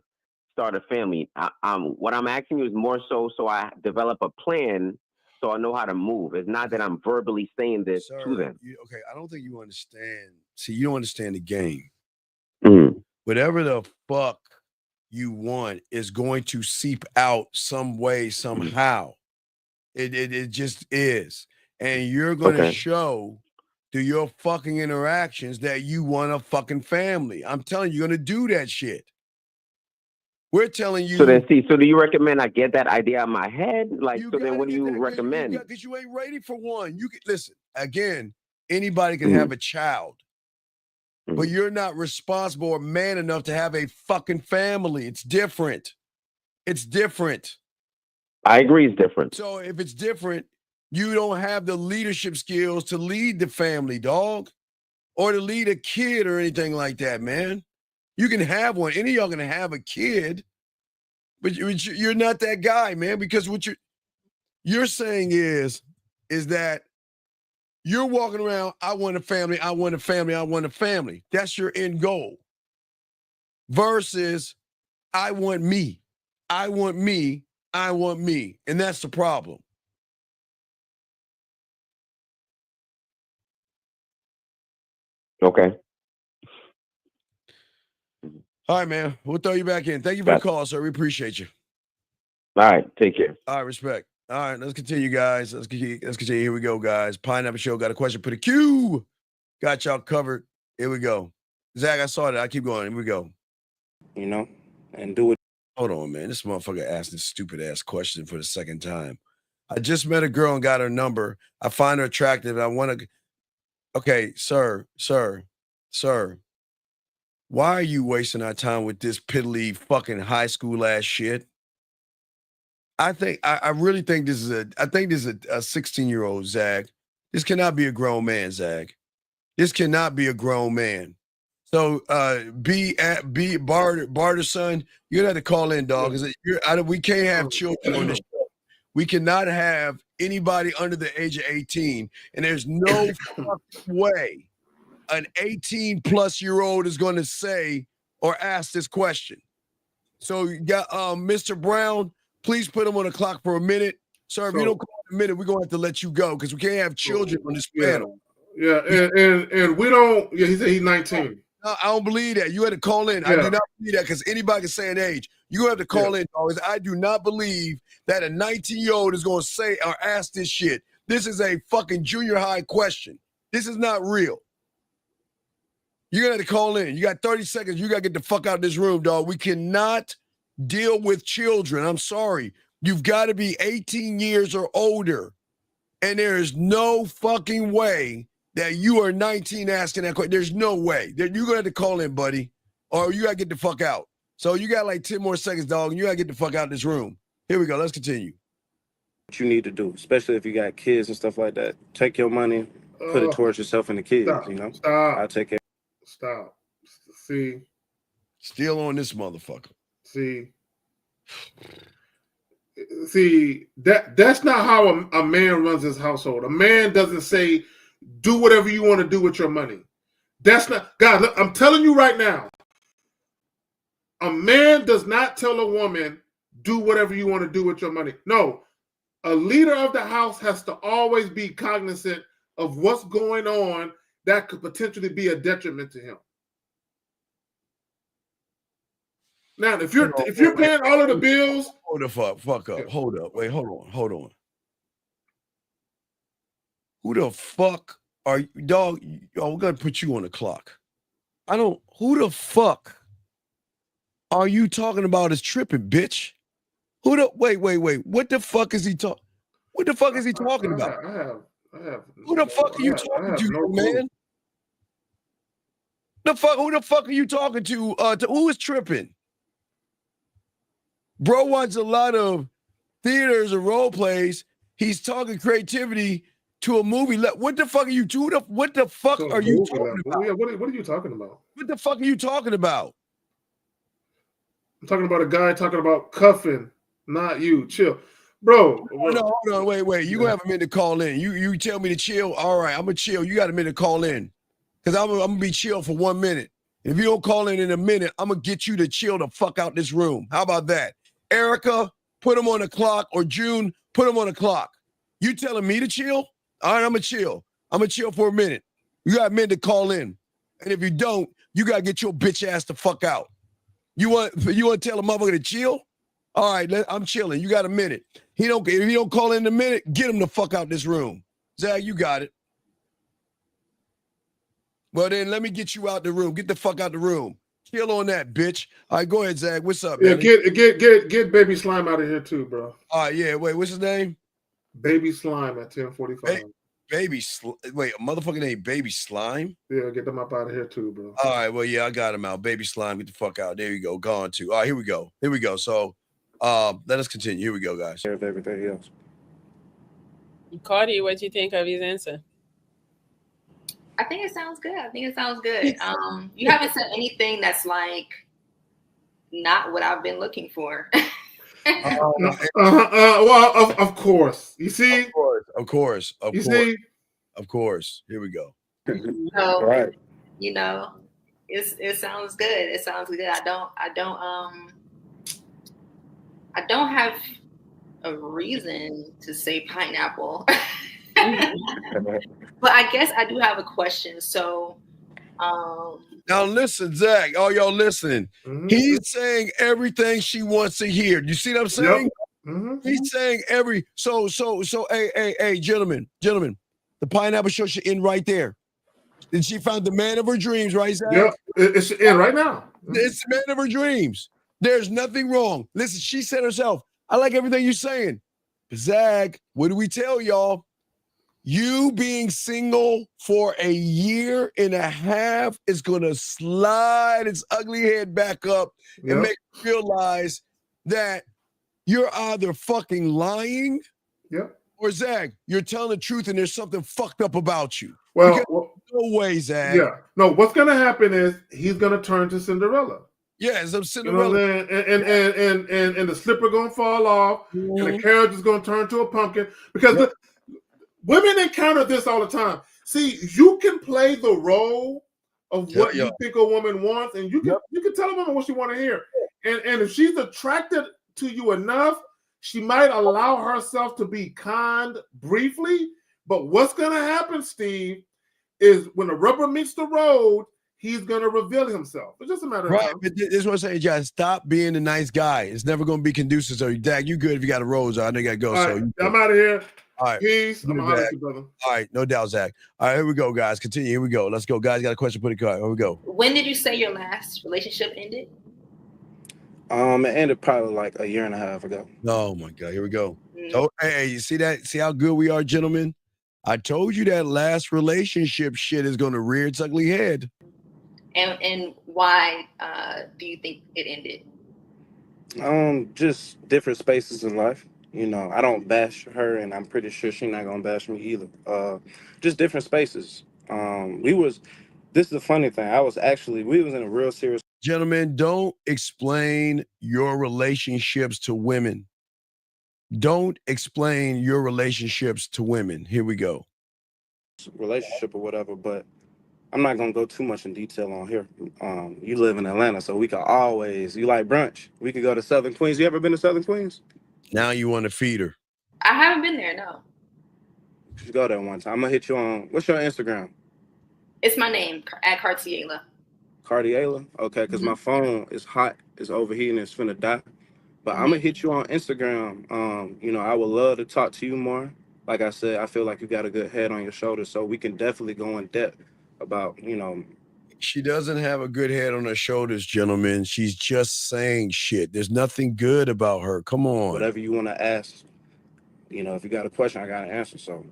start a family. What I'm asking you is more so I develop a plan so I know how to move. It's not that I'm verbally saying this to them. Okay, I don't think you understand. See, you don't understand the game. Mm-hmm. Whatever the fuck you want is going to seep out some way, somehow. It just is. And you're going to show through your fucking interactions that you want a fucking family. I'm telling you, you're going to do that shit. We're telling you. So then, Steve, so do you recommend I get that idea out of my head? Like, so then what do you recommend? Because you ain't ready for one. You can listen, again, anybody can have a child. But you're not responsible or man enough to have a fucking family. It's different. It's different. I agree it's different. So if it's different, you don't have the leadership skills to lead the family, dog, or to lead a kid or anything like that, man. You can have one. Any of y'all can have a kid, but you're not that guy, man, because what you're saying is that you're walking around, I want a family, I want a family, I want a family. That's your end goal. Versus, I want me. I want me. I want me. And that's the problem. Okay. All right, man. We'll throw you back in. Thank you for the call, sir. We appreciate you. All right. Take care. All right. Respect. All right. Let's continue, guys. Let's continue. Here we go, guys. Pineapple Show got a question. Put a Q. Got y'all covered. Here we go. Zach, I saw that. I keep going. Here we go. You know, and do it. Hold on, man. This motherfucker asked this stupid ass question for the second time. I just met a girl and got her number. I find her attractive. I want to. Okay, sir. Why are you wasting our time with this piddly fucking high school ass shit? I really think this is a 16-year-old, Zach. This cannot be a grown man, Zach. This cannot be a grown man. So Barter son, you're gonna have to call in, dog. We can't have children on this show. We cannot have anybody under the age of 18, and there's no fucking way an 18-plus-year-old is going to say or ask this question. So you got Mr. Brown, please put him on the clock for a minute. Sir, if you don't call in a minute, we're going to have to let you go because we can't have children on this panel. Yeah, and we don't. Yeah, he said he's 19. No, I don't believe that. You had to call in. Yeah. I do not believe that because anybody can say an age. You have to call in, dog. I do not believe that a 19-year-old is going to say or ask this shit. This is a fucking junior high question. This is not real. You're going to have to call in. You got 30 seconds. You got to get the fuck out of this room, dog. We cannot deal with children. I'm sorry. You've got to be 18 years or older. And there is no fucking way that you are 19 asking that question. There's no way. You're going to have to call in, buddy, or you got to get the fuck out. So you got like 10 more seconds, dog, and you got to get the fuck out of this room. Here we go. Let's continue. What you need to do, especially if you got kids and stuff like that. Take your money, put it towards yourself and the kids, Stop. you know? Stop. I'll take care. Stop. See. Still on this motherfucker. See. See, that's not how a man runs his household. A man doesn't say, do whatever you want to do with your money. That's not, God, look, I'm telling you right now, a man does not tell a woman, do whatever you want to do with your money. No, a leader of the house has to always be cognizant of what's going on that could potentially be a detriment to him. Now, if you're paying all of the bills, hold the fuck up. Hold up. Wait, hold on. Who the fuck are you, dog? Yo, we're gonna put you on the clock. Who the fuck are you talking about is tripping, bitch? Wait. What the fuck is he talking? What the fuck is he talking about? I have. Who the fuck are you talking to, man? Who the fuck are you talking to? Who is tripping? Bro wants a lot of theaters and role plays. He's talking creativity to a movie. What the fuck are you doing? What the fuck are you talking about? Yeah, what are you talking about? What the fuck are you talking about? I'm talking about a guy talking about cuffing, not you. Chill. Bro. No, hold on. Wait. You gonna have a minute to call in. You tell me to chill. All right, I'm gonna chill. You got a minute to call in. Because I'm gonna be chill for 1 minute. If you don't call in a minute, I'm gonna get you to chill the fuck out this room. How about that? Erica, put him on the clock, or June, put him on the clock. You telling me to chill? All right, I'm gonna chill. I'm gonna chill for a minute. You got a minute to call in. And if you don't, you gotta get your bitch ass the fuck out. You want to tell a motherfucker to chill? All right, I'm chilling. You got a minute. If he don't call in a minute, get him the fuck out this room. Zach, you got it. Well, then let me get you out the room. Get the fuck out the room. Chill on that, bitch. All right, go ahead, Zach. What's up, man? Get Baby Slime out of here too, bro. All right, yeah. Wait, what's his name? Baby Slime at 10:45. Wait, a motherfucker named Baby Slime? Yeah, get them up out of here too, bro. All right, well, yeah, I got him out. Baby Slime, get the fuck out. There you go. Gone too. All right, here we go. So, let us continue. Here we go, guys. Of everything else. Cardi, what do you think of his answer? I think it sounds good. You haven't said anything that's like not what I've been looking for. Well, of course. You see? Of course. See? Of course. Here we go. So, right. You know, it sounds good. It sounds good. I don't have a reason to say pineapple. But I guess I do have a question. So, now listen, Zach. All y'all listening. Mm-hmm. He's saying everything she wants to hear. You see what I'm saying? Yep. Mm-hmm. He's saying so. Hey, gentlemen. The pineapple show should end right there. And she found the man of her dreams, right, Zach? Yep. It's in right now. It's the man of her dreams. There's nothing wrong. Listen, she said herself, I like everything you're saying. But Zach, what do we tell y'all? You being single for a year and a half is going to slide its ugly head back up and make you realize that you're either fucking lying or, Zach, you're telling the truth and there's something fucked up about you. Well, no way, Zach. Yeah. No, what's going to happen is he's going to turn to Cinderella. Yeah, it's a Cinderella. You know, and the slipper going to fall off and the carriage is going to turn to a pumpkin because women encounter this all the time. See, you can play the role of what you think a woman wants, and you can tell a woman what she want to hear. And if she's attracted to you enough, she might allow herself to be kind briefly. But what's going to happen, Steve, is when the rubber meets the road, he's going to reveal himself. It's just a matter of time. But this is what I'm saying, John. Stop being a nice guy. It's never going to be conducive. So, Dak, you good if you got a rose. I know you got to go. All right, I'm out of here. All right. Peace. I'm out of here, brother. All right. No doubt, Zach. All right. Here we go, guys. Continue. Here we go. Let's go. Guys, got a question. Put a card. Here we go. When did you say your last relationship ended? It ended probably like a year and a half ago. Oh, my God. Here we go. So, hey, you see that? See how good we are, gentlemen? I told you that last relationship shit is going to rear its ugly head. And why do you think it ended? Just different spaces in life. You know, I don't bash her, and I'm pretty sure she's not gonna bash me either. Just different spaces. This is the funny thing. We was in a real serious Gentlemen, don't explain your relationships to women. Don't explain your relationships to women. Here we go. Relationship or whatever, but I'm not gonna go too much in detail on here. You live in Atlanta, so we could always. You like brunch? We could go to Southern Queens. You ever been to Southern Queens? Now you want to feed her. I haven't been there, no. You should go there one time. I'm gonna hit you on. What's your Instagram? It's my name, at Cartiela. Cardiela? Okay, because my phone is hot. It's overheating. It's finna die. But I'm gonna hit you on Instagram. I would love to talk to you more. Like I said, I feel like you got a good head on your shoulders, so we can definitely go in depth about, She doesn't have a good head on her shoulders, gentlemen. She's just saying shit. There's nothing good about her. Come on. Whatever you want to ask. If you got a question, I got an answer. So,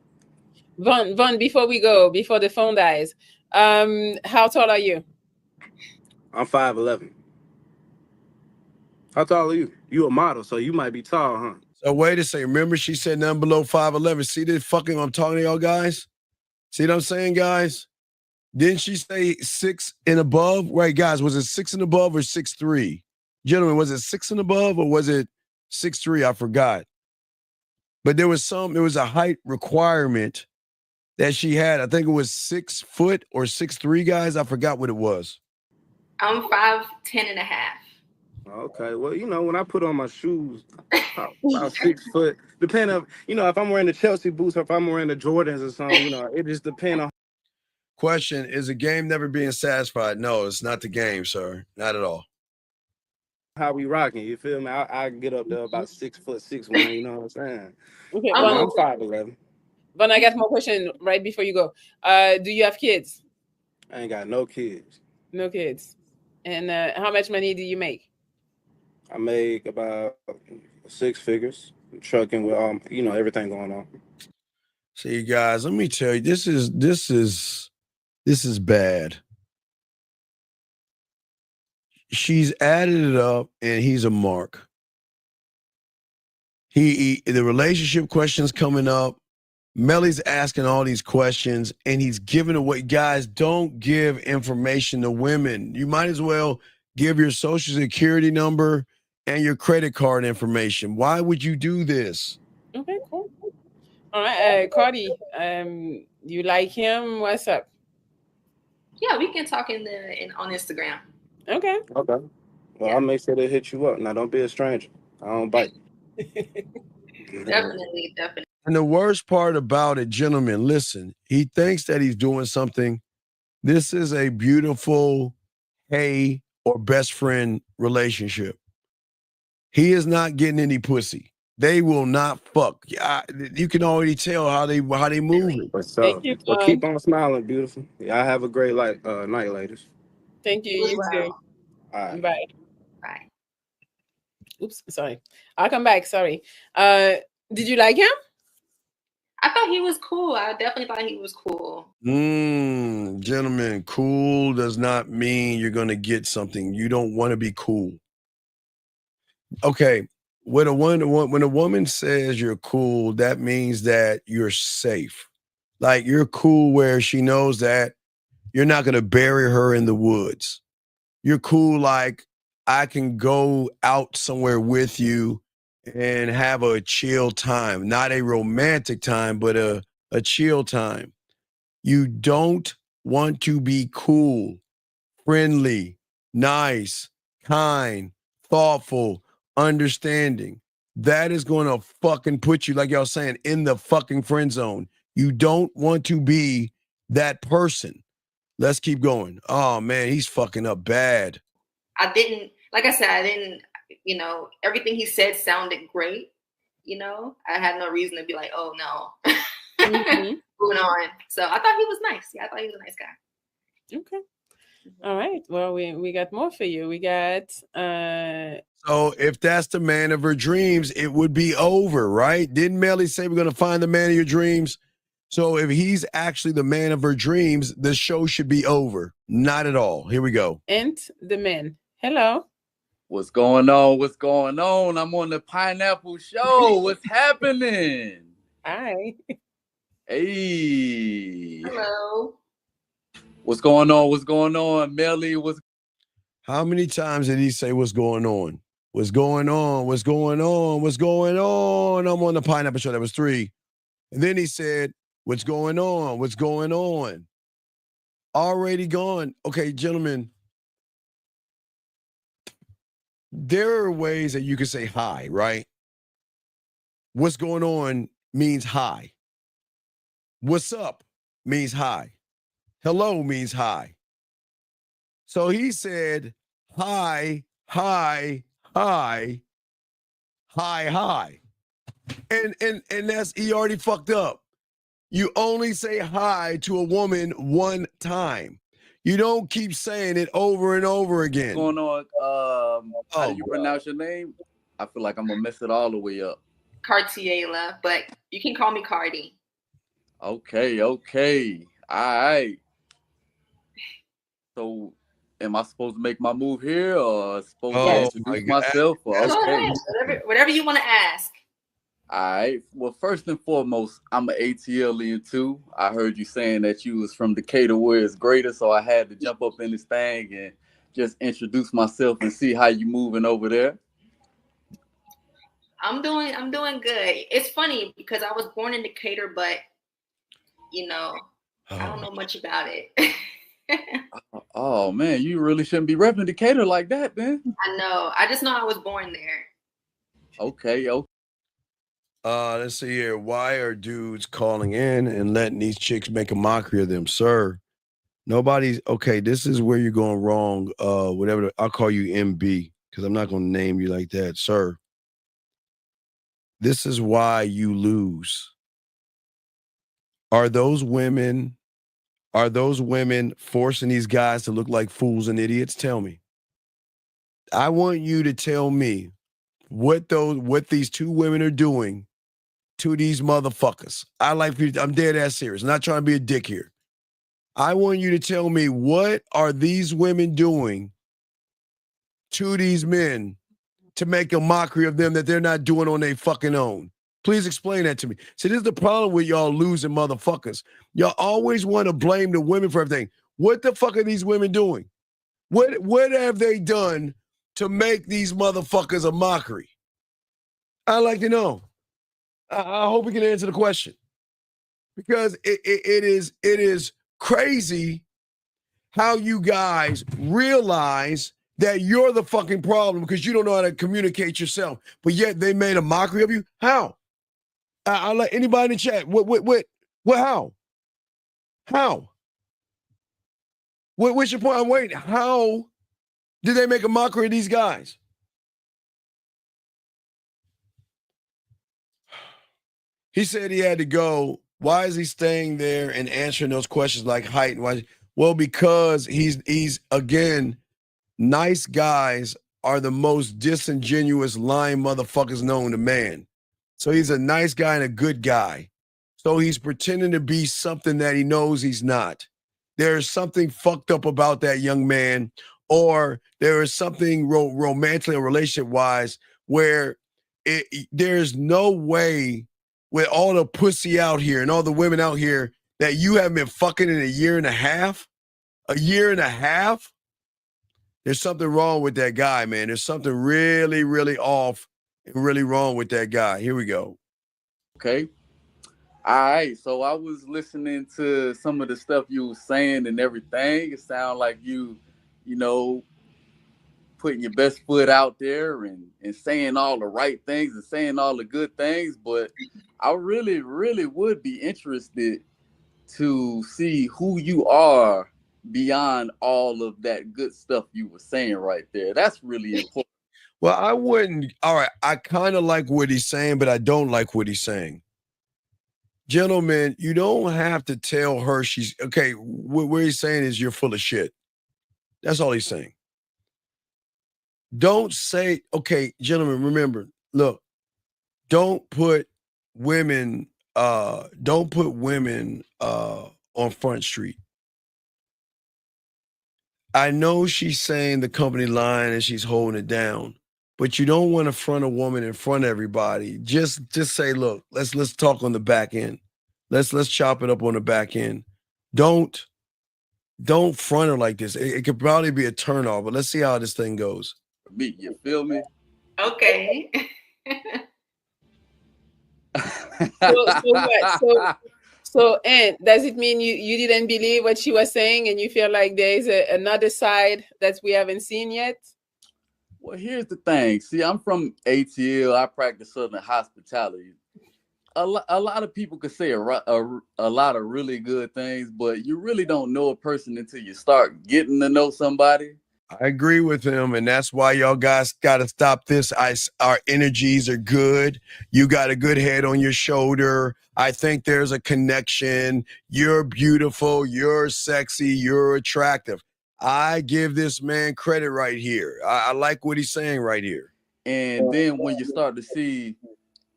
Von, before we go, before the phone dies, how tall are you? I'm 5'11". How tall are you? You a model, so you might be tall, huh? So wait a second. Remember, she said nothing below 5'11". See this fucking I'm talking to y'all guys? See what I'm saying, guys? Didn't she say 6 and above? Right, guys, was it 6 and above or 6'3"? Gentlemen, was it 6 and above or was it 6'3"? I forgot. But there was a height requirement that she had. I think it was 6 foot or 6'3", guys. I forgot what it was. I'm 5'10" and a half. Okay, well, when I put on my shoes, about 6 foot, depending on, if I'm wearing the Chelsea boots or if I'm wearing the Jordans or something, it just depends on. Question, is the game never being satisfied? No, it's not the game, sir. Not at all. How we rocking, you feel me? I get up there about 6 foot 6'1", you know what I'm saying? Okay, I'm 5'11". But I got more question right before you go. Do you have kids? I ain't got no kids. No kids. And how much money do you make? I make about 6 figures, trucking with everything going on. See, guys, let me tell you, this is bad. She's added it up, and he's a mark. The relationship questions coming up. Melly's asking all these questions, and he's giving away. Guys, don't give information to women. You might as well give your social security number and your credit card information. Why would you do this? Okay, cool. All right, Cardi, you like him? What's up? Yeah, we can talk on Instagram. Okay. Okay. Well, I'll make sure to hit you up. Now, don't be a stranger. I don't bite. Definitely. And the worst part about it, gentlemen, listen, he thinks that he's doing something. This is a beautiful, hey, or best friend relationship. He is not getting any pussy. They will not fuck. You can already tell how they move. Thank you, Well, keep on smiling, beautiful. Yeah, I have a great night, ladies. Thank you. You too. All right. Bye. Bye. Oops, sorry. I'll come back. Sorry. Did you like him? I thought he was cool. I definitely thought he was cool. Gentlemen, cool does not mean you're going to get something. You don't want to be cool. Okay, when a woman says you're cool, that means that you're safe. Like you're cool where she knows that you're not going to bury her in the woods. You're cool like I can go out somewhere with you and have a chill time, not a romantic time, but a chill time. You don't want to be cool, friendly, nice, kind, thoughtful, understanding. That is going to fucking put you, like y'all saying, in the fucking friend zone. You don't want to be that person. Let's keep going. Oh man, he's fucking up bad. Like I said, everything he said sounded great. I had no reason to be like, oh no. Moving on. So I thought he was nice. Yeah, I thought he was a nice guy. Okay. All right. Well, we got more for you. We got So if that's the man of her dreams, it would be over, right? Didn't Melly say we're gonna find the man of your dreams? So if he's actually the man of her dreams, the show should be over. Not at all. Here we go. And the man. Hello. What's going on? What's going on? I'm on the Pineapple Show. What's happening? Hi. Hey. Hello. What's going on? What's going on? Melly, what's How many times did he say what's going on? What's going on? What's going on? What's going on? I'm on the Pineapple Show. That was 3. And then he said, what's going on? What's going on? Already gone. Okay, gentlemen, there are ways that you can say hi, right? What's going on means hi. What's up means hi. Hello means hi. So he said, hi, hi, hi, hi, hi. And that's, he already fucked up. You only say hi to a woman one time. You don't keep saying it over and over again. What's going on? How do you pronounce your name? I feel like I'm gonna mess it all the way up. Cartiela, but you can call me Cardi. Okay. All right. So, am I supposed to make my move here, or supposed to introduce myself? Or, okay. Whatever you want to ask. All right. Well, first and foremost, I'm an ATLian too. I heard you saying that you was from Decatur, where it's greater, so I had to jump up in this thing and just introduce myself and see how you moving over there. I'm doing good. It's funny because I was born in Decatur, but I don't know much about it. Oh man, you really shouldn't be repping Decatur like that, man. I know. I just know I was born there. Okay. Let's see here. Why are dudes calling in and letting these chicks make a mockery of them, sir? Nobody's okay. This is where you're going wrong. Whatever. I'll call you MB because I'm not going to name you like that, sir. This is why you lose. Are those women forcing these guys to look like fools and idiots? Tell me. I want you to tell me what these 2 women are doing to these motherfuckers. I'm dead ass serious. I'm not trying to be a dick here. I want you to tell me, what are these women doing to these men to make a mockery of them that they're not doing on their fucking own? Please explain that to me. See, this is the problem with y'all losing motherfuckers. Y'all always want to blame the women for everything. What the fuck are these women doing? What have they done to make these motherfuckers a mockery? I'd like to know. I hope we can answer the question. Because it is crazy how you guys realize that you're the fucking problem because you don't know how to communicate yourself, but yet they made a mockery of you. How? I'll let anybody in the chat. What? How? What's your point? I'm waiting. How did they make a mockery of these guys? He said he had to go. Why is he staying there and answering those questions like height and why? Well, because he's again, nice guys are the most disingenuous, lying motherfuckers known to man. So he's a nice guy and a good guy. So he's pretending to be something that he knows he's not. There's something fucked up about that young man, or there is something romantically or relationship-wise where there's no way with all the pussy out here and all the women out here that you haven't been fucking in a year and a half? A year and a half? There's something wrong with that guy, man. There's something really, really off and really wrong with that guy. Here we go. Okay. All right. So I was listening to some of the stuff you were saying and everything. It sounded like you putting your best foot out there and saying all the right things and saying all the good things. But I really, really would be interested to see who you are beyond all of that good stuff you were saying right there. That's really important. Well, I wouldn't. All right. I kind of like what he's saying, but I don't like what he's saying. Gentlemen, you don't have to tell her she's okay. What he's saying is you're full of shit. That's all he's saying. Don't say, okay, gentlemen, remember, look, don't put women on Front Street. I know she's saying the company line and she's holding it down, but you don't want to front a woman in front of everybody. Just say, look, let's talk on the back end. Let's chop it up on the back end. Don't Don't front her like this. It could probably be a turnoff, but let's see how this thing goes. Me, you feel me? Okay. So what? And does it mean you didn't believe what she was saying, and you feel like there is another side that we haven't seen yet? Well, here's the thing. See, I'm from ATL. I practice Southern hospitality. A lot of people could say a lot of really good things, but you really don't know a person until you start getting to know somebody. I agree with him, and that's why y'all guys got to stop this. Our energies are good. You got a good head on your shoulder. I think there's a connection. You're beautiful. You're sexy. You're attractive. I give this man credit right here. I like what he's saying right here. And then when you start to see,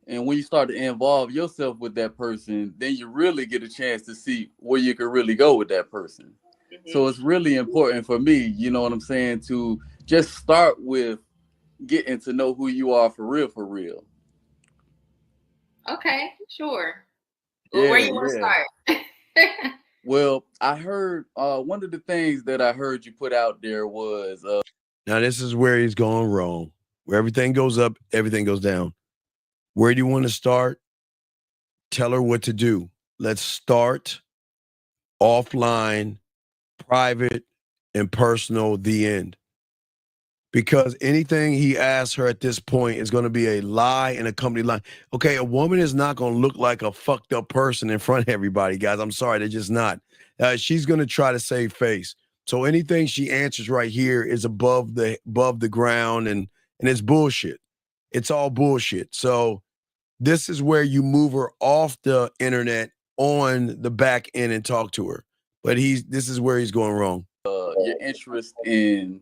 and when you start to involve yourself with that person, then you really get a chance to see where you can really go with that person. So it's really important for me, you know what I'm saying, to just start with getting to know who you are for real, for real. Okay, sure. Well, where you want to start? Well, I heard one of the things that I heard you put out there was now this is where he's going wrong. Where everything goes up, everything goes down. Where do you want to start? Tell her what to do. Let's start offline, private, and personal, the end. Because anything he asks her at this point is going to be a lie and a company lie. Okay, a woman is not going to look like a fucked up person in front of everybody, guys. I'm sorry, they're just not. She's going to try to save face. So anything she answers right here is above the ground, and it's bullshit. It's all bullshit. So this is where you move her off the internet on the back end and talk to her. But this is where he's going wrong. Your interest in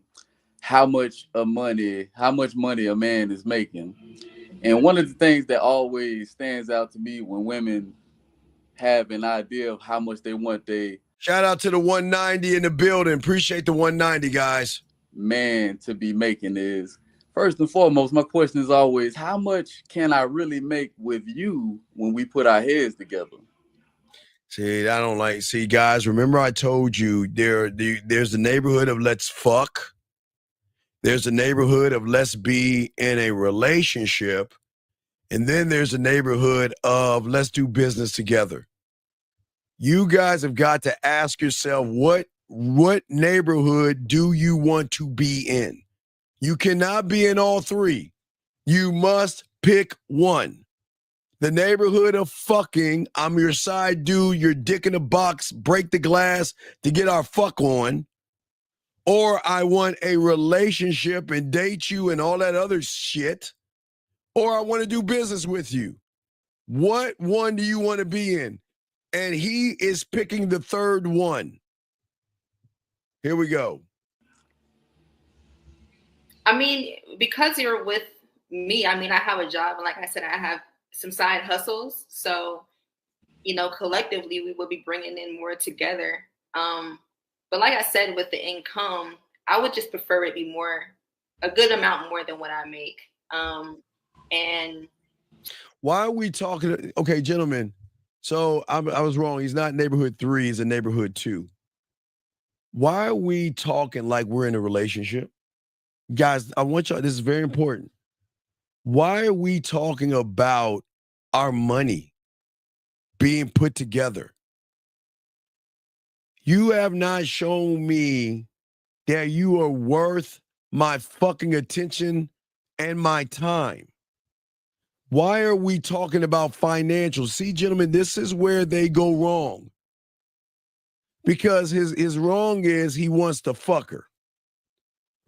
how much money a man is making. And one of the things that always stands out to me when women have an idea of how much they want shout out to the 190 in the building. Appreciate the 190, guys. Man to be making is, first and foremost, my question is always, how much can I really make with you when we put our heads together? See, guys, remember I told you there's the neighborhood of let's fuck. There's a neighborhood of let's be in a relationship. And then there's a neighborhood of let's do business together. You guys have got to ask yourself, what neighborhood do you want to be in? You cannot be in all three. You must pick one. The neighborhood of fucking, I'm your side dude, your dick in a box, break the glass to get our fuck on. Or I want a relationship and date you and all that other shit. Or I want to do business with you. What one do you want to be in? And he is picking the third one. Here we go. I mean, because you're with me, I mean, I have a job. And like I said, I have some side hustles. So, collectively, we will be bringing in more together. But like I said, with the income, I would just prefer it be a good amount more than what I make. And why are we talking? Okay, gentlemen. So I was wrong. He's not neighborhood 3. He's a neighborhood 2. Why are we talking like we're in a relationship? Guys, I want y'all, this is very important. Why are we talking about our money being put together? You have not shown me that you are worth my fucking attention and my time. Why are we talking about financials? See, gentlemen, this is where they go wrong. Because his wrong is he wants to fuck her.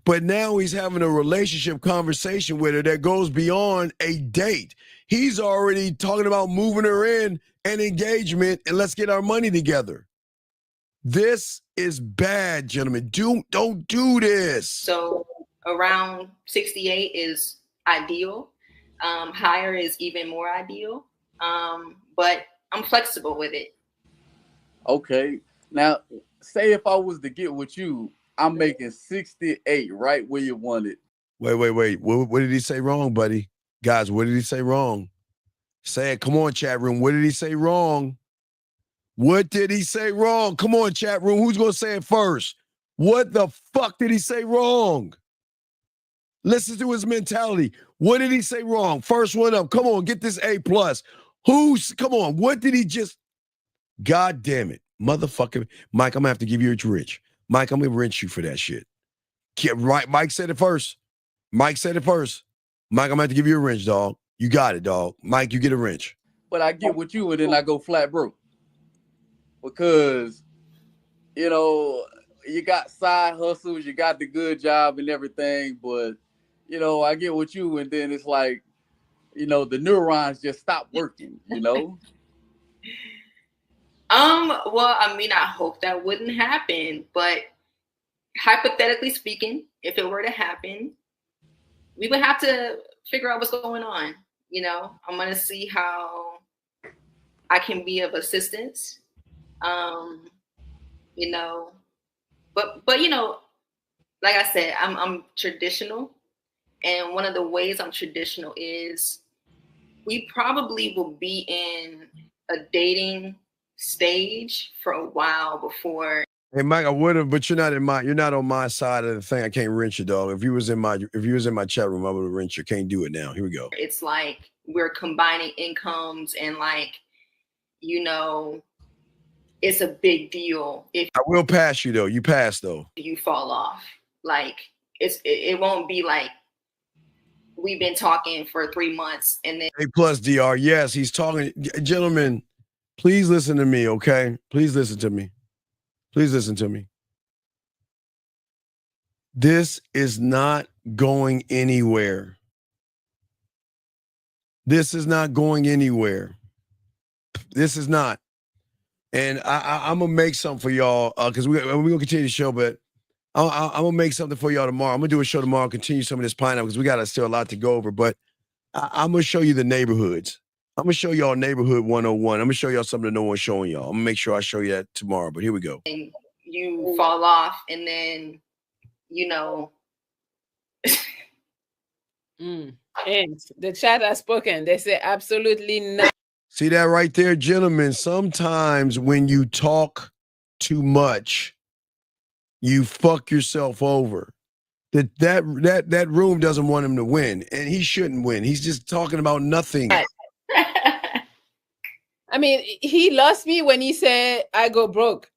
But now he's having a relationship conversation with her that goes beyond a date. He's already talking about moving her in an engagement and let's get our money together. This is bad, gentlemen. Don't do this. So around 68 is ideal. Higher is even more ideal. But I'm flexible with it. Okay. Now, say if I was to get with you, I'm making 68, right where you want it. Wait. What did he say wrong, buddy? Guys, what did he say wrong? Say it. Come on, chat room. What did he say wrong? What did he say wrong? Come on, chat room. Who's going to say it first? What the fuck did he say wrong? Listen to his mentality. What did he say wrong? First one up. Come on, get this A+. Come on, what did he just... God damn it. Motherfucker. Mike, I'm going to have to give you a wrench. Mike, I'm going to wrench you for that shit. Right, Mike said it first. Mike said it first. Mike, I'm going to have to give you a wrench, dog. You got it, dog. Mike, you get a wrench. But I get with you and then I go flat broke. Because, you know, you got side hustles, you got the good job and everything, but, you know, I get with you and then it's like, you know, the neurons just stop working, you know? Well, I mean, I hope that wouldn't happen, but hypothetically speaking, if it were to happen, we would have to figure out what's going on. You know, I'm going to see how I can be of assistance. You know, but you know, like I said, I'm traditional, and one of the ways I'm traditional is we probably will be in a dating stage for a while before. Hey Mike, I would have, but you're not on my side of the thing. I can't wrench you, dog. If you was in my chat room, I would have wrenched you. Can't do it now. Here we go. It's like we're combining incomes and like, you know, it's a big deal if I will pass you though. You pass though. you fall off. Like it won't be like we've been talking for 3 months and then A+ DR. Yes, he's talking. Gentlemen, please listen to me, okay? Please listen to me. Please listen to me. This is not going anywhere. This is not going anywhere. This is not. And I'm going to make something for y'all because we're going to continue the show, but I'm going to make something for y'all tomorrow. I'm going to do a show tomorrow, continue some of this pineapple because we got still a lot to go over, but I'm going to show you the neighborhoods. I'm going to show y'all neighborhood 101. I'm going to show y'all something that no one's showing y'all. I'm going to make sure I show you that tomorrow, but here we go. you fall off and then, you know. And the chat has spoken. They say absolutely not. See that right there, gentlemen? Sometimes when you talk too much, you fuck yourself over. That room doesn't want him to win, and he shouldn't win. He's just talking about nothing. I mean, he lost me when he said I go broke.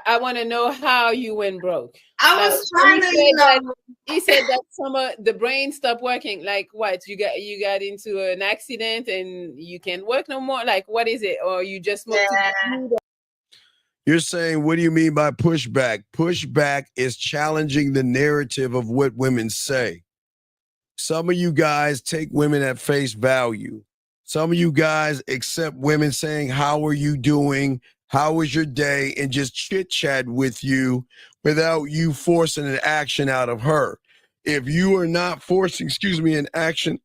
I want to know how you went broke. I was trying to, you know. He said that some of the brain stopped working. Like what? You got into an accident and you can't work no more? Like what is it? Or you just smoked weed? You're saying, what do you mean by pushback? Pushback is challenging the narrative of what women say. Some of you guys take women at face value. Some of you guys accept women saying, how are you doing? How was your day? And just chit chat with you without you forcing an action out of her. If you are not forcing, an action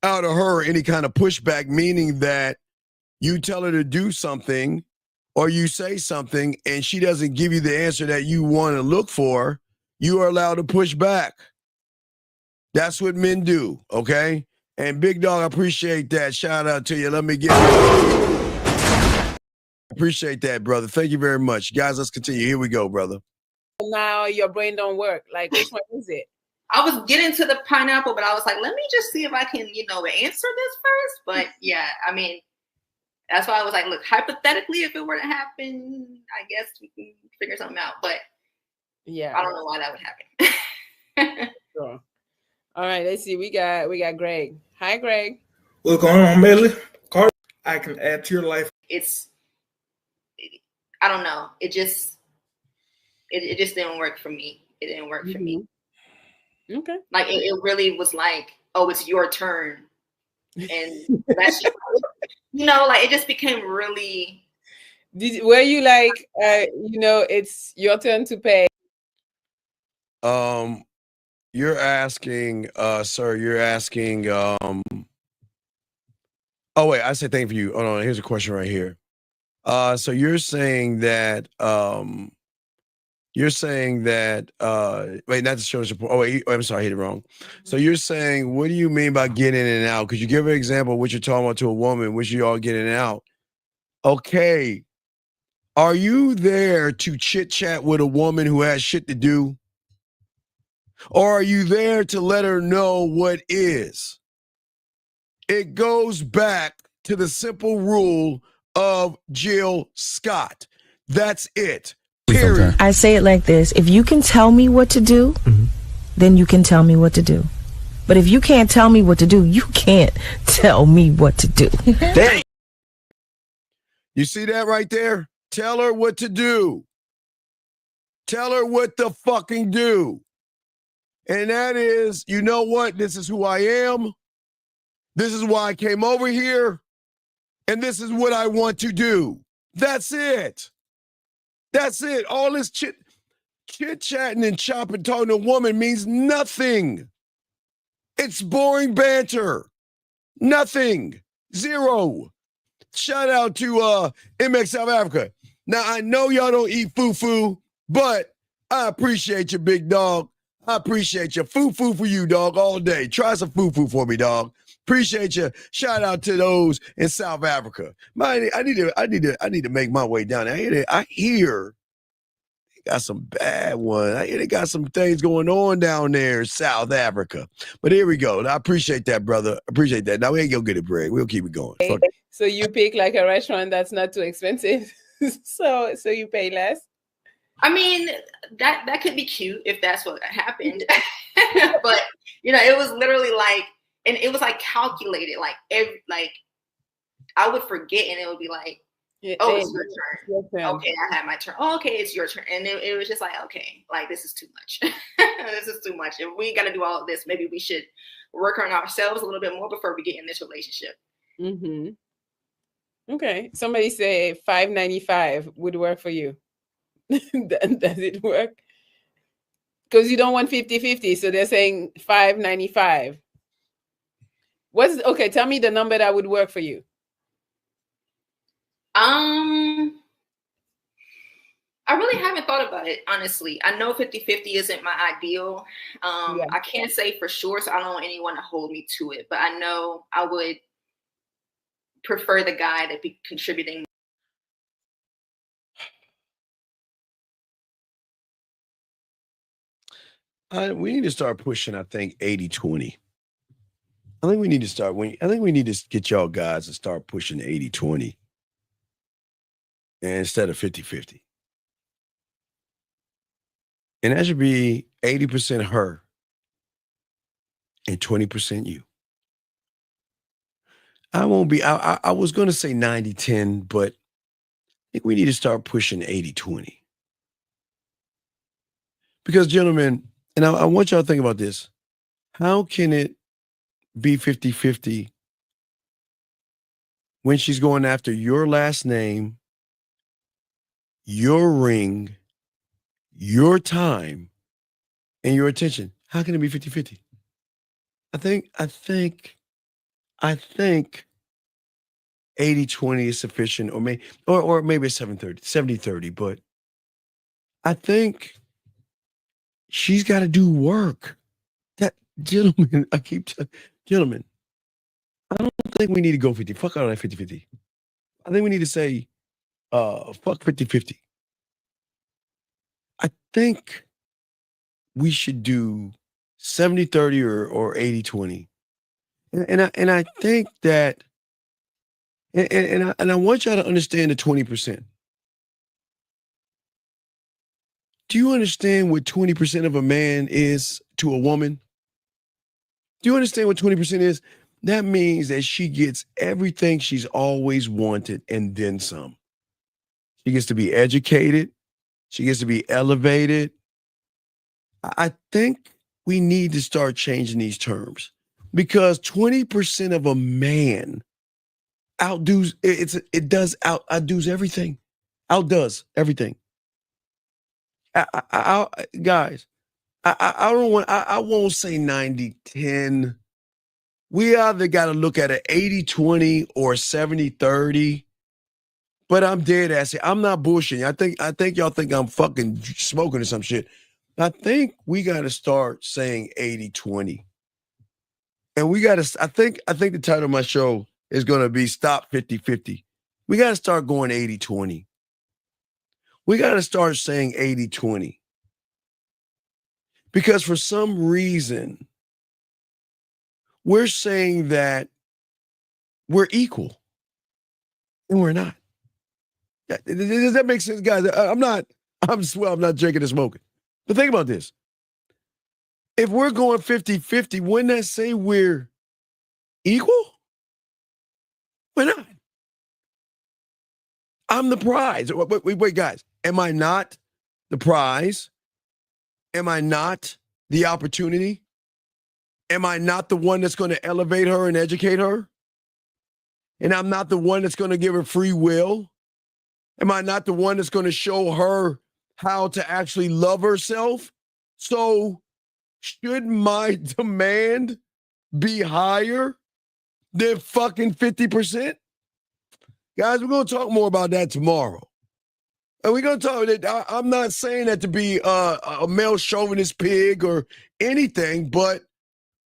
out of her, any kind of pushback, meaning that you tell her to do something or you say something and she doesn't give you the answer that you want to look for, you are allowed to push back. That's what men do, okay? And Big Dog, I appreciate that. Shout out to you. Let me get appreciate that, brother. Thank you very much. Guys, let's continue. Here we go, brother. Now your brain don't work. Like, which one is it? I was getting to the pineapple, but I was like, let me just see if I can, you know, answer this first. But yeah, I mean, that's why I was like, look, hypothetically, if it were to happen, I guess we can figure something out. But yeah, I don't know why that would happen. Sure. All right, let's see. We got Greg. Hi, Greg. What's going on, Bailey? Carter, I can add to your life. I don't know. It just didn't work for me. It didn't work for me. Okay. Like it really was like, oh, it's your turn. And that's just, you know, like it just became really. Were you like, you know, it's your turn to pay? You're asking, sir, oh wait, I said thank you for you. Oh no, here's a question right here. So you're saying that, wait, not to show support. Oh wait, I'm sorry, I hit it wrong. So you're saying, what do you mean by getting in and out? Could you give an example of what you're talking about to a woman, which you all getting out? Okay. Are you there to chit-chat with a woman who has shit to do? Or are you there to let her know what is? It goes back to the simple rule of Jill Scott. That's it. Period. I say it like this. If you can tell me what to do, then you can tell me what to do. But if you can't tell me what to do, you can't tell me what to do. Dang. You see that right there? Tell her what to do. Tell her what to fucking do. And that is, you know what? This is who I am. This is why I came over here. And this is what I want to do. That's it. That's it. All this chit-chatting and chopping, talking to a woman means nothing. It's boring banter. Nothing. Zero. Shout out to MX South Africa. Now, I know y'all don't eat foo-foo, but I appreciate you, big dog. I appreciate you. Foo-foo for you, dog, all day. Try some foo-foo for me, dog. Appreciate you. Shout out to those in South Africa. Man, I need to make my way down there. I hear they got some bad ones. I hear they got some things going on down there in South Africa. But here we go. I appreciate that, brother. Appreciate that. Now we ain't gonna get a break. We'll keep it going. Fuck. So you pick like a restaurant that's not too expensive. so you pay less. I mean, that could be cute if that's what happened. But it was literally like, and it was like calculated, like I would forget, and it would be like, oh, it's your turn. Okay, I had my turn. Oh, okay, it's your turn. And it was just like, okay, like this is too much. This is too much. If we got to do all of this, maybe we should work on ourselves a little bit more before we get in this relationship. Mm-hmm. Okay. Somebody say $5.95 would work for you. Does it work? Because you don't want 50-50, so they're saying $5.95. Okay? Tell me the number that would work for you. I really haven't thought about it, honestly. I know 50-50 isn't my ideal. I can't say for sure, so I don't want anyone to hold me to it. But I know I would prefer the guy to be contributing. We need to start pushing, I think, 80-20. I think we need to get y'all guys to start pushing 80-20 instead of 50-50. And that should be 80% her and 20% you. I was going to say 90-10, but I think we need to start pushing 80-20. Because, gentlemen, and I want y'all to think about this. How can it be 50-50 when she's going after your last name, your ring, your time, and your attention? How can it be 50-50? I think 80-20 is sufficient, or maybe it's 70-30, but I think she's got to do work. That, gentlemen, gentlemen, I don't think we need to go 50. Fuck out of that 50-50. I think we need to say, fuck 50-50. I think we should do 70-30 or 80-20. And I think that, and I want y'all to understand the 20%. Do you understand what 20% of a man is to a woman? Do you understand what 20% is? That means that she gets everything she's always wanted and then some. She gets to be educated. She gets to be elevated. I think we need to start changing these terms, because 20% of a man outdoes everything. Outdoes everything. Guys, I won't say 90-10. We either got to look at an 80-20 or 70-30. But I'm dead ass. I'm not bullshitting. I think y'all think I'm fucking smoking or some shit. I think we got to start saying 80-20. And we got to, I think the title of my show is going to be Stop 50-50. We got to start going 80-20. We got to start saying 80-20. Because for some reason, we're saying that we're equal. And we're not. Does that make sense, guys? I'm not drinking and smoking. But think about this. If we're going 50-50, wouldn't that say we're equal? We're not. I'm the prize. Wait, guys. Am I not the prize? Am I not the opportunity? Am I not the one that's going to elevate her and educate her? And I'm not the one that's going to give her free will? Am I not the one that's going to show her how to actually love herself? So should my demand be higher than fucking 50%? Guys, we're going to talk more about that tomorrow. And we're going to talk that. I'm not saying that to be a male chauvinist pig or anything, but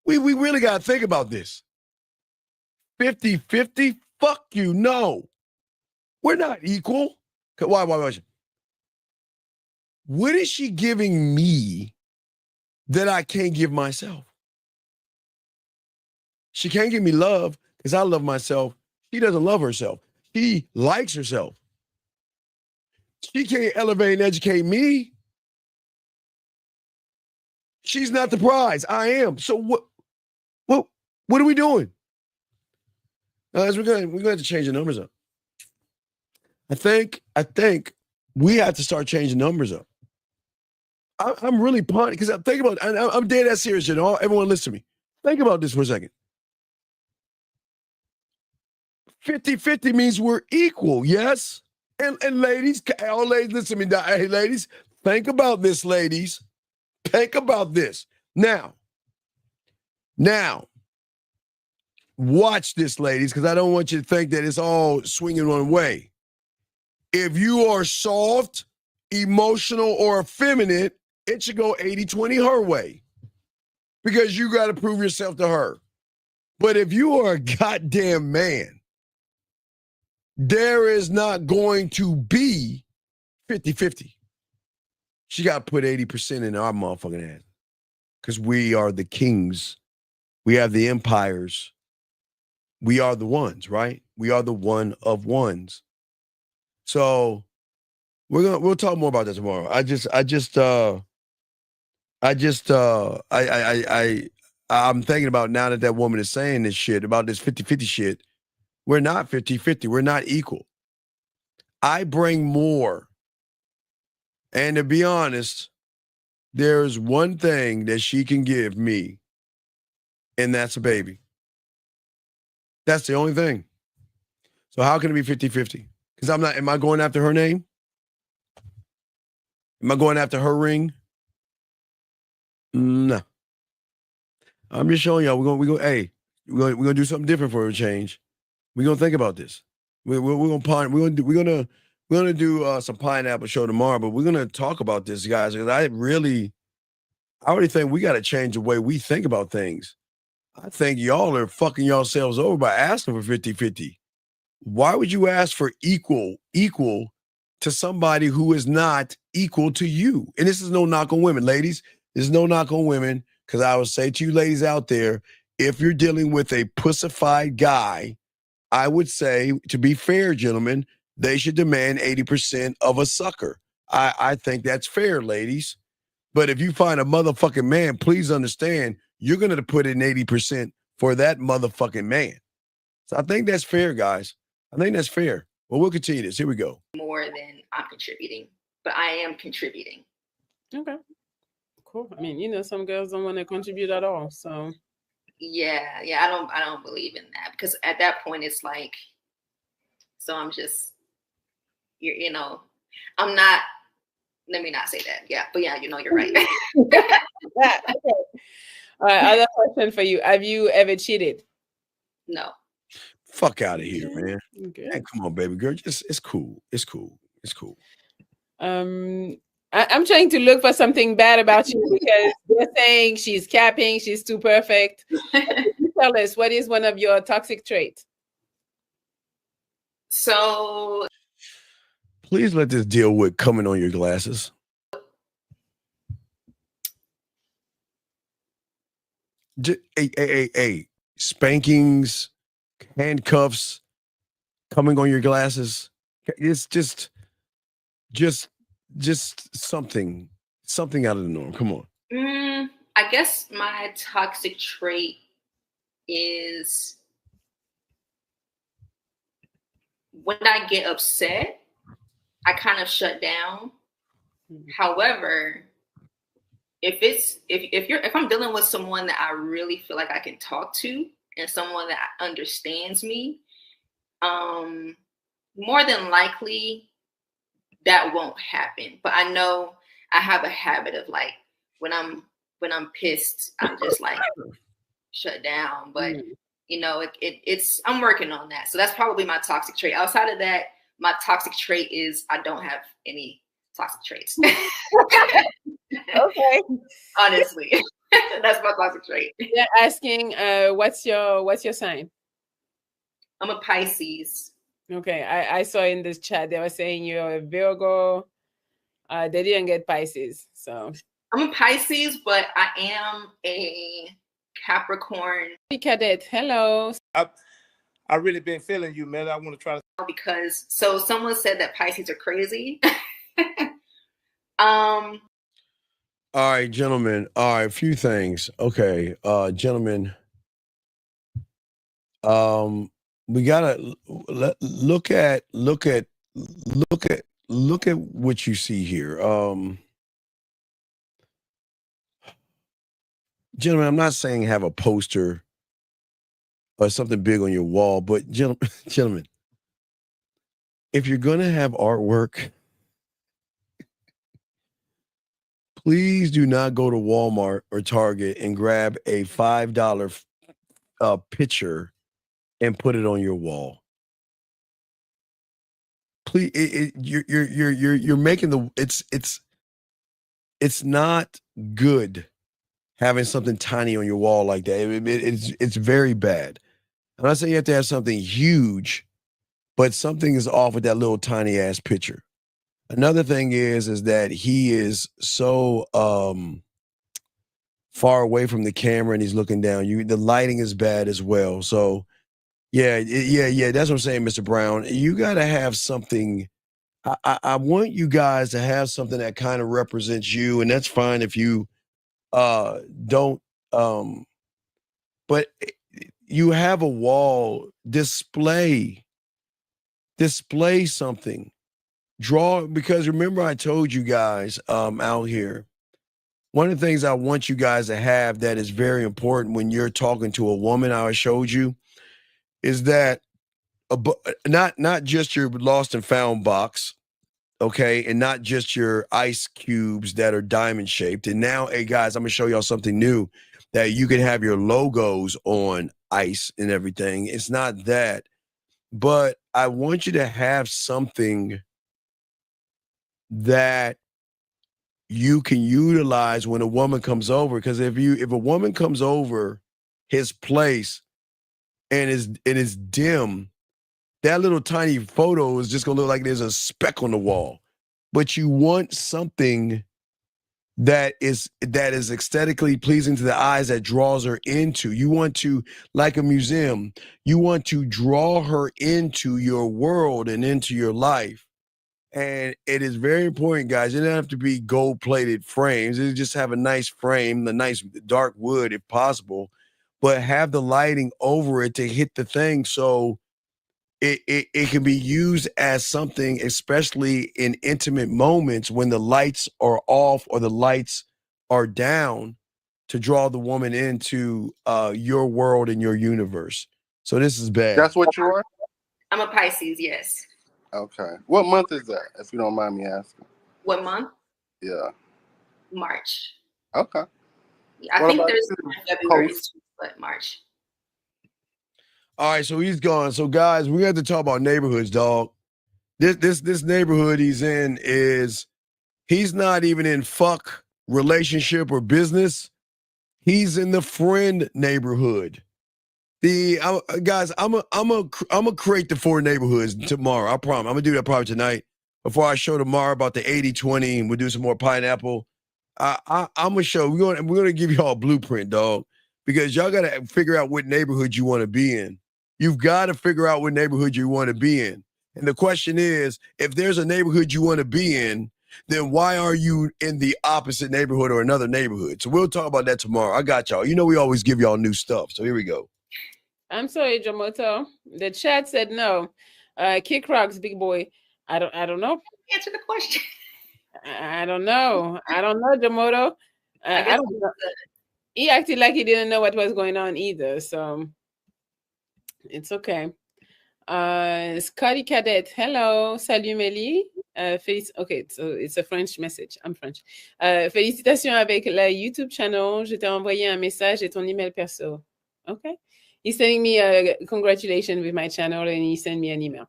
we really got to think about this. 50-50? Fuck you. No. We're not equal. Why? What is she giving me that I can't give myself? She can't give me love because I love myself. She doesn't love herself. She likes herself. She can't elevate and educate me. She's not the prize. I am. So what are we doing? We're going to have to change the numbers up. I think we have to start changing numbers up. I'm really pumped because I'm thinking about it. I'm dead ass serious, you know. Everyone listen to me. Think about this for a second. 50-50 means we're equal, yes? And ladies, all ladies, listen to me. Hey, ladies, think about this, ladies. Think about this. Now, watch this, ladies, because I don't want you to think that it's all swinging one way. If you are soft, emotional, or effeminate, it should go 80-20 her way because you got to prove yourself to her. But if you are a goddamn man, there is not going to be 50-50. She got to put 80% in our motherfucking ass because we are the kings. We have the empires. We are the ones, right? We are the one of ones. So we'll talk more about that tomorrow. I'm thinking about now that woman is saying this shit about this 50-50 shit. We're not 50-50. We're not equal. I bring more. And to be honest, there's one thing that she can give me, and that's a baby. That's the only thing. So how can it be 50-50? Because am I going after her name? Am I going after her ring? No. I'm just showing y'all we're gonna do something different for a change. We're gonna think about this. We're gonna do some pineapple show tomorrow, but we're gonna talk about this, guys, because I already think we gotta change the way we think about things. I think y'all are fucking yourselves over by asking for 50-50. Why would you ask for equal to somebody who is not equal to you? And this is no knock on women, ladies. This is no knock on women, because I would say to you ladies out there, if you're dealing with a pussified guy, I would say, to be fair, gentlemen, they should demand 80% of a sucker. I think that's fair, ladies. But if you find a motherfucking man, please understand, you're going to put in 80% for that motherfucking man. So I think that's fair, guys. I think that's fair. Well, we'll continue this. Here we go. More than I'm contributing, but I am contributing. Okay. Cool. I mean, some girls don't want to contribute at all. So yeah, I don't believe in that, because at that point it's like, so I'm just, I'm not. Let me not say that. Yeah, but yeah, you're right. Okay. All right. Other question for you: have you ever cheated? No. Fuck out of here, man. Okay. Hey, come on, baby girl. It's cool. It's cool. It's cool. I'm trying to look for something bad about you because they're saying she's capping, she's too perfect. Tell us, what is one of your toxic traits? So Please let this deal with coming on your glasses. Hey, spankings, handcuffs, coming on your glasses. It's just something out of the norm. Come on. I guess my toxic trait is when I get upset, I kind of shut down. However, if I'm dealing with someone that I really feel like I can talk to and someone that understands me, more than likely that won't happen. But I know I have a habit of like when I'm pissed, I just like shut down. But you know, it's I'm working on that. So that's probably my toxic trait. Outside of that, my toxic trait is I don't have any toxic traits. Okay. Honestly, that's my toxic trait. They're asking, what's your sign? I'm a Pisces. Okay, I saw in this chat they were saying you're a Virgo. They didn't get Pisces, so I'm a Pisces, but I am a Capricorn. Cadet, hello. I really been feeling you, man. I want to try to because someone said that Pisces are crazy. All right, gentlemen. All right, a few things. Okay, gentlemen. We gotta look at what you see here. Gentlemen, I'm not saying have a poster or something big on your wall, but gentlemen, if you're gonna have artwork, please do not go to Walmart or Target and grab a $5 picture and put it on your wall. Please, you're making it's not good having something tiny on your wall like that. It's very bad. I'm not saying you have to have something huge, but something is off with that little tiny ass picture. Another thing is that he is so far away from the camera and he's looking down. The lighting is bad as well. So yeah. That's what I'm saying, Mr. Brown. You got to have something. I want you guys to have something that kind of represents you, and that's fine if you don't. But you have a wall. Display something. Draw, because remember I told you guys out here. One of the things I want you guys to have that is very important when you're talking to a woman, I showed you, is that not just your lost and found box, okay, and not just your ice cubes that are diamond shaped. And now, hey guys, I'm gonna show y'all something new that you can have your logos on ice and everything. It's not that, but I want you to have something that you can utilize when a woman comes over. Because if a woman comes over his place and is dim, that little tiny photo is just gonna look like there's a speck on the wall. But you want something that is aesthetically pleasing to the eyes, that draws her into. You want to, like a museum, you want to draw her into your world and into your life. And it is very important, guys. It doesn't have to be gold-plated frames. It just have a nice frame, a nice dark wood if possible, but have the lighting over it to hit the thing so it can be used as something, especially in intimate moments when the lights are off or the lights are down, to draw the woman into your world and your universe. So this is bad. That's what you are? I'm a Pisces, yes. Okay. What month is that, if you don't mind me asking? What month? Yeah. March. Okay. Yeah, I think there's February, but March. All right, so he's gone. So guys, we have to talk about neighborhoods, dog. This neighborhood he's in he's not even in fuck relationship or business. He's in the friend neighborhood. Guys, I'm a create the 4 neighborhoods tomorrow. I promise. I'm gonna do that probably tonight before I show tomorrow about the 80-20 and we'll do some more pineapple, I'm gonna show we're gonna give y'all a blueprint, dog, because y'all gotta figure out what neighborhood you want to be in. You've got to figure out what neighborhood you want to be in. And the question is, if there's a neighborhood you want to be in, then why are you in the opposite neighborhood or another neighborhood? So we'll talk about that tomorrow. I got y'all. You know we always give y'all new stuff. So here we go. I'm sorry, Jamoto. The chat said no. Kick rocks, big boy. I don't know. Answer the question. I don't know. I don't know, Jamoto. I don't know. He acted like he didn't know what was going on either. So it's okay. Scotty Cadet, hello, salut Mélie. Okay, so it's a French message. I'm French. Félicitations avec la YouTube channel. Je t'ai envoyé un message et ton email perso. Okay. He's sending me a congratulations with my channel and he sent me an email.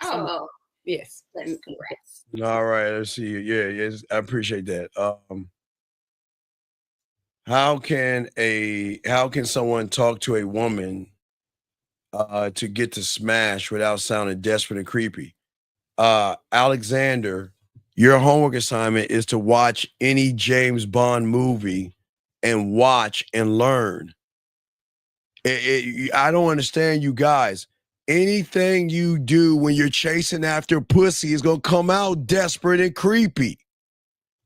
Oh, yes. Congrats. All right, let's see. Yeah, yes, I appreciate that. How can someone talk to a woman to get to smash without sounding desperate and creepy? Alexander, your homework assignment is to watch any James Bond movie and watch and learn. I don't understand you guys. Anything you do when you're chasing after pussy is going to come out desperate and creepy.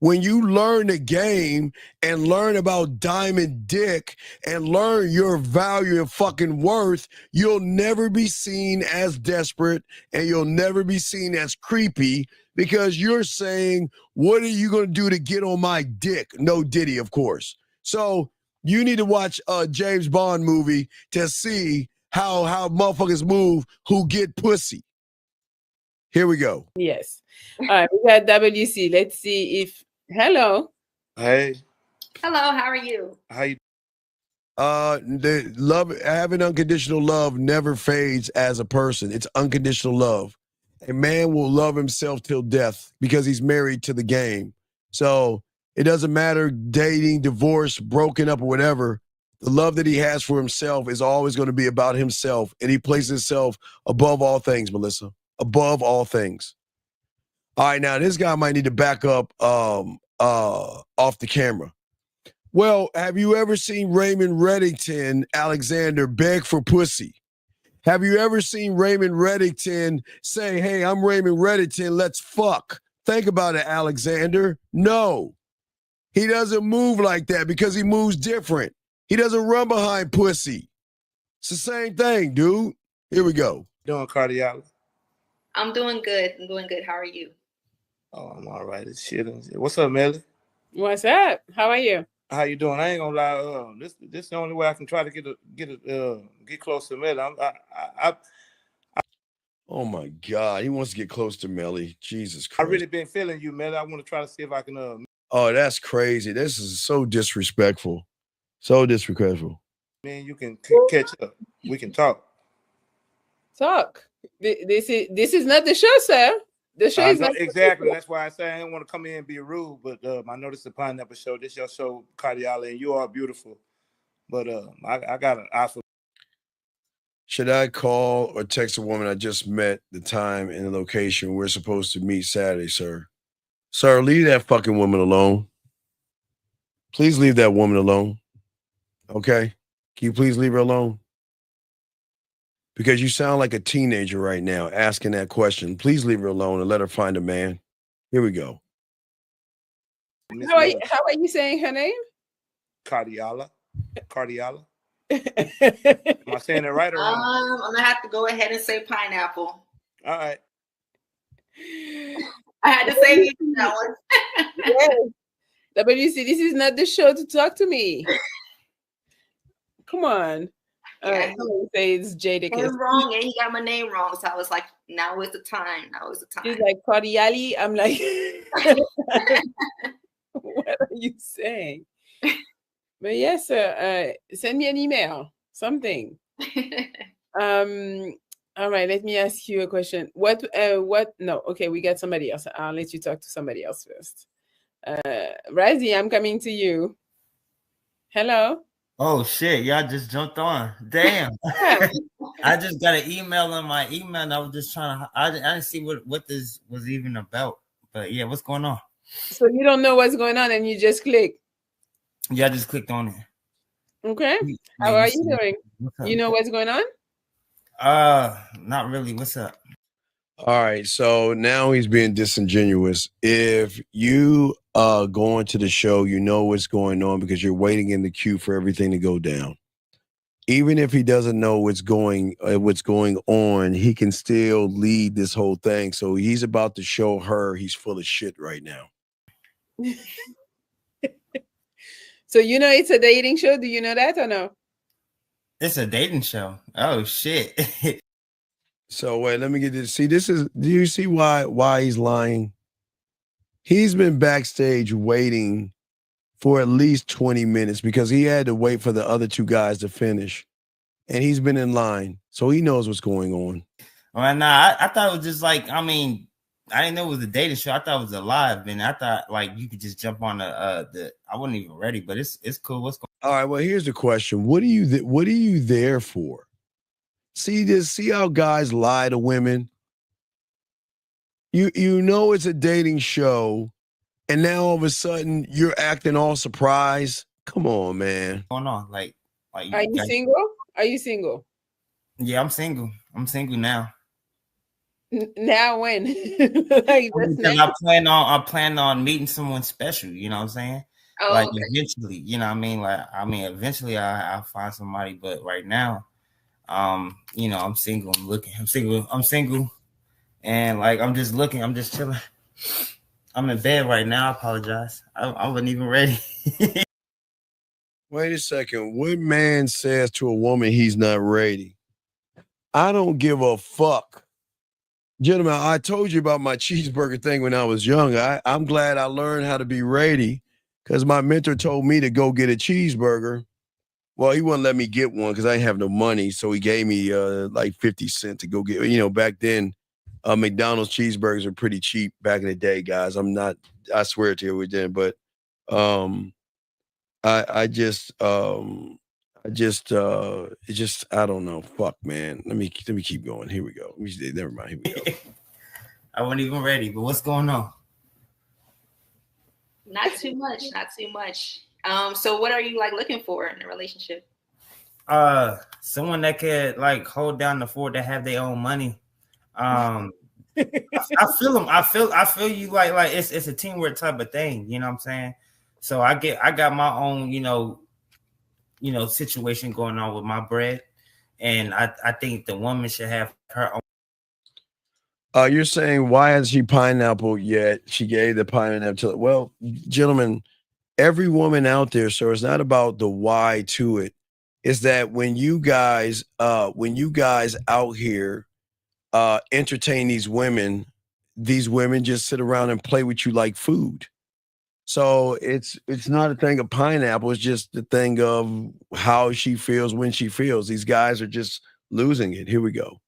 When you learn the game and learn about diamond dick and learn your value and fucking worth, you'll never be seen as desperate and you'll never be seen as creepy because you're saying, what are you going to do to get on my dick? No Diddy, of course. So you need to watch a James Bond movie to see how motherfuckers move who get pussy. Here we go. Yes. All right, we got WC. Let's see if hello. Hey. Hello, how are you? How you? The love, having unconditional love never fades as a person. It's unconditional love. A man will love himself till death because he's married to the game. So it doesn't matter dating, divorce, broken up, or whatever. The love that he has for himself is always going to be about himself. And he places himself above all things, Melissa. Above all things. All right, now this guy might need to back up off the camera. Well, have you ever seen Raymond Reddington, Alexander, beg for pussy? Have you ever seen Raymond Reddington say, hey, I'm Raymond Reddington, let's fuck? Think about it, Alexander. No. He doesn't move like that because he moves different. He doesn't run behind pussy. It's the same thing, dude. Here we go. Doing cardiology. I'm doing good. How are you? Oh, I'm all right. It's shit. What's up, Melly? What's up? How are you? How you doing? I ain't gonna lie. This is the only way I can try to get close to Melly. Oh my God, he wants to get close to Melly. Jesus Christ. I really been feeling you, Melly. I want to try to see if I can. Oh, that's crazy. This is so disrespectful. So disrespectful. Man, you can catch up. We can talk. Talk. This is not the show, sir. The show is not exactly. That's why I say I didn't want to come in and be rude, but I know this is a pineapple show. This your show, Cardiale, and you are beautiful. But I got an eye for. Should I call or text a woman I just met the time and the location we're supposed to meet Saturday, sir? Sir, leave that fucking woman alone. Please leave that woman alone. Okay? Can you please leave her alone? Because you sound like a teenager right now asking that question. Please leave her alone and let her find a man. Here we go. How are you saying her name? Cardiala. Am I saying it right or wrong? I'm gonna have to go ahead and say pineapple. All right. I had to say that one. Yes. WC, this is not the show to talk to me. Come on. Yeah. Say it's Jadakiss. It was wrong, and he got my name wrong. So I was like, now is the time. He's like Cardiali. I'm like, what are you saying? But yes, sir. Send me an email. Something. All right. Let me ask you a question. What? No. Okay, we got somebody else. I'll let you talk to somebody else first. Razi, I'm coming to you. Hello. Oh shit! Y'all just jumped on. Damn. I just got an email on my email, and I was just trying to. I didn't see what this was even about. But yeah, what's going on? So you don't know what's going on, and you just click. Yeah, I just clicked on it. Okay. Yeah, How are you doing? You know what's going on? Not really. What's up? All right, so now he's being disingenuous. If you go into the show, you know what's going on because you're waiting in the queue for everything to go down. Even if he doesn't know what's going on, he can still lead this whole thing. So he's about to show her he's full of shit right now. So you know it's a dating show. Do you know that or no? It's a dating show. Oh shit. So wait, let me get this. See, do you see why he's lying? He's been backstage waiting for at least 20 minutes because he had to wait for the other two guys to finish. And he's been in line. So he knows what's going on. Well, nah, I thought it was just like, I mean, I didn't know it was a dating show. I thought it was a live, and I thought like you could just jump on the I wasn't even ready, but it's cool. What's going on? All right, well, here's the question. What are you there for? See how guys lie to women? You know it's a dating show, and now all of a sudden you're acting all surprised. Come on, man. on? Like are you single? Are you single? Yeah, I'm single. I'm single now. Now when? Like I plan on meeting someone special, you know what I'm saying? Oh, like okay. eventually, you know what I mean? Like eventually I'll find somebody, but right now, you know, I'm single, I'm single, and like I'm just looking, I'm just chilling. I'm in bed right now. I apologize. I wasn't even ready. Wait a second. What man says to a woman he's not ready? I don't give a fuck. Gentlemen, I told you about my cheeseburger thing when I was young. I'm glad I learned how to be ready because my mentor told me to go get a cheeseburger. Well, he wouldn't let me get one because I didn't have no money. So he gave me like 50 cents to go get, you know, back then, McDonald's cheeseburgers were pretty cheap back in the day, guys. I swear to you we didn't, but I just I don't know. Fuck, man. Let me keep going. Here we go. Never mind. Here we go. I wasn't even ready, but what's going on? Not too much. Not too much. So what are you like looking for in a relationship? Someone that could like hold down the fort, that have their own money. I feel them. I feel you. Like it's a teamwork type of thing. You know what I'm saying? So I got my own, you know, situation going on with my bread, and I think the woman should have her own. You're saying why hasn't she pineapple yet? She gave the pineapple to. Well, gentlemen, every woman out there. So it's not about the why to it. It's that when you guys out here entertain these women just sit around and play with you like food. So it's not a thing of pineapple. It's just the thing of how she feels when she feels. These guys are just losing it. Here we go.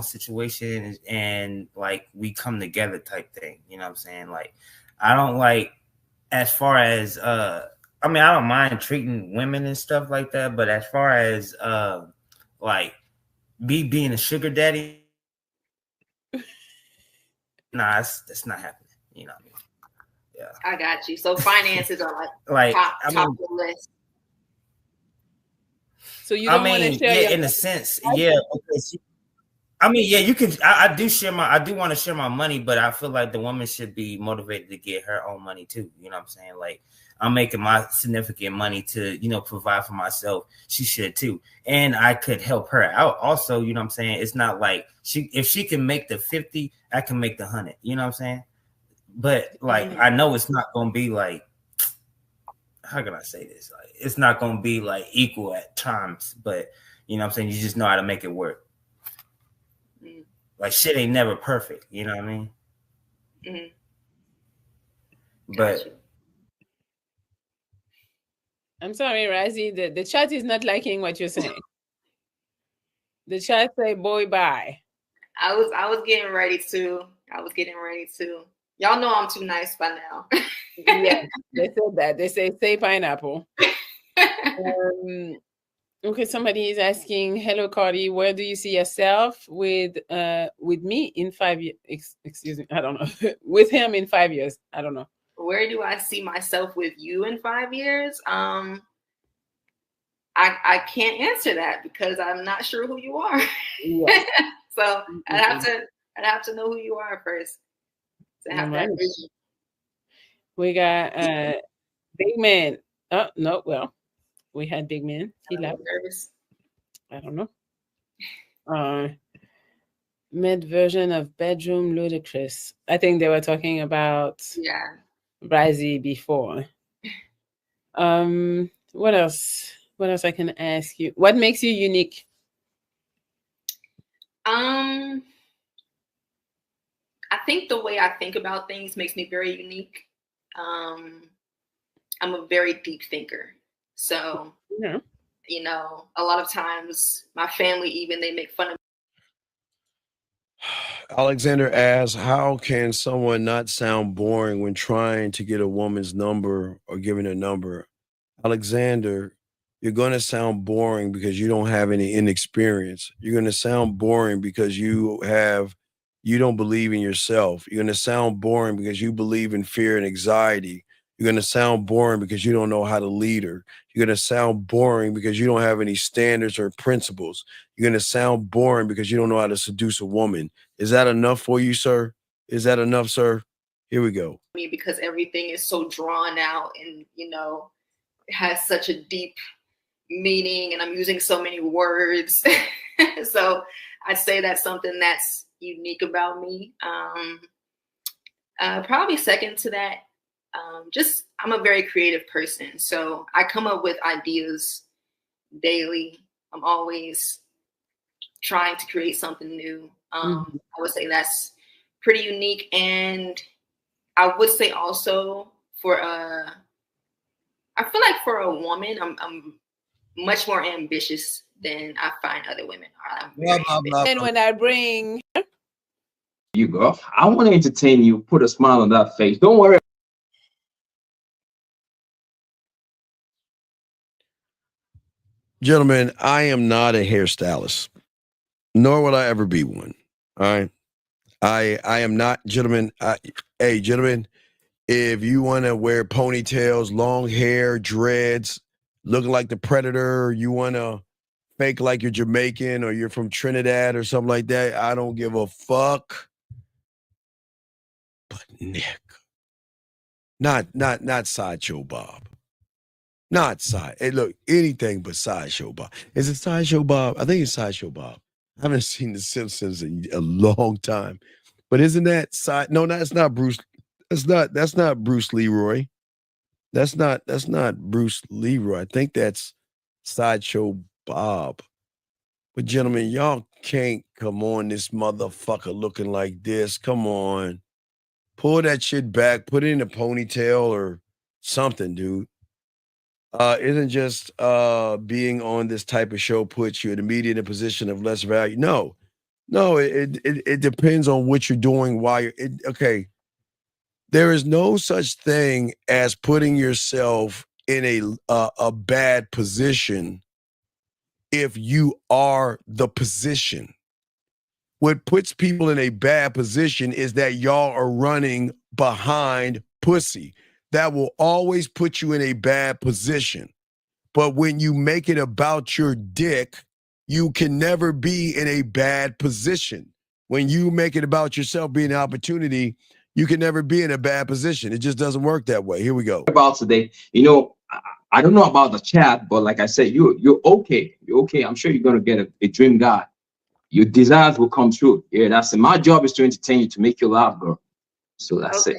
Situation and like we come together type thing. You know what I'm saying? Like I don't like as far as I mean I don't mind treating women and stuff like that, but as far as like being a sugar daddy, nah, that's not happening. You know what I mean? Yeah. I got you. So finances are like top of the list. So you don't want to share your in a sense, yeah. Because I mean, yeah, you can. I do want to share my money, but I feel like the woman should be motivated to get her own money too. You know what I'm saying? Like I'm making my significant money to, you know, provide for myself. She should too, and I could help her out also. You know what I'm saying? It's not like if she can make the 50, I can make the 100. You know what I'm saying? But like I know it's not gonna be like, how can I say this? Like it's not gonna be like equal at times, but you know what I'm saying? You just know how to make it work. Like shit ain't never perfect, you know what I mean? But I'm sorry, Razi, the chat is not liking what you're saying. The chat say boy bye. I was getting ready to. Y'all know I'm too nice by now. Yeah, they said that. They say pineapple. Okay, somebody is asking, hello Cardi, where do you see yourself with me in 5 years? Excuse me, I don't know. With him in 5 years. I don't know. Where do I see myself with you in 5 years? I can't answer that because I'm not sure who you are. Yes. So I'd have to know who you are first to have that vision. We got Big Man. Oh no, well, we had Big Man. He left. I don't know. Mid version of Bedroom Ludicrous. I think they were talking about Brizzy before. What else? What else I can ask you? What makes you unique? I think the way I think about things makes me very unique. I'm a very deep thinker. So, you know, a lot of times my family even, they make fun of Alexander asks, how can someone not sound boring when trying to get a woman's number or giving a number? Alexander, you're going to sound boring because you don't have any inexperience. You're going to sound boring because you don't believe in yourself. You're going to sound boring because you believe in fear and anxiety. You're going to sound boring because you don't know how to lead her. You're going to sound boring because you don't have any standards or principles. You're going to sound boring because you don't know how to seduce a woman. Is that enough for you, sir? Is that enough, sir? Here we go. me because everything is so drawn out and, you know, has such a deep meaning and I'm using so many words. So I'd say that's something that's unique about me. Probably second to that, just I'm a very creative person. So I come up with ideas daily. I'm always trying to create something new. I would say that's pretty unique. And I would say also for I feel like for a woman, I'm much more ambitious than I find other women are. And when I bring You go. I want to entertain you. Put a smile on that face. Don't worry. Gentlemen, I am not a hairstylist, nor will I ever be one. All right. I am not, gentlemen. Hey, gentlemen, if you want to wear ponytails, long hair, dreads, looking like the Predator, you want to fake like you're Jamaican or you're from Trinidad or something like that, I don't give a fuck. But Nick, not Sideshow Bob. Not side. Hey, look, anything but Sideshow Bob. Is it Sideshow Bob? I think it's Sideshow Bob. I haven't seen The Simpsons in a long time. But isn't that side? No, that's not Bruce. That's not Bruce Leroy. That's not Bruce Leroy. I think that's Sideshow Bob. But gentlemen, y'all can't come on this motherfucker looking like this. Come on. Pull that shit back. Put it in a ponytail or something, dude. Isn't just being on this type of show puts you in a position of less value. No, it depends on what you're doing. Why you're okay. There is no such thing as putting yourself in a bad position if you are the position. What puts people in a bad position is that y'all are running behind pussy. That will always put you in a bad position. But when you make it about your dick, you can never be in a bad position. When you make it about yourself being an opportunity, you can never be in a bad position. It just doesn't work that way. Here we go. About today, you know, I don't know about the chat, but like I said, you're okay. You're okay. I'm sure you're gonna get a dream guy. Your desires will come true. Yeah, that's it. My job is to entertain you, to make you laugh, girl. So that's it.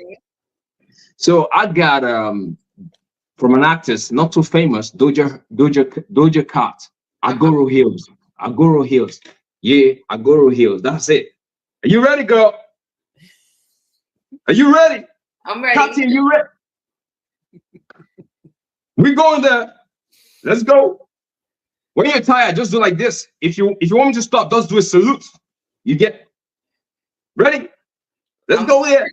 So I got from an actress not too famous, Doja Cat, Agoro Hills. Agoro Hills. Yeah, Agoro Hills. That's it. Are you ready, girl? Are you ready? I'm ready. Katia, you ready? We going there. Let's go. When you're tired, just do like this. If you want me to stop, just do a salute. You get ready? Let's go there.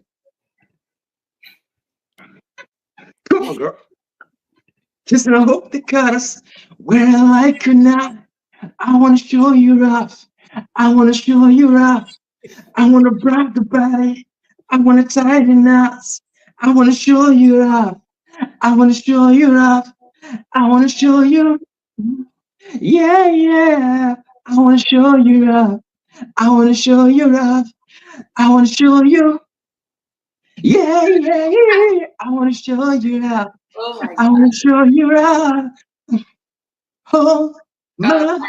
Come on, girl. Just I hope they cut us. Whether I like or not, I want to show you off. I want to show you off. I want to brag about it. I want to tie the knots. I want to show you off. I want to show you off. I want to show you. Yeah, yeah. I want to show you off. I want to show you off. I want to show you. Yeah, yeah, yeah. I want to show you off. Oh my I want to show you off. Oh, my.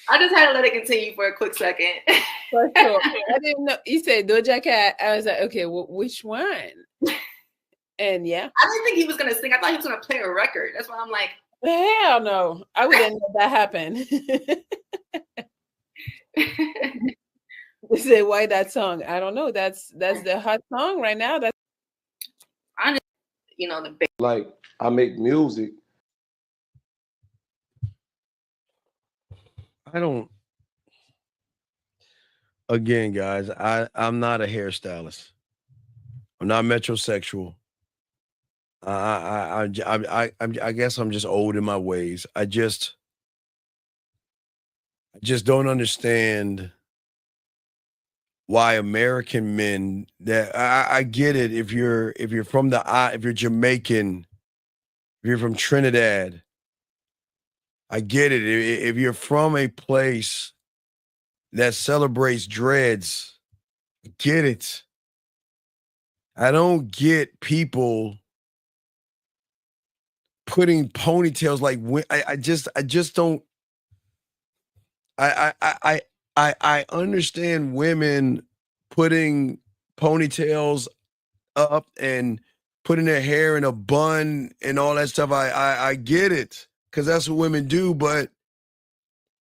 I just had to let it continue for a quick second. For sure. I didn't know. You said Doja Cat. I was like, okay, well, which one? And yeah. I didn't think he was going to sing. I thought he was going to play a record. That's why I'm like. Hell no. I wouldn't let that happen. You say, why that song? I don't know. That's the hot song right now. That's honestly, you know, the like I make music. I don't. Again, guys, I'm not a hairstylist. I'm not metrosexual. I guess I'm just old in my ways. I just don't understand why American men that I get it if you're from if you're Jamaican, if you're from Trinidad, I get it. If you're from a place that celebrates dreads, I get it. I don't get people putting ponytails like I just don't. I understand women putting ponytails up and putting their hair in a bun and all that stuff. I get it because that's what women do. But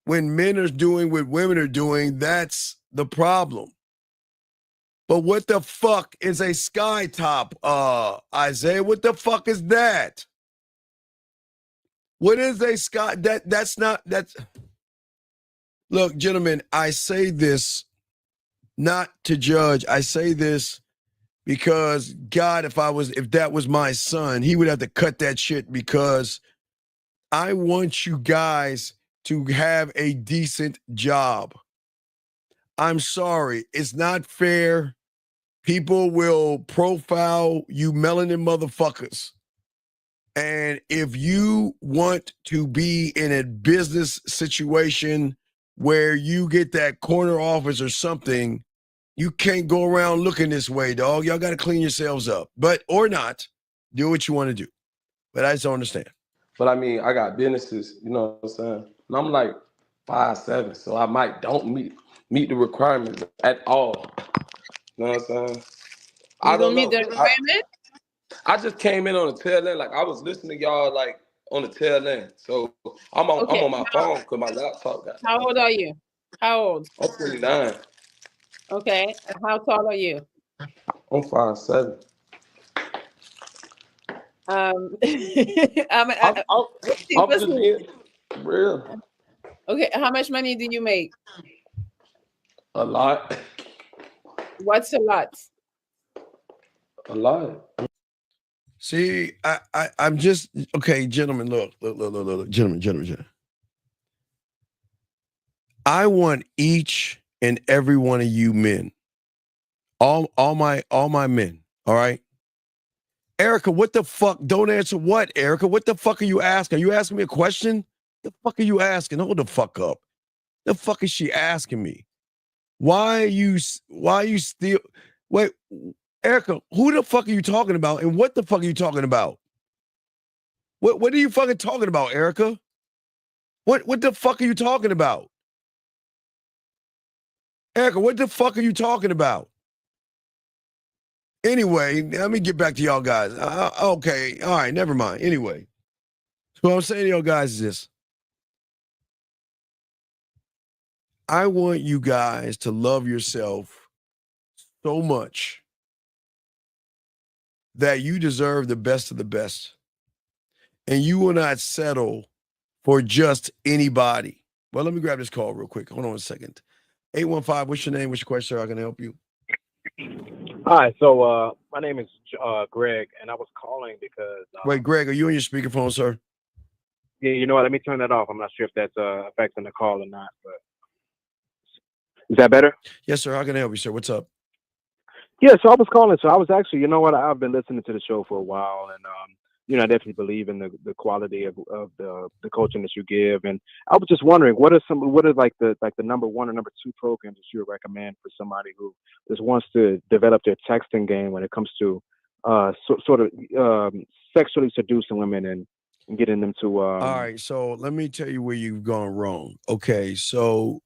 when men are doing what women are doing, that's the problem. But what the fuck is a sky top, Isaiah? What the fuck is that? What is a sky? That's not. Look, gentlemen, I say this not to judge. I say this because God, if that was my son, he would have to cut that shit because I want you guys to have a decent job. I'm sorry. It's not fair. People will profile you melanin motherfuckers. And if you want to be in a business situation where you get that corner office or something, you can't go around looking this way, dog. Y'all got to clean yourselves up. But, or not, do what you want to do. But I just don't understand. But I mean, I got businesses, you know what I'm saying? And I'm like 5'7", so I might don't meet the requirements at all. You know what I'm saying? I don't know. meet the requirement? I just came in on the tail end. Like I was listening to y'all like on the tail end. So I'm on my phone because my laptop got. How old are you? How old? I'm 29. Okay. How tall are you? I'm 5'7". I'm just being real. Okay, how much money do you make? A lot. What's a lot? A lot. See, I'm just okay, gentlemen. Look, gentlemen. I want each and every one of you men, all my men. All right, Erica, what the fuck? Don't answer what, Erica? What the fuck are you asking? Are you asking me a question? The fuck are you asking? Hold the fuck up. The fuck is she asking me? Why are you still? Wait, Erica, who the fuck are you talking about? And what the fuck are you talking about? What are you fucking talking about, Erica? What the fuck are you talking about? Erica, what the fuck are you talking about? Anyway, let me get back to y'all guys. Okay, all right, never mind. Anyway, so what I'm saying to y'all guys is this. I want you guys to love yourself so much that you deserve the best of the best. And you will not settle for just anybody. Well, let me grab this call real quick. Hold on a second. 815, what's your name? What's your question, sir? I can help you. Hi, so my name is Greg, and I was calling because Wait, Greg, are you on your speakerphone, sir? yeah, you know what? Let me turn that off. I'm not sure if that's affecting the call or not, but is that better? Yes, sir. How can I help you, sir? What's up? Yeah, so I was calling. So I was actually, you know what? I've been listening to the show for a while, and I definitely believe in the quality of the coaching that you give. And I was just wondering, what are like the number one or number two programs that you would recommend for somebody who just wants to develop their texting game when it comes to sort of sexually seducing women and getting them to All right, so let me tell you where you've gone wrong. Okay, so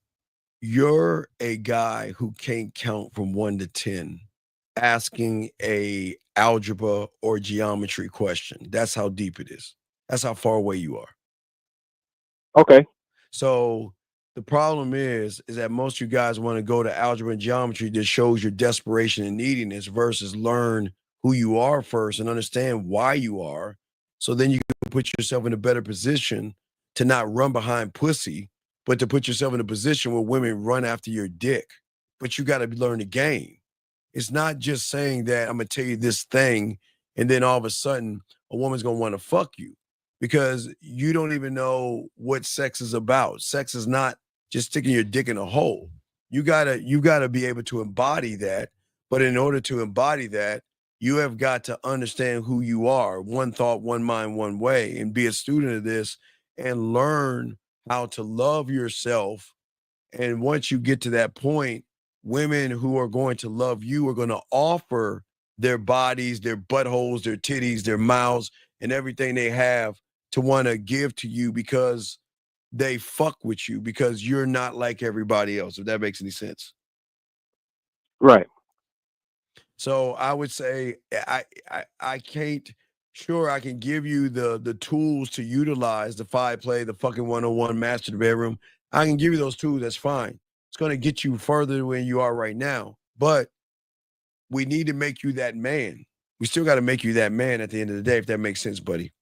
you're a guy who can't count from 1 to 10 asking a algebra or geometry question. That's how deep it is. That's how far away you are. Okay. So the problem is that most of you guys want to go to algebra and geometry that shows your desperation and neediness versus learn who you are first and understand why you are. So then you can put yourself in a better position to not run behind pussy, but to put yourself in a position where women run after your dick. But you got to learn the game. It's not just saying that I'm gonna tell you this thing, and then all of a sudden a woman's gonna want to fuck you because you don't even know what sex is about. Sex is not just sticking your dick in a hole. You gotta be able to embody that. But in order to embody that, you have got to understand who you are, one thought, one mind, one way, and be a student of this and learn how to love yourself. And once you get to that point, women who are going to love you are going to offer their bodies, their buttholes, their titties, their mouths, and everything they have to want to give to you because they fuck with you because you're not like everybody else, if that makes any sense. right. So I would say I can't sure I can give you the tools to utilize the 5-play, the fucking 101 master the bedroom. I can give you those tools, that's fine. It's going to get you further than you are right now. But we need to make you that man. We still got to make you that man at the end of the day, if that makes sense, buddy.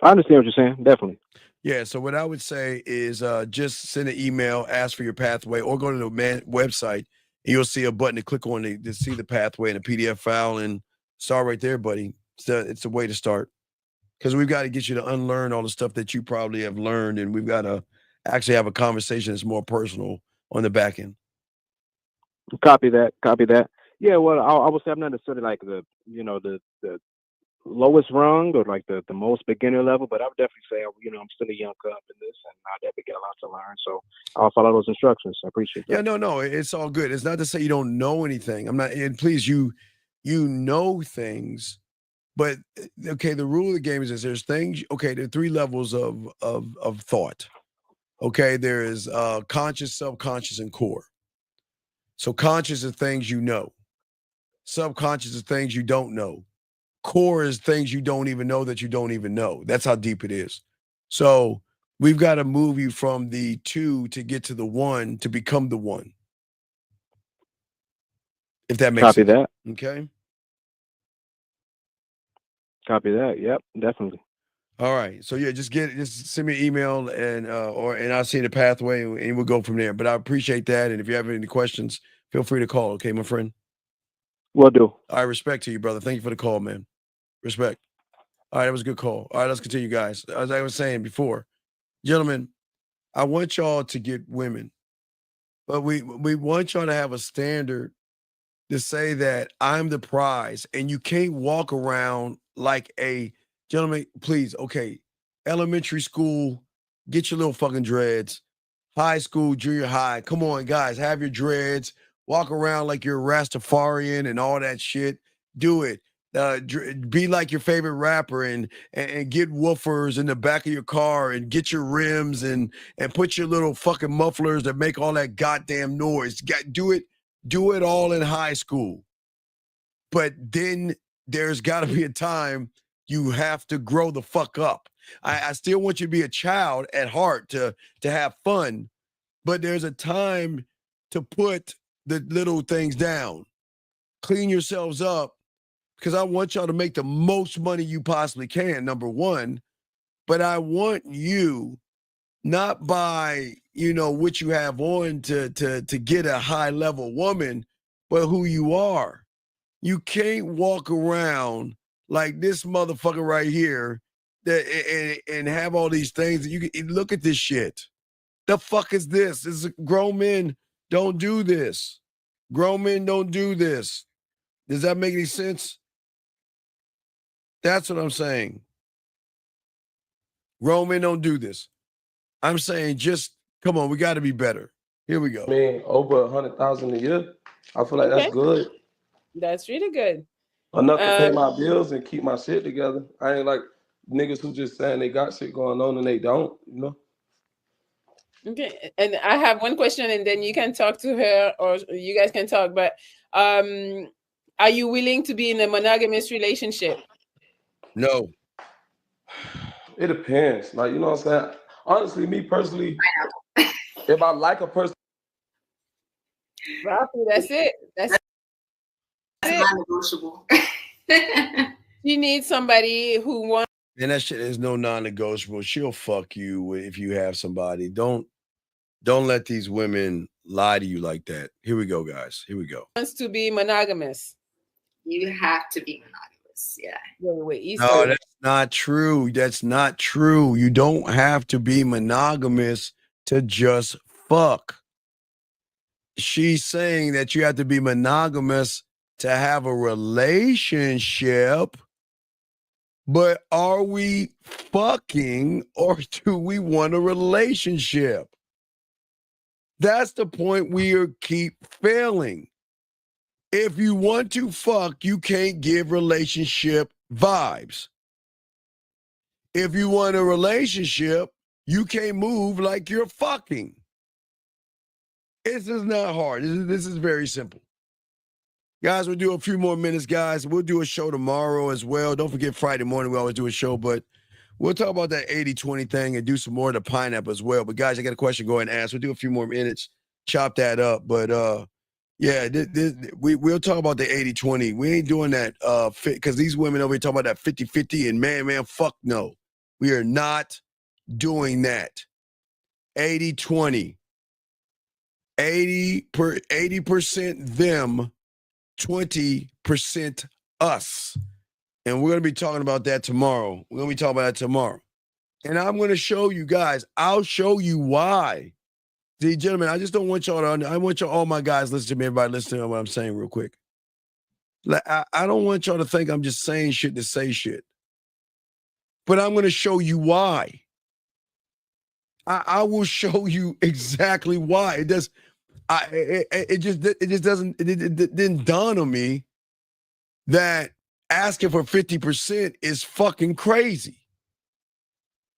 I understand what you're saying. Definitely. Yeah, so what I would say is just send an email, ask for your pathway, or go to the website, and you'll see a button to click on to see the pathway in a PDF file, and start right there, buddy. It's a way to start because we've got to get you to unlearn all the stuff that you probably have learned, and we've got to actually have a conversation that's more personal on the back end. Copy that. Copy that. Yeah. Well, I would say I'm not necessarily like the lowest rung or like the most beginner level, but I would definitely say I'm still a young cub in this, and I definitely get a lot to learn. So I'll follow those instructions. I appreciate that. Yeah, no, it's all good. It's not to say you don't know anything. I'm not, and please, you know things, but okay, the rule of the game is this: there's things. Okay, there are 3 levels of thought. Okay, there is conscious, subconscious, and core. So conscious are things you know. Subconscious is things you don't know. Core is things you don't even know that you don't even know. That's how deep it is. So we've got to move you from the 2 to get to the 1 to become the 1. If that makes Copy sense. that. Okay. Copy that. Yep, definitely. All right. So yeah, just send me an email and I'll see the pathway and we'll go from there. But I appreciate that. And if you have any questions, feel free to call. Okay, my friend. Will do. I respect to you, brother. Thank you for the call, man. Respect. All right, that was a good call. All right, let's continue, guys. As I was saying before, gentlemen, I want y'all to get women, but we want y'all to have a standard to say that I'm the prize, and you can't walk around like a gentleman. Please, okay, elementary school, get your little fucking dreads. High school, junior high, come on, guys, have your dreads. Walk around like you're a Rastafarian and all that shit. Do it. Be like your favorite rapper and get woofers in the back of your car and get your rims and put your little fucking mufflers that make all that goddamn noise. Do it all in high school. But then there's got to be a time you have to grow the fuck up. I still want you to be a child at heart to have fun, but there's a time to put the little things down. Clean yourselves up because I want y'all to make the most money you possibly can, number one. But I want you not by, what you have on to get a high level woman, but who you are. You can't walk around like this motherfucker right here and have all these things. That you can look at this shit. The fuck is this? This is grown men don't do this. Grown men don't do this. Does that make any sense? That's what I'm saying. Grown men don't do this. I'm saying just come on, we got to be better. Here we go. I mean, over 100,000 a year. I feel like that's Okay, good. that's really good. Enough to pay my bills and keep my shit together. I ain't like niggas who just saying they got shit going on and they don't, you know? Okay, and I have one question, and then you can talk to her, or you guys can talk. But are you willing to be in a monogamous relationship? No. It depends. Like, you know what I'm saying? Honestly, me personally, if I like a person, That's it. That's non-negotiable. You need somebody who wants. And that shit is no non-negotiable. She'll fuck you if you have somebody. Don't let these women lie to you like that. Here we go, guys. Here we go. Wants to be monogamous. You have to be monogamous. Yeah. Wait. No, that's not true. That's not true. You don't have to be monogamous to just fuck. She's saying that you have to be monogamous to have a relationship. But are we fucking or do we want a relationship? That's the point we keep failing. If you want to fuck, you can't give relationship vibes. If you want a relationship, you can't move like you're fucking. This is not hard. This is very simple. Guys, we'll do a few more minutes, guys. We'll do a show tomorrow as well. Don't forget Friday morning, we always do a show, but we'll talk about that 80-20 thing and do some more of the pineapple as well. But guys, I got a question, go ahead and ask. We'll do a few more minutes, chop that up. But yeah, we'll talk about the 80-20. We ain't doing that because these women over here talking about that 50-50 and man, fuck no. We are not doing that. 80-20. 80% them, 20% us. And we're going to be talking about that tomorrow. We're going to be talking about that tomorrow. And I'm going to show you guys. I'll show you why. See, gentlemen, I just don't want y'all to, I want y'all, all my guys, listen to me, everybody listen to what I'm saying real quick. Like, I don't want y'all to think I'm just saying shit to say shit. But I'm going to show you why. I will show you exactly why. It does. It just doesn't. It didn't dawn on me that asking for 50% is fucking crazy.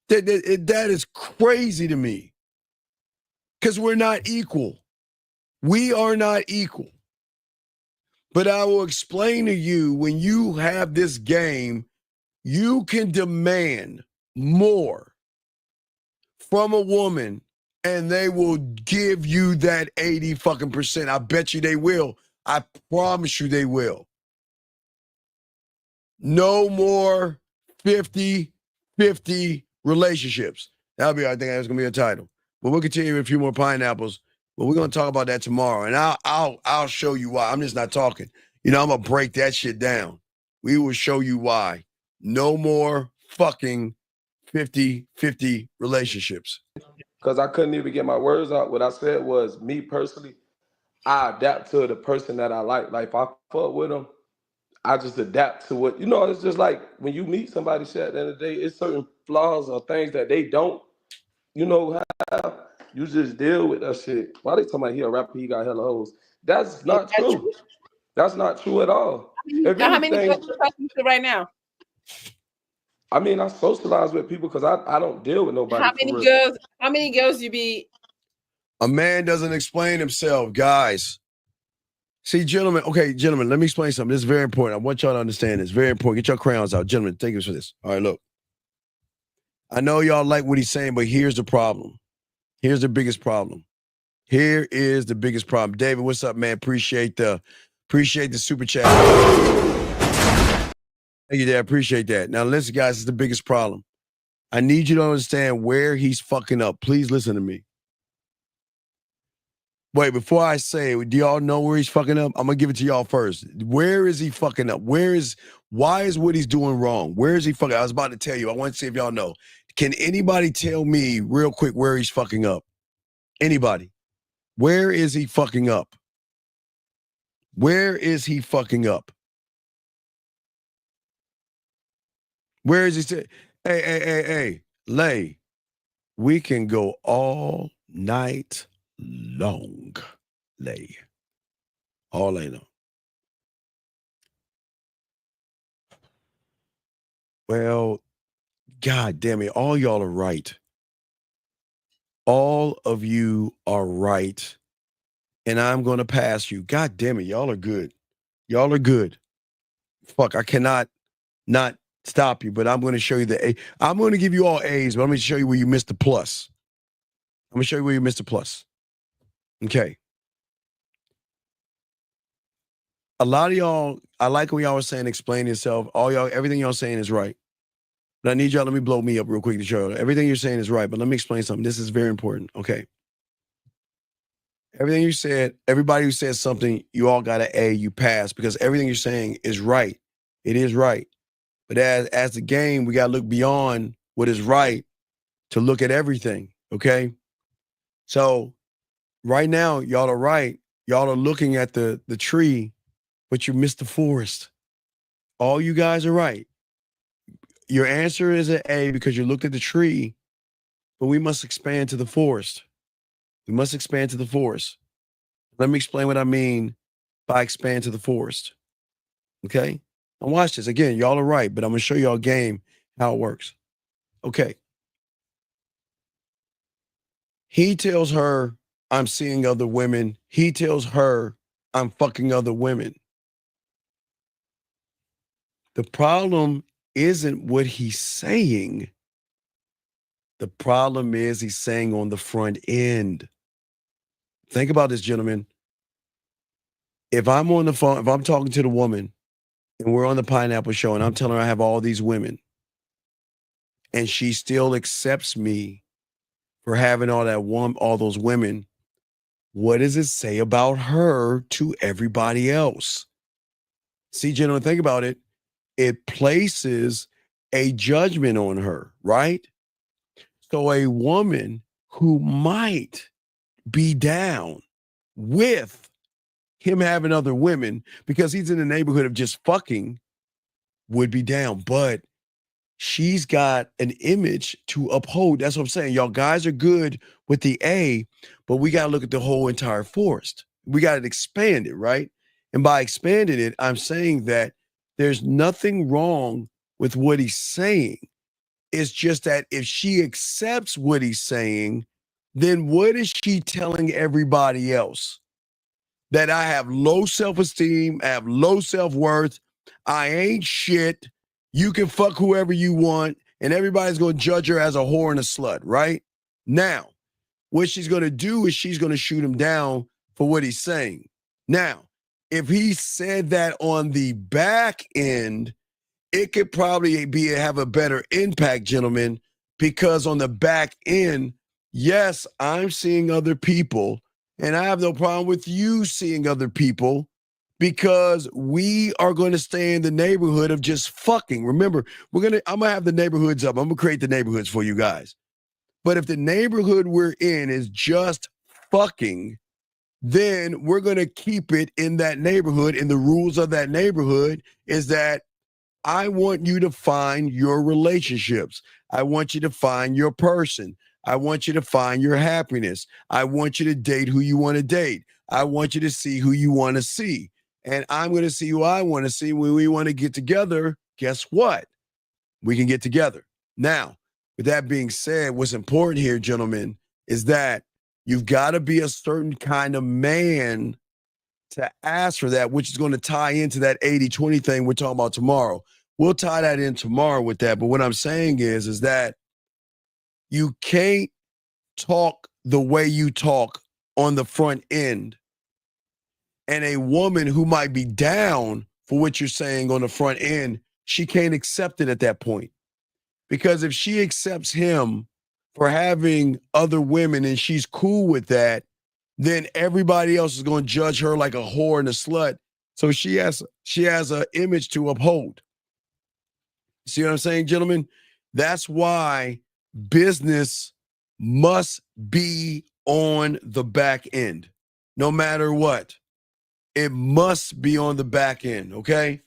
That is crazy to me. Because we're not equal. We are not equal. But I will explain to you, when you have this game, you can demand more from a woman and they will give you that 80 fucking percent. I bet you they will. I promise you they will. No more 50-50 relationships. That'll be, I think that's gonna be a title. But we'll continue with a few more pineapples. But we're gonna talk about that tomorrow. And I'll show you why. I'm just not talking. You know, I'm gonna break that shit down. We will show you why. No more fucking 50-50 relationships. because I couldn't even get my words out. What I said was, me personally, I adapt to the person that I like. Like, if I fuck with them, I just adapt to what, you know, it's just like when you meet somebody, shit, at the end of the day, it's certain flaws or things that they don't, you know, have. You just deal with that shit. Why they talking about he a rapper, he got hella hoes? That's not true. That's not true at all. If How many anything, girls are you talking to right now? I mean, I socialize with people because I don't deal with nobody. How for many real. girls? How many girls you be? A man doesn't explain himself, guys. See, gentlemen, okay, gentlemen, let me explain something. This is very important. I want y'all to understand this. Very important. Get your crayons out. Gentlemen, thank you for this. All right, look. I know y'all like what he's saying, but here's the problem. Here's the biggest problem. Here is the biggest problem. David, what's up, man? Appreciate the super chat. Thank you, Dad. Appreciate that. Now, listen, guys, it's the biggest problem. I need you to understand where he's fucking up. Please listen to me. Wait, before I say it, do y'all know where he's fucking up? I'm gonna give it to y'all first. Where is he fucking up? Why is what he's doing wrong? Where is he fucking? I was about to tell you. I want to see if y'all know. Can anybody tell me real quick where he's fucking up? Anybody? Where is he fucking up? Where is he fucking up? Where is he? Hey, Lay. We can go all night long. Lay. All I know. Well, God damn it. All y'all are right. All of you are right. And I'm going to pass you. God damn it. Y'all are good. Y'all are good. Fuck, I cannot not stop you, but I'm going to show you the A. I'm going to give you all A's, but I'm going to show you where you missed the plus. I'm going to show you where you missed the plus. Okay. A lot of y'all, I like when y'all were saying explain yourself. All y'all, everything y'all saying is right. But I need y'all, let me blow me up real quick to show you. Everything you're saying is right, but let me explain something. This is very important. Okay. Everything you said, everybody who says something, you all got an A, you pass, because everything you're saying is right. It is right. But as the game, we got to look beyond what is right to look at everything. Okay. So right now, y'all are right. Y'all are looking at the tree, but you missed the forest. All you guys are right. Your answer is an A because you looked at the tree, but we must expand to the forest. We must expand to the forest. Let me explain what I mean by expand to the forest. Okay? And watch this. Again, y'all are right, but I'm going to show y'all a game, how it works. Okay. He tells her, I'm seeing other women. He tells her, I'm fucking other women. The problem isn't what he's saying. The problem is he's saying on the front end. Think about this, gentlemen. If I'm on the phone, if I'm talking to the woman and we're on the Pineapple Show and I'm telling her I have all these women and she still accepts me for having all those women, what does it say about her to everybody else? See, gentlemen, think about it. It places a judgment on her, right? So a woman who might be down with him having other women because he's in the neighborhood of just fucking would be down. But she's got an image to uphold. That's what I'm saying. Y'all guys are good with the A, but we got to look at the whole entire forest. We got to expand it, right? And by expanding it, I'm saying that there's nothing wrong with what he's saying. It's just that if she accepts what he's saying, then what is she telling everybody else? That I have low self-esteem, I have low self-worth, I ain't shit, you can fuck whoever you want, and everybody's going to judge her as a whore and a slut, right? Now, what she's going to do is she's going to shoot him down for what he's saying. Now, if he said that on the back end, it could probably have a better impact, gentlemen, because on the back end, yes, I'm seeing other people, and I have no problem with you seeing other people because we are going to stay in the neighborhood of just fucking. Remember, I'm going to have the neighborhoods up. I'm going to create the neighborhoods for you guys. But if the neighborhood we're in is just fucking, then we're going to keep it in that neighborhood. And the rules of that neighborhood is that I want you to find your relationships. I want you to find your person. I want you to find your happiness. I want you to date who you want to date. I want you to see who you want to see. And I'm going to see who I want to see. When we want to get together, guess what? We can get together. Now, with that being said, what's important here, gentlemen, is that you've got to be a certain kind of man to ask for that, which is going to tie into that 80-20 thing we're talking about tomorrow. We'll tie that in tomorrow with that. But what I'm saying is that you can't talk the way you talk on the front end. And a woman who might be down for what you're saying on the front end, she can't accept it at that point. Because if she accepts him for having other women and she's cool with that, then everybody else is going to judge her like a whore and a slut. So she has an image to uphold. See what I'm saying, gentlemen? That's why business must be on the back end, no matter what. It must be on the back end, okay?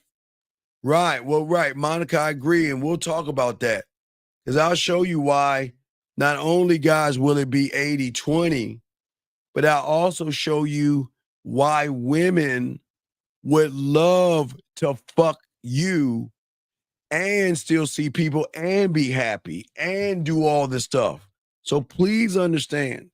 Right. Well, right. Monica, I agree, and we'll talk about that. Because I'll show you why not only, guys, will it be 80-20, but I'll also show you why women would love to fuck you and still see people and be happy and do all this stuff. So please understand,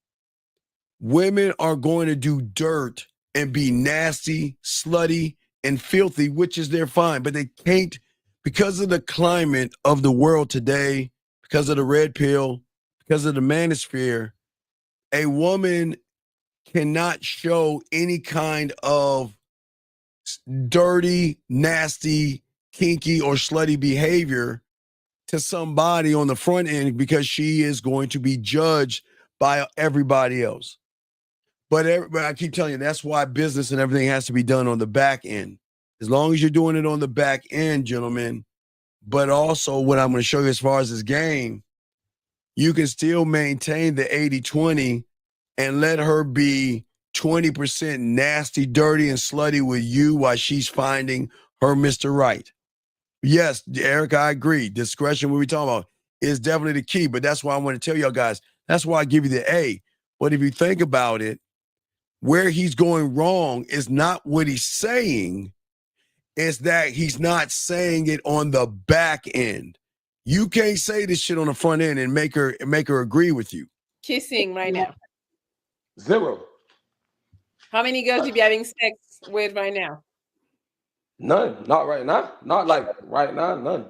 women are going to do dirt and be nasty, slutty, and filthy, which is their fine, but they can't, because of the climate of the world today, because of the red pill, because of the manosphere, a woman cannot show any kind of dirty, nasty, kinky, or slutty behavior to somebody on the front end because she is going to be judged by everybody else. But I keep telling you, that's why business and everything has to be done on the back end. As long as you're doing it on the back end, gentlemen, but also what I'm going to show you as far as this game, you can still maintain the 80-20 and let her be 20% nasty, dirty, and slutty with you while she's finding her Mr. Right. Yes, Eric, I agree. Discretion, what we're talking about, is definitely the key. But that's why I want to tell y'all guys, that's why I give you the A. But if you think about it, where he's going wrong is not what he's saying, it's that he's not saying it on the back end. You can't say this shit on the front end and make her agree with you. Kissing right now. 0. How many girls you be having sex with right now? None. Not right now. Not like right now. None.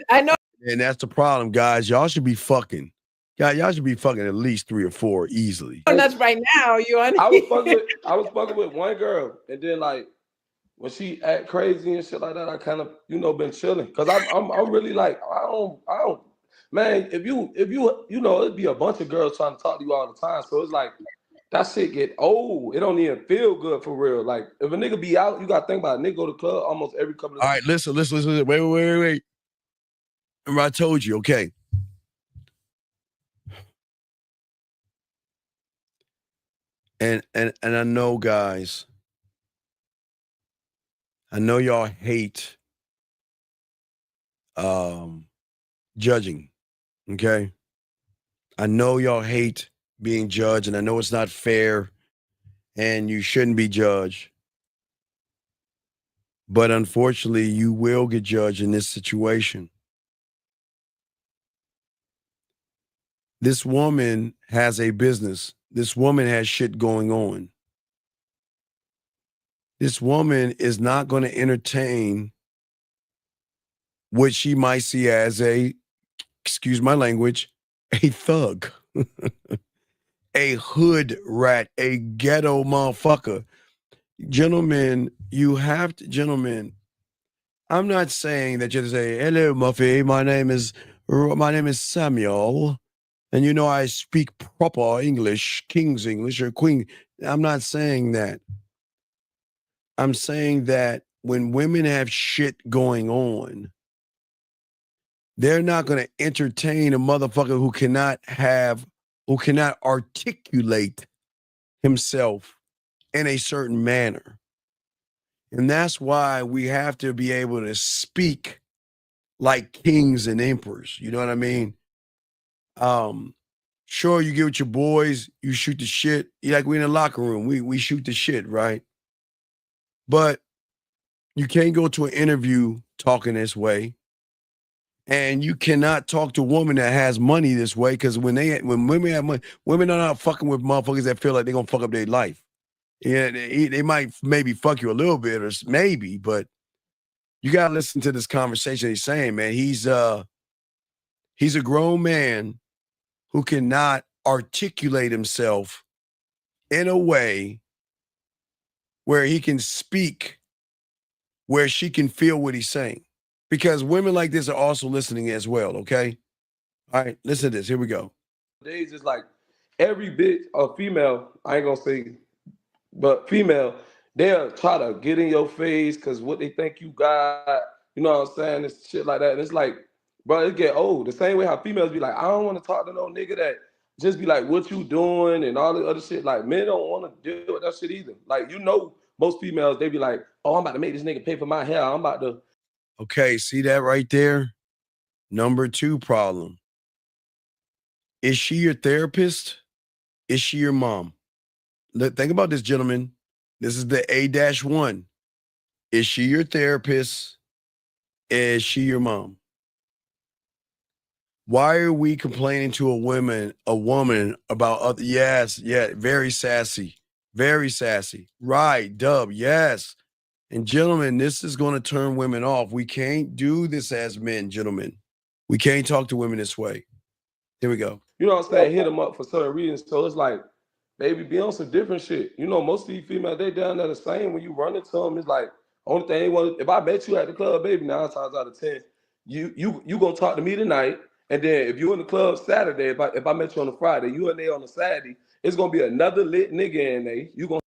I know. And that's the problem, guys. Y'all should be fucking. God, y'all should be fucking at least 3 or 4 easily. Not right now. You on? I was fucking with one girl, and then like when she act crazy and shit like that, I kind of been chilling because I'm really like I don't man. If you it'd be a bunch of girls trying to talk to you all the time, so it's like that shit get old. It don't even feel good for real. Like if a nigga be out, you gotta think about it. Nigga go to the club almost every couple of. All right, listen. Wait. Remember I told you, okay. And I know, guys, I know y'all hate judging, okay? I know y'all hate being judged, and I know it's not fair, and you shouldn't be judged. But unfortunately, you will get judged in this situation. This woman has a business. This woman has shit going on. This woman is not going to entertain what she might see as a, excuse my language, a thug, a hood rat, a ghetto motherfucker. Gentlemen, I'm not saying that you say, hello, Muffy, my name is Samuel. And I speak proper English, King's English or Queen. I'm not saying that. I'm saying that when women have shit going on, they're not going to entertain a motherfucker who cannot articulate himself in a certain manner. And that's why we have to be able to speak like kings and emperors. You know what I mean? Sure, you get with your boys, you shoot the shit. Like we in the locker room, we shoot the shit, right? But you can't go to an interview talking this way. And you cannot talk to a woman that has money this way, because when women have money, women are not fucking with motherfuckers that feel like they're gonna fuck up their life. Yeah, they might maybe fuck you a little bit, or maybe, but you gotta listen to this conversation he's saying, man. He's a grown man who cannot articulate himself in a way where he can speak, where she can feel what he's saying. Because women like this are also listening as well, okay? All right, listen to this. Here we go. Days is like every bitch or female, I ain't gonna say But female, they'll try to get in your face because what they think you got, you know what I'm saying? It's shit like that. And it's like, bro, it get old. The same way how females be like, I don't want to talk to no nigga that just be like, what you doing and all the other shit. Like, men don't want to deal with that shit either. Like, you know, most females, they be like, oh, I'm about to make this nigga pay for my hair. I'm about to. Okay, see that right there? Number 2 problem. Is she your therapist? Is she your mom? Think about this, gentlemen. This is the A-1. Is she your therapist? Is she your mom? Why are we complaining to a woman about other? Yes, yeah, very sassy. Very sassy. Right, dub, yes. And gentlemen, this is going to turn women off. We can't do this as men, gentlemen. We can't talk to women this way. Here we go. You know what I'm saying? Hit them up for certain reasons. So it's like, baby, be on some different shit. You know, most of these females, they down there the same. When you run into them, it's like, only thing they want, if I met you at the club, baby, 9 times out of 10, you gonna talk to me tonight. And then if you in the club Saturday, if I met you on a Friday, you in there on a Saturday, it's gonna be another lit nigga in there. You gonna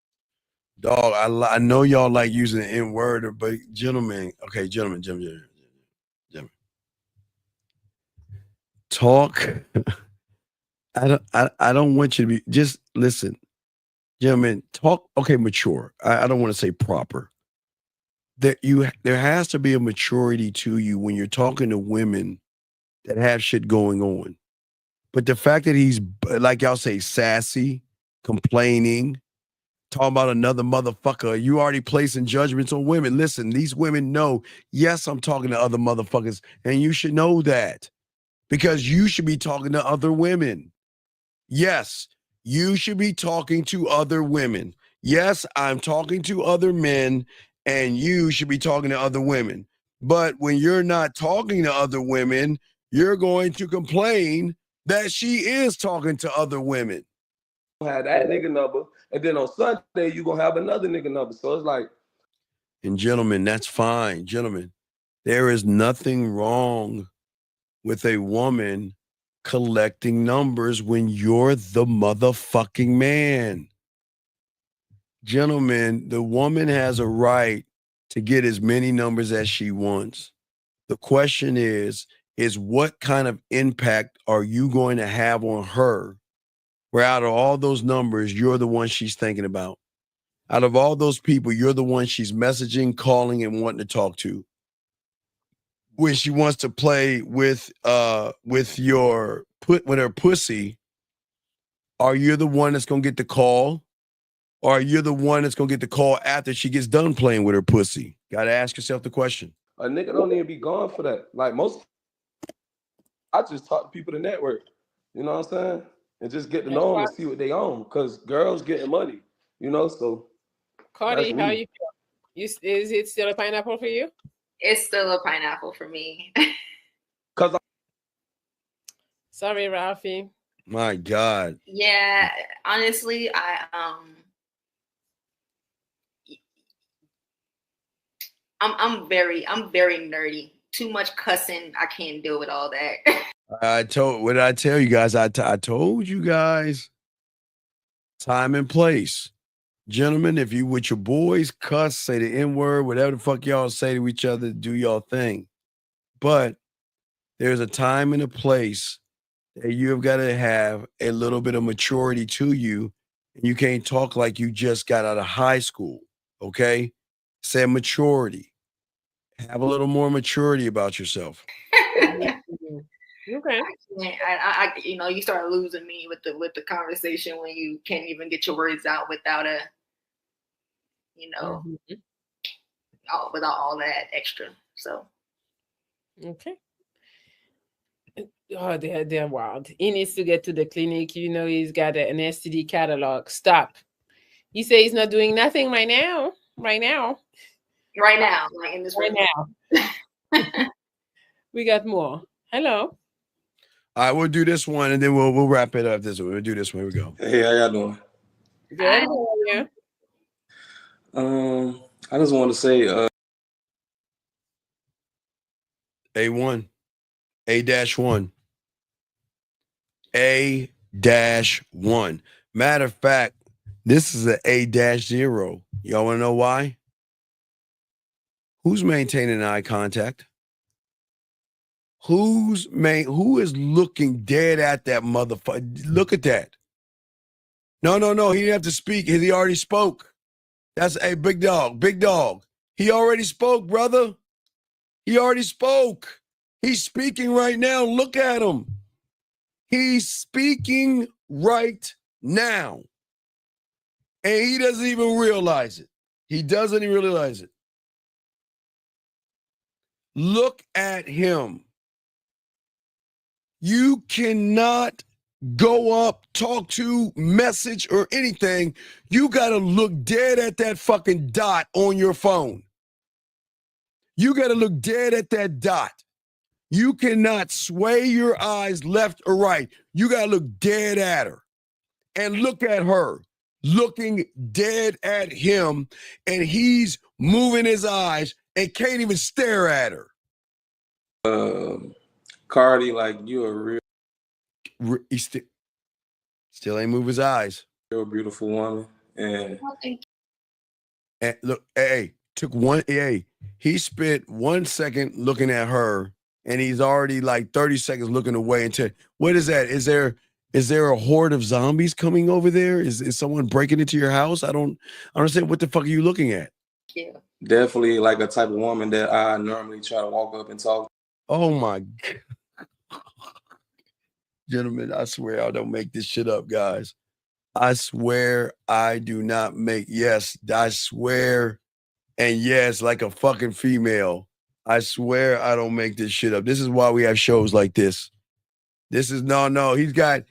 Dog, I know y'all like using the N-word, but gentlemen, okay, gentlemen. Talk. I don't want you to be, just listen. Gentlemen, talk, okay, mature. I don't want to say proper. There has to be a maturity to you when you're talking to women that have shit going on. But the fact that he's, like y'all say, sassy, complaining, talking about another motherfucker, you already placing judgments on women. Listen, these women know, yes, I'm talking to other motherfuckers, and you should know that because you should be talking to other women. Yes, you should be talking to other women. Yes, I'm talking to other men, and you should be talking to other women. But when you're not talking to other women, you're going to complain that she is talking to other women. have that nigga number, and then on Sunday, you gonna have another nigga number. So it's like, And gentlemen, that's fine. Gentlemen, there is nothing wrong with a woman collecting numbers when you're the motherfucking man. Gentlemen, the woman has a right to get as many numbers as she wants. The question is what kind of impact are you going to have on her where out of all those numbers, you're the one she's thinking about? Out of all those people, you're the one she's messaging, calling, and wanting to talk to. When she wants to play with her pussy, are you the one that's gonna get the call? Or are you the one that's gonna get the call after she gets done playing with her pussy? Gotta ask yourself the question. a nigga don't even be gone for that. Like I just talk to people to network. You know what I'm saying? And just get to know them and see what they own. Cause girls getting money. You know, so Cardi, that's how me. you feel? Is it still a pineapple for you? It's still a pineapple for me. Sorry, Ralphie. My God. Yeah, honestly, I'm very nerdy. Too much cussing. I can't deal with all that. What did I tell you guys? I told you guys. Time and place. Gentlemen, if you with your boys, cuss, say the N-word, whatever the fuck y'all say to each other, do y'all thing. But there's a time and a place that you have got to have a little bit of maturity to you. And you can't talk like you just got out of high school. Okay? Say maturity. Have a little more maturity about yourself. Okay. I you start losing me with the conversation when you can't even get your words out without without all that extra. So. Okay. Oh, they're wild. He needs to get to the clinic. He's got an STD catalog. Stop. He says he's not doing nothing right now. Right now, like in this right now. We got more. Hello. All right, we'll do this one and then we'll wrap it up this way. We'll do this one. Here we go. Hey, how y'all doing? Good. How are you? I just want to say A1. A-1. A-1. Matter of fact, This is an A-0. Y'all want to know why? Who's maintaining eye contact? Who is looking dead at that motherfucker? Look at that. No. He didn't have to speak. He already spoke. That's a big dog. Big dog. He already spoke, brother. He already spoke. He's speaking right now. Look at him. He's speaking right now. And he doesn't even realize it. He doesn't even realize it. Look at him. You cannot go up, talk to, message, or anything. You got to look dead at that fucking dot on your phone. You got to look dead at that dot. You cannot sway your eyes left or right. You got to look dead at her. And look at her looking dead at him, and he's moving his eyes and can't even stare at her. Cardi, like, you a real. He still ain't move his eyes. Real beautiful woman. And look, he spent 1 second looking at her, and he's already like 30 seconds looking away. Into what is that? Is there a horde of zombies coming over there? Is someone breaking into your house? I don't understand. What the fuck are you looking at? yeah, definitely like a type of woman that I normally try to walk up and talk. Oh my God. Gentlemen, I swear I don't make this shit up, guys. I swear I do not make, yes, I swear, and yes, like a fucking female. I swear I don't make this shit up. This is why we have shows like this. This is, no, he's got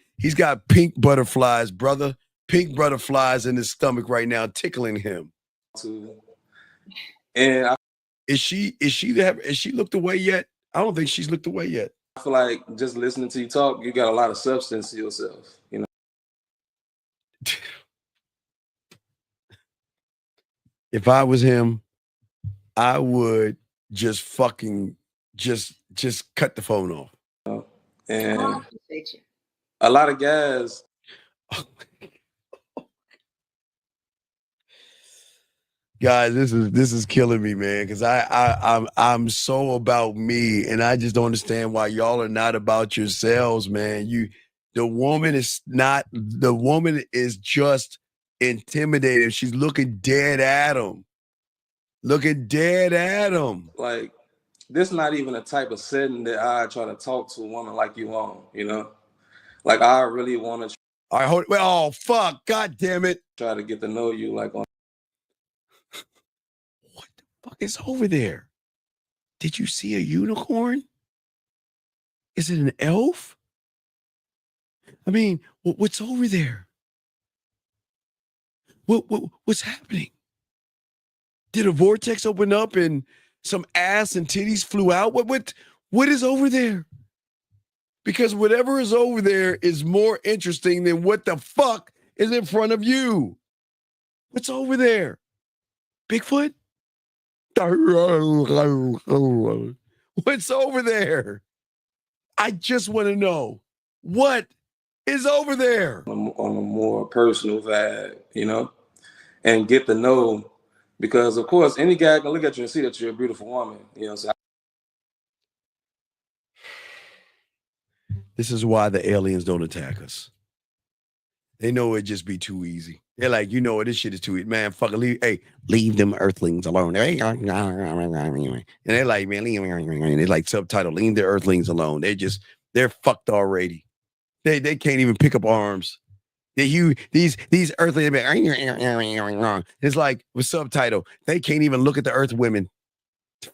pink butterflies, brother. Pink butterflies in his stomach right now, tickling him. And is she looked away yet? I don't think she's looked away yet. I feel like just listening to you talk, you got a lot of substance to yourself, you know. If I was him, I would just fucking just cut the phone off. And a lot of guys. Guys, this is killing me, man, because I'm so about me, and I just don't understand why y'all are not about yourselves, man. The woman is just intimidated. She's looking dead at him. Looking dead at him. Like, this not even a type of setting that I try to talk to a woman like you on, you know? Like, I really want to. All right, oh, fuck. God damn it. Try to get to know you, like, on. What the fuck is over there? Did you see a unicorn? Is it an elf? I mean, what's over there? What's happening? Did a vortex open up and some ass and titties flew out? What is over there? Because whatever is over there is more interesting than what the fuck is in front of you. What's over there? Bigfoot? What's over there? I just want to know what is over there. On a more personal vibe, you know, and get to know, because of course any guy can look at you and see that you're a beautiful woman, you know. So this is why the aliens don't attack us. They know it'd just be too easy. They're like, you know what, this shit is too easy. Man, fucking leave them earthlings alone. And they're like, man, they're like subtitle, leave the earthlings alone. They're fucked already. They can't even pick up arms. These earthlings, it's like with subtitle, they can't even look at the earth women.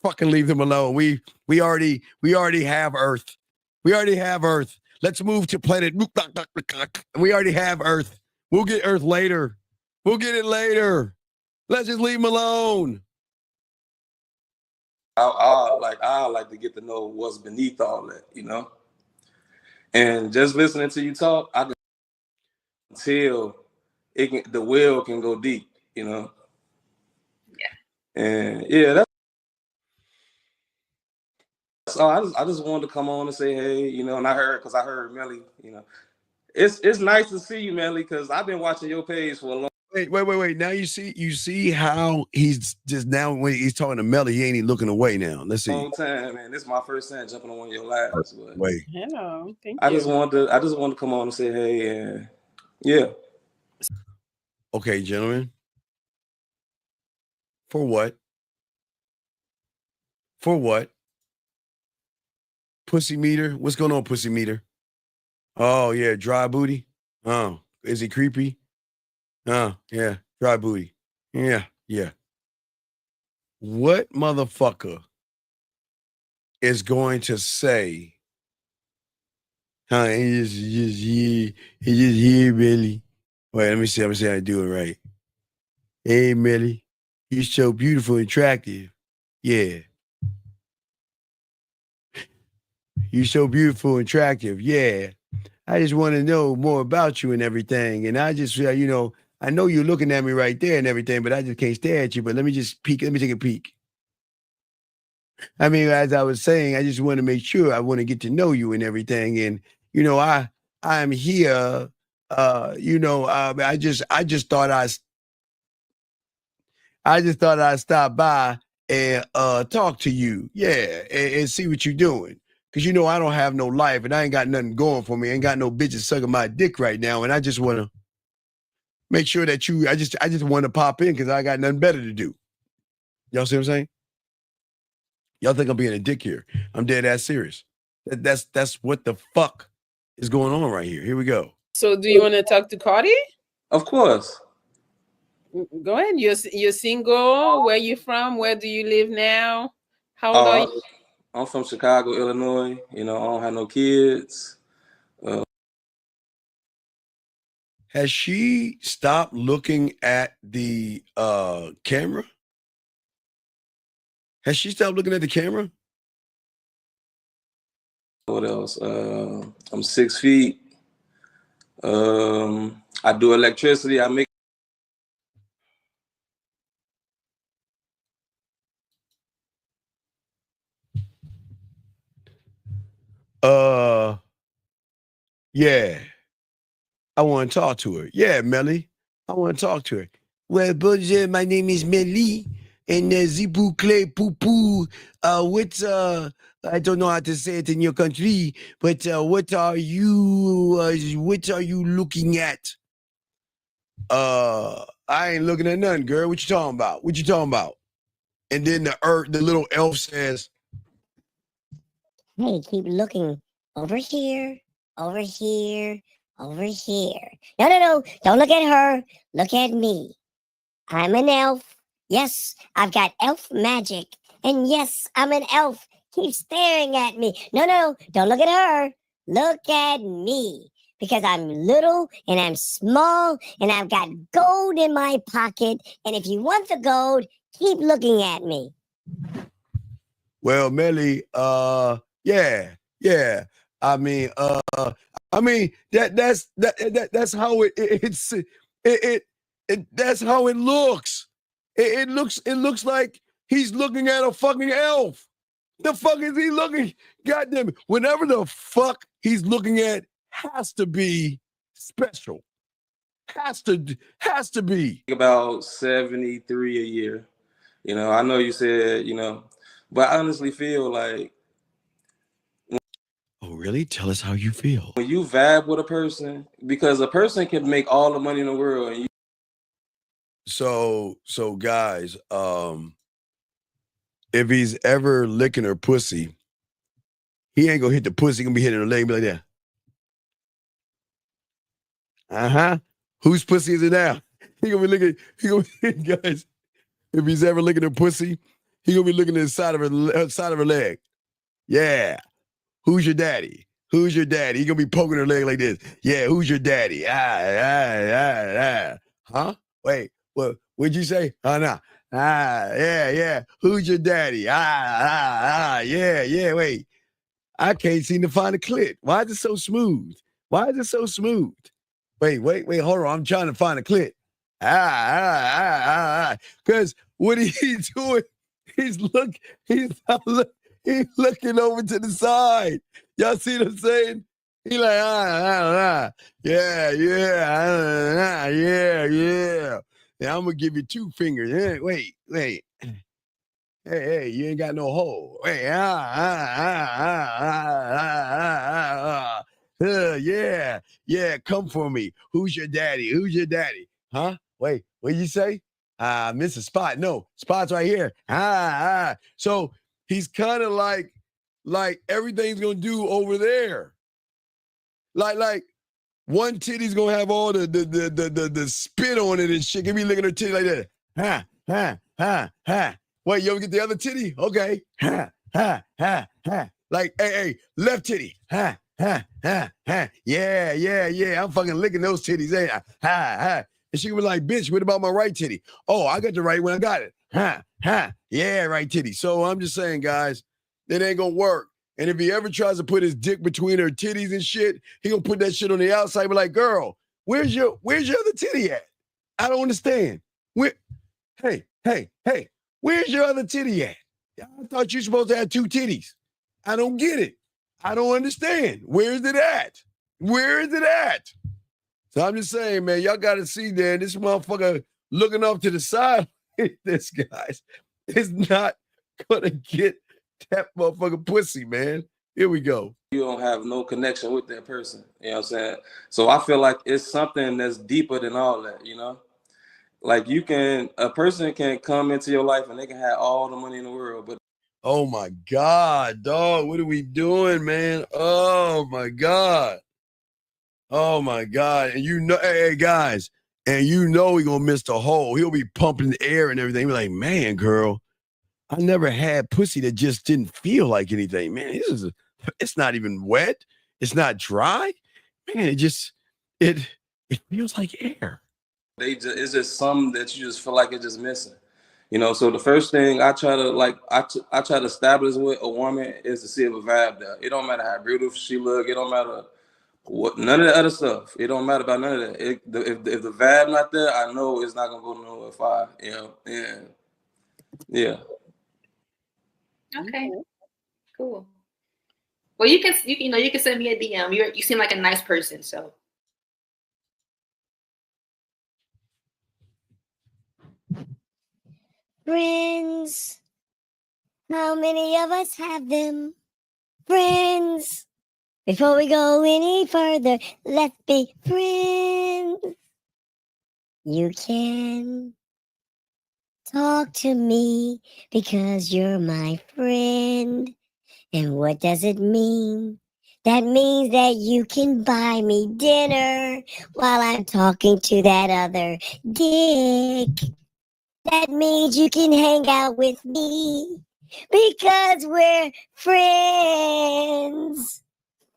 Fucking leave them alone. We already have Earth. We already have Earth. Let's move to planet. We already have Earth. We'll get Earth later. We'll get it later. Let's just leave them alone. I like to get to know what's beneath all that, you know. And just listening to you talk, I can tell the well can go deep, you know. Yeah. And yeah, that's. So I just wanted to come on and say, hey, you know, and I heard Melly, you know, it's nice to see you, Melly, because I've been watching your page for a long. Wait. Now you see how he's just now when he's talking to Melly, he ain't even looking away now. Let's see. Long time, man. This is my first time jumping on one of your lives, but Wait. Hello, thank I you. just wanted to come on and say hey, and yeah. Okay, gentlemen. For what? For what? Pussy meter? What's going on, pussy meter? Oh yeah, dry booty. Oh, is he creepy? Oh yeah, dry booty. Yeah. What motherfucker is going to say, huh? He just here, Millie. Wait, let me see how to do it right. Hey, Millie, you're so beautiful and attractive. Yeah. You're so beautiful and attractive. Yeah. I just want to know more about you and everything. And I just, I know you're looking at me right there and everything, but I just can't stare at you. But let me just peek. Let me take a peek. I mean, as I was saying, I just want to make sure I want to get to know you and everything. And, I'm here. I just thought I'd stop by and talk to you. Yeah. And see what you're doing. Because I don't have no life and I ain't got nothing going for me. I ain't got no bitches sucking my dick right now. And I just want to make sure that I just want to pop in because I got nothing better to do. Y'all see what I'm saying? Y'all think I'm being a dick here. I'm dead ass serious. That's what the fuck is going on right here. Here we go. So do you want to talk to Cardi? Of course. Go ahead. You're single. Where you from? Where do you live now? How old are you? I'm from Chicago, Illinois. I don't have no kids. Has she stopped looking at the camera? Has she stopped looking at the camera? What else? I'm 6 feet. I do electricity. I make. Yeah. I want to talk to her. Yeah, Melly. I want to talk to her. Well, bonjour, my name is Melly. And Zipu Clay Poo Poo. I don't know how to say it in your country, but what are you looking at? I ain't looking at nothing, girl. What you talking about? What you talking about? And then the little elf says, hey, keep looking over here, over here, over here. No. Don't look at her. Look at me. I'm an elf. Yes, I've got elf magic. And yes, I'm an elf. Keep staring at me. No. Don't look at her. Look at me. Because I'm little and I'm small and I've got gold in my pocket. And if you want the gold, keep looking at me. well, Melly, yeah. I mean, that's how that's how it looks. It looks like he's looking at a fucking elf. The fuck is he looking? Goddamn it. Whenever the fuck he's looking at has to be special. Has to be. About 73 a year. I know you said, but I honestly feel like. Oh, really? Tell us how you feel. When you vibe with a person, because a person can make all the money in the world. And So guys, if he's ever licking her pussy, he ain't gonna hit the pussy, he gonna be hitting her leg and be like that. Uh-huh. Whose pussy is it now? He gonna be guys, if he's ever licking her pussy, he gonna be looking at the side of her leg. Yeah. Who's your daddy? Who's your daddy? He gonna be poking her leg like this. Yeah, who's your daddy? Huh? Wait, what'd you say? Oh no. Yeah. Who's your daddy? Yeah. Wait. I can't seem to find a clit. Why is it so smooth? Wait, hold on. I'm trying to find a clit. Because what he's doing, he's looking over to the side. Y'all see what I'm saying? He like, yeah, yeah. Yeah, I'm gonna give you 2 fingers. Wait. Hey, you ain't got no hole. Hey, yeah, come for me. Who's your daddy? Huh? Wait, what'd you say? Mrs. Spot. No, Spot's right here. So he's kind of like everything's gonna do over there. Like one titty's gonna have all the spit on it and shit. Give me looking at her titty like that. Wait, you ever get the other titty? Okay. Like, hey, left titty. Yeah. I'm fucking licking those titties. Hey, And she was like, bitch, what about my right titty? Oh, I got the right one. I got it. Yeah, right titty. So I'm just saying, guys, it ain't gonna work. And if he ever tries to put his dick between her titties and shit, he gonna put that shit on the outside. Be like, girl, where's your other titty at? I don't understand. Hey, where's your other titty at? I thought you were supposed to have 2 titties. I don't get it. I don't understand. Where is it at? So I'm just saying, man, y'all got to see, man, this motherfucker looking off to the side. This guy's is not gonna get that motherfucker pussy, man. Here we go. You don't have no connection with that person. You know what I'm saying? So I feel like it's something that's deeper than all that, you know? Like a person can come into your life and they can have all the money in the world, but Oh my God, dog. What are we doing, man? Oh my God. And you know, hey, guys, and you know he gonna miss the hole. He'll be pumping the air and everything. Be like, man, girl, I never had pussy that just didn't feel like anything. Man, it's not even wet. It's not dry. Man, it feels like air. it's just something that you just feel like it's just missing. You know, so the first thing I try to establish with a woman is to see if a vibe there. It don't matter how beautiful she look. It don't matter none of the other stuff. It don't matter about none of that. If the vibe not there, I know it's not gonna go nowhere far. You know, and yeah. Okay, cool. Well, you can send me a DM. You seem like a nice person, so. Friends. How many of us have them? Friends. Before we go any further, let's be friends. You can talk to me because you're my friend. And what does it mean? That means that you can buy me dinner while I'm talking to that other dick. That means you can hang out with me because we're friends.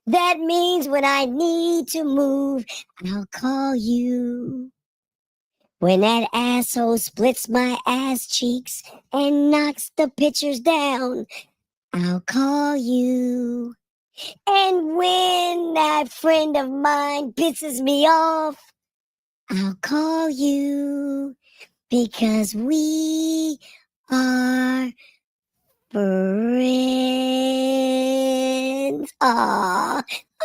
That means when I need to move, I'll call you. When that asshole splits my ass cheeks and knocks the pictures down, I'll call you. And when that friend of mine pisses me off, I'll call you because we are friends. Aw,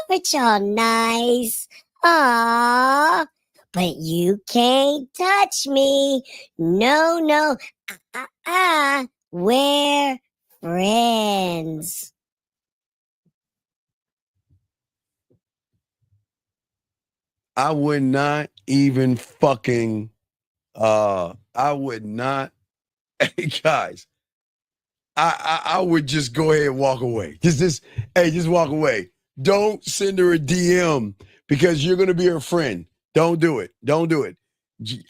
aren't y'all nice? Aw, but you can't touch me. No. We're friends. I would not even fucking I would not hey guys, I would just go ahead and walk away. Just walk away. Don't send her a DM because you're gonna be her friend. Don't do it.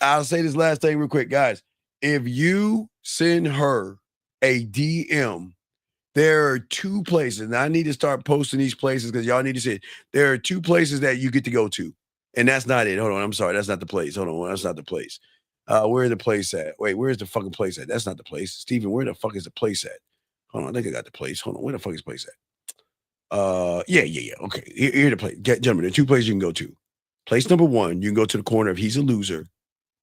I'll say this last thing real quick, guys. If you send her a DM, there are 2 places, and I need to start posting these places because y'all need to see it. There are 2 places that you get to go to, and that's not it. Hold on, I'm sorry, that's not the place. Hold on, that's not the place. Where's the place at? Wait, where's the fucking place at? That's not the place. Steven, where the fuck is the place at? Hold on, I think I got the place. Hold on, where the fuck is the place at? Yeah. Okay, here the place. Gentlemen, there are 2 places you can go to. Place number 1, you can go to the corner of He's a Loser,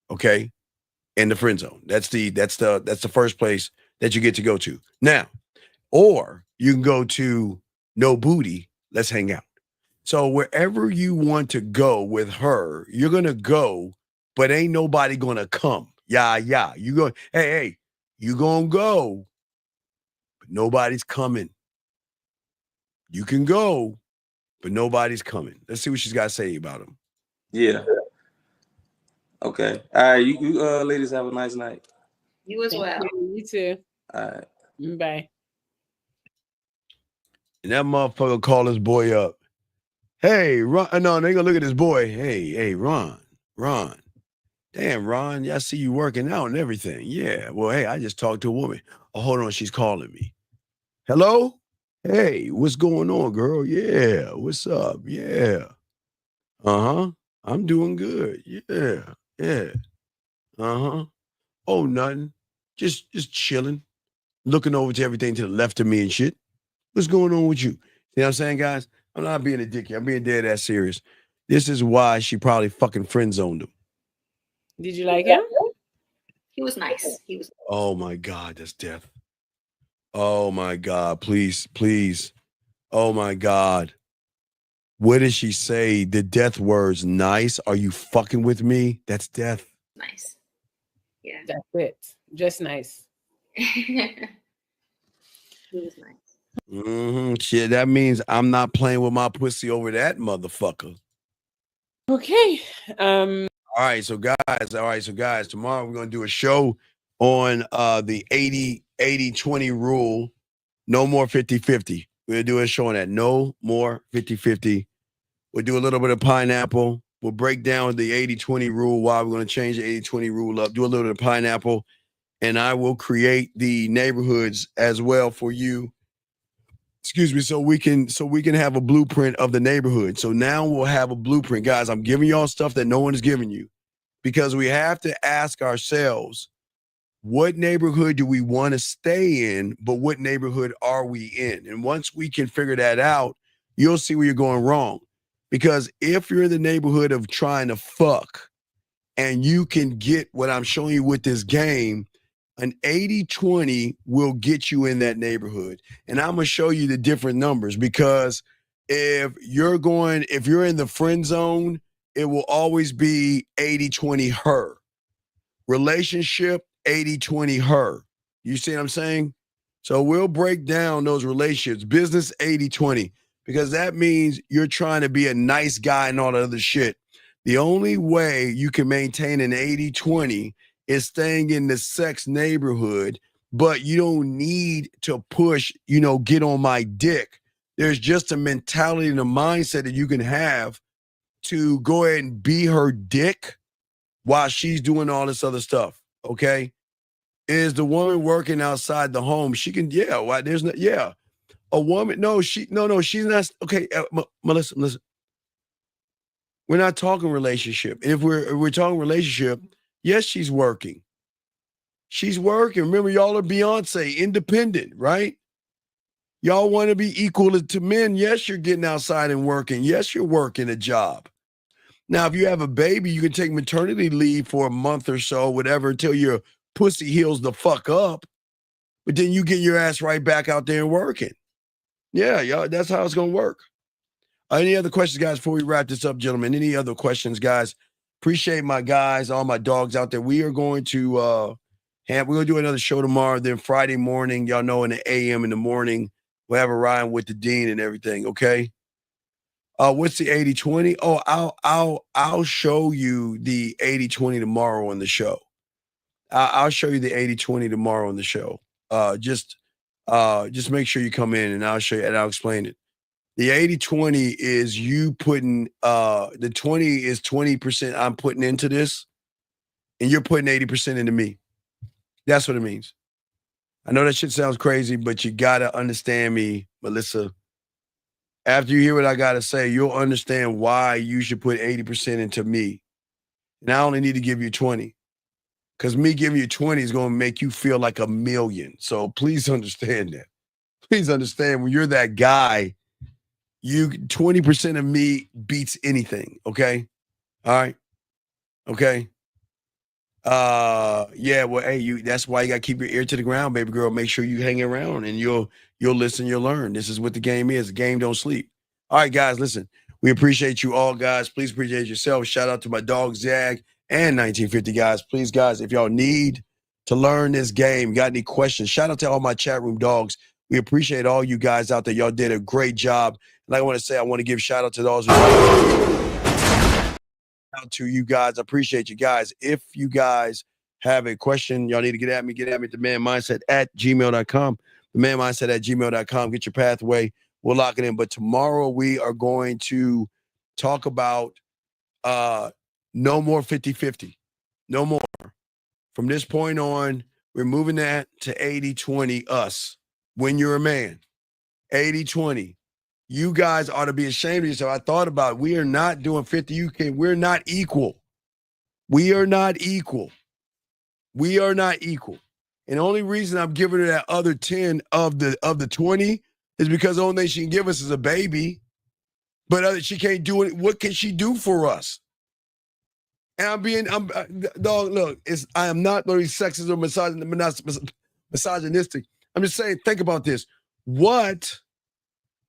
okay, and the friend zone. That's the first place that you get to go to. Now, or you can go to No Booty, let's hang out. So wherever you want to go with her, you're gonna go, but ain't nobody gonna come. Yeah. You go, hey, you gonna go, but nobody's coming. You can go, but nobody's coming. Let's see what she's got to say about him. Yeah. Okay. All right. You ladies have a nice night. You as well. You too. All right. Bye. And that motherfucker called his boy up. Hey, Ron. No, they gonna look at his boy. Hey, Ron. Damn, Ron, I see you working out and everything. Yeah. Well, hey, I just talked to a woman. Oh, hold on, she's calling me. Hello? Hey, what's going on, girl? Yeah. What's up? Yeah. Uh-huh. I'm doing good. Yeah. Uh-huh. Oh, nothing. Just chilling. Looking over to everything to the left of me and shit. What's going on with you? See what I'm saying, guys? I'm not being a dickhead. I'm being dead ass serious. This is why she probably fucking friend zoned him. Did you like him? He was nice. He was. Oh my God, that's death. Oh my God, please. Oh my God. What did she say? The death words, nice. Are you fucking with me? That's death. Nice. Yeah. That's it. Just nice. He was nice. Shit, that means I'm not playing with my pussy over that motherfucker. Okay. All right, so guys, tomorrow we're gonna do a show on the 80-20 rule. No more 50-50. We're gonna do a show on that. No more 50-50. We'll do a little bit of pineapple. We'll break down the 80-20 rule, why we're gonna change the 80-20 rule up, do a little bit of pineapple, and I will create the neighborhoods as well for you. Excuse me, so we can have a blueprint of the neighborhood. So now we'll have a blueprint. Guys, I'm giving y'all stuff that no one is giving you because we have to ask ourselves, what neighborhood do we want to stay in, but what neighborhood are we in? And once we can figure that out, you'll see where you're going wrong. Because if you're in the neighborhood of trying to fuck and you can get what I'm showing you with this game, an 80-20 will get you in that neighborhood. And I'm going to show you the different numbers because if you're in the friend zone, it will always be 80-20 her. Relationship, 80-20 her. You see what I'm saying? So we'll break down those relationships. Business, 80-20, because that means you're trying to be a nice guy and all that other shit. The only way you can maintain an 80-20 is staying in the sex neighborhood, but you don't need to push, get on my dick. There's just a mentality and a mindset that you can have to go ahead and be her dick while she's doing all this other stuff, okay? Is the woman working outside the home? She can, a woman, she's not, okay, Melissa, listen. We're not talking relationship. If we're talking relationship, yes, she's working. She's working. Remember, y'all are Beyonce, independent, right? Y'all want to be equal to men. Yes, you're getting outside and working. Yes, you're working a job. Now, if you have a baby, you can take maternity leave for a month or so, whatever, until your pussy heals the fuck up. But then you get your ass right back out there and working. Yeah, y'all, that's how it's going to work. Any other questions, guys, before we wrap this up, gentlemen? Any other questions, guys? Appreciate my guys, all my dogs out there. We are going to we're going to do another show tomorrow. Then Friday morning, y'all know in the AM in the morning, we'll have a ride with the dean and everything, okay? What's the 80-20? Oh, I'll show you the 80-20 tomorrow on the show. I'll show you the 80-20 tomorrow on the show. Just make sure you come in and I'll show you and I'll explain it. The 80-20 is you putting the 20 is 20% I'm putting into this, and you're putting 80% into me. That's what it means. I know that shit sounds crazy, but you gotta understand me, Melissa. After you hear what I gotta say, you'll understand why you should put 80% into me. And I only need to give you 20. Because me giving you 20 is gonna make you feel like a million. So please understand that. Please understand when you're that guy, 20% of me beats anything. Okay. All right. Okay. Well, hey, that's why you gotta keep your ear to the ground, baby girl. Make sure you hang around and you'll listen, you'll learn. This is what the game is. The game don't sleep. All right, guys, listen. We appreciate you all, guys. Please appreciate yourself. Shout out to my dog, Zag, and 1950, guys. Please, guys, if y'all need to learn this game, got any questions, shout out to all my chat room dogs. We appreciate all you guys out there. Y'all did a great job. Like I want to say, I want to give shout out to those out to you guys. I appreciate you guys. If you guys have a question, y'all need to get at me at themanmindset@gmail.com. Themanmindset@gmail.com. Get your pathway. We'll lock it in. But tomorrow we are going to talk about no more 50-50. No more. From this point on, we're moving that to 80-20 us. When you're a man, 80-20. You guys ought to be ashamed of yourself. I thought about it. We are not doing 50. We're not equal. We are not equal. We are not equal. And the only reason I'm giving her that other 10 of the 20 is because the only thing she can give us is a baby. But she can't do it. What can she do for us? And dog, look, I am not going to be sexist or misogynistic. I'm just saying, think about this. What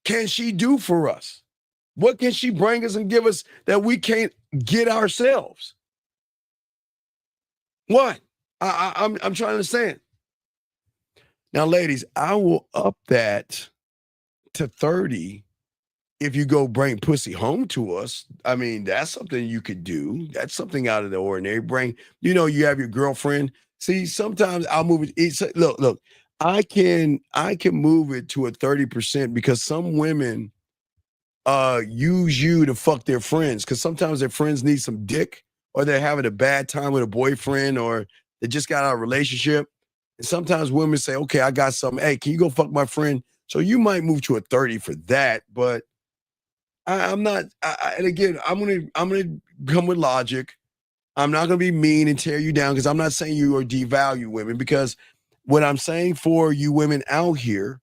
can she do for us? What can she bring us and give us that we can't get ourselves? What? I'm trying to understand. Now, ladies, I will up that to 30 if you go bring pussy home to us. I mean, that's something you could do. That's something out of the ordinary. You have your girlfriend. See, sometimes I'll move it. Look, I can move it to a 30% because some women use you to fuck their friends, because sometimes their friends need some dick, or they're having a bad time with a boyfriend, or they just got out of a relationship. And sometimes women say, okay, I got something. Hey, can you go fuck my friend? So you might move to a 30 for that, but I'm not. And again, I'm gonna come with logic. I'm not gonna be mean and tear you down, because I'm not saying you or devalue women, because what I'm saying for you women out here,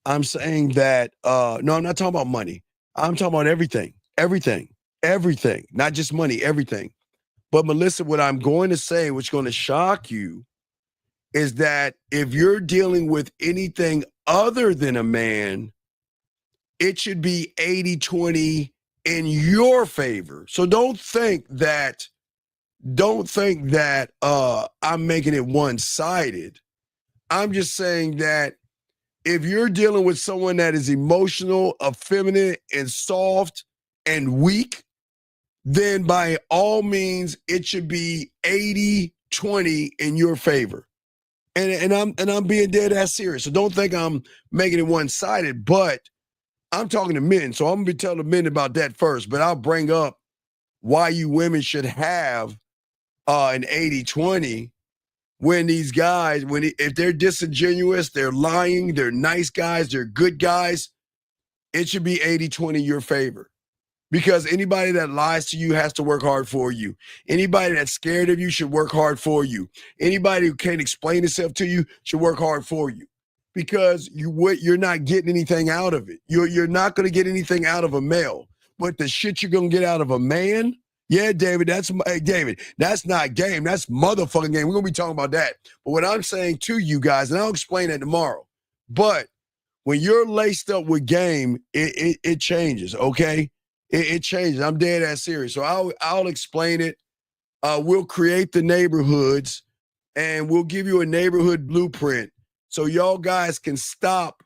I'm saying that no, I'm not talking about money. I'm talking about everything, not just money, everything. But Melissa, what I'm going to say, which is going to shock you, is that if you're dealing with anything other than a man, it should be 80-20 in your favor. So don't think that I'm making it one-sided. I'm just saying that if you're dealing with someone that is emotional, effeminate, and soft and weak, then by all means, it should be 80-20 in your favor. And I'm being dead ass serious. So don't think I'm making it one-sided, but I'm talking to men. So I'm gonna be telling the men about that first, but I'll bring up why you women should have an 80-20 when these guys, if they're disingenuous, they're lying, they're nice guys, they're good guys, it should be 80-20 in your favor. Because anybody that lies to you has to work hard for you. Anybody that's scared of you should work hard for you. Anybody who can't explain itself to you should work hard for you. Because you're not getting anything out of it. You're not going to get anything out of a male. But the shit you're going to get out of a man, yeah, David, that's not game. That's motherfucking game. We're going to be talking about that. But what I'm saying to you guys, and I'll explain that tomorrow, but when you're laced up with game, it changes, okay? It changes. I'm dead ass serious. So I'll explain it. We'll create the neighborhoods, and we'll give you a neighborhood blueprint so y'all guys can stop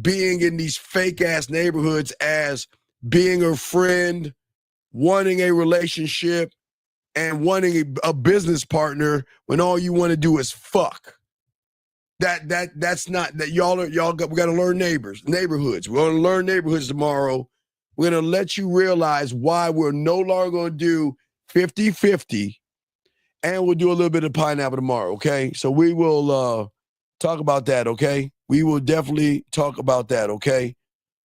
being in these fake ass neighborhoods as being a friend, wanting a relationship, and wanting a business partner when all you want to do is fuck. That's not that. We got to learn neighborhoods. We're going to learn neighborhoods tomorrow. We're going to let you realize why we're no longer going to do 50-50, and we'll do a little bit of pineapple tomorrow, okay? So we will talk about that, okay? We will definitely talk about that, okay?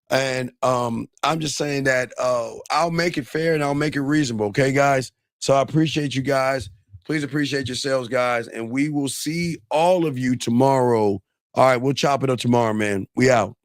And I'm just saying that I'll make it fair and I'll make it reasonable, okay, guys? So I appreciate you guys. Please appreciate yourselves, guys, and we will see all of you tomorrow. All right, we'll chop it up tomorrow, man. We out. Peace.